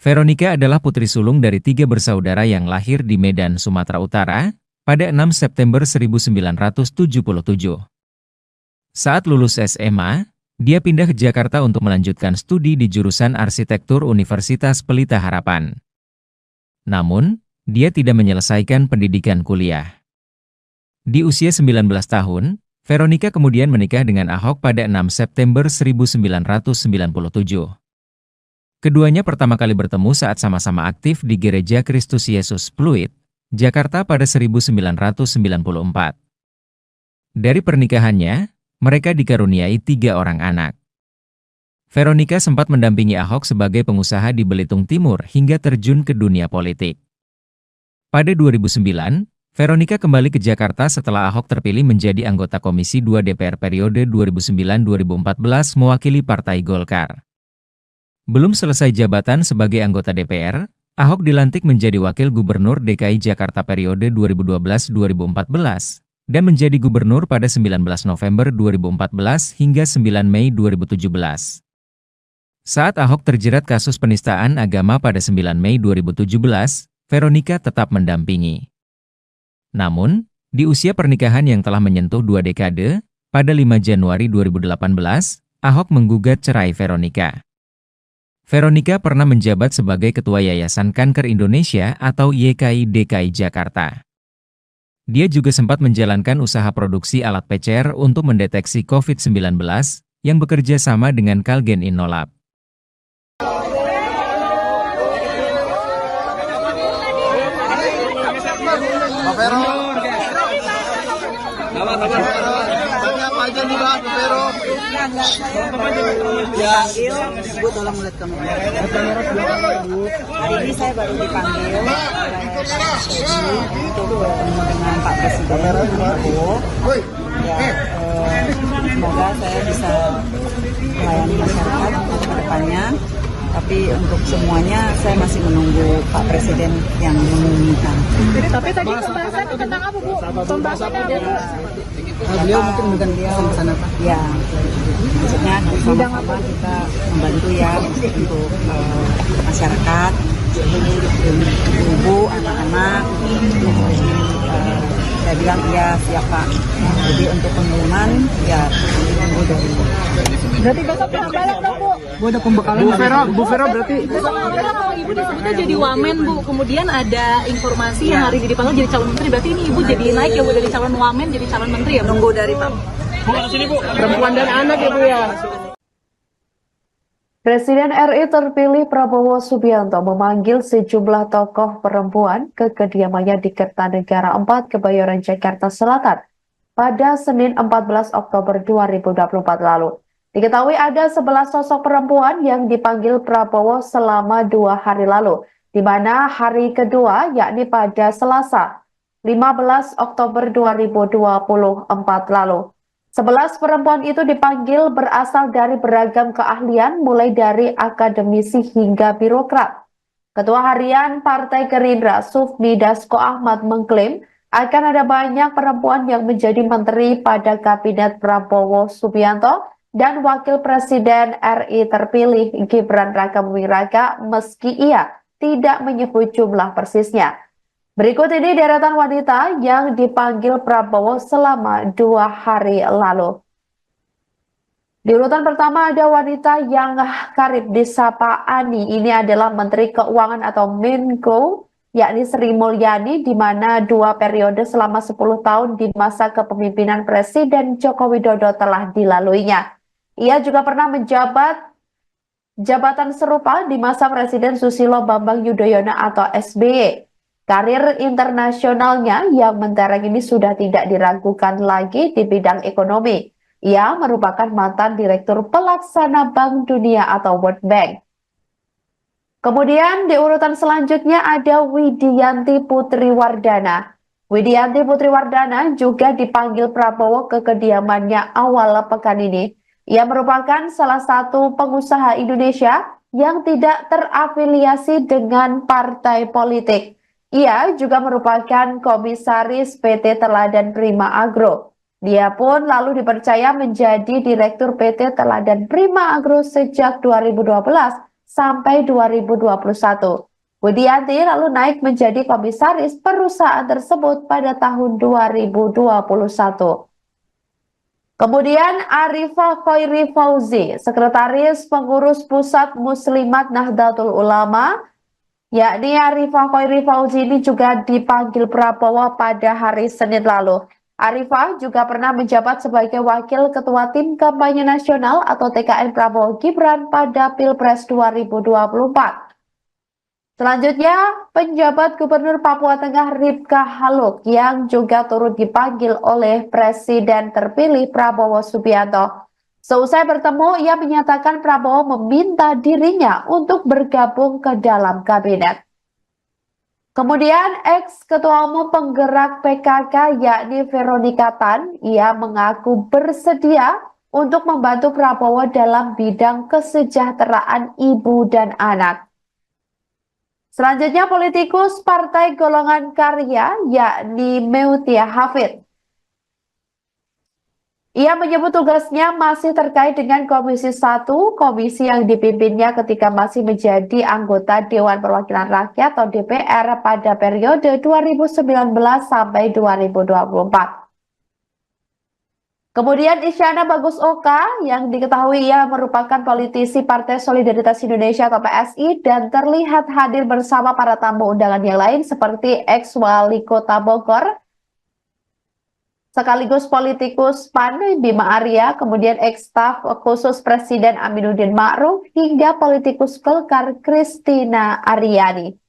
Veronika adalah putri sulung dari 3 bersaudara yang lahir di Medan, Sumatera Utara, pada 6 September 1977. Saat lulus SMA, dia pindah ke Jakarta untuk melanjutkan studi di jurusan Arsitektur Universitas Pelita Harapan. Namun, dia tidak menyelesaikan pendidikan kuliah. Di usia 19 tahun, Veronika kemudian menikah dengan Ahok pada 6 September 1997. Keduanya pertama kali bertemu saat sama-sama aktif di Gereja Kristus Yesus Pluit, Jakarta pada 1994. Dari pernikahannya, mereka dikaruniai 3 orang anak. Veronica sempat mendampingi Ahok sebagai pengusaha di Belitung Timur hingga terjun ke dunia politik. Pada 2009, Veronica kembali ke Jakarta setelah Ahok terpilih menjadi anggota Komisi 2 DPR periode 2009-2014 mewakili Partai Golkar. Belum selesai jabatan sebagai anggota DPR, Ahok dilantik menjadi Wakil Gubernur DKI Jakarta periode 2012-2014 dan menjadi gubernur pada 19 November 2014 hingga 9 Mei 2017. Saat Ahok terjerat kasus penistaan agama pada 9 Mei 2017, Veronica tetap mendampingi. Namun, di usia pernikahan yang telah menyentuh 2 dekade, pada 5 Januari 2018, Ahok menggugat cerai Veronica. Veronica pernah menjabat sebagai Ketua Yayasan Kanker Indonesia atau YKI DKI Jakarta. Dia juga sempat menjalankan usaha produksi alat PCR untuk mendeteksi COVID-19 yang bekerja sama dengan Kalgen Innolab. Pak Vero. Tanya apa aja nih Pak Vero? Dipanggil, Bu tolong lihat kamera. Hari ini saya baru dipanggil oleh untuk bertemu dengan Pak Presiden Prabowo. Ya, semoga saya bisa melayani masyarakat untuk kedepannya. Tapi untuk semuanya saya masih menunggu Pak Presiden yang mengumumkan. Tapi tadi pembahasannya tentang apa, Bu? Pembahasannya apa, Bu? Beliau mungkin dia sana Pak. Ya, maksudnya sama-sama kita membantu ya untuk masyarakat, ibu, anak-anak. Saya bilang iya siap Pak. Jadi untuk pengumuman ya tunggu dari. Berarti besok penambalan dong, Bu? Bu ada pembekalan. Bu Vero berarti. Besok kalau Ibu disebutnya jadi wamen, Bu. Kemudian ada informasi yang hari ini dipanggil jadi calon menteri. Berarti ini Ibu jadi naik ya, Bu, dari calon wamen jadi calon menteri ya, Bu? Nunggu dari Pak. Bu sini Bu. Perempuan dan anak ya Bu ya. Presiden RI terpilih Prabowo Subianto memanggil sejumlah tokoh perempuan ke kediamannya di Kertanegara 4, Kebayoran, Jakarta Selatan pada Senin 14 Oktober 2024 lalu. Diketahui ada 11 sosok perempuan yang dipanggil Prabowo selama 2 hari lalu, di mana hari kedua yakni pada Selasa 15 Oktober 2024 lalu. 11 perempuan itu dipanggil berasal dari beragam keahlian mulai dari akademisi hingga birokrat. Ketua Harian Partai Gerindra Sufmi Dasko Ahmad mengklaim akan ada banyak perempuan yang menjadi menteri pada Kabinet Prabowo Subianto dan Wakil Presiden RI terpilih Gibran Rakabuming Raka meski ia tidak menyebut jumlah persisnya. Berikut ini deretan wanita yang dipanggil Prabowo selama 2 hari lalu. Di urutan pertama ada wanita yang karib disapa Ani. Ini adalah Menteri Keuangan atau Menko, yakni Sri Mulyani, di mana 2 periode selama 10 tahun di masa kepemimpinan Presiden Joko Widodo telah dilaluinya. Ia juga pernah menjabat jabatan serupa di masa Presiden Susilo Bambang Yudhoyono atau SBY. Karir internasionalnya yang mentereng ini sudah tidak diragukan lagi di bidang ekonomi. Ia merupakan mantan Direktur Pelaksana Bank Dunia atau World Bank. Kemudian di urutan selanjutnya ada Widianti Putri Wardana. Widianti Putri Wardana juga dipanggil Prabowo ke kediamannya awal pekan ini. Ia merupakan salah satu pengusaha Indonesia yang tidak terafiliasi dengan partai politik. Ia juga merupakan komisaris PT Teladan Prima Agro. Dia pun lalu dipercaya menjadi Direktur PT Teladan Prima Agro sejak 2012 sampai 2021. Widianti lalu naik menjadi komisaris perusahaan tersebut pada tahun 2021. Kemudian Arifah Khairi Fauzi, Sekretaris Pengurus Pusat Muslimat Nahdlatul Ulama, yakni Arifah Khairi Fauzi ini juga dipanggil Prabowo pada hari Senin lalu. Arifah juga pernah menjabat sebagai Wakil Ketua Tim Kampanye Nasional atau TKN Prabowo Gibran pada Pilpres 2024. Selanjutnya, penjabat Gubernur Papua Tengah Ripka Haluk yang juga turut dipanggil oleh Presiden terpilih Prabowo Subianto. Seusai bertemu, ia menyatakan Prabowo meminta dirinya untuk bergabung ke dalam kabinet. Kemudian, ex-ketua umum penggerak PKK yakni Veronika Tan, ia mengaku bersedia untuk membantu Prabowo dalam bidang kesejahteraan ibu dan anak. Selanjutnya, politikus Partai Golongan Karya yakni Meutia Hafid. Ia menyebut tugasnya masih terkait dengan Komisi 1, komisi yang dipimpinnya ketika masih menjadi anggota Dewan Perwakilan Rakyat atau DPR pada periode 2019 sampai 2024. Kemudian Isyana Bagus Oka yang diketahui ia merupakan politisi Partai Solidaritas Indonesia atau PSI dan terlihat hadir bersama para tamu undangan yang lain seperti ex-wali kota Bogor, sekaligus politikus PAN Bima Arya, kemudian ex-staf khusus Presiden Aminuddin Ma'ruf, hingga politikus Golkar Kristina Aryani.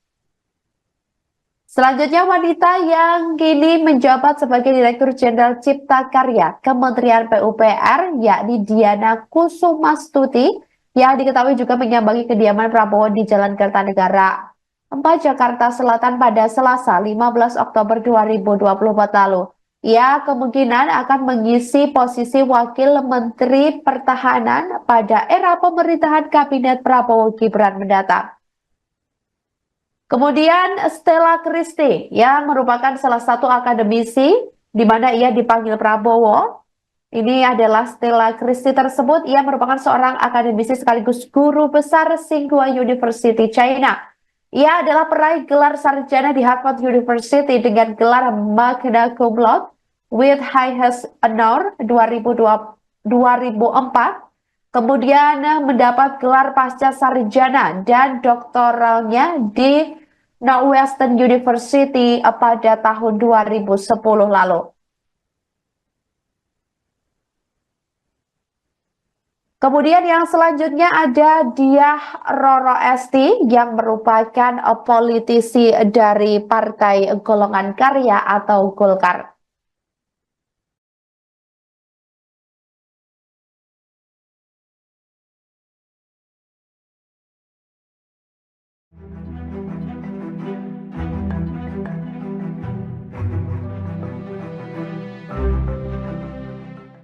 Selanjutnya, wanita yang kini menjabat sebagai Direktur Jenderal Cipta Karya Kementerian PUPR yakni Diana Kusumastuti yang diketahui juga menyambangi kediaman Prabowo di Jalan Kertanegara 4 Jakarta Selatan pada Selasa 15 Oktober 2024 lalu. Ia kemungkinan akan mengisi posisi Wakil Menteri Pertahanan pada era pemerintahan Kabinet Prabowo Gibran mendatang. Kemudian Stella Christie yang merupakan salah satu akademisi di mana ia dipanggil Prabowo. Ini adalah Stella Christie tersebut, ia merupakan seorang akademisi sekaligus guru besar Tsinghua University China. Ia adalah peraih gelar sarjana di Harvard University dengan gelar magna cum laude with highest honor 2004. Kemudian mendapat gelar pasca sarjana dan doktoralnya di Northwestern University pada tahun 2010 lalu. Kemudian yang selanjutnya ada Diah Roro Esti yang merupakan politisi dari Partai Golongan Karya atau Golkar.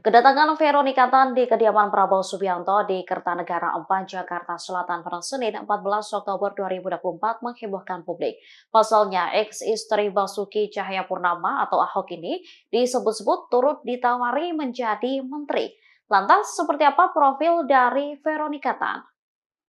Kedatangan Veronika Tan di kediaman Prabowo Subianto di Kertanegara 4 Jakarta Selatan pada Senin 14 Oktober 2024 menghebohkan publik. Pasalnya, ex-istri Basuki Cahayapurnama atau Ahok ini disebut-sebut turut ditawari menjadi menteri. Lantas, seperti apa profil dari Veronika Tan?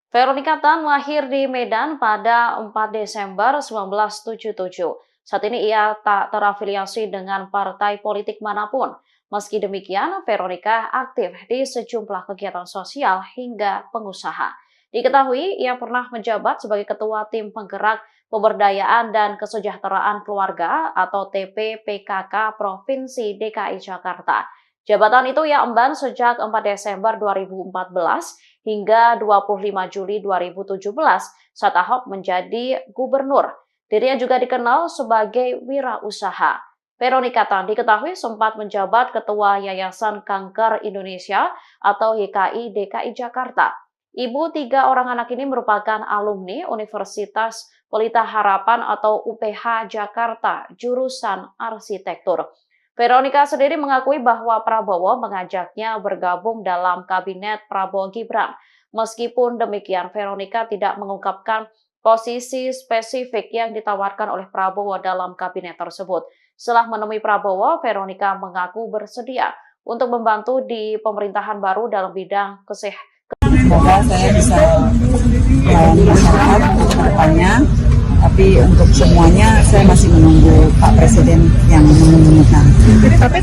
Veronika Tan lahir di Medan pada 4 Desember 1977. Saat ini ia tak terafiliasi dengan partai politik manapun. Meski demikian, Veronika aktif di sejumlah kegiatan sosial hingga pengusaha. Diketahui, ia pernah menjabat sebagai Ketua Tim Penggerak Pemberdayaan dan Kesejahteraan Keluarga atau TPPKK Provinsi DKI Jakarta. Jabatan itu ia emban sejak 4 Desember 2014 hingga 25 Juli 2017 saat Ahok menjadi gubernur. Dirinya juga dikenal sebagai wirausaha. Veronika Tan diketahui sempat menjabat Ketua Yayasan Kanker Indonesia atau YKI DKI Jakarta. Ibu 3 orang anak ini merupakan alumni Universitas Pelita Harapan atau UPH Jakarta, jurusan arsitektur. Veronika sendiri mengakui bahwa Prabowo mengajaknya bergabung dalam kabinet Prabowo Gibran. Meskipun demikian, Veronika tidak mengungkapkan posisi spesifik yang ditawarkan oleh Prabowo dalam kabinet tersebut. Setelah menemui Prabowo, Veronika mengaku bersedia untuk membantu di pemerintahan baru dalam bidang kesehatan. Semoga saya bisa melayani masyarakat ke depannya Tapi untuk semuanya saya masih menunggu Pak Presiden yang mengumumkan.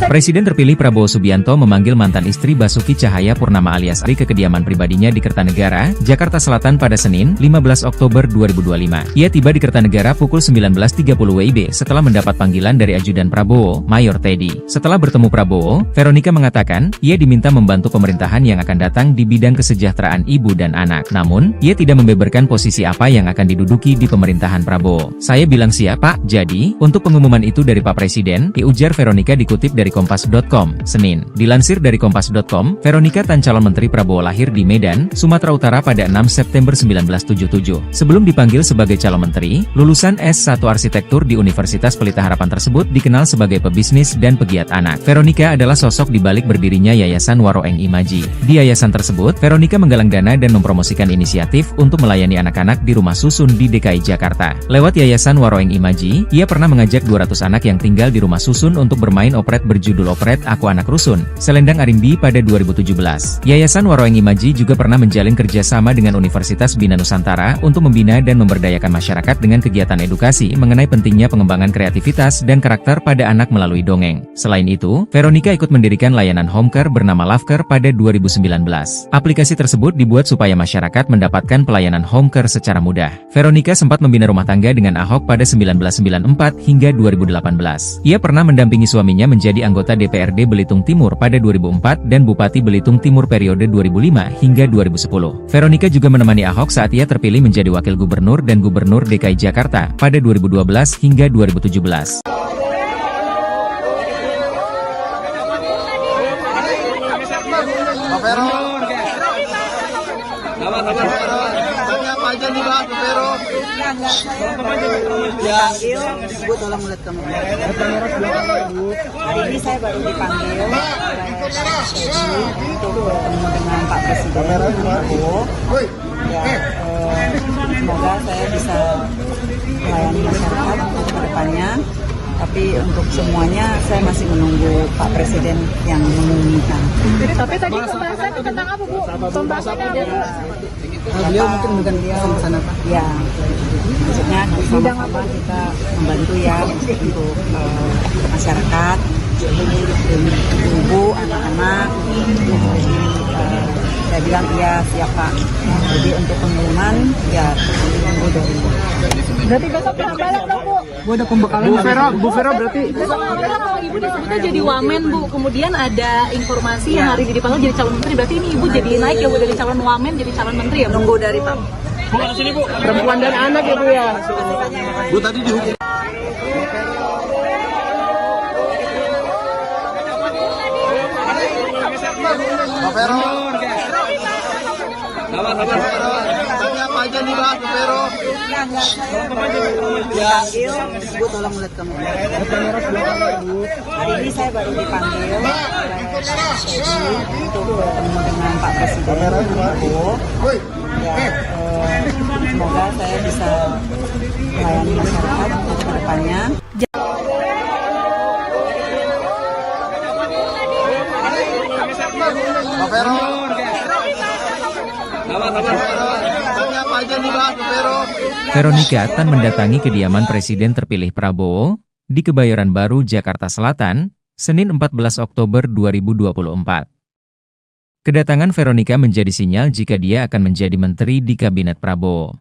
Presiden terpilih Prabowo Subianto memanggil mantan istri Basuki Cahayapurnama alias Ari ke kediaman pribadinya di Kertanegara, Jakarta Selatan pada Senin, 15 Oktober 2025. Ia tiba di Kertanegara pukul 19.30 WIB setelah mendapat panggilan dari ajudan Prabowo, Mayor Teddy. Setelah bertemu Prabowo, Veronica mengatakan, ia diminta membantu pemerintahan yang akan datang di bidang kesejahteraan ibu dan anak. Namun, ia tidak membeberkan posisi apa yang akan diduduki di pemerintahan Prabowo. Saya bilang siap, Pak. Jadi, untuk pengumuman itu dari Pak Presiden, ujar Veronica dikutip dari Kompas.com, Senin. Dilansir dari Kompas.com, Veronica Tan calon Menteri Prabowo lahir di Medan, Sumatera Utara pada 6 September 1977. Sebelum dipanggil sebagai calon menteri, lulusan S1 Arsitektur di Universitas Pelita Harapan tersebut dikenal sebagai pebisnis dan pegiat anak. Veronica adalah sosok di balik berdirinya Yayasan Waroeng Imaji. Di yayasan tersebut, Veronica menggalang dana dan mempromosikan inisiatif untuk melayani anak-anak di rumah susun di DKI Jakarta. Lewat Yayasan Waroeng Imaji, ia pernah mengajak 200 anak yang tinggal di rumah susun untuk bermain operet berjudul Operet Aku Anak Rusun, Selendang Arimbi pada 2017. Yayasan Waroeng Imaji juga pernah menjalin kerjasama dengan Universitas Bina Nusantara untuk membina dan memberdayakan masyarakat dengan kegiatan edukasi mengenai pentingnya pengembangan kreativitas dan karakter pada anak melalui dongeng. Selain itu, Veronica ikut mendirikan layanan homecare bernama Lovecare pada 2019. Aplikasi tersebut dibuat supaya masyarakat mendapatkan pelayanan homecare secara mudah. Veronica sempat membina rumah tangga dengan Ahok pada 1994 hingga 2018. Ia pernah mendampingi suaminya menjadi anggota DPRD Belitung Timur pada 2004 dan Bupati Belitung Timur periode 2005 hingga 2010. Veronica juga menemani Ahok saat ia terpilih menjadi Wakil Gubernur dan Gubernur DKI Jakarta pada 2012 hingga 2017. Pak Vero. Tanya apa aja nih Pak Vero? Dipanggil, Bu tolong lihat kamera. Hari ini saya baru dipanggil untuk bertemu dengan Pak Presiden Prabowo. Ya, semoga saya bisa melayani masyarakat ke depannya. Tapi untuk semuanya saya masih menunggu Pak Presiden yang mengumumkan. Tapi tadi pembahasan tentang apa, Bu? Pembahasannya apa, Bu? Beliau mungkin dia sana Pak. Ya, maksudnya sama-sama kita membantu ya untuk masyarakat, ibu, anak-anak. Saya bilang iya siap Pak. Jadi untuk pengumuman ya tunggu dari. Berarti besok balik dong, Bu. Bu ada pembekalan. Bu Vero berarti. Besok kalau Ibu disebutnya jadi wamen, Bu. Kemudian ada informasi yang hari ini dipanggil jadi calon menteri. Berarti ini Ibu jadi naik ya, Bu, dari calon wamen jadi calon menteri ya, Bu? Tunggu dari Pak. Perempuan dan anak ya Bu ya. Bu tadi dihukum. Pak Vero. Tanya apa aja nih Pak Vero? Dipanggil, Bu tolong lihat kamera. Hari ini saya baru dipanggil untuk bertemu dengan Pak Presiden Prabowo. Ya, semoga saya bisa melayani masyarakat ke depannya. Pak Vero. Tanya apa aja nih Pak Vero? Veronica Tan mendatangi kediaman Presiden terpilih Prabowo di Kebayoran Baru, Jakarta Selatan, Senin 14 Oktober 2024. Kedatangan Veronica menjadi sinyal jika dia akan menjadi menteri di Kabinet Prabowo.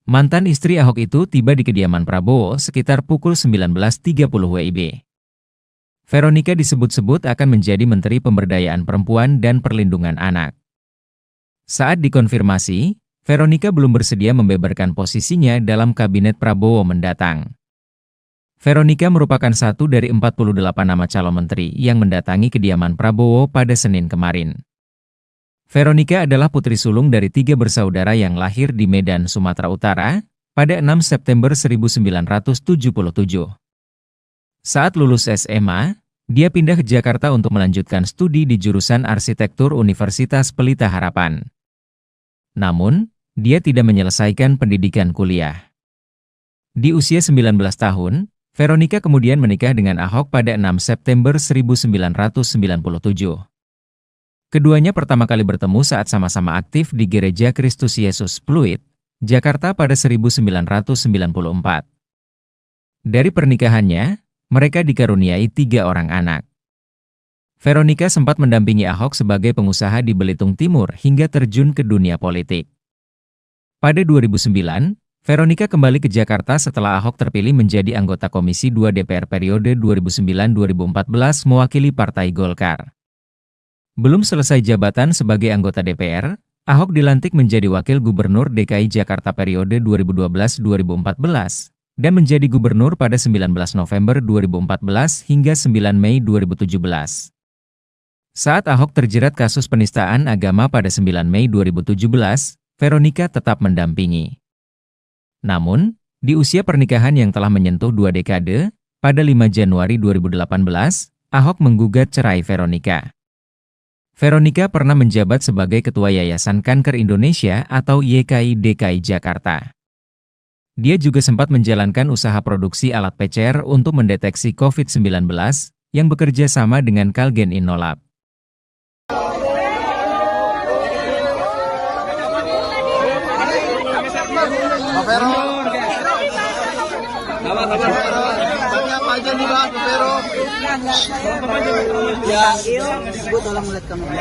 Mantan istri Ahok itu tiba di kediaman Prabowo sekitar pukul 19.30 WIB. Veronica disebut-sebut akan menjadi Menteri Pemberdayaan Perempuan dan Perlindungan Anak. Saat dikonfirmasi, Veronica belum bersedia membeberkan posisinya dalam Kabinet Prabowo mendatang. Veronica merupakan satu dari 48 nama calon menteri yang mendatangi kediaman Prabowo pada Senin kemarin. Veronica adalah putri sulung dari 3 bersaudara yang lahir di Medan, Sumatera Utara, pada 6 September 1977. Saat lulus SMA, dia pindah ke Jakarta untuk melanjutkan studi di jurusan Arsitektur Universitas Pelita Harapan. Namun, dia tidak menyelesaikan pendidikan kuliah. Di usia 19 tahun, Veronica kemudian menikah dengan Ahok pada 6 September 1997. Keduanya pertama kali bertemu saat sama-sama aktif di Gereja Kristus Yesus Pluit, Jakarta pada 1994. Dari pernikahannya, mereka dikaruniai 3 orang anak. Veronica sempat mendampingi Ahok sebagai pengusaha di Belitung Timur hingga terjun ke dunia politik. Pada 2009, Veronica kembali ke Jakarta setelah Ahok terpilih menjadi anggota Komisi 2 DPR periode 2009-2014 mewakili Partai Golkar. Belum selesai jabatan sebagai anggota DPR, Ahok dilantik menjadi Wakil Gubernur DKI Jakarta periode 2012-2014 dan menjadi gubernur pada 19 November 2014 hingga 9 Mei 2017. Saat Ahok terjerat kasus penistaan agama pada 9 Mei 2017, Veronica tetap mendampingi. Namun, di usia pernikahan yang telah menyentuh 2 dekade, pada 5 Januari 2018, Ahok menggugat cerai Veronica. Veronica pernah menjabat sebagai Ketua Yayasan Kanker Indonesia atau YKI DKI Jakarta. Dia juga sempat menjalankan usaha produksi alat PCR untuk mendeteksi COVID-19 yang bekerja sama dengan Kalgen Innolab. Pak Vero. Tanya apa aja nih Pak Vero? Dipanggil, Bu tolong lihat kamera.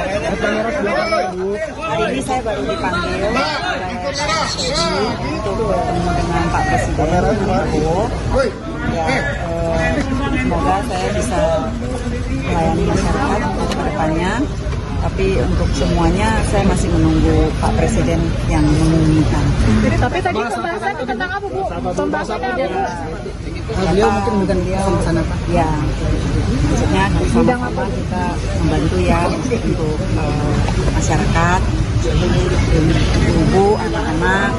Hari ini saya baru dipanggil oleh untuk bertemu dengan Pak Presiden Prabowo. Ya, semoga saya bisa melayani masyarakat untuk kedepannya. Tapi untuk semuanya saya masih menunggu Pak Presiden yang mengumumkan. Tapi tadi pembahasannya tentang apa, Bu? Pembahasannya apa, Bu? Beliau mungkin bukan dia sana Pak. Ya, maksudnya sama-sama kita membantu ya untuk masyarakat, ibu, anak-anak.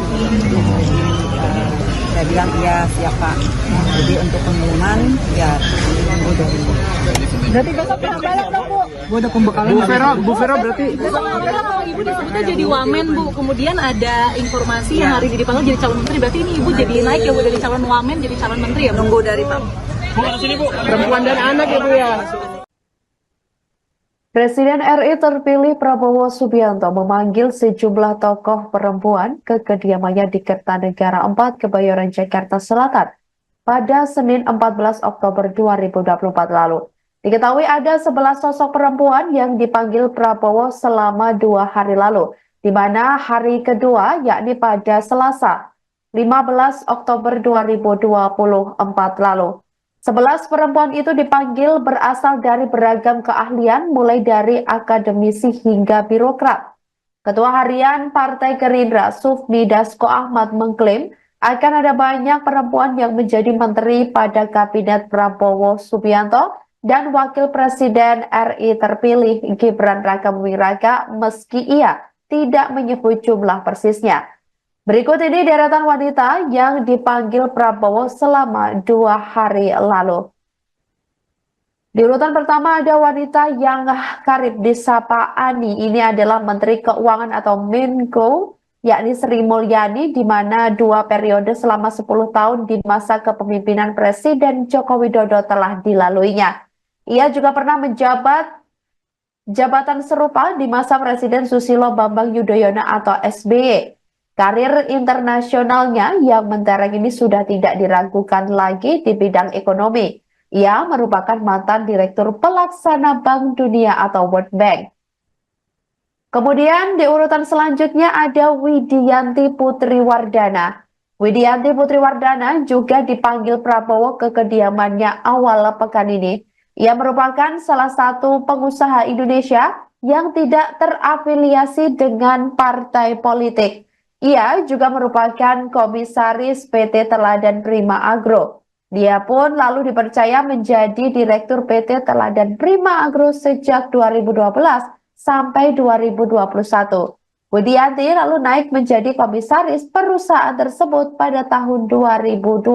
Saya bilang iya siap Pak. Jadi untuk pengumuman ya tunggu dari. Berarti besok penambalan dong, Bu? Bu Vero berarti Besok kalau Ibu disebutnya jadi wamen, Bu. Kemudian ada informasi yang hari ini dipanggil jadi calon menteri. Berarti ini Ibu jadi naik ya, Bu, dari calon wamen jadi calon menteri ya, Bu? Tunggu dari Pak. perempuan dan anak ya Bu ya. Presiden RI terpilih Prabowo Subianto memanggil sejumlah tokoh perempuan ke kediamannya di Kertanegara 4, Kebayoran, Jakarta Selatan pada Senin 14 Oktober 2024 lalu. Diketahui ada 11 sosok perempuan yang dipanggil Prabowo selama 2 hari lalu, di mana hari kedua yakni pada Selasa 15 Oktober 2024 lalu. 11 perempuan itu dipanggil berasal dari beragam keahlian mulai dari akademisi hingga birokrat. Ketua Harian Partai Gerindra Sufmi Dasko Ahmad mengklaim akan ada banyak perempuan yang menjadi menteri pada Kabinet Prabowo Subianto dan Wakil Presiden RI terpilih Gibran Rakabuming Raka meski ia tidak menyebut jumlah persisnya. Berikut ini deretan wanita yang dipanggil Prabowo selama 2 hari lalu. Di urutan pertama ada wanita yang karib disapa Ani. Ini adalah Menteri Keuangan atau Menko, yakni Sri Mulyani, di mana 2 periode selama 10 tahun di masa kepemimpinan Presiden Joko Widodo telah dilaluinya. Ia juga pernah menjabat jabatan serupa di masa Presiden Susilo Bambang Yudhoyono atau SBY. Karir internasionalnya yang mentereng ini sudah tidak diragukan lagi di bidang ekonomi. Ia merupakan mantan Direktur Pelaksana Bank Dunia atau World Bank. Kemudian di urutan selanjutnya ada Widianti Putri Wardana. Widianti Putri Wardana juga dipanggil Prabowo ke kediamannya awal pekan ini. Ia merupakan salah satu pengusaha Indonesia yang tidak terafiliasi dengan partai politik. Ia juga merupakan komisaris PT Teladan Prima Agro. Dia pun lalu dipercaya menjadi Direktur PT Teladan Prima Agro sejak 2012 sampai 2021. Widianti lalu naik menjadi komisaris perusahaan tersebut pada tahun 2021.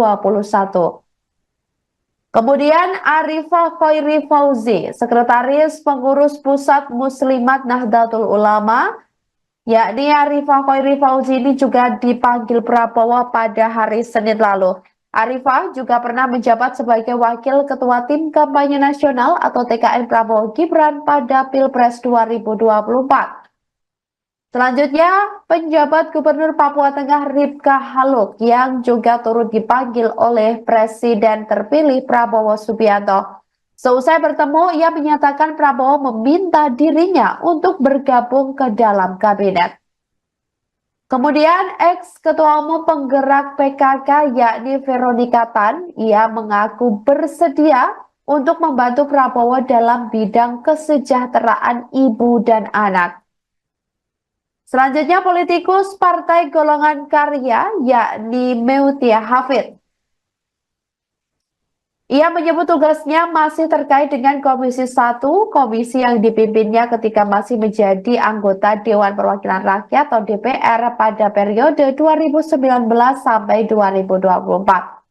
Kemudian Arifah Khairi Fauzi, Sekretaris Pengurus Pusat Muslimat Nahdlatul Ulama, yakni Arifah Khairi Fauzi ini juga dipanggil Prabowo pada hari Senin lalu. Arifah juga pernah menjabat sebagai Wakil Ketua Tim Kampanye Nasional atau TKN Prabowo Gibran pada Pilpres 2024. Selanjutnya, penjabat Gubernur Papua Tengah Ripka Haluk yang juga turut dipanggil oleh Presiden terpilih Prabowo Subianto. Seusai bertemu, ia menyatakan Prabowo meminta dirinya untuk bergabung ke dalam kabinet. Kemudian, ex-ketua umum penggerak PKK yakni Veronica Tan, ia mengaku bersedia untuk membantu Prabowo dalam bidang kesejahteraan ibu dan anak. Selanjutnya, politikus Partai Golongan Karya yakni Meutia Hafid. Ia menyebut tugasnya masih terkait dengan Komisi 1, komisi yang dipimpinnya ketika masih menjadi anggota Dewan Perwakilan Rakyat atau DPR pada periode 2019 sampai 2024.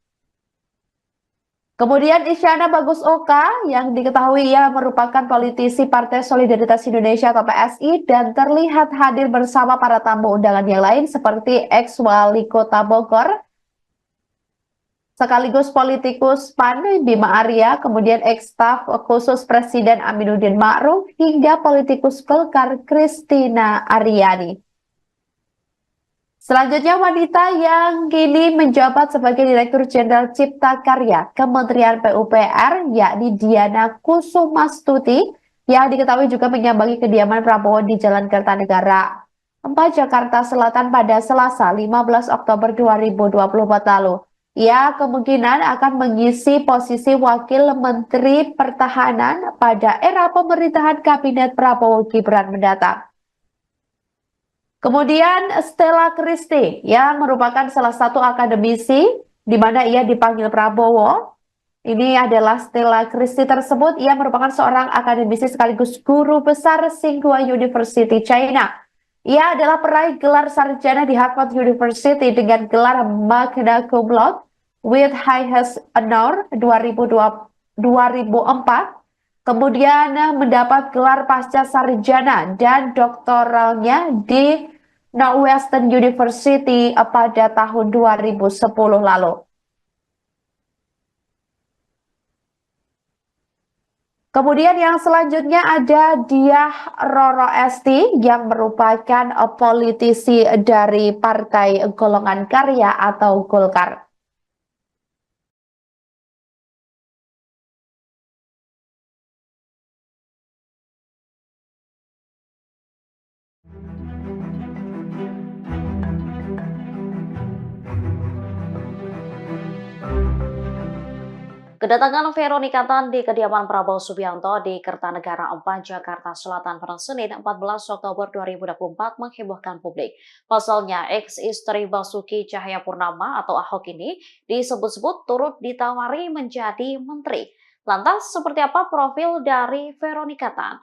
Kemudian Isyana Bagus Oka yang diketahui ia merupakan politisi Partai Solidaritas Indonesia atau PSI dan terlihat hadir bersama para tamu undangan yang lain seperti ex-wali kota Bogor, sekaligus politikus PAN Bima Arya, kemudian ex-staf khusus Presiden Aminuddin Ma'ruf hingga politikus Golkar Kristina Aryani. Selanjutnya, wanita yang kini menjabat sebagai Direktur Jenderal Cipta Karya Kementerian PUPR yakni Diana Kusumastuti yang diketahui juga menyambangi kediaman Prabowo di Jalan Kertanegara 4 Jakarta Selatan pada Selasa 15 Oktober 2024 lalu. Ia kemungkinan akan mengisi posisi Wakil Menteri Pertahanan pada era pemerintahan Kabinet Prabowo Gibran mendatang. Kemudian Stella Christie yang merupakan salah satu akademisi di mana ia dipanggil Prabowo. Ini adalah Stella Christie tersebut. Ia merupakan seorang akademisi sekaligus guru besar Tsinghua University China. Ia adalah peraih gelar sarjana di Harvard University dengan gelar magna cum laude with highest honor 2004. Kemudian mendapat gelar pasca sarjana dan doktoralnya di Northwestern University pada tahun 2010 lalu. Kemudian yang selanjutnya ada Diah Roro Esti yang merupakan politisi dari Partai Golongan Karya atau Golkar. Kedatangan Veronica Tan di kediaman Prabowo Subianto di Kertanegara 4, Jakarta Selatan pada Senin 14 Oktober 2024 menghebohkan publik. Pasalnya, ex-istri Basuki Cahayapurnama atau Ahok ini disebut-sebut turut ditawari menjadi menteri. Lantas, seperti apa profil dari Veronica Tan?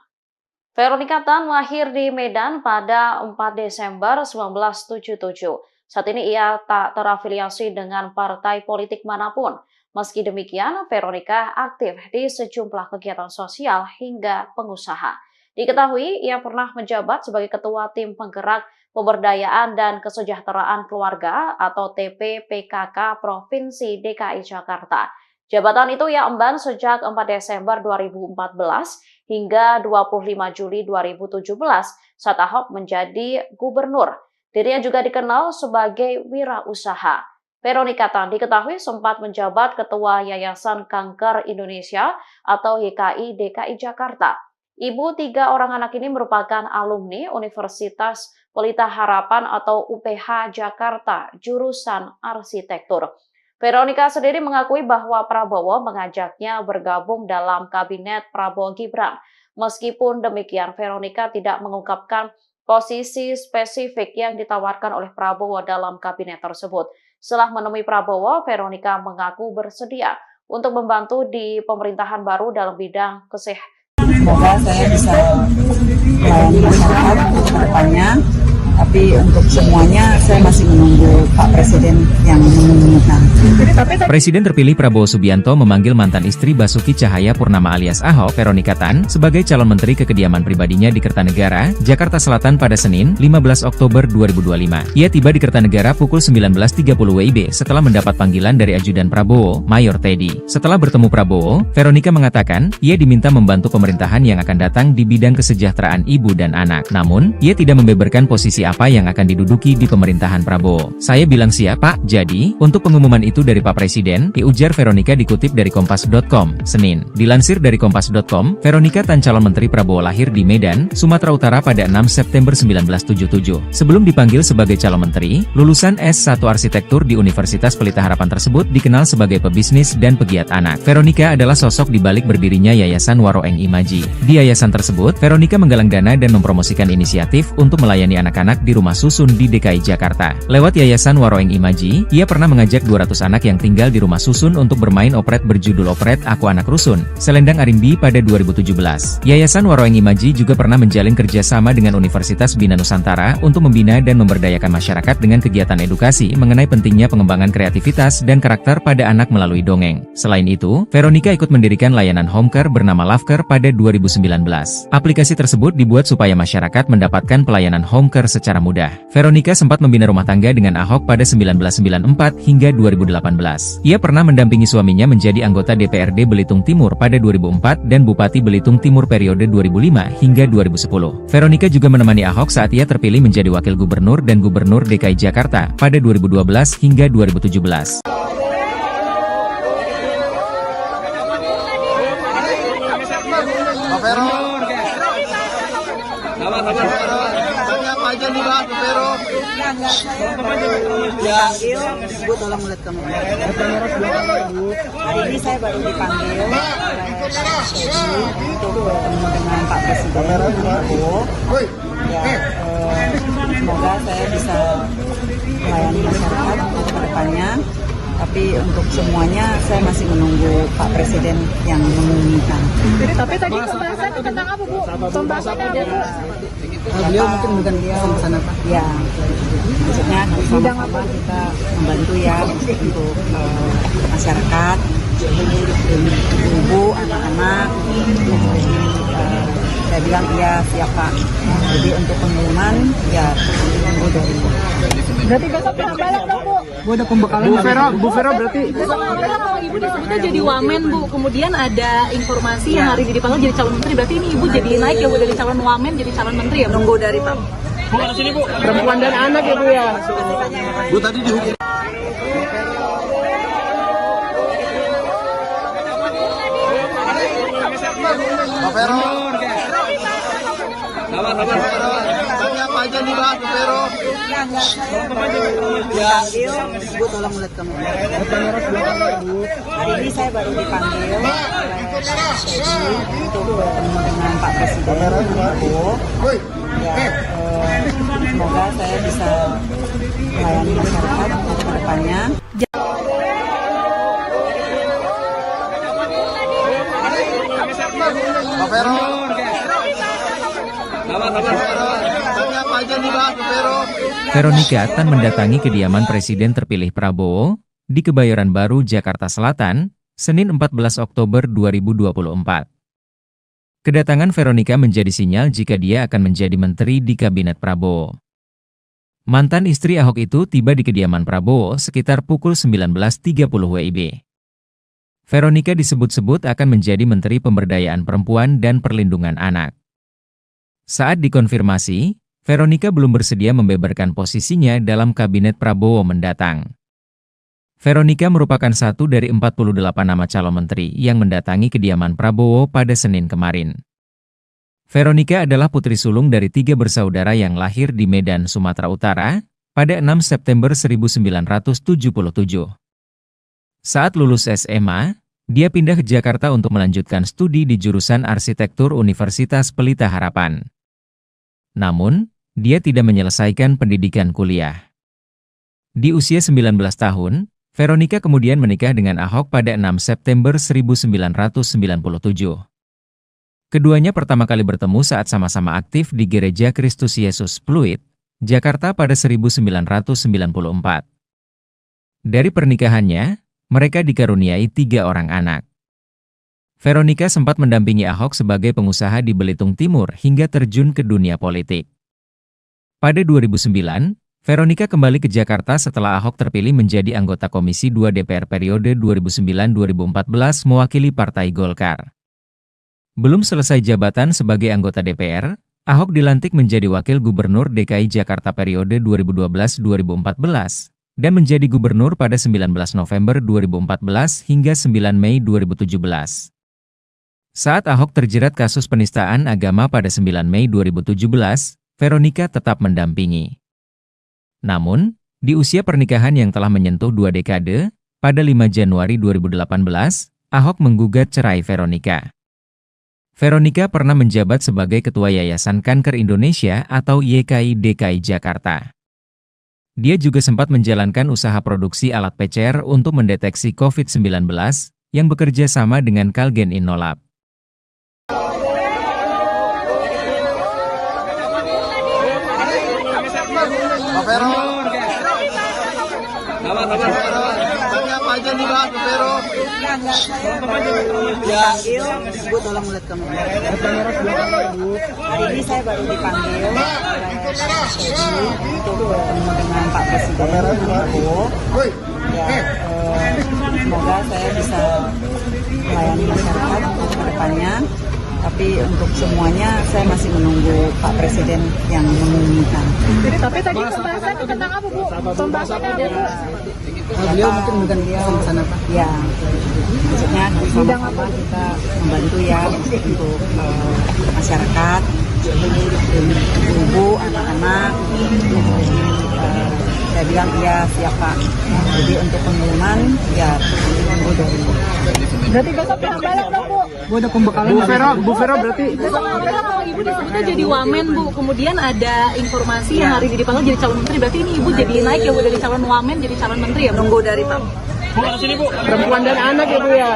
Veronica Tan lahir di Medan pada 4 Desember 1977. Saat ini ia tak terafiliasi dengan partai politik manapun. Meski demikian, Veronica aktif di sejumlah kegiatan sosial hingga pengusaha. Diketahui, ia pernah menjabat sebagai Ketua Tim Penggerak Pemberdayaan dan Kesejahteraan Keluarga atau TPPKK Provinsi DKI Jakarta. Jabatan itu ia emban sejak 4 Desember 2014 hingga 25 Juli 2017 saat Ahok menjadi gubernur. Dirinya juga dikenal sebagai wirausaha. Veronica Tan diketahui sempat menjabat Ketua Yayasan Kanker Indonesia atau YKI DKI Jakarta. Ibu 3 orang anak ini merupakan alumni Universitas Pelita Harapan atau UPH Jakarta, jurusan arsitektur. Veronica sendiri mengakui bahwa Prabowo mengajaknya bergabung dalam kabinet Prabowo Gibran. Meskipun demikian, Veronica tidak mengungkapkan posisi spesifik yang ditawarkan oleh Prabowo dalam kabinet tersebut. Setelah menemui Prabowo, Veronica mengaku bersedia untuk membantu di pemerintahan baru dalam bidang kesehatan. Semoga saya bisa melayani masyarakat untuk kedepannya. Tapi untuk semuanya saya masih menunggu Pak Presiden yang mengumumkan. Presiden terpilih Prabowo Subianto memanggil mantan istri Basuki Cahayapurnama alias Ahok, Veronika Tan, sebagai calon menteri ke kediaman pribadinya di Kertanegara, Jakarta Selatan pada Senin, 15 Oktober 2025. Ia tiba di Kertanegara pukul 19.30 WIB setelah mendapat panggilan dari ajudan Prabowo, Mayor Teddy. Setelah bertemu Prabowo, Veronika mengatakan, ia diminta membantu pemerintahan yang akan datang di bidang kesejahteraan ibu dan anak. Namun, ia tidak membeberkan posisi apa yang akan diduduki di pemerintahan Prabowo. Saya bilang siap, Pak. Jadi, untuk pengumuman itu dari Pak Presiden, ujar Veronika dikutip dari Kompas.com, Senin. Dilansir dari Kompas.com, Veronika Tan calon menteri Prabowo lahir di Medan, Sumatera Utara pada 6 September 1977. Sebelum dipanggil sebagai calon menteri, lulusan S1 Arsitektur di Universitas Pelita Harapan tersebut dikenal sebagai pebisnis dan pegiat anak. Veronika adalah sosok di balik berdirinya Yayasan Waroeng Imaji. Di yayasan tersebut, Veronika menggalang dana dan mempromosikan inisiatif untuk melayani anak-anak di rumah susun di DKI Jakarta. Lewat Yayasan Waroeng Imaji, ia pernah mengajak 200 anak yang tinggal di rumah susun untuk bermain operet berjudul Operet Aku Anak Rusun, Selendang Arimbi pada 2017. Yayasan Waroeng Imaji juga pernah menjalin kerjasama dengan Universitas Bina Nusantara untuk membina dan memberdayakan masyarakat dengan kegiatan edukasi mengenai pentingnya pengembangan kreativitas dan karakter pada anak melalui dongeng. Selain itu, Veronika ikut mendirikan layanan home care bernama Lovecare pada 2019. Aplikasi tersebut dibuat supaya masyarakat mendapatkan pelayanan home care secara mudah. Veronika sempat membina rumah tangga dengan Ahok pada 1994 hingga 2018. Ia pernah mendampingi suaminya menjadi anggota DPRD Belitung Timur pada 2004 dan Bupati Belitung Timur periode 2005 hingga 2010. Veronika juga menemani Ahok saat ia terpilih menjadi Wakil Gubernur dan Gubernur DKI Jakarta pada 2012 hingga 2017. Pak Vero. Tanya apa aja nih Pak Vero? Dipanggil, Bu tolong lihat kamu. Hari ini saya baru dipanggil untuk bertemu dengan Pak Presiden Prabowo. Ya, semoga saya bisa melayani masyarakat untuk kedepannya. Tapi untuk semuanya saya masih menunggu Pak Presiden yang mengumumkan. Tapi tadi pembahasannya tentang apa, Bu? Pembahasannya ada, Bu? Beliau mungkin bukan pesan apa? Ya, maksudnya sama-sama kita membantu ya untuk masyarakat, ibu, anak-anak. Saya bilang iya siap Pak. Jadi untuk pengumuman ya tunggu dari. Berarti besok Hambalang dong, Bu? Bu ada pembekalan Bu Vero berarti. Besok Hambalang kalau Ibu disebutnya jadi wamen, Bu. Kemudian ada informasi yang hari ini dipanggil jadi calon menteri. Berarti ini Ibu jadi naik ya, Bu, dari calon wamen jadi calon menteri ya, Bu? Nunggu dari Pak. Bu mana sini Bu? Perempuan dan anak ya Bu ya. Bu tadi dihukum. Pak Vero. Tanya apa aja nih Pak Vero? Dipanggil, Bu tolong lihat kamu. Hari ini saya baru dipanggil untuk bertemu dengan Pak Presiden Prabowo. Ya, semoga saya bisa melayani masyarakat untuk kedepannya. Pak Vero. Tanya apa aja nih Pak Vero? Veronika Tan mendatangi kediaman Presiden terpilih Prabowo di Kebayoran Baru, Jakarta Selatan, Senin 14 Oktober 2024. Kedatangan Veronika menjadi sinyal jika dia akan menjadi menteri di Kabinet Prabowo. Mantan istri Ahok itu tiba di kediaman Prabowo sekitar pukul 19.30 WIB. Veronika disebut-sebut akan menjadi Menteri Pemberdayaan Perempuan dan Perlindungan Anak. Saat dikonfirmasi, Veronika belum bersedia membeberkan posisinya dalam Kabinet Prabowo mendatang. Veronika merupakan satu dari 48 nama calon menteri yang mendatangi kediaman Prabowo pada Senin kemarin. Veronika adalah putri sulung dari 3 bersaudara yang lahir di Medan, Sumatera Utara, pada 6 September 1977. Saat lulus SMA, dia pindah ke Jakarta untuk melanjutkan studi di jurusan Arsitektur Universitas Pelita Harapan. Namun, dia tidak menyelesaikan pendidikan kuliah. Di usia 19 tahun, Veronika kemudian menikah dengan Ahok pada 6 September 1997. Keduanya pertama kali bertemu saat sama-sama aktif di Gereja Kristus Yesus Pluit, Jakarta pada 1994. Dari pernikahannya, mereka dikaruniai 3 orang anak. Veronica sempat mendampingi Ahok sebagai pengusaha di Belitung Timur hingga terjun ke dunia politik. Pada 2009, Veronica kembali ke Jakarta setelah Ahok terpilih menjadi anggota Komisi 2 DPR periode 2009-2014 mewakili Partai Golkar. Belum selesai jabatan sebagai anggota DPR, Ahok dilantik menjadi Wakil Gubernur DKI Jakarta periode 2012-2014 dan menjadi gubernur pada 19 November 2014 hingga 9 Mei 2017. Saat Ahok terjerat kasus penistaan agama pada 9 Mei 2017, Veronica tetap mendampingi. Namun, di usia pernikahan yang telah menyentuh 2 dekade, pada 5 Januari 2018, Ahok menggugat cerai Veronica. Veronica pernah menjabat sebagai Ketua Yayasan Kanker Indonesia atau YKI DKI Jakarta. Dia juga sempat menjalankan usaha produksi alat PCR untuk mendeteksi COVID-19 yang bekerja sama dengan Kalgen Innolab. Pak Vero. Tanya apa aja nih Pak Vero? Dipanggil, Bu tolong lihat kamera. Hari ini saya baru dipanggil oleh Pak Presiden untuk bertemu dengan Pak Presiden Prabowo. Ya, semoga saya bisa melayani masyarakat ke depannya. Tapi untuk semuanya saya masih menunggu Pak Presiden yang mengumumkan. Tapi tadi pembahasan tentang apa, Bu? Pembahasan ada, Bu? Beliau mungkin dia sama Pak. Ya, maksudnya sama-sama kita membantu ya untuk masyarakat, ibu, anak-anak. Saya bilang iya siap Pak. Jadi untuk pengumuman ya tunggu dari. Berarti besok balik dong, Bu? Bu ada pembekalan. Bu Vero berarti. Besok kalau Ibu disebutnya jadi wamen, Bu. Kemudian ada informasi yang hari ini dipanggil jadi calon menteri. Berarti ini Ibu jadi naik ya, Bu, dari calon wamen jadi calon menteri ya? Nunggu dari Pak. Bu sini Bu. Perempuan dan anak ya Bu ya.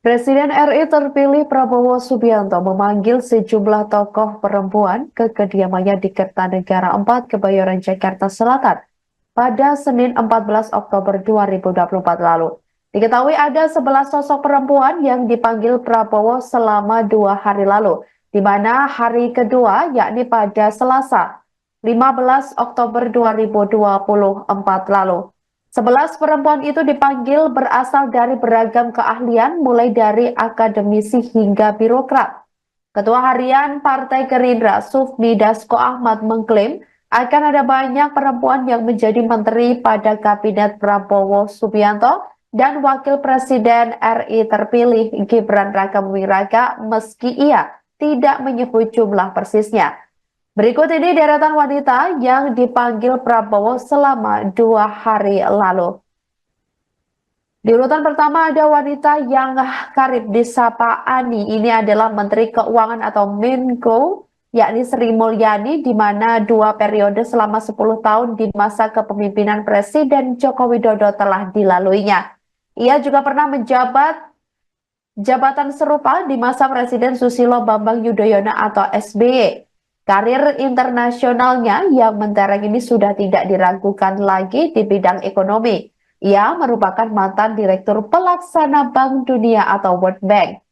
Presiden RI terpilih Prabowo Subianto memanggil sejumlah tokoh perempuan ke kediamannya di Kertanegara 4, Kebayoran, Jakarta Selatan pada Senin 14 Oktober 2024 lalu. Diketahui ada 11 sosok perempuan yang dipanggil Prabowo selama 2 hari lalu, di mana hari kedua yakni pada Selasa 15 Oktober 2024 lalu. 11 perempuan itu dipanggil berasal dari beragam keahlian mulai dari akademisi hingga birokrat. Ketua Harian Partai Gerindra Sufmi Dasko Ahmad mengklaim akan ada banyak perempuan yang menjadi menteri pada Kabinet Prabowo Subianto dan Wakil Presiden RI terpilih Gibran Rakabuming Raka meski ia tidak menyebut jumlah persisnya. Berikut ini deretan wanita yang dipanggil Prabowo selama 2 hari lalu. Di urutan pertama ada wanita yang karib disapa Ani. Ini adalah Menteri Keuangan atau Menko, yakni Sri Mulyani, di mana 2 periode selama 10 tahun di masa kepemimpinan Presiden Joko Widodo telah dilaluinya. Ia juga pernah menjabat jabatan serupa di masa Presiden Susilo Bambang Yudhoyono atau SBY. Karir internasionalnya yang mentereng ini sudah tidak diragukan lagi di bidang ekonomi. Ia merupakan mantan Direktur Pelaksana Bank Dunia atau World Bank.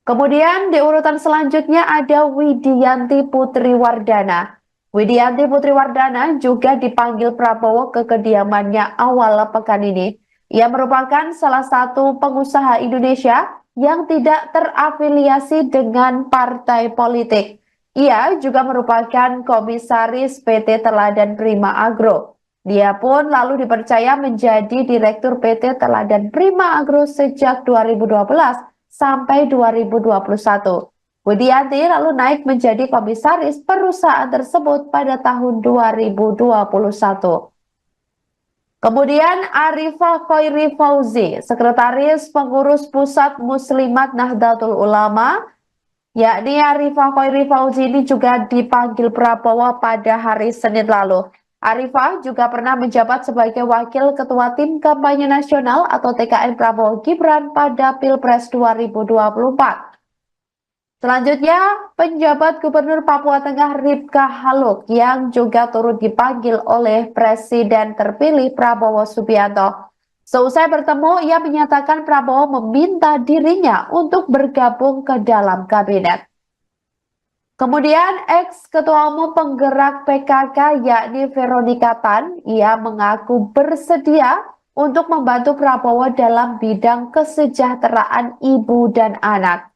Kemudian di urutan selanjutnya ada Widianti Putri Wardana. Widianti Putri Wardana juga dipanggil Prabowo ke kediamannya awal pekan ini. Ia merupakan salah satu pengusaha Indonesia yang tidak terafiliasi dengan partai politik. Ia juga merupakan komisaris PT Teladan Prima Agro. Dia pun lalu dipercaya menjadi Direktur PT Teladan Prima Agro sejak 2012 sampai 2021. Widianti lalu naik menjadi komisaris perusahaan tersebut pada tahun 2021. Kemudian Arifah Khoiri Fauzi, Sekretaris Pengurus Pusat Muslimat Nahdlatul Ulama, yakni Arifah Khoiri Fauzi ini juga dipanggil Prabowo pada hari Senin lalu. Arifah juga pernah menjabat sebagai Wakil Ketua Tim Kampanye Nasional atau TKN Prabowo Gibran pada Pilpres 2024. Selanjutnya, penjabat Gubernur Papua Tengah Ripka Haluk yang juga turut dipanggil oleh Presiden terpilih Prabowo Subianto. Seusai bertemu, ia menyatakan Prabowo meminta dirinya untuk bergabung ke dalam kabinet. Kemudian, ex-ketua umum penggerak PKK yakni Veronika Tan, ia mengaku bersedia untuk membantu Prabowo dalam bidang kesejahteraan ibu dan anak.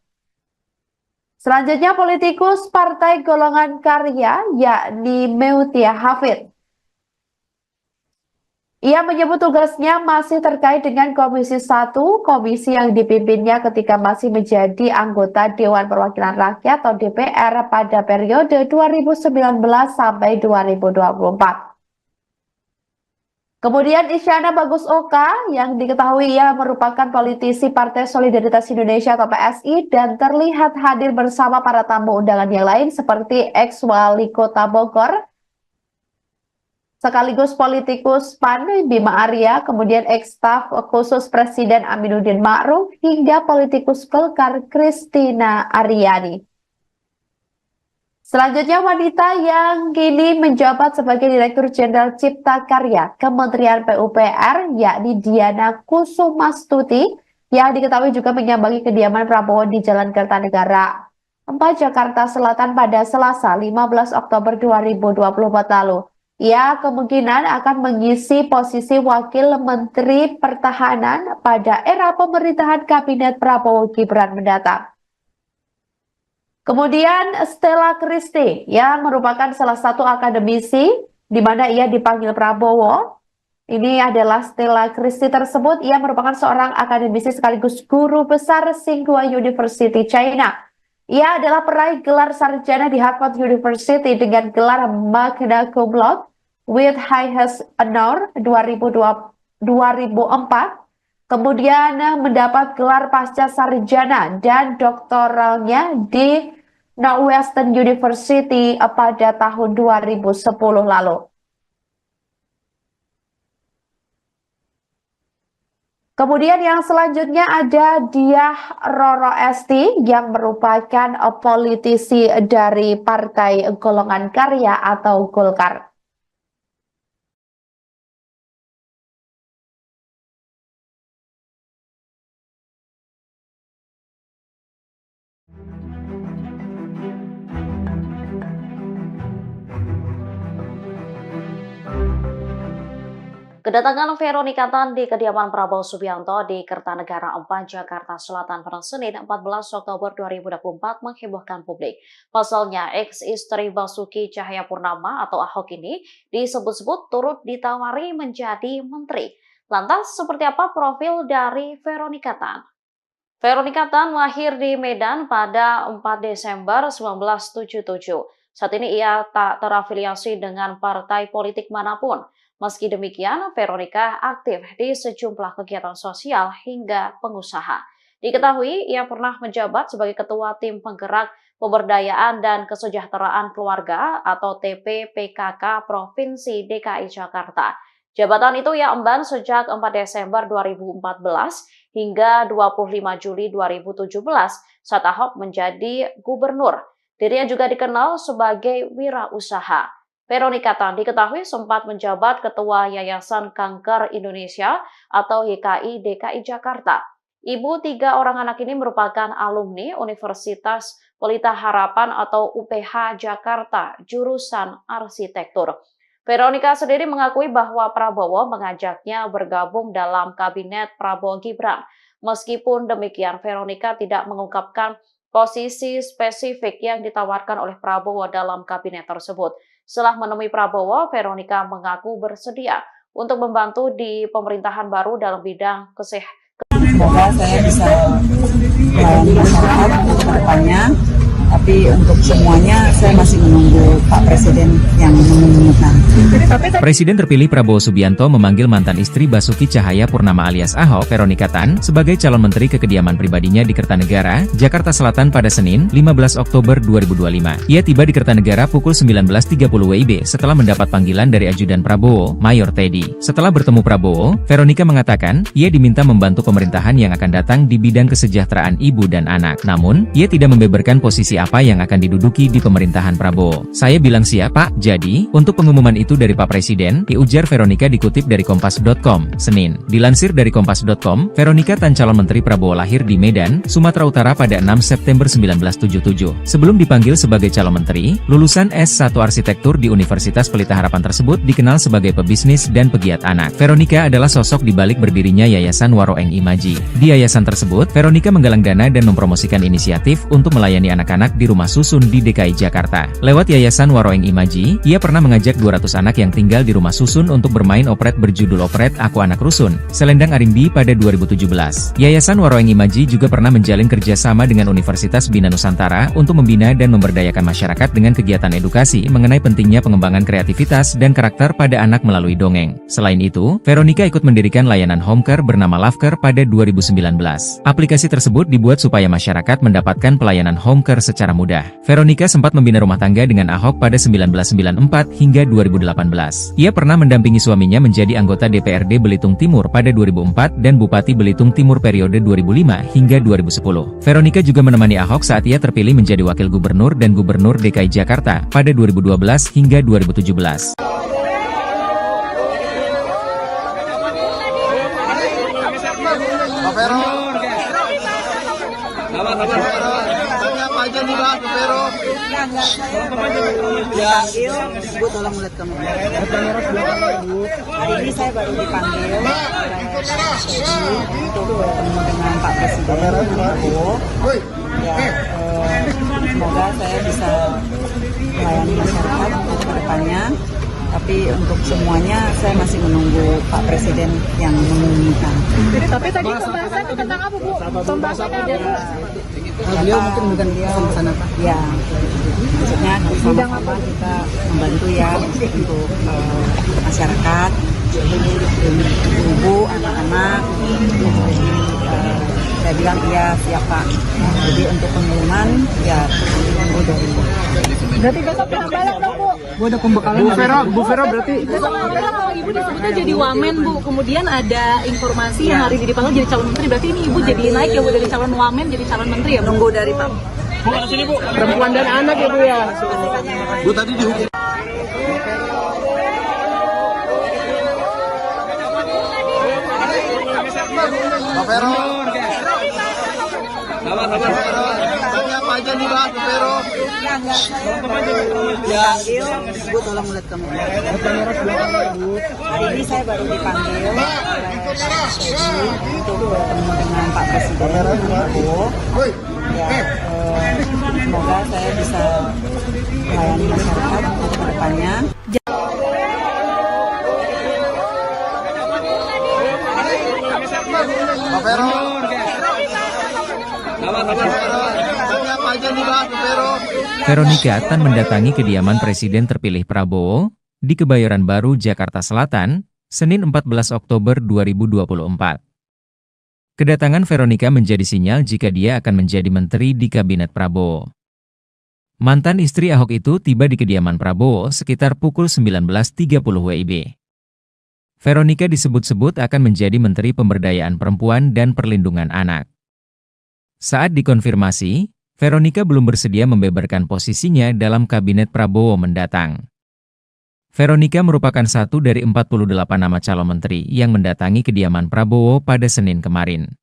Selanjutnya, politikus Partai Golongan Karya yakni Meutia Hafid. Ia menyebut tugasnya masih terkait dengan Komisi 1, komisi yang dipimpinnya ketika masih menjadi anggota Dewan Perwakilan Rakyat atau DPR pada periode 2019 sampai 2024. Kemudian Isyana Bagus Oka yang diketahui ia merupakan politisi Partai Solidaritas Indonesia atau PSI dan terlihat hadir bersama para tamu undangan yang lain seperti ex-wali kota Bogor, sekaligus politikus PAN Bima Arya, kemudian ex-staf khusus Presiden Aminuddin Ma'ruf hingga politikus Golkar Kristina Aryani. Selanjutnya, wanita yang kini menjabat sebagai Direktur Jenderal Cipta Karya Kementerian PUPR yakni Diana Kusumastuti yang diketahui juga menyambangi kediaman Prabowo di Jalan Kertanegara 4 Jakarta Selatan pada Selasa 15 Oktober 2024 lalu. Ia kemungkinan akan mengisi posisi Wakil Menteri Pertahanan pada era pemerintahan Kabinet Prabowo Gibran mendatang. Kemudian Stella Christie yang merupakan salah satu akademisi di mana ia dipanggil Prabowo. Ini adalah Stella Christie tersebut, ia merupakan seorang akademisi sekaligus guru besar Tsinghua University China. Ia adalah peraih gelar sarjana di Harvard University dengan gelar magna cum laude with highest honor 2004. Kemudian mendapat gelar pasca sarjana dan doktoralnya di Northwestern University pada tahun 2010 lalu. Kemudian yang selanjutnya ada Diah Roro Esti yang merupakan politisi dari Partai Golongan Karya atau Golkar. Kedatangan Veronika Tan di kediaman Prabowo Subianto di Kertanegara 4, Jakarta Selatan pada Senin 14 Oktober 2024 menghebohkan publik. Pasalnya, ex-istri Basuki Cahayapurnama atau Ahok ini disebut-sebut turut ditawari menjadi menteri. Lantas, seperti apa profil dari Veronika Tan? Veronika Tan lahir di Medan pada 4 Desember 1977. Saat ini ia tak terafiliasi dengan partai politik manapun. Meski demikian, Veronika aktif di sejumlah kegiatan sosial hingga pengusaha. Diketahui, ia pernah menjabat sebagai Ketua Tim Penggerak Pemberdayaan dan Kesejahteraan Keluarga atau TPPKK Provinsi DKI Jakarta. Jabatan itu ia emban sejak 4 Desember 2014 hingga 25 Juli 2017 saat Ahok menjadi gubernur. Dirinya juga dikenal sebagai wirausaha. Veronika Tan diketahui sempat menjabat Ketua Yayasan Kanker Indonesia atau YKI DKI Jakarta. Ibu 3 orang anak ini merupakan alumni Universitas Pelita Harapan atau UPH Jakarta, jurusan arsitektur. Veronika sendiri mengakui bahwa Prabowo mengajaknya bergabung dalam kabinet Prabowo Gibran. Meskipun demikian, Veronika tidak mengungkapkan posisi spesifik yang ditawarkan oleh Prabowo dalam kabinet tersebut. Setelah menemui Prabowo, Veronika mengaku bersedia untuk membantu di pemerintahan baru dalam bidang kesehatan. Semoga saya bisa melayani masyarakat ke depannya Tapi untuk semuanya saya masih menunggu Pak Presiden yang mengumumkan. Presiden terpilih Prabowo Subianto memanggil mantan istri Basuki Cahayapurnama alias Ahok, Veronika Tan, sebagai calon menteri ke kediaman pribadinya di Kertanegara, Jakarta Selatan pada Senin, 15 Oktober 2025. Ia tiba di Kertanegara pukul 19.30 WIB setelah mendapat panggilan dari ajudan Prabowo, Mayor Teddy. Setelah bertemu Prabowo, Veronika mengatakan, ia diminta membantu pemerintahan yang akan datang di bidang kesejahteraan ibu dan anak. Namun, ia tidak membeberkan posisi apa yang akan diduduki di pemerintahan Prabowo. Saya bilang siap, Pak. Jadi, untuk pengumuman itu dari Pak Presiden, diujar Veronika dikutip dari Kompas.com, Senin. Dilansir dari Kompas.com, Veronika Tan calon menteri Prabowo lahir di Medan, Sumatera Utara pada 6 September 1977. Sebelum dipanggil sebagai calon menteri, lulusan S1 Arsitektur di Universitas Pelita Harapan tersebut dikenal sebagai pebisnis dan pegiat anak. Veronika adalah sosok di balik berdirinya Yayasan Waroeng Imaji. Di yayasan tersebut, Veronika menggalang dana dan mempromosikan inisiatif untuk melayani anak-anak di rumah susun di DKI Jakarta. Lewat Yayasan Waroeng Imaji, ia pernah mengajak 200 anak yang tinggal di rumah susun untuk bermain operet berjudul Operet Aku Anak Rusun, Selendang Arimbi pada 2017. Yayasan Waroeng Imaji juga pernah menjalin kerjasama dengan Universitas Bina Nusantara untuk membina dan memberdayakan masyarakat dengan kegiatan edukasi mengenai pentingnya pengembangan kreativitas dan karakter pada anak melalui dongeng. Selain itu, Veronika ikut mendirikan layanan homecare bernama Lovecare pada 2019. Aplikasi tersebut dibuat supaya masyarakat mendapatkan pelayanan homecare secara mudah. Veronika sempat membina rumah tangga dengan Ahok pada 1994 hingga 2018. Ia pernah mendampingi suaminya menjadi anggota DPRD Belitung Timur pada 2004 dan Bupati Belitung Timur periode 2005 hingga 2010. Veronika juga menemani Ahok saat ia terpilih menjadi Wakil Gubernur dan Gubernur DKI Jakarta pada 2012 hingga 2017. Pak Vero. Tanya apa aja nih Pak, Pak Vero? Dipanggil, Bu tolong melihat kamera. Hari ini saya baru dipanggil oleh untuk bertemu dengan Pak Presiden Prabowo. Ya, semoga saya bisa melayani masyarakat untuk kedepannya. Tapi untuk semuanya saya masih menunggu Pak Presiden yang mengumumkan. Tapi tadi pembahasannya tentang apa, Bu? Pembahasannya apa, Bu? Beliau mungkin bukan dia sana Pak. Ya, maksudnya sama-sama kita membantu ya untuk masyarakat, ibu, anak-anak. Jadi saya bilang iya siap Pak. Jadi untuk pengumuman ya tunggu dari Ibu. Berarti besok balik dong, Bu. Bu ada pembekalan. Bu Vero berarti. Besok kalau Ibu disebutnya jadi wamen, Bu. Kemudian ada informasi yang hari ini dipanggil jadi calon menteri. Berarti ini Ibu jadi naik ya, Bu, dari calon wamen jadi calon menteri ya, Bu? Tunggu dari Pak. Perempuan dan anak ya Bu ya. Bu tadi dihukum. Pak Vero. Tanya apa aja nih Pak, Pak Vero? Dipanggil, Bu tolong melihat kamera. Hari ini saya baru dipanggil oleh Teddy untuk bertemu dengan Pak Presiden Prabowo. Ya, semoga saya bisa melayani masyarakat untuk kedepannya. Pak Vero. Tanya apa aja nih Pak, Pak Vero? Veronika Tan mendatangi kediaman Presiden terpilih Prabowo di Kebayoran Baru, Jakarta Selatan, Senin 14 Oktober 2024. Kedatangan Veronika menjadi sinyal jika dia akan menjadi menteri di Kabinet Prabowo. Mantan istri Ahok itu tiba di kediaman Prabowo sekitar pukul 19.30 WIB. Veronika disebut-sebut akan menjadi Menteri Pemberdayaan Perempuan dan Perlindungan Anak. Saat dikonfirmasi, Veronika belum bersedia membeberkan posisinya dalam Kabinet Prabowo mendatang. Veronika merupakan satu dari 48 nama calon menteri yang mendatangi kediaman Prabowo pada Senin kemarin.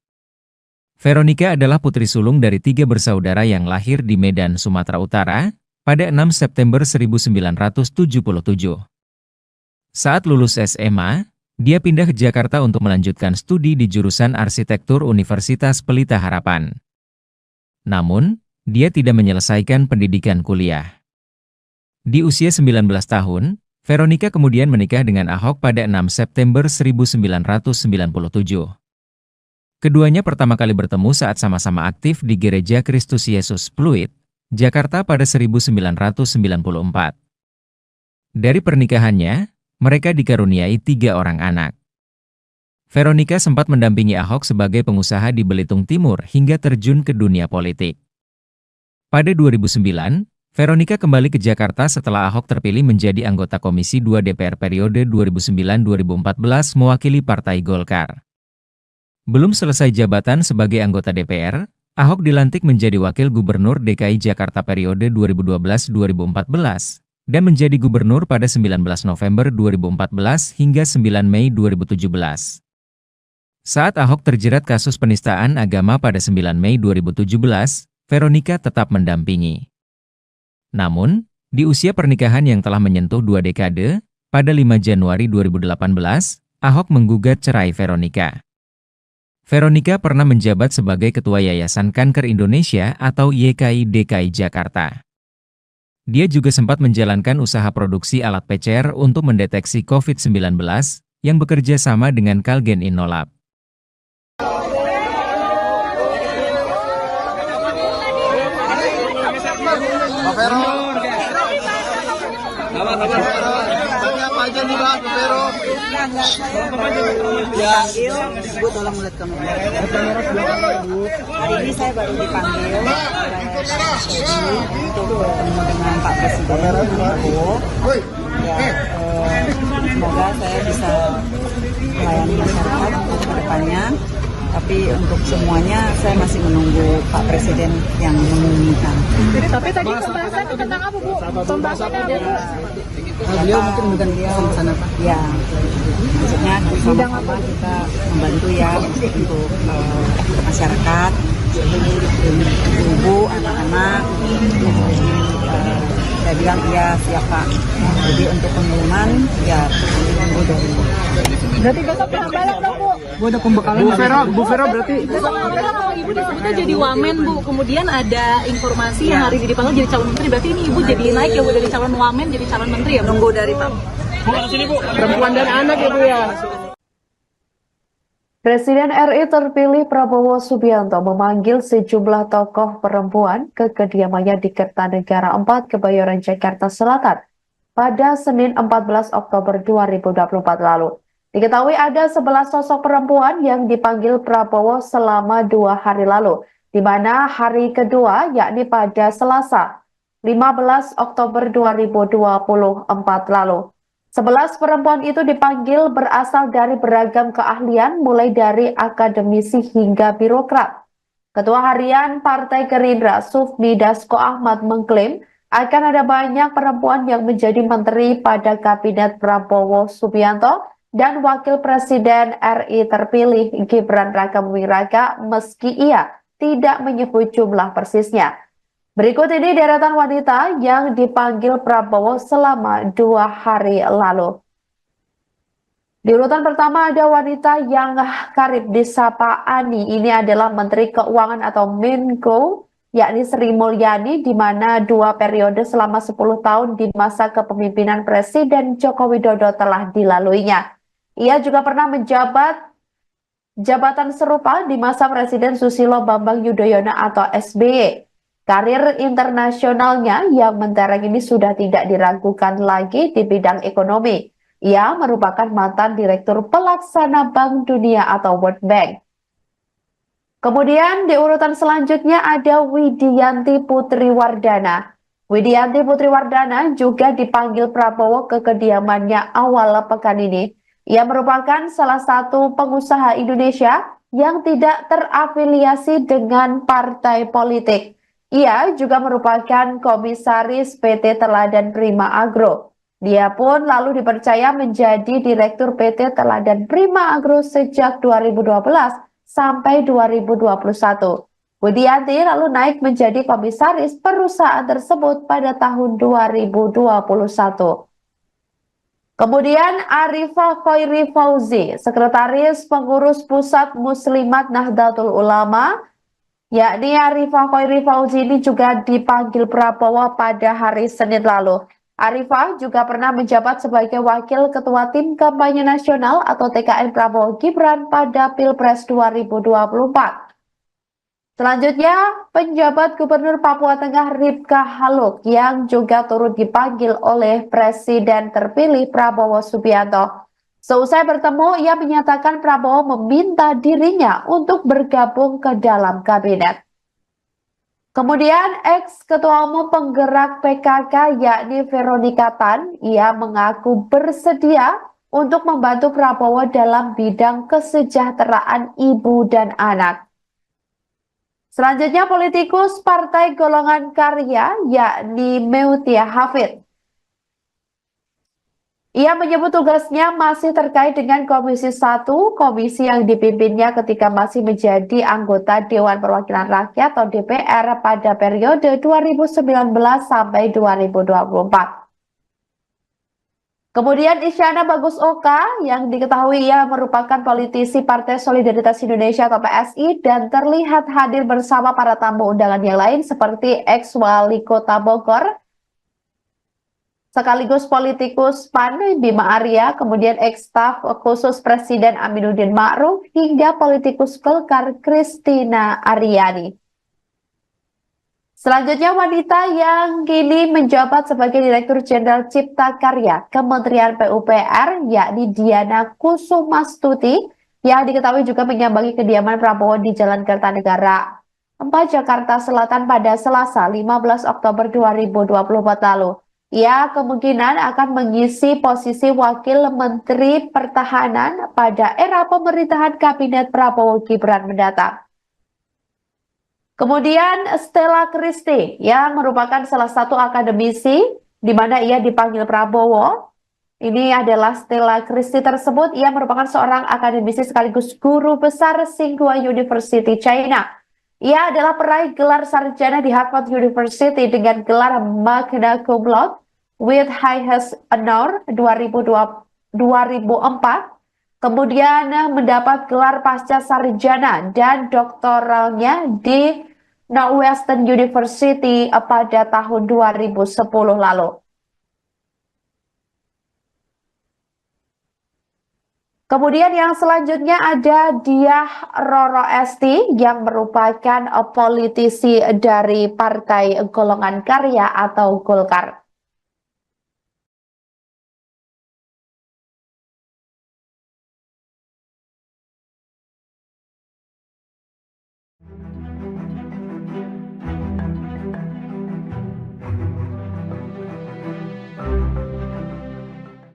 Veronika adalah putri sulung dari 3 bersaudara yang lahir di Medan, Sumatera Utara, pada 6 September 1977. Saat lulus SMA, dia pindah ke Jakarta untuk melanjutkan studi di jurusan Arsitektur Universitas Pelita Harapan. Namun, dia tidak menyelesaikan pendidikan kuliah. Di usia 19 tahun, Veronika kemudian menikah dengan Ahok pada 6 September 1997. Keduanya pertama kali bertemu saat sama-sama aktif di Gereja Kristus Yesus Pluit, Jakarta pada 1994. Dari pernikahannya, mereka dikaruniai 3 orang anak. Veronica sempat mendampingi Ahok sebagai pengusaha di Belitung Timur hingga terjun ke dunia politik. Pada 2009, Veronica kembali ke Jakarta setelah Ahok terpilih menjadi anggota Komisi 2 DPR periode 2009-2014 mewakili Partai Golkar. Belum selesai jabatan sebagai anggota DPR, Ahok dilantik menjadi Wakil Gubernur DKI Jakarta periode 2012-2014 dan menjadi gubernur pada 19 November 2014 hingga 9 Mei 2017. Saat Ahok terjerat kasus penistaan agama pada 9 Mei 2017, Veronica tetap mendampingi. Namun, di usia pernikahan yang telah menyentuh 2 dekade, pada 5 Januari 2018, Ahok menggugat cerai Veronica. Veronica pernah menjabat sebagai Ketua Yayasan Kanker Indonesia atau YKI DKI Jakarta. Dia juga sempat menjalankan usaha produksi alat PCR untuk mendeteksi COVID-19 yang bekerja sama dengan Kalgen Innolab. Pak Vero. Pak Vero. Tanya apa aja nih Pak Vero? Dipanggil, Bu tolong lihat kamera. Hari ini saya baru dipanggil untuk bertemu dengan Pak Presiden Prabowo. Ya, semoga saya bisa melayani masyarakat untuk kedepannya. Tapi untuk semuanya saya masih menunggu Pak Presiden yang mengumumkan. Tapi tadi pembahasan tentang apa, Bu? Pembahasannya apa, Bu? Beliau mungkin bukan sana Pak. Ya, maksudnya sama-sama kita membantu ya untuk masyarakat, ibu, anak-anak. Saya bilang iya siap Pak. Jadi untuk pengumuman ya tunggu dari. Berarti besok balap dong, Bu? Gua ada pembekalan. Bu Vero berarti. Kalau Ibu disebutnya jadi wamen, Bu, kemudian ada informasi yang hari ini dipanggil jadi calon menteri, berarti ini Ibu jadi naik ya, Bu, dari calon wamen jadi calon menteri ya, Bu? Nunggu dari Pak. Perempuan dan anak ya Bu ya. Presiden RI terpilih Prabowo Subianto memanggil sejumlah tokoh perempuan ke kediamannya di Kertanegara 4, Kebayoran, Jakarta Selatan pada Senin 14 Oktober 2024 lalu. Diketahui ada 11 sosok perempuan yang dipanggil Prabowo selama 2 hari lalu, di mana hari kedua yakni pada Selasa 15 Oktober 2024 lalu. 11 perempuan itu dipanggil berasal dari beragam keahlian mulai dari akademisi hingga birokrat. Ketua Harian Partai Gerindra Sufmi Dasko Ahmad mengklaim akan ada banyak perempuan yang menjadi menteri pada Kabinet Prabowo Subianto dan Wakil Presiden RI terpilih Gibran Rakabuming Raka meski ia tidak menyebut jumlah persisnya. Berikut ini deretan wanita yang dipanggil Prabowo selama 2 hari lalu. Di urutan pertama ada wanita yang karib disapa Ani. Ini adalah Menteri Keuangan atau Menko, yakni Sri Mulyani, di mana 2 periode selama 10 tahun di masa kepemimpinan Presiden Joko Widodo telah dilaluinya. Ia juga pernah menjabat jabatan serupa di masa Presiden Susilo Bambang Yudhoyono atau SBY. Karir internasionalnya yang mentereng ini sudah tidak diragukan lagi di bidang ekonomi. Ia merupakan mantan Direktur Pelaksana Bank Dunia atau World Bank. Kemudian di urutan selanjutnya ada Widianti Putri Wardana. Widianti Putri Wardana juga dipanggil Prabowo ke kediamannya awal pekan ini. Ia merupakan salah satu pengusaha Indonesia yang tidak terafiliasi dengan partai politik. Ia juga merupakan komisaris PT Teladan Prima Agro. Dia pun lalu dipercaya menjadi Direktur PT Teladan Prima Agro sejak 2012 sampai 2021. Widianti lalu naik menjadi komisaris perusahaan tersebut pada tahun 2021. Kemudian Arifah Khairi Fauzi, Sekretaris Pengurus Pusat Muslimat Nahdlatul Ulama, yakni Arifah Khairi Fauzi ini juga dipanggil Prabowo pada hari Senin lalu. Arifah juga pernah menjabat sebagai Wakil Ketua Tim Kampanye Nasional atau TKN Prabowo Gibran pada Pilpres 2024. Selanjutnya, penjabat Gubernur Papua Tengah Ripka Haluk yang juga turut dipanggil oleh Presiden terpilih Prabowo Subianto. Seusai bertemu, ia menyatakan Prabowo meminta dirinya untuk bergabung ke dalam kabinet. Kemudian, ex-ketua umum penggerak PKK yakni Veronica Tan, ia mengaku bersedia untuk membantu Prabowo dalam bidang kesejahteraan ibu dan anak. Selanjutnya, politikus Partai Golongan Karya yakni Meutia Hafid. Ia menyebut tugasnya masih terkait dengan Komisi 1, komisi yang dipimpinnya ketika masih menjadi anggota Dewan Perwakilan Rakyat atau DPR pada periode 2019 sampai 2024. Kemudian Isyana Bagus Oka yang diketahui ia merupakan politisi Partai Solidaritas Indonesia atau PSI dan terlihat hadir bersama para tamu undangan yang lain seperti ex-wali kota Bogor, sekaligus politikus PAN Bima Arya, kemudian ex-staf khusus Presiden Aminuddin Ma'ruf, hingga politikus Golkar Kristina Aryani. Selanjutnya, wanita yang kini menjabat sebagai Direktur Jenderal Cipta Karya Kementerian PUPR, yakni Diana Kusumastuti, yang diketahui juga menyambangi kediaman Prabowo di Jalan Kertanegara 4 Jakarta Selatan pada Selasa 15 Oktober 2024 lalu. Ia kemungkinan akan mengisi posisi Wakil Menteri Pertahanan pada era pemerintahan Kabinet Prabowo Gibran mendatang. Kemudian Stella Christie yang merupakan salah satu akademisi di mana ia dipanggil Prabowo. Ini adalah Stella Christie tersebut. Ia merupakan seorang akademisi sekaligus guru besar Tsinghua University China. Ia adalah peraih gelar sarjana di Harvard University dengan gelar magna cum laude with highest honor 2004. Kemudian mendapat gelar pasca sarjana dan doktoralnya di Northwestern University pada tahun 2010 lalu. Kemudian yang selanjutnya ada Diah Roro Esti yang merupakan politisi dari Partai Golongan Karya atau Golkar.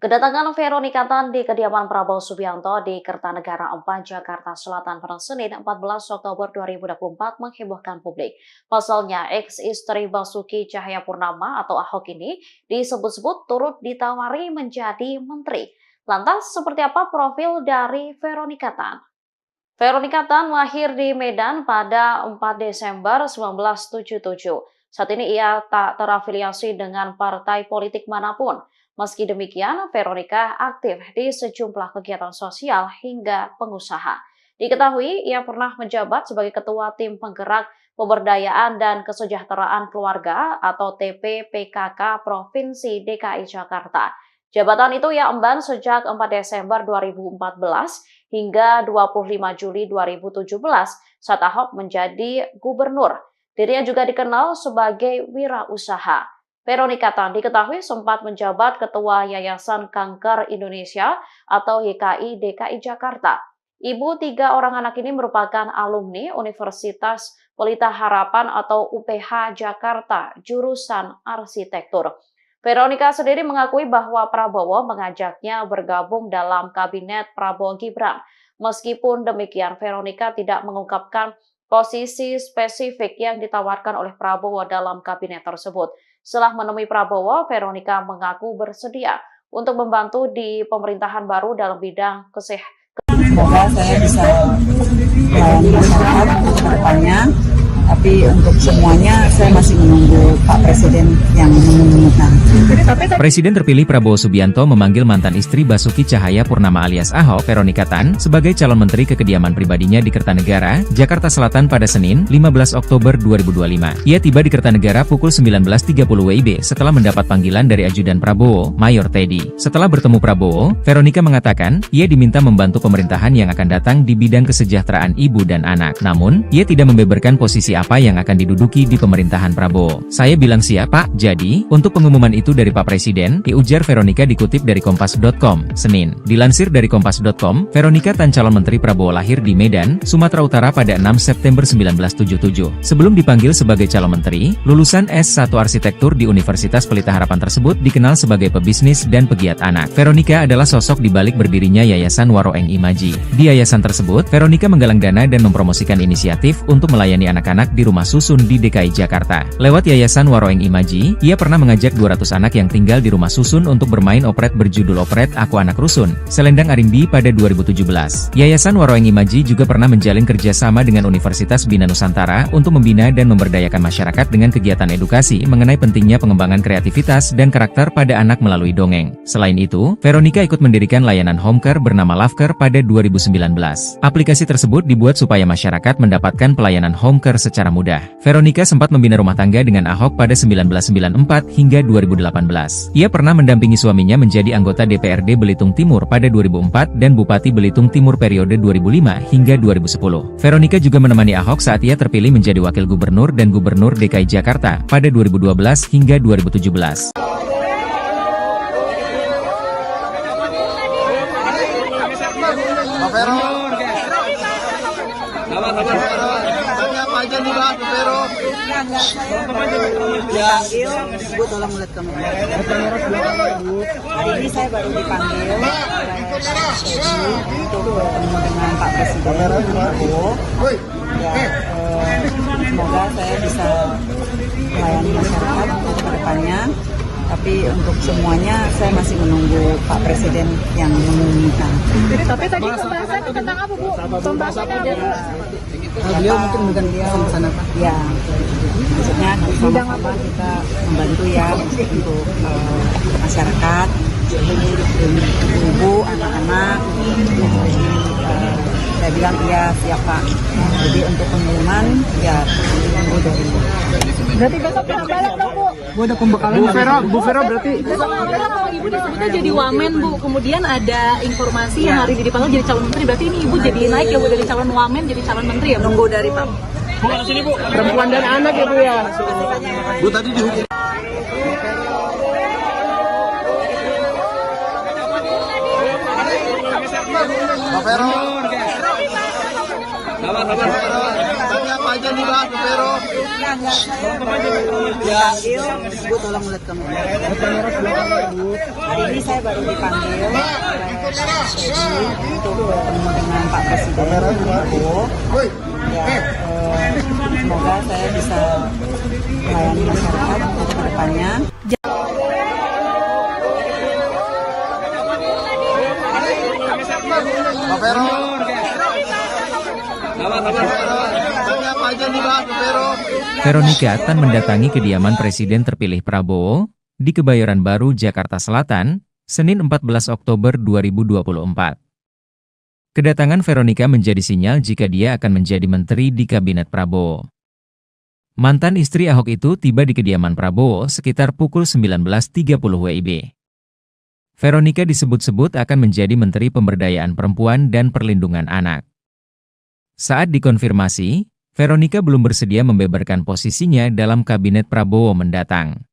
Kedatangan Veronica Tan di kediaman Prabowo Subianto di Kertanegara 4, Jakarta Selatan pada Senin 14 Oktober 2024 menghebohkan publik. Pasalnya, ex-istri Basuki Cahayapurnama atau Ahok ini disebut-sebut turut ditawari menjadi menteri. Lantas, seperti apa profil dari Veronica Tan? Veronica Tan lahir di Medan pada 4 Desember 1977. Saat ini ia tak terafiliasi dengan partai politik manapun. Meski demikian, Veronica aktif di sejumlah kegiatan sosial hingga pengusaha. Diketahui, ia pernah menjabat sebagai Ketua Tim Penggerak Pemberdayaan dan Kesejahteraan Keluarga atau TPPKK Provinsi DKI Jakarta. Jabatan itu ia emban sejak 4 Desember 2014 hingga 25 Juli 2017 saat Ahok menjadi gubernur. Dirinya juga dikenal sebagai wirausaha. Veronica Tan diketahui sempat menjabat Ketua Yayasan Kanker Indonesia atau YKI DKI Jakarta. Ibu 3 orang anak ini merupakan alumni Universitas Pelita Harapan atau UPH Jakarta, jurusan arsitektur. Veronica sendiri mengakui bahwa Prabowo mengajaknya bergabung dalam kabinet Prabowo Gibran. Meskipun demikian, Veronica tidak mengungkapkan posisi spesifik yang ditawarkan oleh Prabowo dalam kabinet tersebut. Setelah menemui Prabowo, Veronica mengaku bersedia untuk membantu di pemerintahan baru dalam bidang kesehatan. Semoga saya bisa melayani masyarakat untuk kedepannya, tapi untuk semuanya saya masih menunggu Pak Presiden yang mengumumkan. Presiden terpilih Prabowo Subianto memanggil mantan istri Basuki Cahayapurnama alias Ahok, Veronika Tan, sebagai calon menteri ke kediaman pribadinya di Kertanegara, Jakarta Selatan pada Senin, 15 Oktober 2025. Ia tiba di Kertanegara pukul 19.30 WIB setelah mendapat panggilan dari ajudan Prabowo, Mayor Teddy. Setelah bertemu Prabowo, Veronika mengatakan, ia diminta membantu pemerintahan yang akan datang di bidang kesejahteraan ibu dan anak. Namun, ia tidak membeberkan posisi apa yang akan diduduki di pemerintahan Prabowo. Saya bilang siap, Pak. Jadi, untuk pengumuman itu dari Pak Presiden, ujar Veronika dikutip dari Kompas.com, Senin. Dilansir dari Kompas.com, Veronika Tan calon menteri Prabowo lahir di Medan, Sumatera Utara pada 6 September 1977. Sebelum dipanggil sebagai calon menteri, lulusan S1 Arsitektur di Universitas Pelita Harapan tersebut dikenal sebagai pebisnis dan pegiat anak. Veronika adalah sosok di balik berdirinya Yayasan Waroeng Imaji. Di yayasan tersebut, Veronika menggalang dana dan mempromosikan inisiatif untuk melayani anak-anak di rumah susun di DKI Jakarta. Lewat Yayasan Waroeng Imaji, ia pernah mengajak 200 anak yang tinggal di rumah susun untuk bermain operet berjudul Operet Aku Anak Rusun, Selendang Arimbi pada 2017. Yayasan Waroeng Imaji juga pernah menjalin kerjasama dengan Universitas Bina Nusantara untuk membina dan memberdayakan masyarakat dengan kegiatan edukasi mengenai pentingnya pengembangan kreativitas dan karakter pada anak melalui dongeng. Selain itu, Veronika ikut mendirikan layanan home care bernama Lovecare pada 2019. Aplikasi tersebut dibuat supaya masyarakat mendapatkan pelayanan home care secara mudah. Veronika sempat membina rumah tangga dengan Ahok pada 1994 hingga 2018. Ia pernah mendampingi suaminya menjadi anggota DPRD Belitung Timur pada 2004 dan Bupati Belitung Timur periode 2005 hingga 2010. Veronika juga menemani Ahok saat ia terpilih menjadi Wakil Gubernur dan Gubernur DKI Jakarta pada 2012 hingga 2017. Pak Vero. Tanya apa aja nih Pak Vero? Dipanggil, Bu tolong lihat kamera. Hari ini saya baru dipanggil untuk bertemu dengan Pak Presiden Prabowo. Ya, semoga saya bisa melayani masyarakat untuk kedepannya. Tapi untuk semuanya saya masih menunggu Pak Presiden yang mengumumkan. Tapi tadi pembahasannya tentang apa, Bu? Pembahasannya apa, Bu? Beliau mungkin bukan pesan apa? Ya, maksudnya sama-sama kita membantu ya untuk masyarakat, ibu, anak-anak. Saya bilang iya siap Pak. Jadi untuk pengumuman ya tunggu dari. Berarti besok kita balik dong, Bu. Bu ada pembekalan. Bu Vero berarti. Besok kalau Ibu disebutnya jadi wamen, Bu. Kemudian ada informasi yang hari ini dipanggil jadi calon menteri. Berarti ini Ibu jadi naik ya, Bu, dari calon wamen jadi calon menteri ya, Bu? Nunggu dari Pak. Bu sini Bu. Perempuan dan anak ya Bu ya. Bu tadi dihukum. Pak Vero. Tanya apa aja nih Pak Vero? Dipanggil, Bu tolong lihat kamera. Hari ini saya baru dipanggil untuk bertemu dengan Pak Presiden Prabowo. Ya, semoga saya bisa melayani masyarakat untuk kedepannya. Pak Vero. Tanya apa aja nih Pak Vero? Veronika Tan mendatangi kediaman Presiden terpilih Prabowo di Kebayoran Baru, Jakarta Selatan, Senin 14 Oktober 2024. Kedatangan Veronika menjadi sinyal jika dia akan menjadi menteri di Kabinet Prabowo. Mantan istri Ahok itu tiba di kediaman Prabowo sekitar pukul 19.30 WIB. Veronika disebut-sebut akan menjadi Menteri Pemberdayaan Perempuan dan Perlindungan Anak. Saat dikonfirmasi, Veronika belum bersedia membeberkan posisinya dalam Kabinet Prabowo mendatang.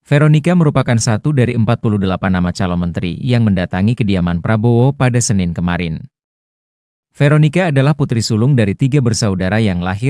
Veronika merupakan satu dari 48 nama calon menteri yang mendatangi kediaman Prabowo pada Senin kemarin. Veronika adalah putri sulung dari 3 bersaudara yang lahir